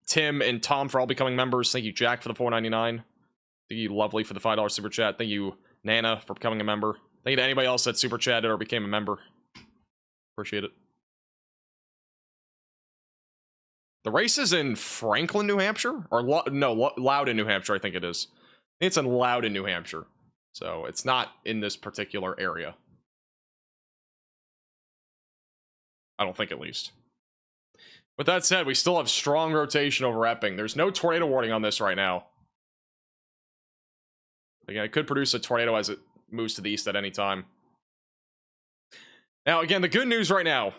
Tim, and Tom for all becoming members. Thank you, Jack, for the $4.99. Thank you, Lovely, for the $5 super chat. Thank you, Nana, for becoming a member. Thank you to anybody else that super chatted or became a member. Appreciate it. The race is in Franklin, New Hampshire? Or Loudon, New Hampshire, I think it is. I think it's in Loudon, New Hampshire. So it's not in this particular area. I don't think, at least. With that said, we still have strong rotation over Epping. There's no tornado warning on this right now. Again, it could produce a tornado as it moves to the east at any time. Now, again, the good news right now,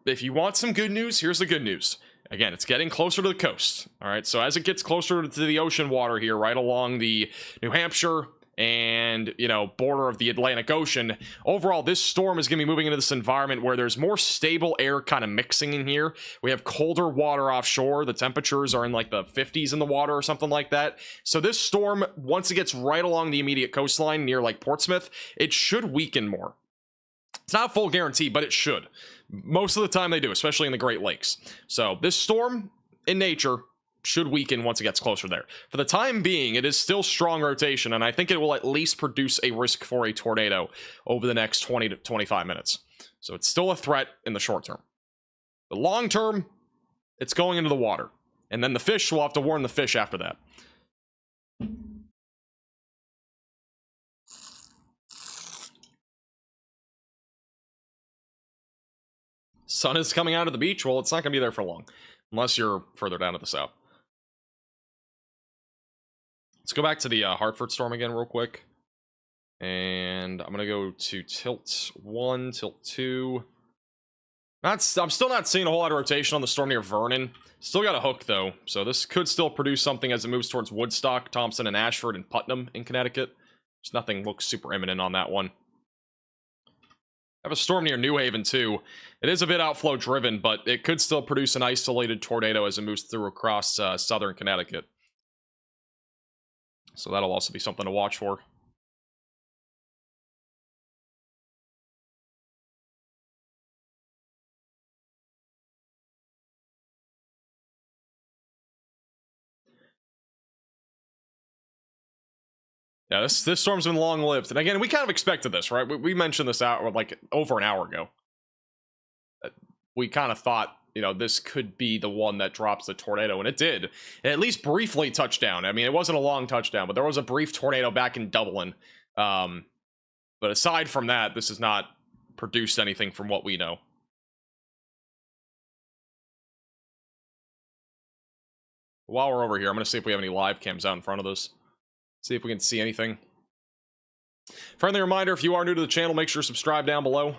if you want some good news, here's the good news. Again, it's getting closer to the coast. All right, so as it gets closer to the ocean water here, right along the New Hampshire and, you know, border of the Atlantic Ocean, overall, this storm is going to be moving into this environment where there's more stable air kind of mixing in here. We have colder water offshore. The temperatures are in like the 50s in the water or something like that. So this storm, once it gets right along the immediate coastline near like Portsmouth, it should weaken more. It's not a full guarantee, but it should. Most of the time they do, especially in the Great Lakes. So this storm in nature should weaken once it gets closer there. For the time being, it is still strong rotation, and I think it will at least produce a risk for a tornado over the next 20 to 25 minutes. So it's still a threat in the short term. The long term, it's going into the water. And then the fish, will have to warn the fish after that. Sun is coming out of the beach. Well, it's not going to be there for long, unless you're further down to the south. Let's go back to the Hartford storm again real quick. And I'm going to go to tilt 1, tilt 2. I'm still not seeing a whole lot of rotation on the storm near Vernon. Still got a hook, though. So this could still produce something as it moves towards Woodstock, Thompson, and Ashford, and Putnam in Connecticut. Just nothing looks super imminent on that one. I have a storm near New Haven, too. It is a bit outflow driven, but it could still produce an isolated tornado as it moves through across southern Connecticut. So that'll also be something to watch for. Yeah, this storm's been long-lived. And again, we kind of expected this, right? We mentioned this out like over an hour ago. We kind of thought, you know, this could be the one that drops the tornado, and it did. It at least briefly touched down. I mean, it wasn't a long touchdown, but there was a brief tornado back in Dublin. But aside from that, this has not produced anything from what we know. While we're over here, I'm going to see if we have any live cams out in front of this. See if we can see anything. Friendly reminder, if you are new to the channel, make sure to subscribe down below.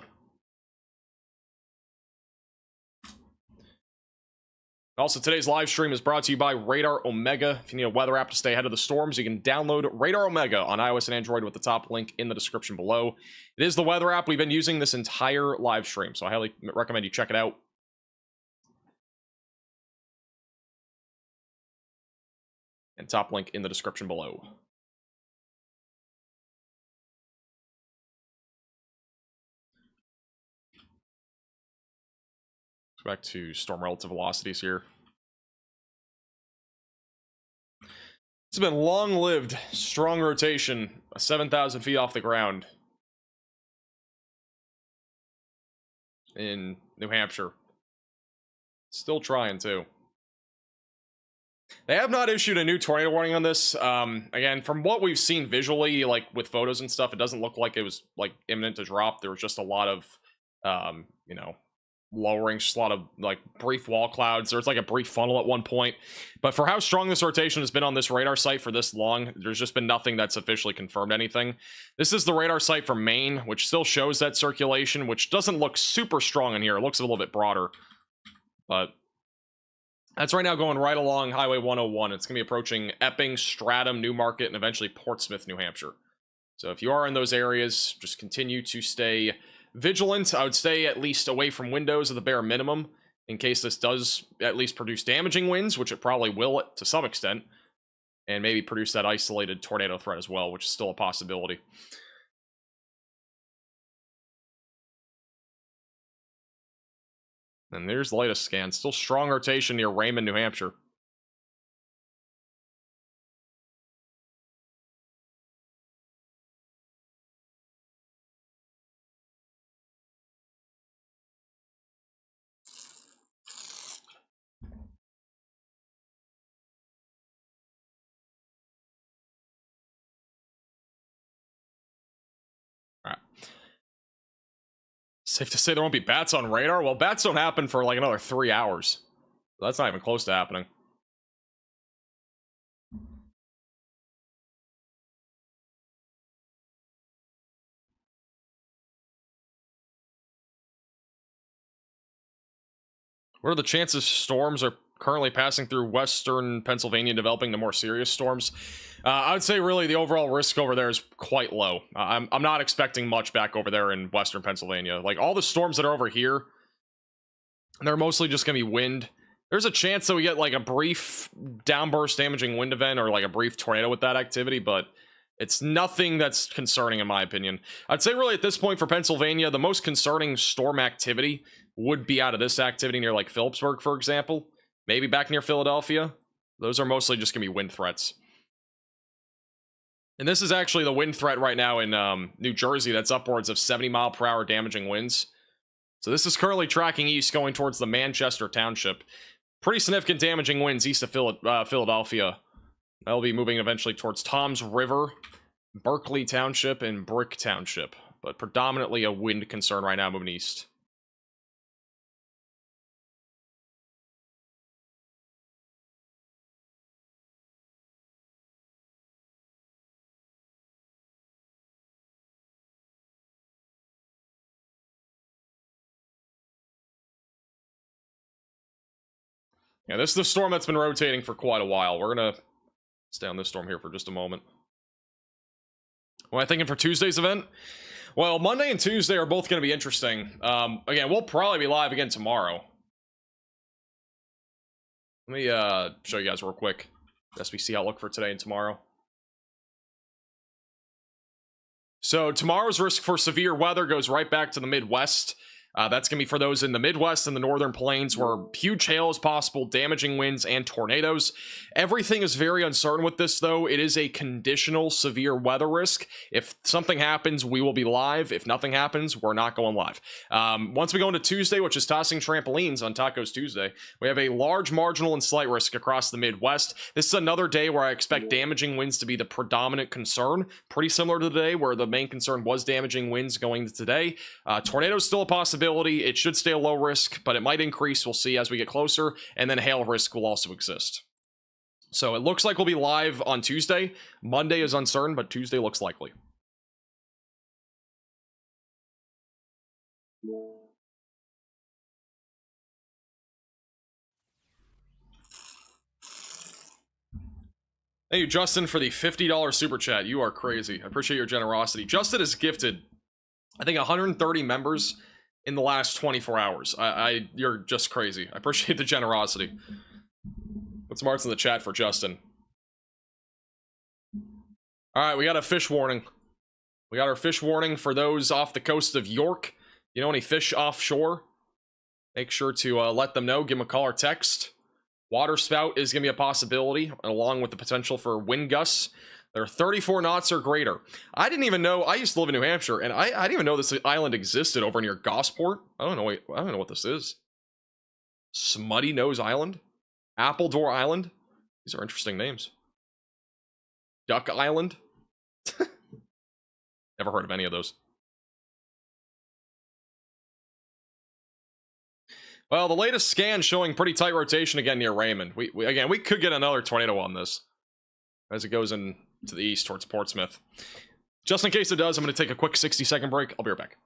Also, today's live stream is brought to you by Radar Omega. If you need a weather app to stay ahead of the storms, you can download Radar Omega on iOS and Android with the top link in the description below. It is the weather app we've been using this entire live stream, so I highly recommend you check it out. And top link in the description below. Go back to storm relative velocities here. It's been long-lived, strong rotation, 7,000 feet off the ground in New Hampshire. Still trying, too. They have not issued a new tornado warning on this. Again, from what we've seen visually, like with photos and stuff, it doesn't look like it was like imminent to drop. There was just a lot of, you know, lowering, just a lot of like brief wall clouds. There's like a brief funnel at one point, but for how strong this rotation has been on this radar site for this long, there's just been nothing that's officially confirmed anything. This is the radar site from Maine, which still shows that circulation, which doesn't look super strong in here. It looks a little bit broader, but that's right now going right along Highway 101. It's going to be approaching Epping, Stratham, Newmarket, and eventually Portsmouth, New Hampshire. So if you are in those areas, just continue to stay vigilant. I would stay at least away from windows at the bare minimum in case this does at least produce damaging winds, which it probably will to some extent, and maybe produce that isolated tornado threat as well, which is still a possibility. And there's the latest scan. Still strong rotation near Raymond, New Hampshire. All right. Safe to say there won't be bats on radar? Well, bats don't happen for like another 3 hours. That's not even close to happening. What are the chances storms are currently passing through western Pennsylvania and developing to more serious storms? I would say really the overall risk over there is quite low. I'm not expecting much back over there in western Pennsylvania. Like, all the storms that are over here, they're mostly just going to be wind. There's a chance that we get like a brief downburst damaging wind event or like a brief tornado with that activity, but it's nothing that's concerning in my opinion. I'd say really at this point for Pennsylvania, the most concerning storm activity would be out of this activity near like Phillipsburg, for example. Maybe back near Philadelphia. Those are mostly just going to be wind threats. And this is actually the wind threat right now in New Jersey that's upwards of 70-mile-per-hour damaging winds. So this is currently tracking east going towards the Manchester Township. Pretty significant damaging winds east of Philadelphia. That'll be moving eventually towards Toms River, Berkeley Township, and Brick Township. But predominantly a wind concern right now moving east. Yeah, this is the storm that's been rotating for quite a while. We're gonna stay on this storm here for just a moment. What am I thinking for Tuesday's event? Well, Monday and Tuesday are both going to be interesting. Again, we'll probably be live again tomorrow. Let me show you guys real quick. SBC outlook for today and tomorrow. So tomorrow's risk for severe weather goes right back to the Midwest. That's going to be for those in the Midwest and the Northern Plains where huge hail is possible, damaging winds, and tornadoes. Everything is very uncertain with this, though. It is a conditional severe weather risk. If something happens, we will be live. If nothing happens, we're not going live. Once we go into Tuesday, which is tossing trampolines on Tacos Tuesday, we have a large marginal and slight risk across the Midwest. This is another day where I expect damaging winds to be the predominant concern. Pretty similar to the day where the main concern was damaging winds going to today. Tornadoes still a possibility. It should stay a low risk, but it might increase. We'll see as we get closer. And then hail risk will also exist. So it looks like we'll be live on Tuesday. Monday is uncertain, but Tuesday looks likely. Thank you, Justin, for the $50 super chat. You are crazy. I appreciate your generosity. Justin has gifted, I think, 130 members in the last 24 hours. You're just crazy. I appreciate the generosity. Put some hearts in the chat for Justin. All right, we got a fish warning. We got our fish warning for those off the coast of York. You know any fish offshore? Make sure to let them know. Give them a call or text. Water spout is going to be a possibility, along with the potential for wind gusts. They're 34 knots or greater. I didn't even know. I used to live in New Hampshire, and I didn't even know this island existed over near Gosport. I don't know. Wait, I don't know what this is. Smutty Nose Island, Appledore Island. These are interesting names. Duck Island. Never heard of any of those. Well, the latest scan showing pretty tight rotation again near Raymond. We could get another tornado on this as it goes in to the east towards Portsmouth. Just in case it does, I'm going to take a quick 60-second break. I'll be right back.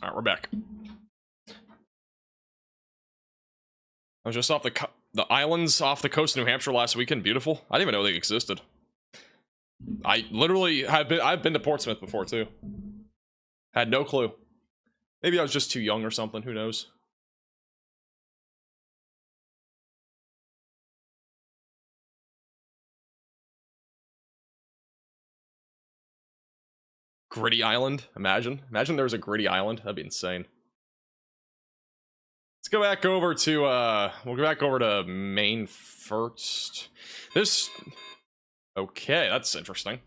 All right, we're back. I was just off the islands off the coast of New Hampshire last weekend. Beautiful. I didn't even know they existed. I literally I've been to Portsmouth before too. Had no clue. Maybe I was just too young or something. Who knows? Gritty Island. Imagine there was a Gritty Island. That'd be insane. Let's go back over to we'll go back over to Maine first. This okay, that's interesting.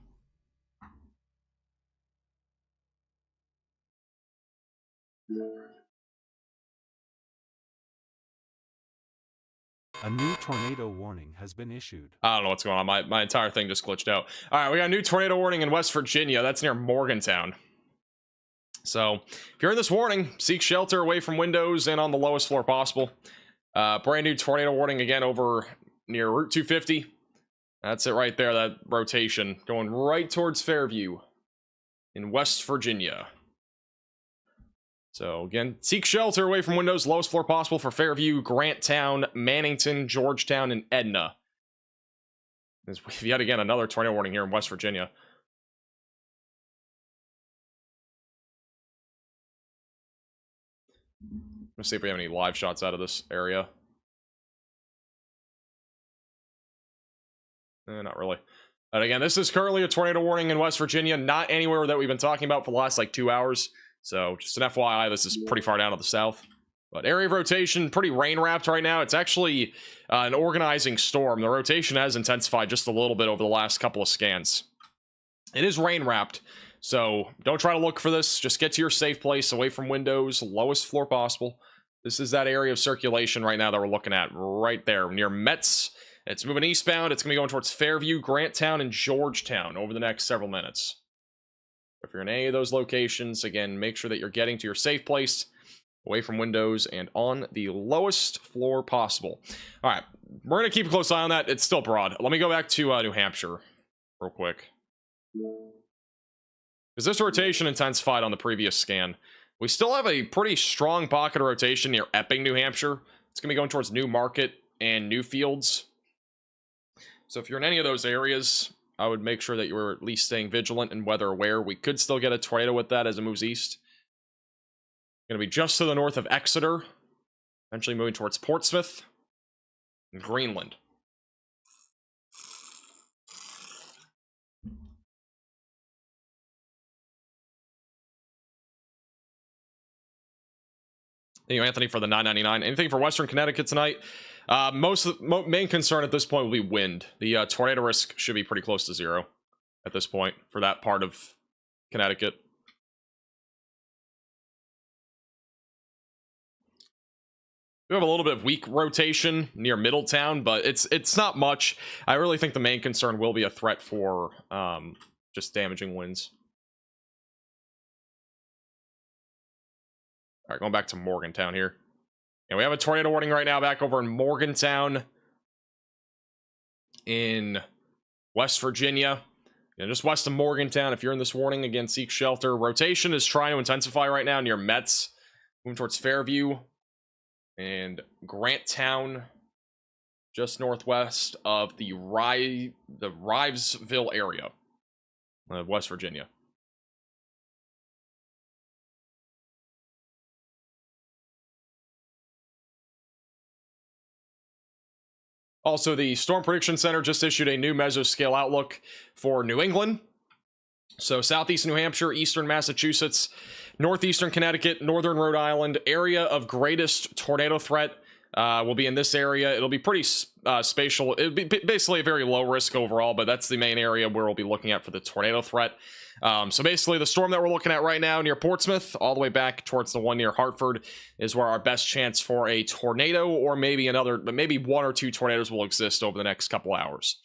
A new tornado warning has been issued. I don't know what's going on. My entire thing just glitched out. All right, we got a new tornado warning in West Virginia. That's near Morgantown. So if you're in this warning, seek shelter away from windows and on the lowest floor possible. Brand new tornado warning again over near Route 250. That's it right there, that rotation going right towards Fairview in West Virginia. So again, seek shelter away from windows, lowest floor possible for Fairview, Granttown, Mannington, Georgetown, and Edna. There's yet again another tornado warning here in West Virginia. Let's see if we have any live shots out of this area. Not really. But again, this is currently a tornado warning in West Virginia, not anywhere that we've been talking about for the last like 2 hours. So just an FYI, this is pretty far down to the south. But area of rotation, pretty rain wrapped right now. It's actually an organizing storm. The rotation has intensified just a little bit over the last couple of scans. It is rain wrapped, so don't try to look for this. Just get to your safe place, away from windows, lowest floor possible. This is that area of circulation right now that we're looking at right there near Metz. It's moving eastbound. It's going to be going towards Fairview, Granttown, and Georgetown over the next several minutes. If you're in any of those locations, again, make sure that you're getting to your safe place, away from windows, and on the lowest floor possible. All right, we're going to keep a close eye on that. It's still broad. Let me go back to New Hampshire real quick. Because this rotation intensified on the previous scan. We still have a pretty strong pocket of rotation near Epping, New Hampshire. It's going to be going towards New Market and Newfields. So if you're in any of those areas, I would make sure that you're at least staying vigilant and weather aware. We could still get a tornado with that as it moves east. Going to be just to the north of Exeter. Eventually moving towards Portsmouth and Greenland. Thank you, Anthony, for the $9.99. Anything for Western Connecticut tonight? Main concern at this point will be wind. The tornado risk should be pretty close to zero at this point for that part of Connecticut. We have a little bit of weak rotation near Middletown, but it's not much. I really think the main concern will be a threat for just damaging winds. All right, going back to Morgantown here. And we have a tornado warning right now back over in Morgantown in West Virginia. Just west of Morgantown. If you're in this warning, again, seek shelter. Rotation is trying to intensify right now near Metz. Moving towards Fairview and Granttown, just northwest of the Rivesville area of West Virginia. Also, the Storm Prediction Center just issued a new mesoscale outlook for New England. So southeast New Hampshire, eastern Massachusetts, northeastern Connecticut, northern Rhode Island, area of greatest tornado threat will be in this area. It'll be pretty spatial. It'll be basically a very low risk overall, but that's the main area where we'll be looking at for the tornado threat. So basically the storm that we're looking at right now near Portsmouth, all the way back towards the one near Hartford, is where our best chance for a tornado, or maybe maybe one or two tornadoes will exist over the next couple hours.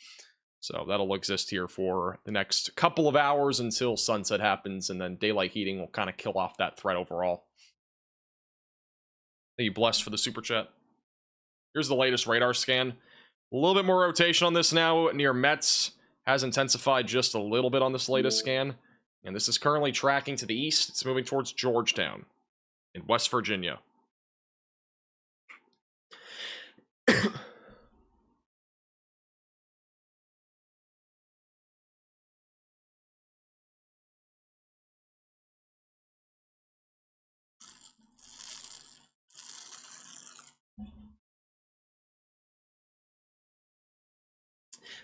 So that'll exist here for the next couple of hours until sunset happens, and then daylight heating will kind of kill off that threat overall. Thank you, Blessed, for the super chat. Here's the latest radar scan. A little bit more rotation on this now near Metz. Has intensified just a little bit on this latest scan. And this is currently tracking to the east. It's moving towards Georgetown in West Virginia.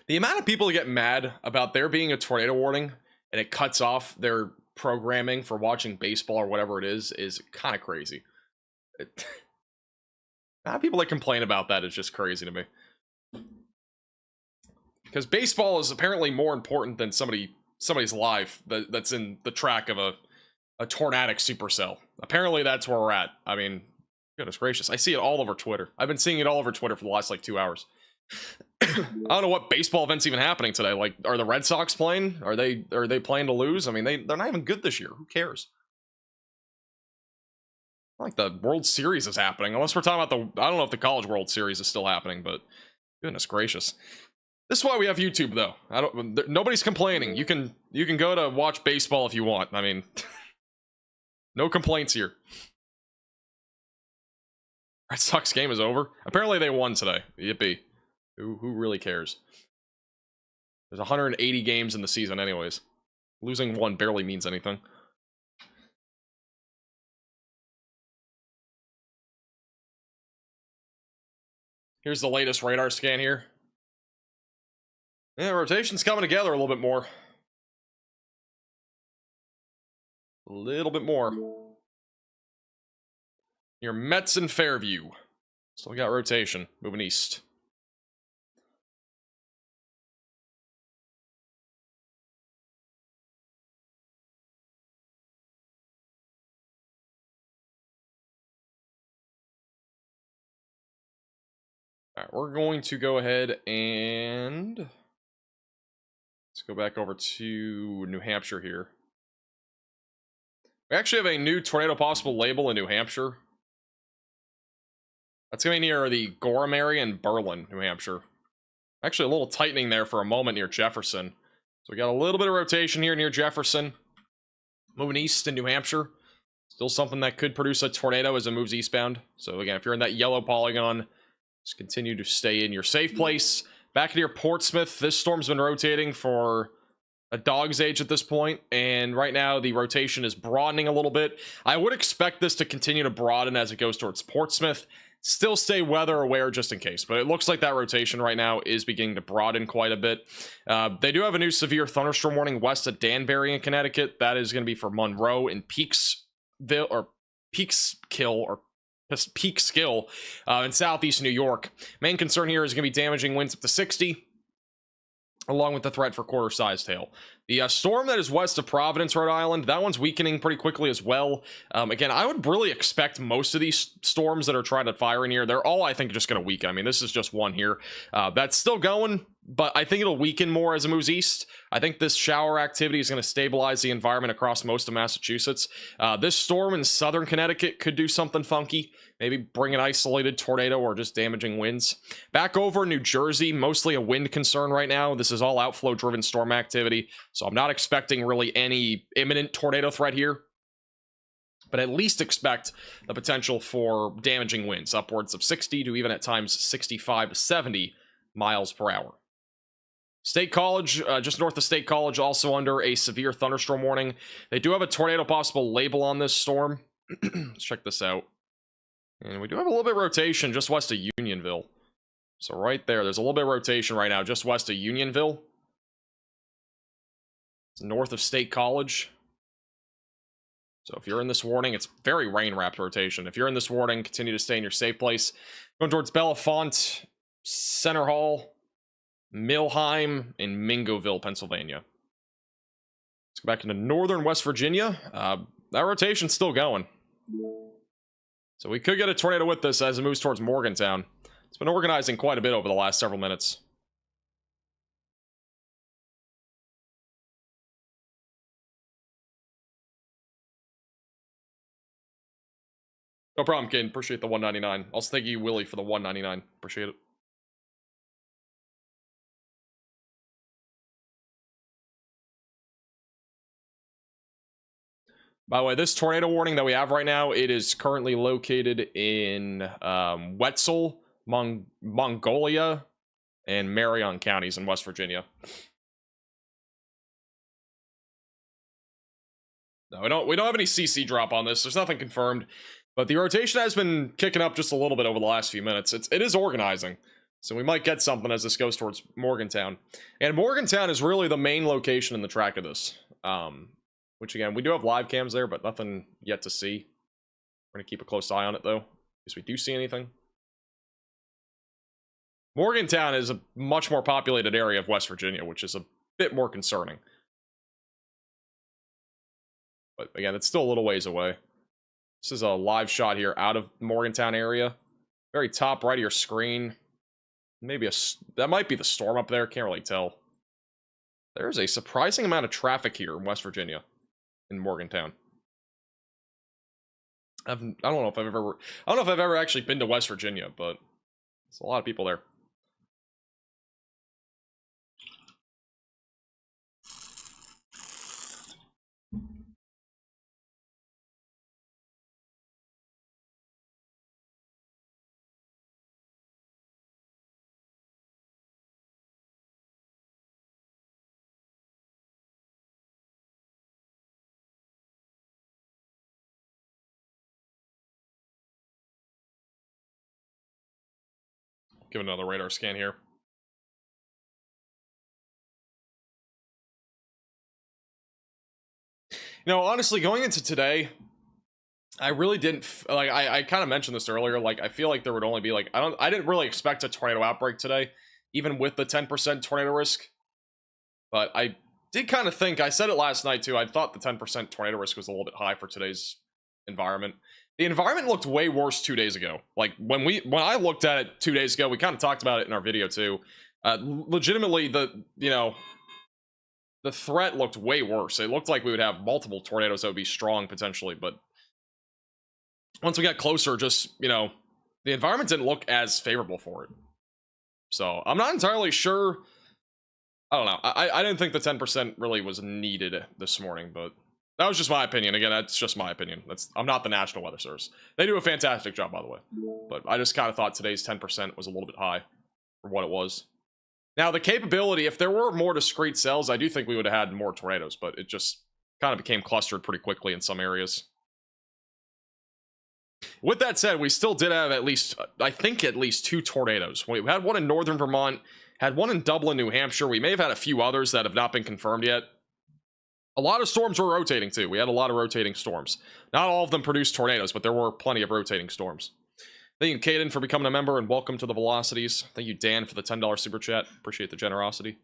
The amount of people that get mad about there being a tornado warning and it cuts off their programming for watching baseball or whatever it is kind of crazy. People that complain about that is just crazy to me. Because baseball is apparently more important than somebody's life that's in the track of a Tornadic supercell. Apparently that's where we're at. I mean, goodness gracious. I see it all over Twitter. I've been seeing it all over Twitter for the last like 2 hours. I don't know what baseball event's even happening today. Like, are the Red Sox playing? Are they playing to lose? I mean, they're not even good this year. Who cares? Like the World Series is happening. Unless we're talking about I don't know if the College World Series is still happening, but goodness gracious. This is why we have YouTube, though. Nobody's complaining. You can go to watch baseball if you want. I mean, no complaints here. Red Sox game is over. Apparently they won today. Yippee. Who really cares? There's 180 games in the season anyways. Losing one barely means anything. Here's the latest radar scan here. Yeah, rotation's coming together a little bit more. A little bit more. Your Mets and Fairview. Still got rotation. Moving east. Alright, we're going to go ahead and let's go back over to New Hampshire here. We actually have a new tornado possible label in New Hampshire. That's going to be near the Gorham area in Berlin, New Hampshire. Actually, a little tightening there for a moment near Jefferson. So we got a little bit of rotation here near Jefferson. Moving east in New Hampshire. Still something that could produce a tornado as it moves eastbound. So again, if you're in that yellow polygon, just continue to stay in your safe place. Back near Portsmouth, this storm's been rotating for a dog's age at this point, and right now the rotation is broadening a little bit. I would expect this to continue to broaden as it goes towards Portsmouth. Still stay weather aware just in case, but it looks like that rotation right now is beginning to broaden quite a bit. They do have a new severe thunderstorm warning west of Danbury in Connecticut. That is going to be for Monroe and Peekskill in southeast New York. Main concern here is going to be damaging winds up to 60, along with the threat for quarter-sized hail. The storm that is west of Providence, Rhode Island, that one's weakening pretty quickly as well. Again, I would really expect most of these storms that are trying to fire in here, they're all, I think, just going to weaken. I mean, this is just one here. That's still going, but I think it'll weaken more as it moves east. I think this shower activity is going to stabilize the environment across most of Massachusetts. This storm in southern Connecticut could do something funky. Maybe bring an isolated tornado or just damaging winds. Back over New Jersey, mostly a wind concern right now. This is all outflow-driven storm activity, so I'm not expecting really any imminent tornado threat here. But at least expect the potential for damaging winds, upwards of 60 to even at times 65 to 70 miles per hour. State College, just north of State College, also under a severe thunderstorm warning. They do have a tornado possible label on this storm. Let's check this out. And we do have a little bit of rotation just west of Unionville. So right there's a little bit of rotation right now just west of Unionville. It's north of State College. So if you're in this warning, it's very rain-wrapped rotation. If you're in this warning, continue to stay in your safe place. Going towards Bellefonte, Center Hall, Millheim, and Mingoville, Pennsylvania. Let's go back into northern West Virginia. That rotation's still going. So we could get a tornado with this as it moves towards Morgantown. It's been organizing quite a bit over the last several minutes. No problem, kid. Appreciate the 199. Also, thank you, Willie, for the 199. Appreciate it. By the way, this tornado warning that we have right now, it is currently located in Wetzel, Mongolia, and Marion counties in West Virginia. No, we don't have any CC drop on this. There's nothing confirmed, but the rotation has been kicking up just a little bit over the last few minutes. It is organizing, so we might get something as this goes towards Morgantown. And Morgantown is really the main location in the track of this. which again, we do have live cams there, but nothing yet to see. We're going to keep a close eye on it, though, because we do see anything. Morgantown is a much more populated area of West Virginia, which is a bit more concerning. But again, it's still a little ways away. This is a live shot here out of Morgantown area. Very top right of your screen. Maybe that might be the storm up there. Can't really tell. There's a surprising amount of traffic here in West Virginia, in Morgantown. I don't know if I've ever actually been to West Virginia, but there's a lot of people there. Give another radar scan here. You know, honestly, going into today, I really didn't like. I kind of mentioned this earlier. Like, I feel like there would only be like I didn't really expect a tornado outbreak today, even with the 10% tornado risk. But I did kind of think, I said it last night too, I thought the 10% tornado risk was a little bit high for today's environment. The environment looked way worse 2 days ago. Like, when I looked at it 2 days ago, we kind of talked about it in our video too. Legitimately, the threat looked way worse. It looked like we would have multiple tornadoes that would be strong potentially, but once we got closer, just, you know, the environment didn't look as favorable for it. So I'm not entirely sure. I don't know. I didn't think the 10% really was needed this morning, but that was just my opinion. Again, that's just my opinion. I'm not the National Weather Service. They do a fantastic job, by the way. But I just kind of thought today's 10% was a little bit high for what it was. Now, the capability, if there were more discrete cells, I do think we would have had more tornadoes, but it just kind of became clustered pretty quickly in some areas. With that said, we still did have at least, I think, at least 2 tornadoes. We had one in northern Vermont, had one in Dublin, New Hampshire. We may have had a few others that have not been confirmed yet. A lot of storms were rotating, too. We had a lot of rotating storms. Not all of them produced tornadoes, but there were plenty of rotating storms. Thank you, Caden, for becoming a member, and welcome to the Velocities. Thank you, Dan, for the $10 super chat. Appreciate the generosity.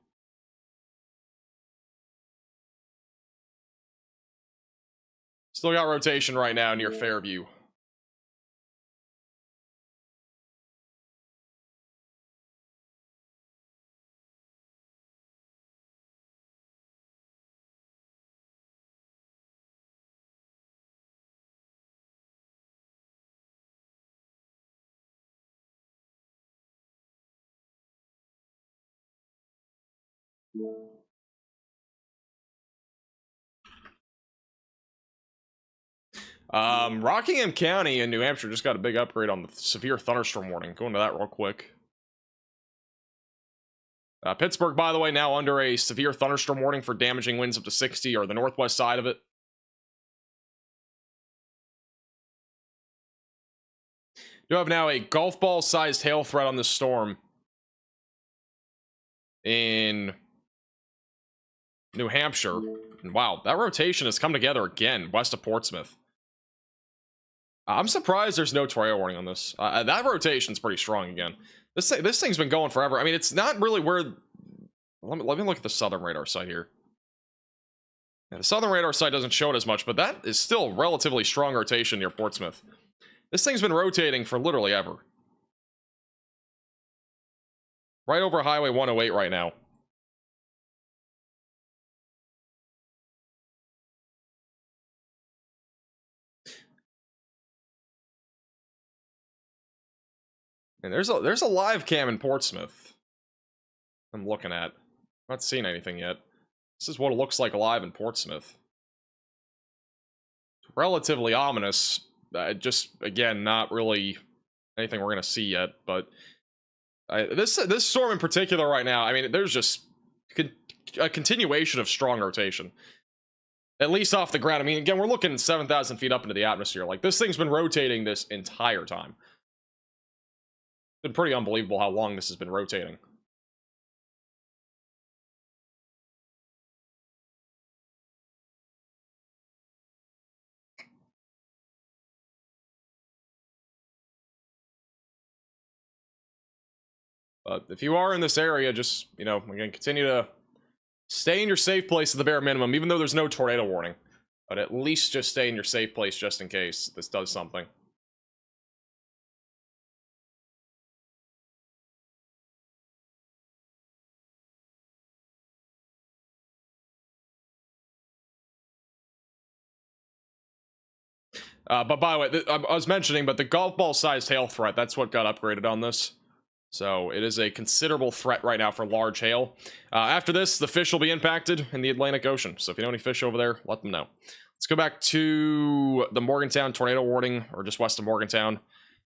Still got rotation right now near Fairview. Rockingham County in New Hampshire just got a big upgrade on the severe thunderstorm warning. Go into that real quick. Pittsburgh, by the way, now under a severe thunderstorm warning for damaging winds up to 60, or the northwest side of it. You have now a golf ball sized hail threat on this storm in New Hampshire. And wow, that rotation has come together again west of Portsmouth. I'm surprised there's no tornado warning on this. That rotation's pretty strong again. This thing's been going forever. I mean, it's not really where... Let me look at the southern radar site here. Yeah, the southern radar site doesn't show it as much, but that is still relatively strong rotation near Portsmouth. This thing's been rotating for literally ever. Right over Highway 108 right now. And there's a live cam in Portsmouth I'm looking at. Not seeing anything yet. This is what it looks like live in Portsmouth. Relatively ominous. Just, again, not really anything we're going to see yet. But this storm in particular right now, I mean, there's just a continuation of strong rotation. At least off the ground. I mean, again, we're looking 7,000 feet up into the atmosphere. Like, this thing's been rotating this entire time. It's been pretty unbelievable how long this has been rotating. But if you are in this area, just, you know, again, continue to stay in your safe place at the bare minimum, even though there's no tornado warning. But at least just stay in your safe place just in case this does something. But by the way, I was mentioning, but the golf ball sized hail threat, that's what got upgraded on this. So it is a considerable threat right now for large hail. After this, the fish will be impacted in the Atlantic Ocean. So if you know any fish over there, let them know. Let's go back to the Morgantown tornado warning, or just west of Morgantown.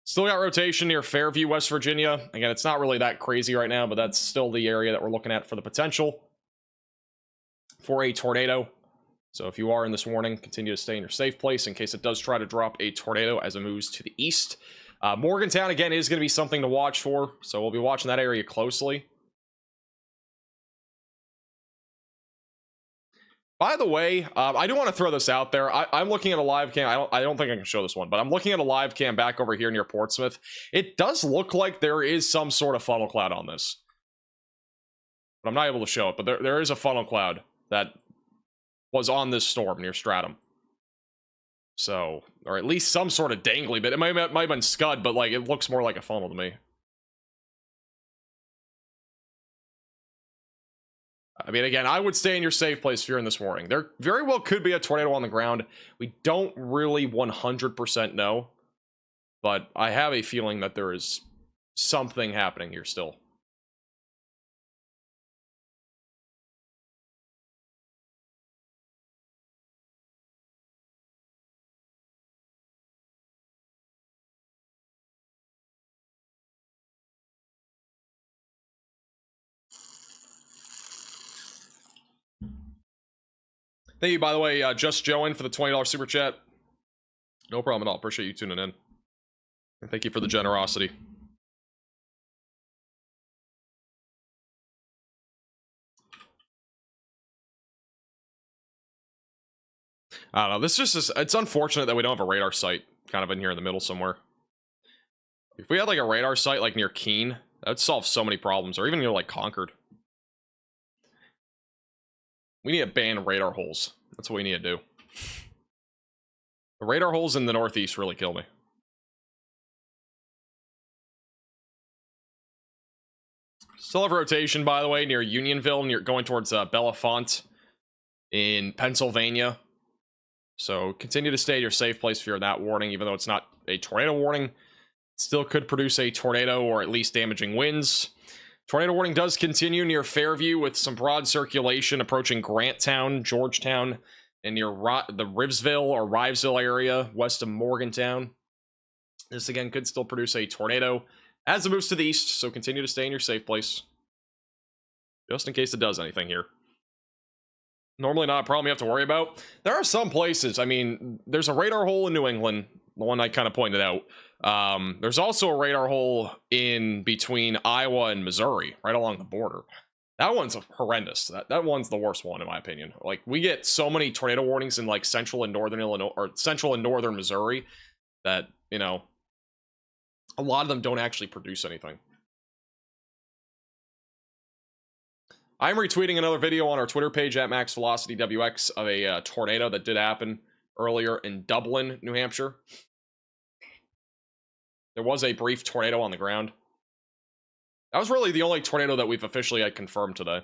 Still got rotation near Fairview, West Virginia. Again, it's not really that crazy right now, but that's still the area that we're looking at for the potential for a tornado. So if you are in this warning, continue to stay in your safe place in case it does try to drop a tornado as it moves to the east. Morgantown, again, is going to be something to watch for, so we'll be watching that area closely. By the way, I do want to throw this out there. I'm looking at a live cam. I don't think I can show this one, but I'm looking at a live cam back over here near Portsmouth. It does look like there is some sort of funnel cloud on this. But I'm not able to show it, but there is a funnel cloud that was on this storm near Stratham. So, or at least some sort of dangly bit. It might have been scud, but like it looks more like a funnel to me. I mean, again, I would stay in your safe place if you're in this warning. There very well could be a tornado on the ground. We don't really 100% know, but I have a feeling that there is something happening here still. Thank you, by the way, Just Join for the $20 super chat. No problem at all. Appreciate you tuning in. And thank you for the generosity. I don't know. This just is, it's unfortunate that we don't have a radar site kind of in here in the middle somewhere. If we had like a radar site like near Keene, that would solve so many problems, or even near like Concord. We need to ban radar holes. That's what we need to do. The radar holes in the Northeast really kill me. Still have rotation, by the way, near Unionville, near going towards Bellefonte in Pennsylvania. So continue to stay at your safe place if you're in that warning, even though it's not a tornado warning. It still could produce a tornado or at least damaging winds. Tornado warning does continue near Fairview with some broad circulation approaching Granttown, Georgetown, and near the Rivesville or Rivesville area west of Morgantown. This again could still produce a tornado as it moves to the east, so continue to stay in your safe place just in case it does anything here. Normally not a problem you have to worry about. There are some places, I mean, there's a radar hole in New England, the one I kind of pointed out. There's also a radar hole in between Iowa and Missouri, right along the border. That one's horrendous. That one's the worst one in my opinion. Like, we get so many tornado warnings in like central and northern Illinois, or central and northern Missouri, that, you know, a lot of them don't actually produce anything. I'm retweeting another video on our Twitter page at MaxVelocityWX of a tornado that did happen earlier in Dublin, New Hampshire. There was a brief tornado on the ground. That was really the only tornado that we've officially had confirmed today.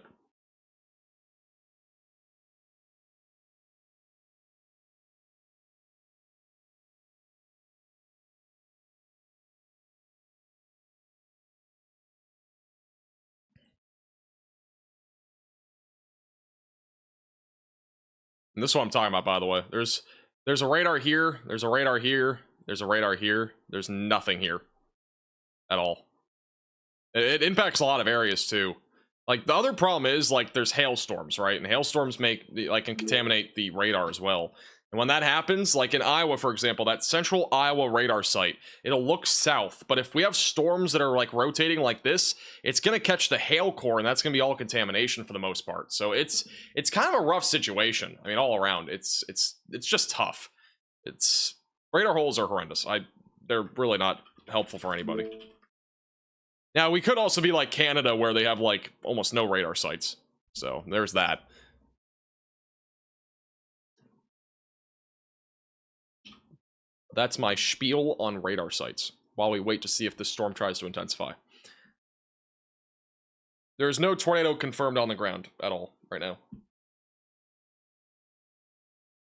And this is what I'm talking about, by the way. There's a radar here, there's a radar here, there's a radar here, there's nothing here at all. It impacts a lot of areas too. Like, the other problem is, like, there's hailstorms, right? And hailstorms can contaminate the radar as well. And when that happens, like in Iowa, for example, that central Iowa radar site, it'll look south. But if we have storms that are like rotating like this, it's going to catch the hail core, and that's going to be all contamination for the most part. So it's kind of a rough situation. I mean, all around, it's just tough. Radar holes are horrendous. They're really not helpful for anybody. Now, we could also be like Canada, where they have, like, almost no radar sites. So, there's that. That's my spiel on radar sites, while we wait to see if this storm tries to intensify. There's no tornado confirmed on the ground at all right now.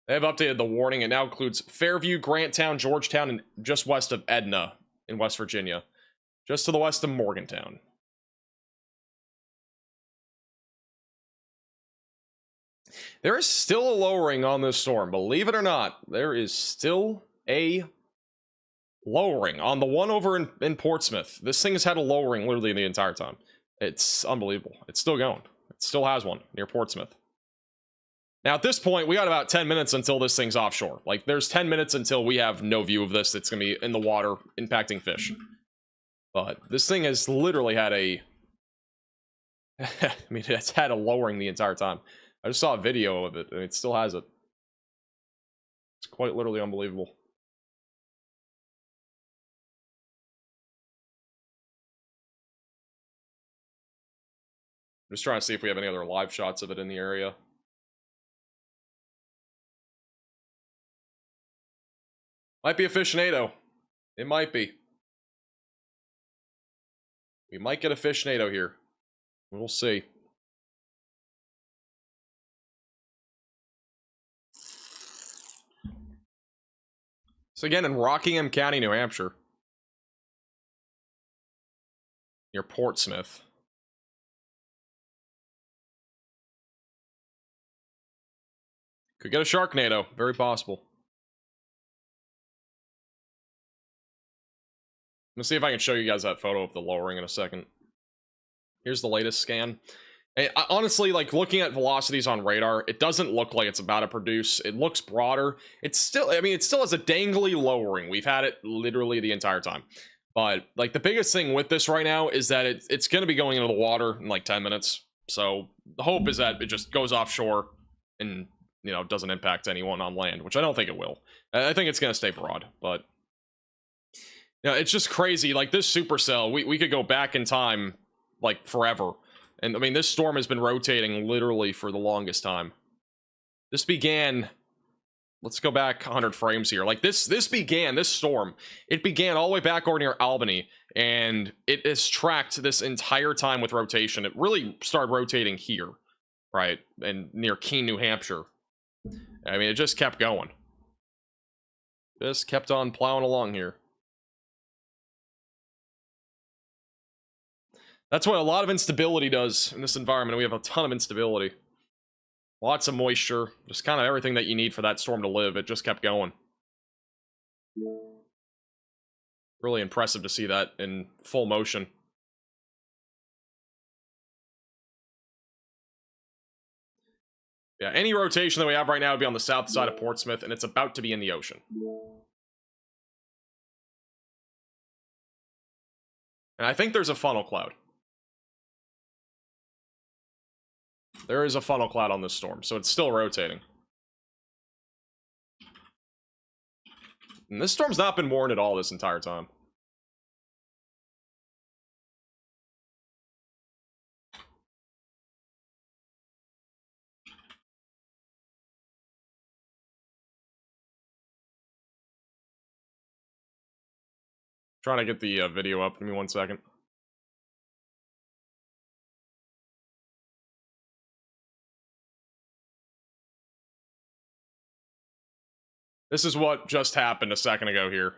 They have updated the warning. It now includes Fairview, Granttown, Georgetown, and just west of Edna in West Virginia. Just to the west of Morgantown. There is still a lowering on this storm. Believe it or not, there is still a lowering on the one over in Portsmouth. This thing has had a lowering literally the entire time. It's unbelievable. It's still going. It still has one near Portsmouth. Now, at this point, we got about 10 minutes until this thing's offshore. Like, there's 10 minutes until we have no view of this. It's going to be in the water, impacting fish. But this thing has literally had a... I mean, it's had a lowering the entire time. I just saw a video of it, and it still has it. It's quite literally unbelievable. I'm just trying to see if we have any other live shots of it in the area. Might be a Fishnado. It might be. We might get a Fishnado here. We'll see. So again, in Rockingham County, New Hampshire. Near Portsmouth. Could get a Sharknado. Very possible. Let's see if I can show you guys that photo of the lowering in a second. Here's the latest scan. Honestly, like, looking at velocities on radar, it doesn't look like it's about to produce. It looks broader. It's still, I mean, it still has a dangly lowering. We've had it literally the entire time. But, like, the biggest thing with this right now is that it's going to be going into the water in, like, 10 minutes. So, the hope is that it just goes offshore and, you know, doesn't impact anyone on land, which I don't think it will. I think it's going to stay broad, but... You know, it's just crazy. Like, this supercell, we could go back in time, like, forever. And, I mean, this storm has been rotating literally for the longest time. This began... Let's go back 100 frames here. Like, this storm, it began all the way back over near Albany, and it has tracked this entire time with rotation. It really started rotating here, right? And near Keene, New Hampshire. I mean, it just kept going. Just kept on plowing along here. That's what a lot of instability does in this environment. We have a ton of instability. Lots of moisture. Just kind of everything that you need for that storm to live. It just kept going. Really impressive to see that in full motion. Yeah, any rotation that we have right now would be on the south side of Portsmouth, and it's about to be in the ocean. And I think there's a funnel cloud. There is a funnel cloud on this storm, so it's still rotating. And this storm's not been warned at all this entire time. Trying to get the video up. Give me 1 second. This is what just happened a second ago here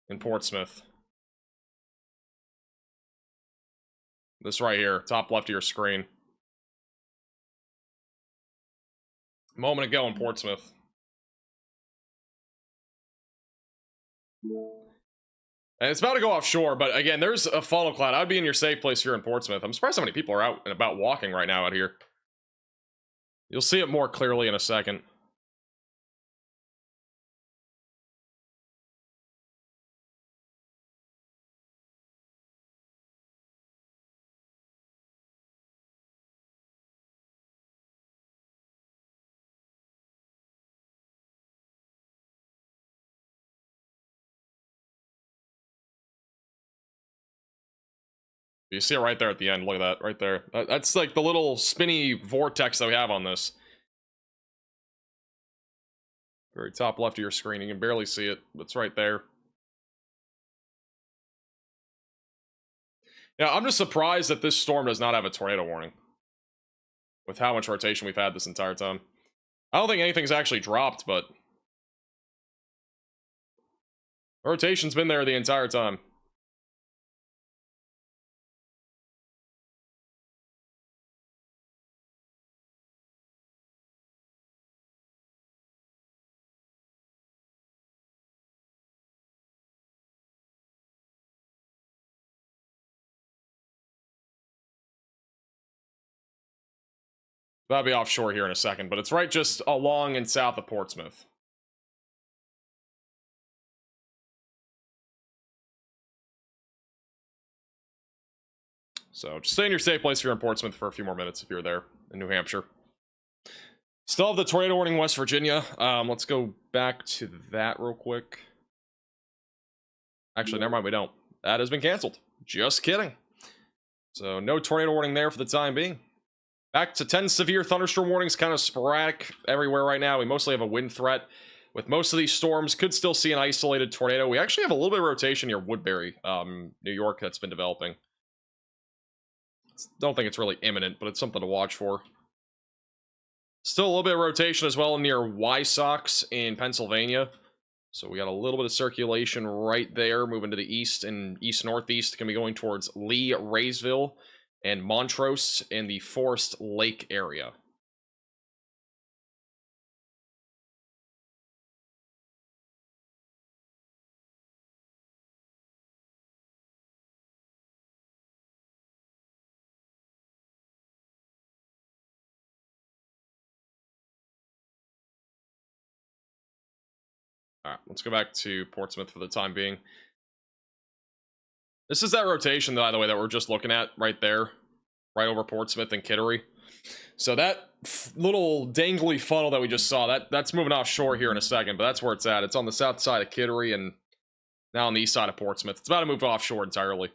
in Portsmouth. This right here, top left of your screen. A moment ago in Portsmouth. And it's about to go offshore, but again, there's a funnel cloud. I'd be in your safe place here in Portsmouth. I'm surprised how many people are out and about walking right now out here. You'll see it more clearly in a second. You see it right there at the end. Look at that right there. That's like the little spinny vortex that we have on this. Very top left of your screen. You can barely see it. It's right there. Yeah, I'm just surprised that this storm does not have a tornado warning. With how much rotation we've had this entire time. I don't think anything's actually dropped, but rotation's been there the entire time. That'll be offshore here in a second, but it's right just along and south of Portsmouth. So just stay in your safe place if you're in Portsmouth for a few more minutes if you're there in New Hampshire. Still have the tornado warning in West Virginia. Let's go back to that real quick. Actually, never mind, we don't. That has been canceled. Just kidding. So no tornado warning there for the time being. Back to 10 severe thunderstorm warnings, kind of sporadic everywhere right now. We mostly have a wind threat. With most of these storms, could still see an isolated tornado. We actually have a little bit of rotation near Woodbury, New York, that's been developing. Don't think it's really imminent, but it's something to watch for. Still a little bit of rotation as well near Wysox in Pennsylvania. So we got a little bit of circulation right there, moving to the east and east-northeast. Going to be going towards Lee, Raysville, and Montrose in the Forest Lake area. Alright, let's go back to Portsmouth for the time being. This is that rotation, by the way, that we're just looking at right there. Right over Portsmouth and Kittery. So that little dangly funnel that we just saw, that's moving offshore here in a second, but that's where it's at. It's on the south side of Kittery and now on the east side of Portsmouth. It's about to move offshore entirely.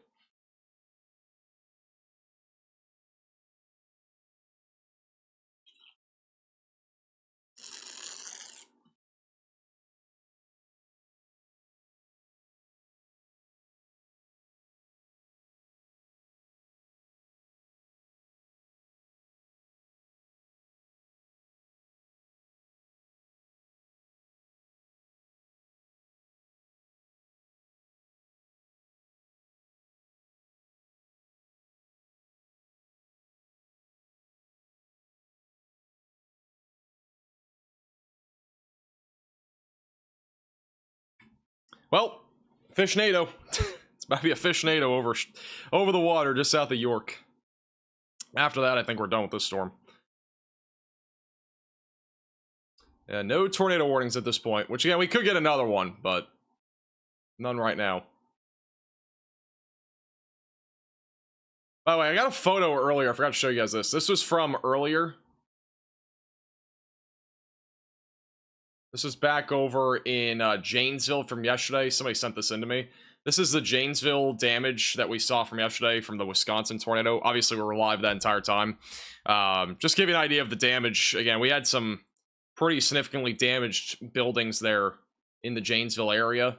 Well, Fishnado. It's about to be a Fishnado over the water just south of York. After that, I think we're done with this storm. Yeah, no tornado warnings at this point, which, again, we could get another one, but none right now. By the way, I got a photo earlier. I forgot to show you guys this. This was from earlier. This is back over in Janesville from yesterday. Somebody sent this in to me. This is the Janesville damage that we saw from yesterday from the Wisconsin tornado. Obviously, we were live that entire time. Just give you an idea of the damage. Again, we had some pretty significantly damaged buildings there in the Janesville area.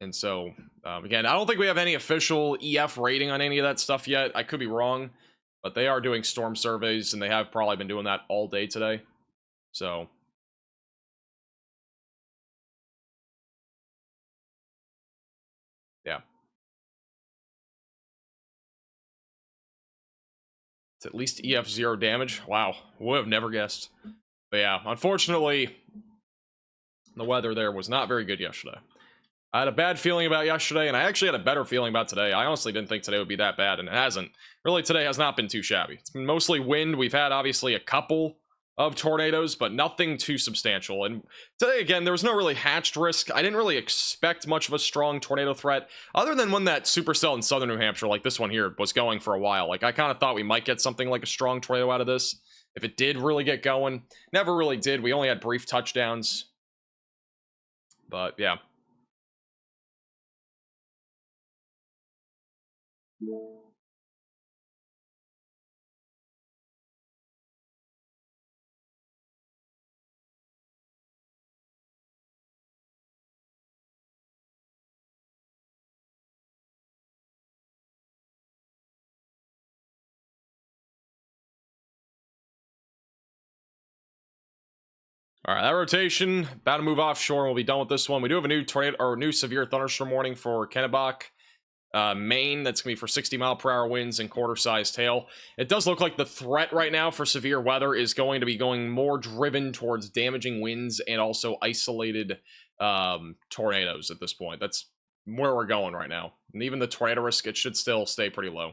And so, again, I don't think we have any official EF rating on any of that stuff yet. I could be wrong, but they are doing storm surveys, and they have probably been doing that all day today. So yeah. It's at least EF 0 damage. Wow, would have never guessed. But yeah, unfortunately, the weather there was not very good yesterday. I had a bad feeling about yesterday, and I actually had a better feeling about today. I honestly didn't think today would be that bad, and it hasn't. Really, today has not been too shabby. It's been mostly wind. We've had, obviously, a couple of tornadoes, but nothing too substantial. And today, again, there was no really hatched risk. I didn't really expect much of a strong tornado threat, other than when that supercell in southern New Hampshire, like this one here, was going for a while. Like, I kind of thought we might get something like a strong tornado out of this. If it did really get going. Never really did. We only had brief touchdowns. But, yeah. All right, that rotation about to move offshore. We'll be done with this one. We do have a new tornado or new severe thunderstorm warning for Kennebach, Maine. That's gonna be for 60-mile-per-hour winds and quarter-sized hail. It does look like the threat right now for severe weather is going to be going more driven towards damaging winds and also isolated tornadoes at this point. That's where we're going right now. And even the tornado risk, it should still stay pretty low.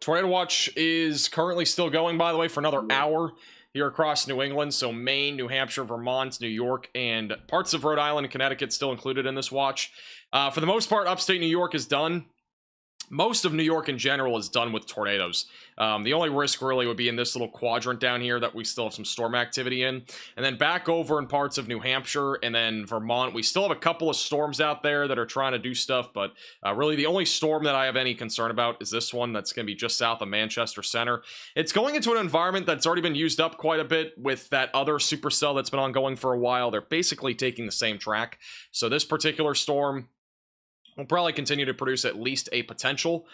Tornado watch is currently still going, by the way, for another hour here across New England. So Maine, New Hampshire, Vermont, New York, and parts of Rhode Island and Connecticut still included in this watch. For the most part, upstate New York is done. Most of New York in general is done with tornadoes. The only risk really would be in this little quadrant down here that we still have some storm activity in. And then back over in parts of New Hampshire and then Vermont, we still have a couple of storms out there that are trying to do stuff. But really the only storm that I have any concern about is this one that's going to be just south of Manchester Center. It's going into an environment that's already been used up quite a bit with that other supercell that's been ongoing for a while. They're basically taking the same track. So this particular storm will probably continue to produce at least a potential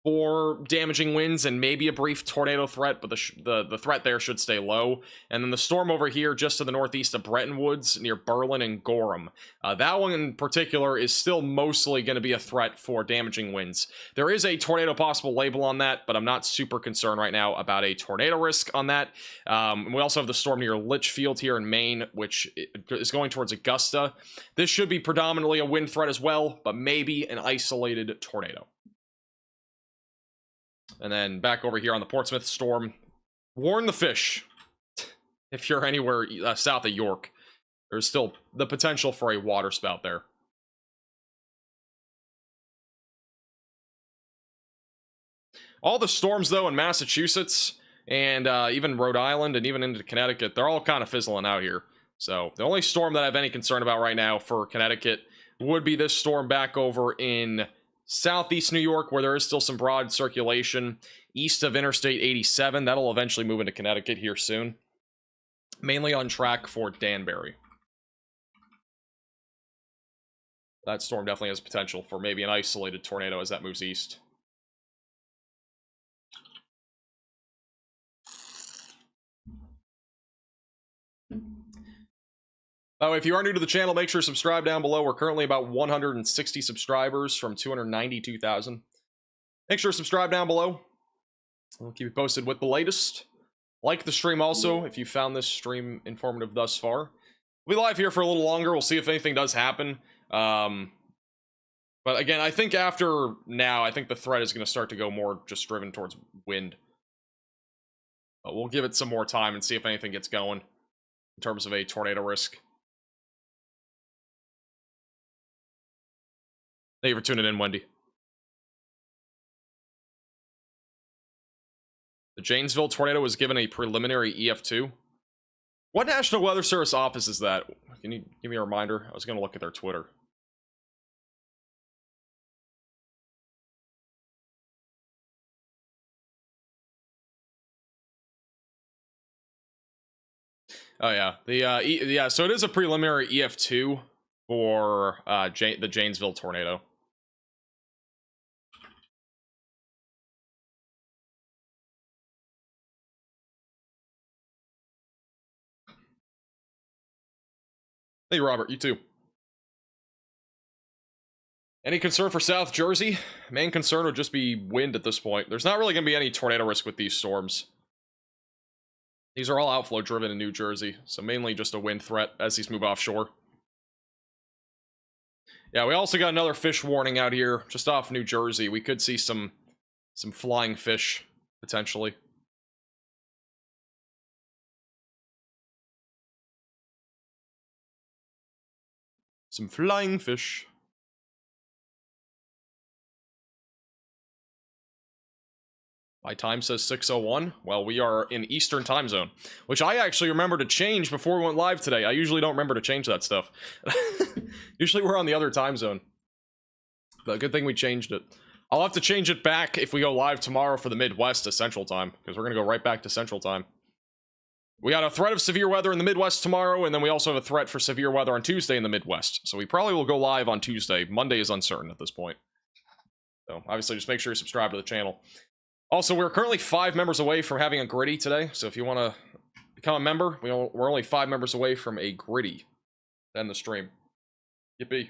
for damaging winds and maybe a brief tornado threat, but the threat there should stay low. And then the storm over here just to the northeast of Bretton Woods near Berlin and Gorham. That one in particular is still mostly going to be a threat for damaging winds. There is a tornado possible label on that, but I'm not super concerned right now about a tornado risk on that. We also have the storm near Litchfield here in Maine, which is going towards Augusta. This should be predominantly a wind threat as well, but maybe an isolated tornado. And then back over here on the Portsmouth storm, warn the fish. If you're anywhere south of York, there's still the potential for a water spout there. All the storms, though, in Massachusetts and even Rhode Island and even into Connecticut, they're all kind of fizzling out here. So the only storm that I have any concern about right now for Connecticut would be this storm back over in southeast New York, where there is still some broad circulation east of Interstate 87. That'll eventually move into Connecticut here soon. Mainly on track for Danbury. That storm definitely has potential for maybe an isolated tornado as that moves east. Oh, if you are new to the channel, make sure to subscribe down below. We're currently about 160 subscribers from 292,000. Make sure to subscribe down below. We'll keep you posted with the latest. Like the stream also, if you found this stream informative thus far. We'll be live here for a little longer. We'll see if anything does happen. But again, I think after now, I think the threat is going to start to go more just driven towards wind. But we'll give it some more time and see if anything gets going in terms of a tornado risk. Thank you for tuning in, Wendy. The Janesville tornado was given a preliminary EF2. What National Weather Service office is that? Can you give me a reminder? I was going to look at their Twitter. Oh yeah, yeah. So it is a preliminary EF2 for the Janesville tornado. Hey, Robert, you too. Any concern for South Jersey? Main concern would just be wind at this point. There's not really going to be any tornado risk with these storms. These are all outflow driven in New Jersey, so mainly just a wind threat as these move offshore. Yeah, we also got another fish warning out here just off New Jersey. We could see some flying fish potentially. Some flying fish. My time says 6:01. Well, we are in Eastern time zone, which I actually remember to change before we went live today. I usually don't remember to change that stuff. Usually we're on the other time zone. But good thing we changed it. I'll have to change it back if we go live tomorrow for the Midwest to Central Time, because we're going to go right back to Central Time. We got a threat of severe weather in the Midwest tomorrow, and then we also have a threat for severe weather on Tuesday in the Midwest. So we probably will go live on Tuesday. Monday is uncertain at this point. So obviously just make sure you subscribe to the channel. Also, we're currently 5 members away from having a gritty today. So if you want to become a member, we're only 5 members away from a gritty to end the stream. Yippee.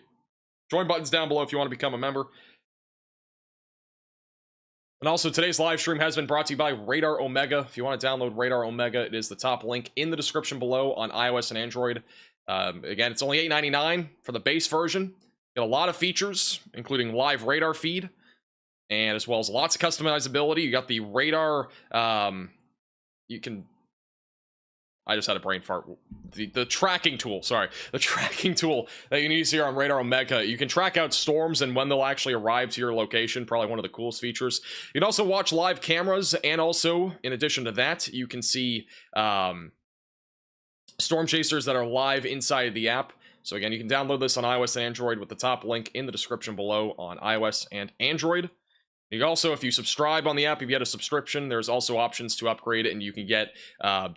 Join button's down below if you want to become a member. And also, today's live stream has been brought to you by Radar Omega. If you want to download Radar Omega, it is the top link in the description below on iOS and Android. Again, it's only $8.99 for the base version. Got a lot of features, including live radar feed, and as well as lots of customizability. You got the radar, you can... I just had a brain fart. The tracking tool, sorry. The tracking tool that you can use here on Radar Omega. You can track out storms and when they'll actually arrive to your location. Probably one of the coolest features. You can also watch live cameras, and also, in addition to that, you can see storm chasers that are live inside the app. So again, you can download this on iOS and Android with the top link in the description below on iOS and Android. You can also, if you subscribe on the app, if you had a subscription, there's also options to upgrade it, and you can get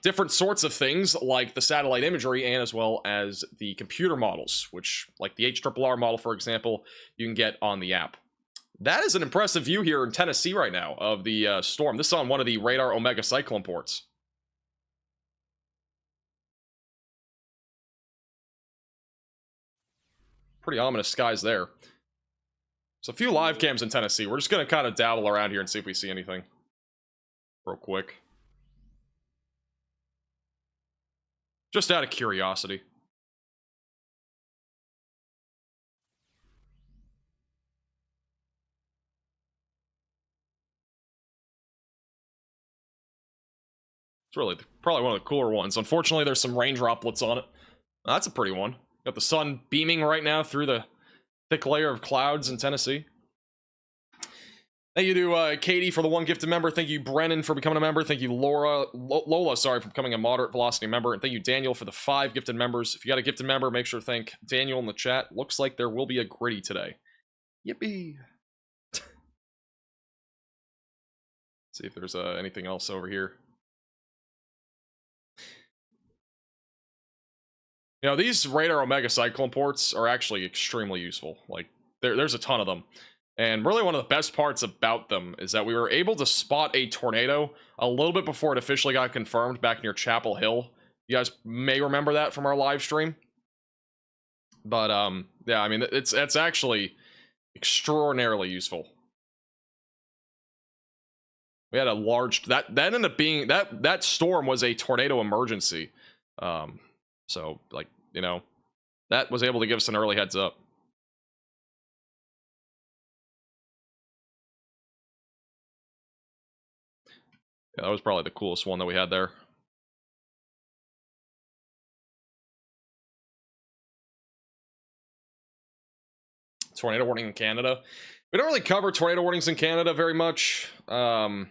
different sorts of things like the satellite imagery and as well as the computer models, which, like the HRRR model, for example, you can get on the app. That is an impressive view here in Tennessee right now of the storm. This is on one of the Radar Omega Cyclone ports. Pretty ominous skies there. So a few live cams in Tennessee. We're just going to kind of dabble around here and see if we see anything real quick. Just out of curiosity. It's really probably one of the cooler ones. Unfortunately, there's some rain droplets on it. That's a pretty one. Got the sun beaming right now through the thick layer of clouds in Tennessee. Thank you to Katie for the 1 gifted member. Thank you, Brennan, for becoming a member. Thank you, Lola, sorry, for becoming a moderate velocity member. And thank you, Daniel, for the 5 gifted members. If you got a gifted member, make sure to thank Daniel in the chat. Looks like there will be a gritty today. Yippee. See if there's anything else over here. You know, these Radar Omega Cyclone ports are actually extremely useful. Like, there's a ton of them. And really one of the best parts about them is that we were able to spot a tornado a little bit before it officially got confirmed back near Chapel Hill. You guys may remember that from our live stream. But, yeah, I mean, it's actually extraordinarily useful. We had a large... That ended up being... That storm was a tornado emergency. So, like, you know, that was able to give us an early heads up. Yeah, that was probably the coolest one that we had there. Tornado warning in Canada. We don't really cover tornado warnings in Canada very much. I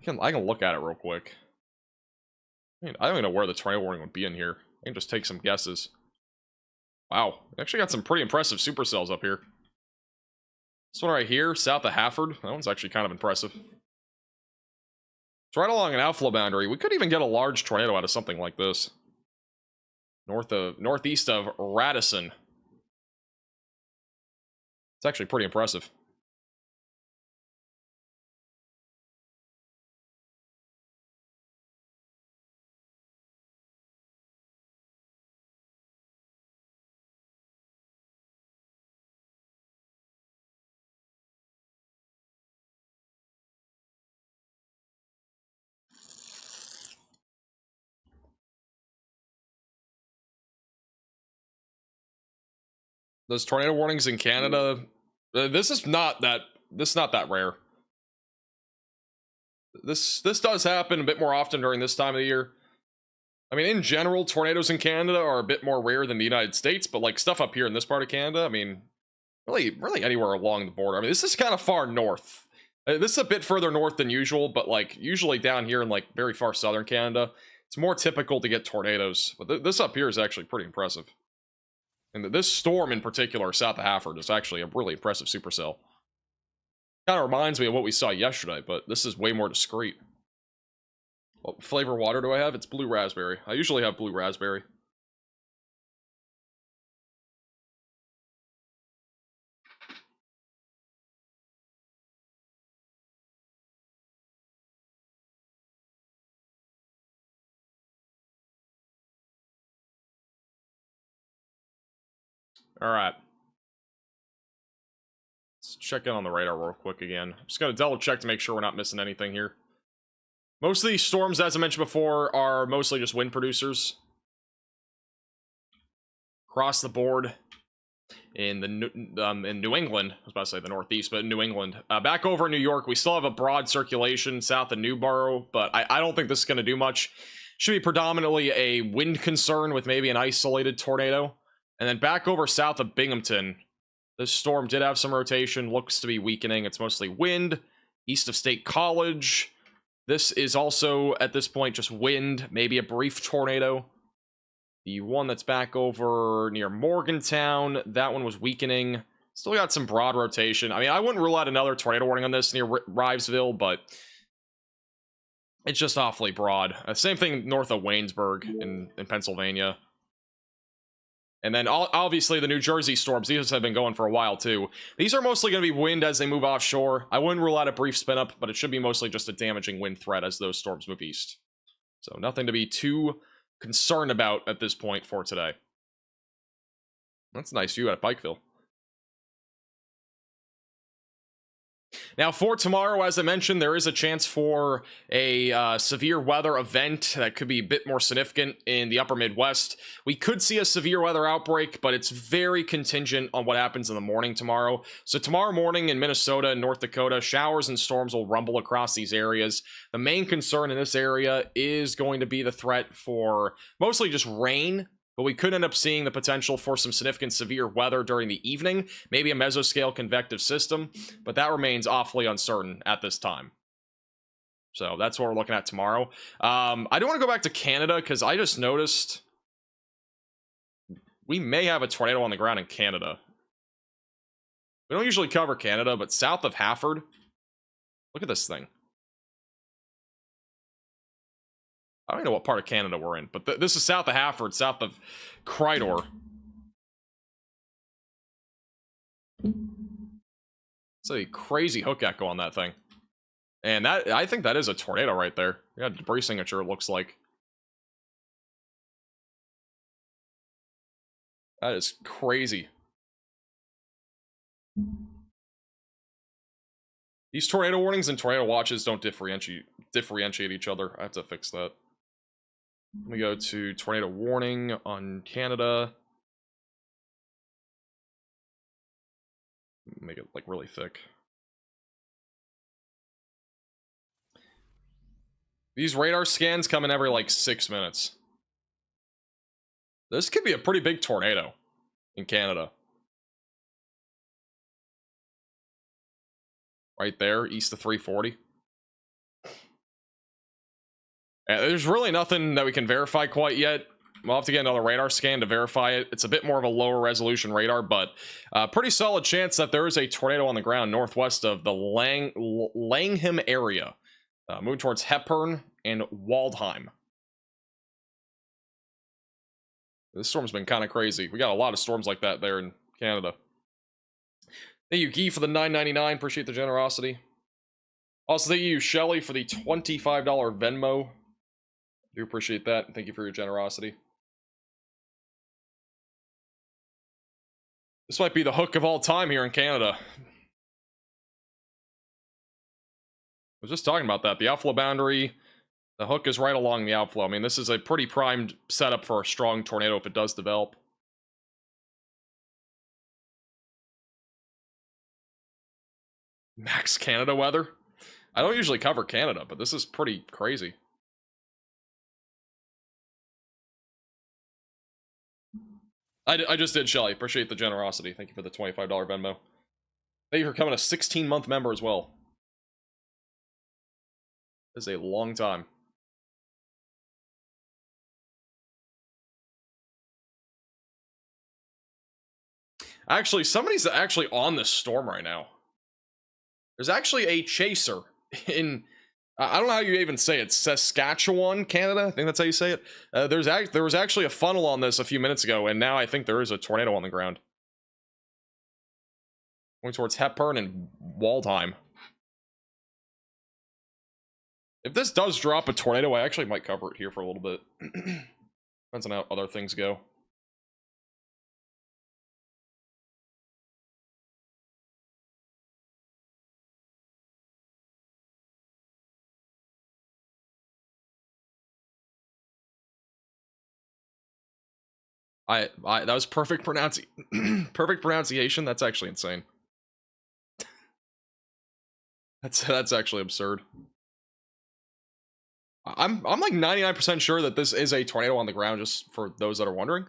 can look at it real quick. I don't even know where the tornado warning would be in here. I can just take some guesses. Wow, we actually got some pretty impressive supercells up here. This one right here, south of Hafford. That one's actually kind of impressive. It's right along an outflow boundary. We could even get a large tornado out of something like this. Northeast of Radisson. It's actually pretty impressive. Those tornado warnings in Canada, this is not that rare. This does happen a bit more often during this time of the year. I mean, in general, tornadoes in Canada are a bit more rare than the United States, but like stuff up here in this part of Canada, I mean, really anywhere along the border. I mean, this is kind of far north. This is a bit further north than usual, but like usually down here in like very far southern Canada, it's more typical to get tornadoes. But this up here is actually pretty impressive. And this storm in particular, south of Hafford, is actually a really impressive supercell. Kind of reminds me of what we saw yesterday, but this is way more discreet. What flavor water do I have? It's blue raspberry. I usually have blue raspberry. Alright. Let's check in on the radar real quick again. I'm just going to double check to make sure we're not missing anything here. Most of these storms, as I mentioned before, are mostly just wind producers. Across the board in New England, I was about to say the Northeast, but in New England. Back over in New York, we still have a broad circulation south of Newborough, but I don't think this is going to do much. Should be predominantly a wind concern with maybe an isolated tornado. And then back over south of Binghamton, this storm did have some rotation, looks to be weakening. It's mostly wind, east of State College. This is also, at this point, just wind, maybe a brief tornado. The one that's back over near Morgantown, that one was weakening. Still got some broad rotation. I mean, I wouldn't rule out another tornado warning on this near Rivesville, but it's just awfully broad. Same thing north of Waynesburg in Pennsylvania. And then, obviously, the New Jersey storms, these have been going for a while, too. These are mostly going to be wind as they move offshore. I wouldn't rule out a brief spin-up, but it should be mostly just a damaging wind threat as those storms move east. So, nothing to be too concerned about at this point for today. That's a nice view out of Pikeville. Now, for tomorrow, as I mentioned, there is a chance for a severe weather event that could be a bit more significant in the upper Midwest. We could see a severe weather outbreak, but it's very contingent on what happens in the morning tomorrow. So tomorrow morning in Minnesota and North Dakota, showers and storms will rumble across these areas. The main concern in this area is going to be the threat for mostly just rain, but we could end up seeing the potential for some significant severe weather during the evening, maybe a mesoscale convective system, but that remains awfully uncertain at this time. So that's what we're looking at tomorrow. I do want to go back to Canada because I just noticed we may have a tornado on the ground in Canada. We don't usually cover Canada, but south of Hafford, look at this thing. I don't even know what part of Canada we're in, but this is south of Hafford, south of Crydor. It's a crazy hook echo on that thing. And that, I think that is a tornado right there. Yeah, debris signature, it looks like. That is crazy. These tornado warnings and tornado watches don't differentiate each other. I have to fix that. Let me go to tornado warning on Canada. Make it like really thick. These radar scans come in every like 6 minutes. This could be a pretty big tornado in Canada. Right there, east of 340. And there's really nothing that we can verify quite yet. We'll have to get another radar scan to verify it. It's a bit more of a lower resolution radar, but pretty solid chance that there is a tornado on the ground northwest of the Langham area. Moving towards Hepburn and Waldheim. This storm's been kind of crazy. We got a lot of storms like that there in Canada. Thank you, Guy, for the $9.99. Appreciate the generosity. Also, thank you, Shelly, for the $25 Venmo. Do appreciate that. Thank you for your generosity. This might be the hook of all time here in Canada. I was just talking about that. The outflow boundary, the hook is right along the outflow. I mean, this is a pretty primed setup for a strong tornado if it does develop. Max Canada weather? I don't usually cover Canada, but this is pretty crazy. I just did, Shelly. Appreciate the generosity. Thank you for the $25 Venmo. Thank you for becoming a 16-month member as well. This is a long time. Actually, somebody's actually on this storm right now. There's actually a chaser in, I don't know how you even say it, Saskatchewan, Canada. I think that's how you say it. There was actually a funnel on this a few minutes ago, and now I think there is a tornado on the ground. Going towards Hepburn and Waldheim. If this does drop a tornado, I actually might cover it here for a little bit. Depends on how other things go. That was perfect perfect pronunciation. That's actually insane. That's actually absurd. I'm like 99% sure that this is a tornado on the ground, just for those that are wondering.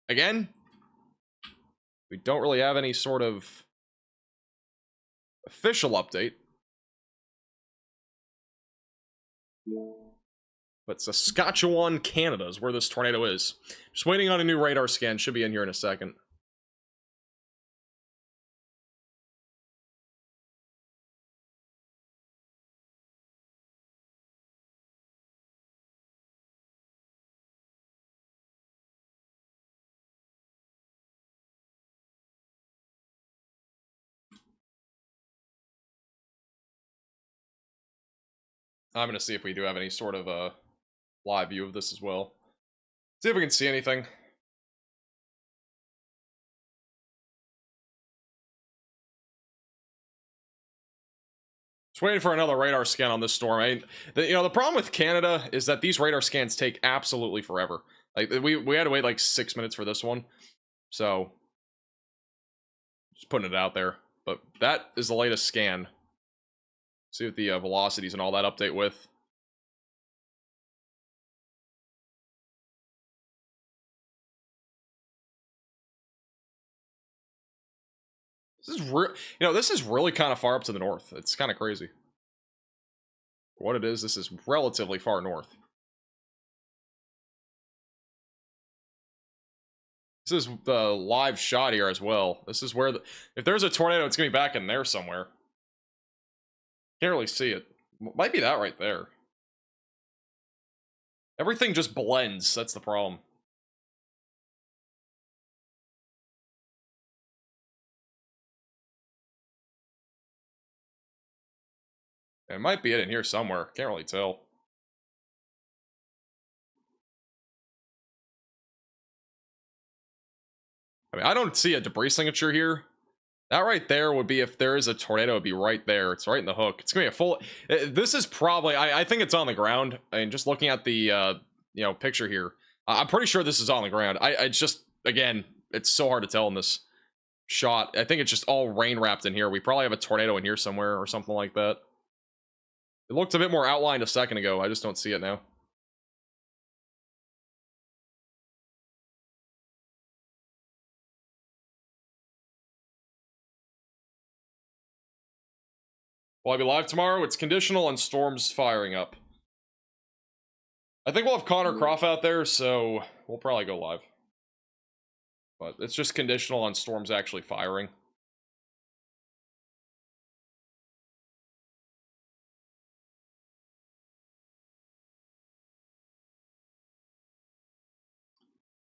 Again, we don't really have any sort of official update. But Saskatchewan, Canada is where this tornado is. Just waiting on a new radar scan. Should be in here in a second. I'm going to see if we do have any sort of a live view of this as well. See if we can see anything. Just waiting for another radar scan on this storm. I mean, the problem with Canada is that these radar scans take absolutely forever. Like we had to wait like 6 minutes for this one, so just putting it out there. But that is the latest scan. See what the velocities and all that update with. This is this is really kind of far up to the north. It's kind of crazy. For what it is, this is relatively far north. This is the live shot here as well. This is where if there's a tornado, it's gonna be back in there somewhere. Can't really see it. Might be that right there. Everything just blends. That's the problem. It might be it in here somewhere. Can't really tell. I mean, I don't see a debris signature here. That right there would be, if there is a tornado, it'd be right there. It's right in the hook. It's gonna be a full. This is probably. I think it's on the ground. I mean, just looking at the picture here, I'm pretty sure this is on the ground. I just, again, it's so hard to tell in this shot. I think it's just all rain wrapped in here. We probably have a tornado in here somewhere or something like that. It looked a bit more outlined a second ago. I just don't see it now. Will I be live tomorrow? It's conditional on storms firing up. I think we'll have Connor Croft out there, so we'll probably go live. But it's just conditional on storms actually firing.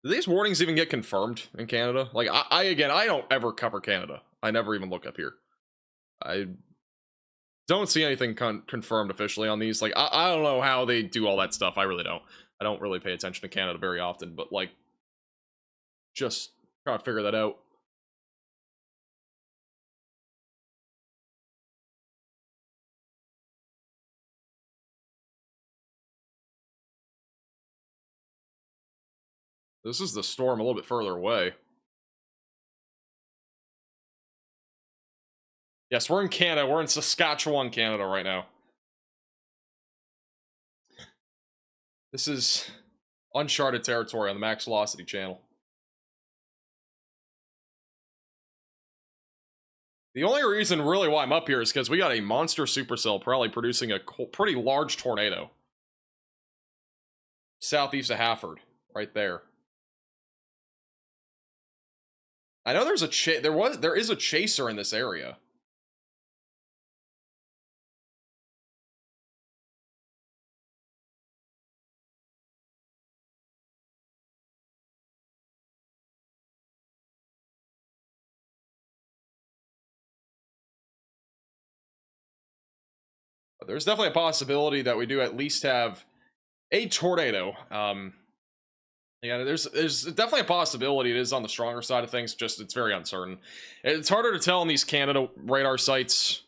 Do these warnings even get confirmed in Canada? Like, I don't ever cover Canada. I never even look up here. I don't see anything confirmed officially on these. Like, I don't know how they do all that stuff. I really don't. I don't really pay attention to Canada very often, but, like, just trying to figure that out. This is the storm a little bit further away. Yes, we're in Canada. We're in Saskatchewan, Canada right now. This is uncharted territory on the Max Velocity channel. The only reason really why I'm up here is because we got a monster supercell probably producing a pretty large tornado. Southeast of Hafford, right there. I know there's a there is a chaser in this area. But there's definitely a possibility that we do at least have a tornado. Yeah, there's definitely a possibility. It is on the stronger side of things, just it's very uncertain. It's harder to tell in these Canada radar sites.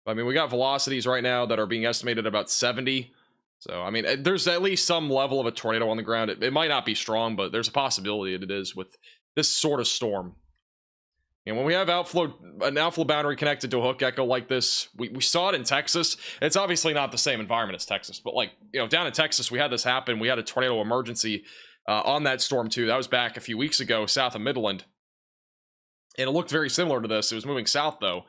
I mean, we got velocities right now that are being estimated about 70. So, I mean, there's at least some level of a tornado on the ground. It might not be strong, but there's a possibility that it is with this sort of storm. And when we have an outflow boundary connected to a hook echo like this, we saw it in Texas. It's obviously not the same environment as Texas, but like, you know, down in Texas, we had this happen. We had a tornado emergency on that storm too. That was back a few weeks ago, south of Midland. And it looked very similar to this. It was moving south though.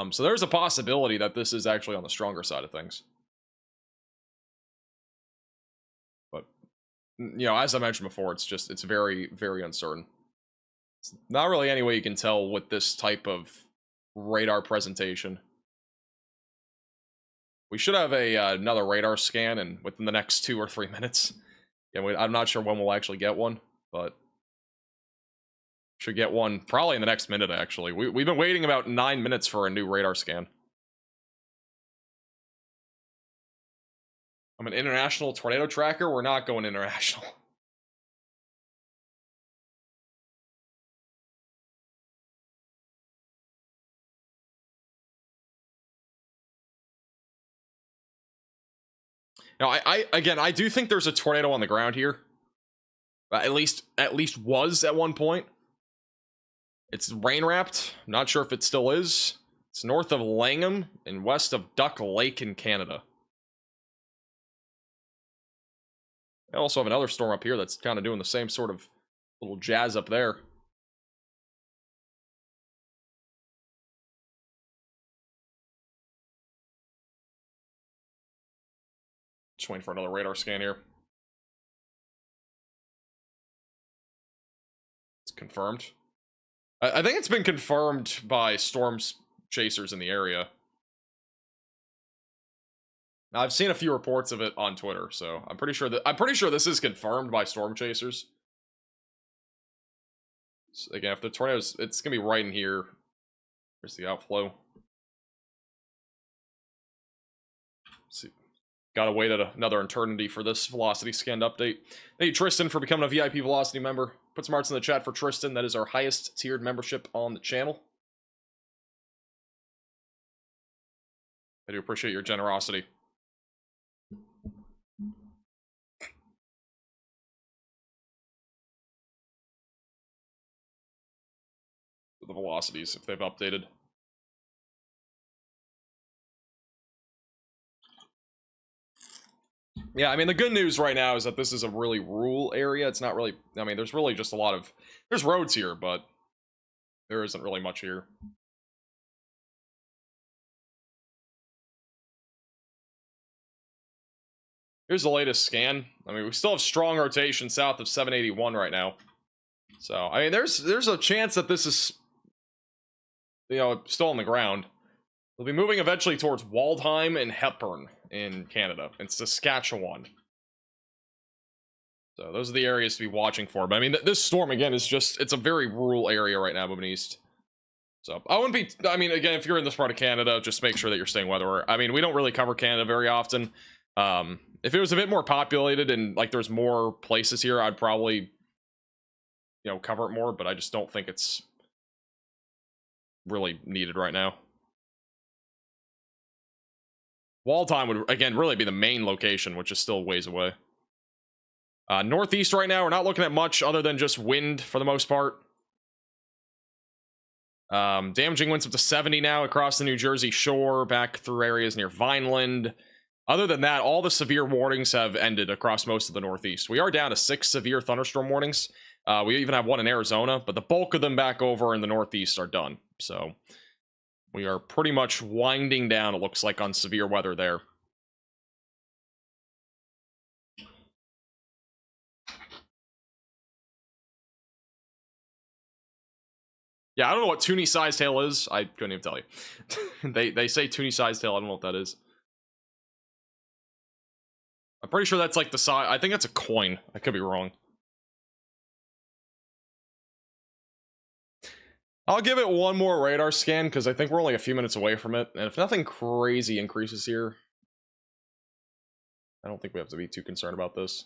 So there's a possibility that this is actually on the stronger side of things. But, you know, as I mentioned before, it's very, very uncertain. Not really any way you can tell with this type of radar presentation. We should have another radar scan within the next 2 or 3 minutes. Yeah, I'm not sure when we'll actually get one, but should get one probably in the next minute, actually. We've been waiting about 9 minutes for a new radar scan. I'm an international tornado tracker. We're not going international. Now, I do think there's a tornado on the ground here. At least was at one point. It's rain wrapped. Not sure if it still is. It's north of Langham and west of Duck Lake in Canada. I also have another storm up here that's kind of doing the same sort of little jazz up there. Just waiting for another radar scan here. It's confirmed. I think it's been confirmed by storm chasers in the area. Now, I've seen a few reports of it on Twitter, so I'm pretty sure this is confirmed by storm chasers. So again, if the tornadoes, it's gonna be right in here. Here's the outflow. Let's see. Gotta wait another eternity for this velocity scan update. Thank you, Tristan, for becoming a VIP velocity member. Put some hearts in the chat for Tristan. That is our highest tiered membership on the channel. I do appreciate your generosity. The velocities, if they've updated. Yeah, I mean, the good news right now is that this is a really rural area. It's not really, I mean, there's really just there's roads here, but there isn't really much here. Here's the latest scan. I mean, we still have strong rotation south of 781 right now. So, I mean, there's a chance that this is, you know, still on the ground. We'll be moving eventually towards Waldheim and Hepburn in Canada, in Saskatchewan. So those are the areas to be watching for. But I mean, this storm, again, is just, it's a very rural area right now moving east. So I wouldn't be, I mean, again, if you're in this part of Canada, just make sure that you're staying weather. I mean, we don't really cover Canada very often. If it was a bit more populated and like there's more places here, I'd probably, you know, cover it more, but I just don't think it's really needed right now. Waldheim would, again, really be the main location, which is still ways away. Northeast right now, we're not looking at much other than just wind for the most part. Damaging winds up to 70 now across the New Jersey shore, back through areas near Vineland. Other than that, all the severe warnings have ended across most of the Northeast. We are down to 6 severe thunderstorm warnings. We even have one in Arizona, but the bulk of them back over in the Northeast are done. So We are pretty much winding down, it looks like, on severe weather there. Yeah, I don't know what Toonie Sized Hail is. I couldn't even tell you. They say Toonie Sized Hail. I don't know what that is. I'm pretty sure that's like the size. I think that's a coin. I could be wrong. I'll give it one more radar scan because I think we're only a few minutes away from it. And if nothing crazy increases here, I don't think we have to be too concerned about this.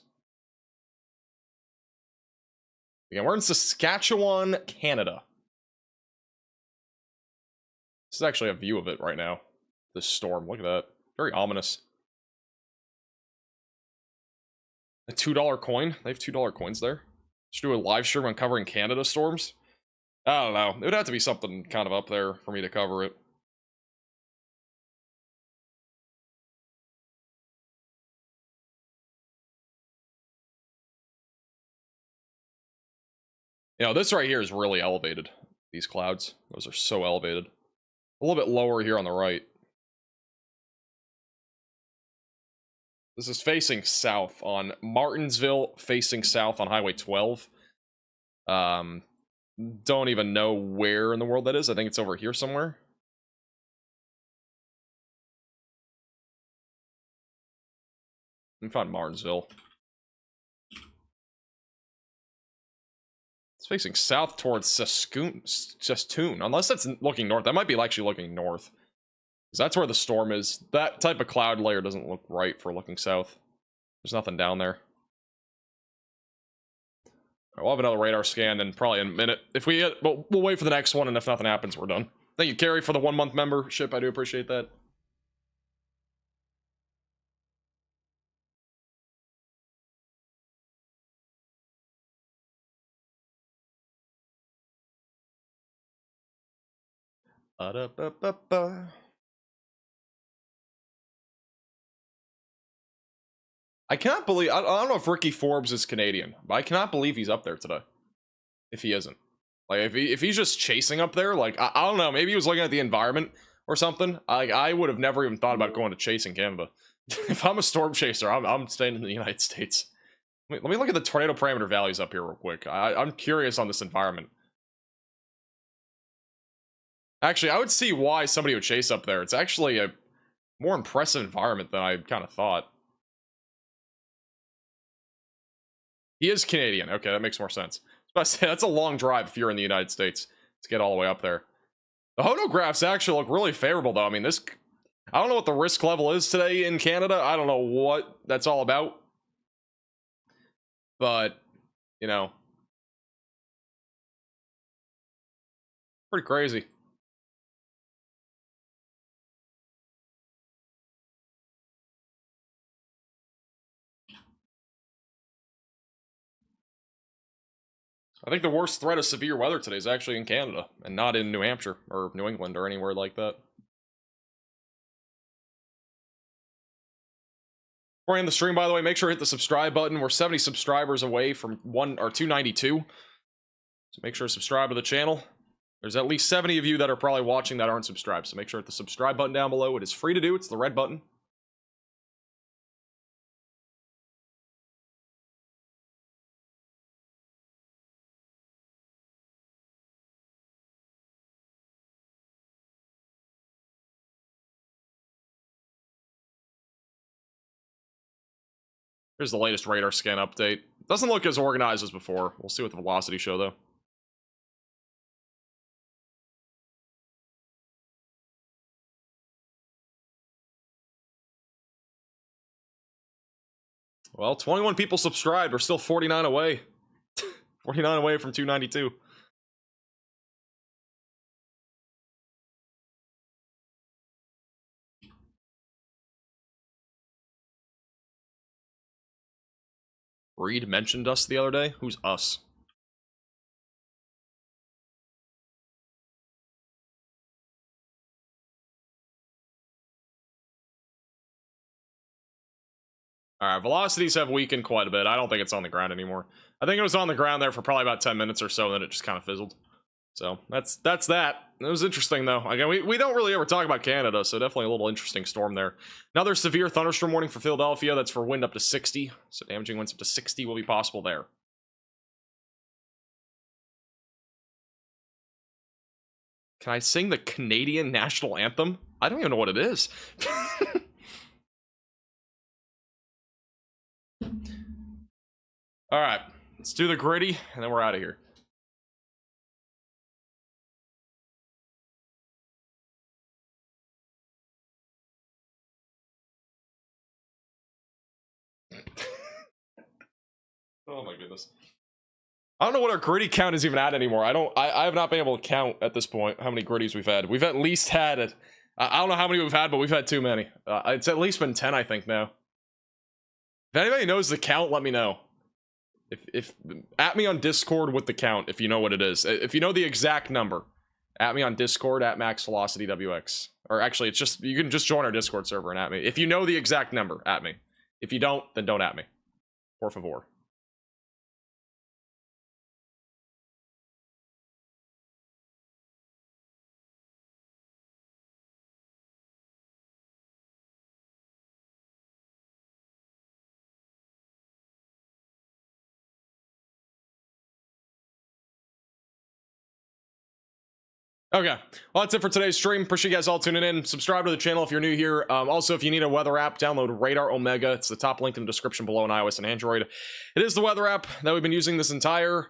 Again, we're in Saskatchewan, Canada. This is actually a view of it right now. This storm. Look at that. Very ominous. A $2 coin? They have $2 coins there. Should do a live stream on covering Canada storms? I don't know. It would have to be something kind of up there for me to cover it. You know, this right here is really elevated. These clouds. Those are so elevated. A little bit lower here on the right. This is facing south on Martinsville, facing south on Highway 12. Don't even know where in the world that is. I think it's over here somewhere. Let me find Martinsville. It's facing south towards Saskatoon. Unless that's looking north. That might be actually looking north. Because that's where the storm is. That type of cloud layer doesn't look right for looking south. There's nothing down there. Right, we'll have another radar scan in probably a minute. If we hit, we'll wait for the next one, and if nothing happens, we're done. Thank you, Carrie, for the 1-month membership. I do appreciate that. Ba-da-ba-ba-ba. I cannot believe, I don't know if Ricky Forbes is Canadian, but I cannot believe he's up there today. If he isn't. Like, if he's just chasing up there, like, I don't know, maybe he was looking at the environment or something. I would have never even thought about going to chase in Canada. If I'm a storm chaser, I'm staying in the United States. Let me look at the tornado parameter values up here real quick. I'm curious on this environment. Actually, I would see why somebody would chase up there. It's actually a more impressive environment than I kind of thought. He is Canadian. Okay, that makes more sense. I was about to say, that's a long drive if you're in the United States to get all the way up there. The hodographs actually look really favorable, though. I mean, this... I don't know what the risk level is today in Canada. I don't know what that's all about. But, you know... pretty crazy. I think the worst threat of severe weather today is actually in Canada, and not in New Hampshire, or New England, or anywhere like that. Before I end the stream, by the way, make sure to hit the subscribe button. We're 70 subscribers away from 292. So make sure to subscribe to the channel. There's at least 70 of you that are probably watching that aren't subscribed, so make sure to hit the subscribe button down below. It is free to do. It's the red button. Here's the latest radar scan update. Doesn't look as organized as before. We'll see what the velocity show, though. Well, 21 people subscribed. We're still 49 away. 49 away from 292. Reed mentioned us the other day. Who's us? Alright, velocities have weakened quite a bit. I don't think it's on the ground anymore. I think it was on the ground there for probably about 10 minutes or so, and then it just kind of fizzled. So that's that. It was interesting though. Again, we don't really ever talk about Canada, so definitely a little interesting storm there. Another severe thunderstorm warning for Philadelphia. That's for wind up to 60. So damaging winds up to 60 will be possible there. Can I sing the Canadian national anthem? I don't even know what it is. All right, let's do the gritty, and then we're out of here. Oh my goodness. I don't know what our gritty count is even at anymore. I have not been able to count at this point how many gritties we've had. We've at least had it. I don't know how many we've had, but we've had too many. It's at least been 10, I think, now. If anybody knows the count, let me know. If at me on Discord with the count, if you know what it is. If you know the exact number, at me on Discord at MaxVelocityWX. Or actually, it's just, you can just join our Discord server and at me. If you know the exact number, at me. If you don't, then don't at me. Por favor. Okay, well, that's it for today's stream. Appreciate you guys all tuning in. Subscribe to the channel if you're new here. Also, if you need a weather app, download Radar Omega. It's the top link in the description below on iOS and Android. It is the weather app that we've been using this entire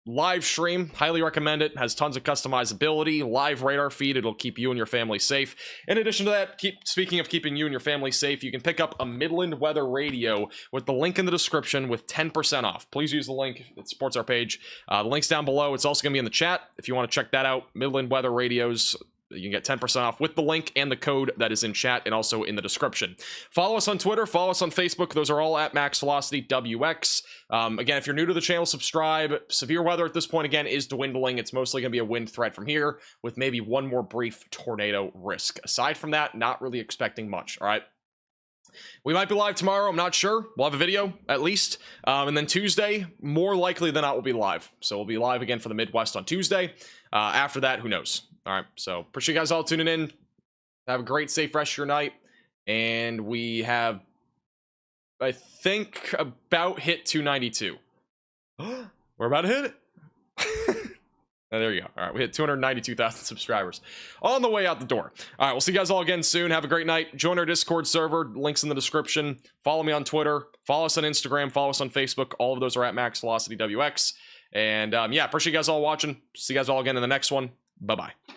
live stream. Highly recommend it. Has tons of customizability, live radar feed. It'll keep you and your family safe. In addition to that, speaking of keeping you and your family safe, you can pick up a Midland Weather Radio with the link in the description with 10% off. Please use the link. It supports our page. The link's down below. It's also going to be in the chat if you want to check that out. Midland Weather Radios. You can get 10% off with the link and the code that is in chat and also in the description. Follow us on Twitter. Follow us on Facebook. Those are all at MaxVelocityWX. Again, if you're new to the channel, subscribe. Severe weather at this point, again, is dwindling. It's mostly going to be a wind threat from here with maybe one more brief tornado risk. Aside from that, not really expecting much, all right? We might be live tomorrow. I'm not sure. We'll have a video, at least. And then Tuesday, more likely than not, we'll be live. So we'll be live again for the Midwest on Tuesday. After that, who knows? All right, so appreciate you guys all tuning in. Have a great, safe rest of your night. And we have, I think, about hit 292. We're about to hit it. Oh, there you go. All right, we hit 292,000 subscribers on the way out the door. All right, we'll see you guys all again soon. Have a great night. Join our Discord server. Links in the description. Follow me on Twitter. Follow us on Instagram. Follow us on Facebook. All of those are at MaxVelocityWX. And yeah, appreciate you guys all watching. See you guys all again in the next one. Bye-bye.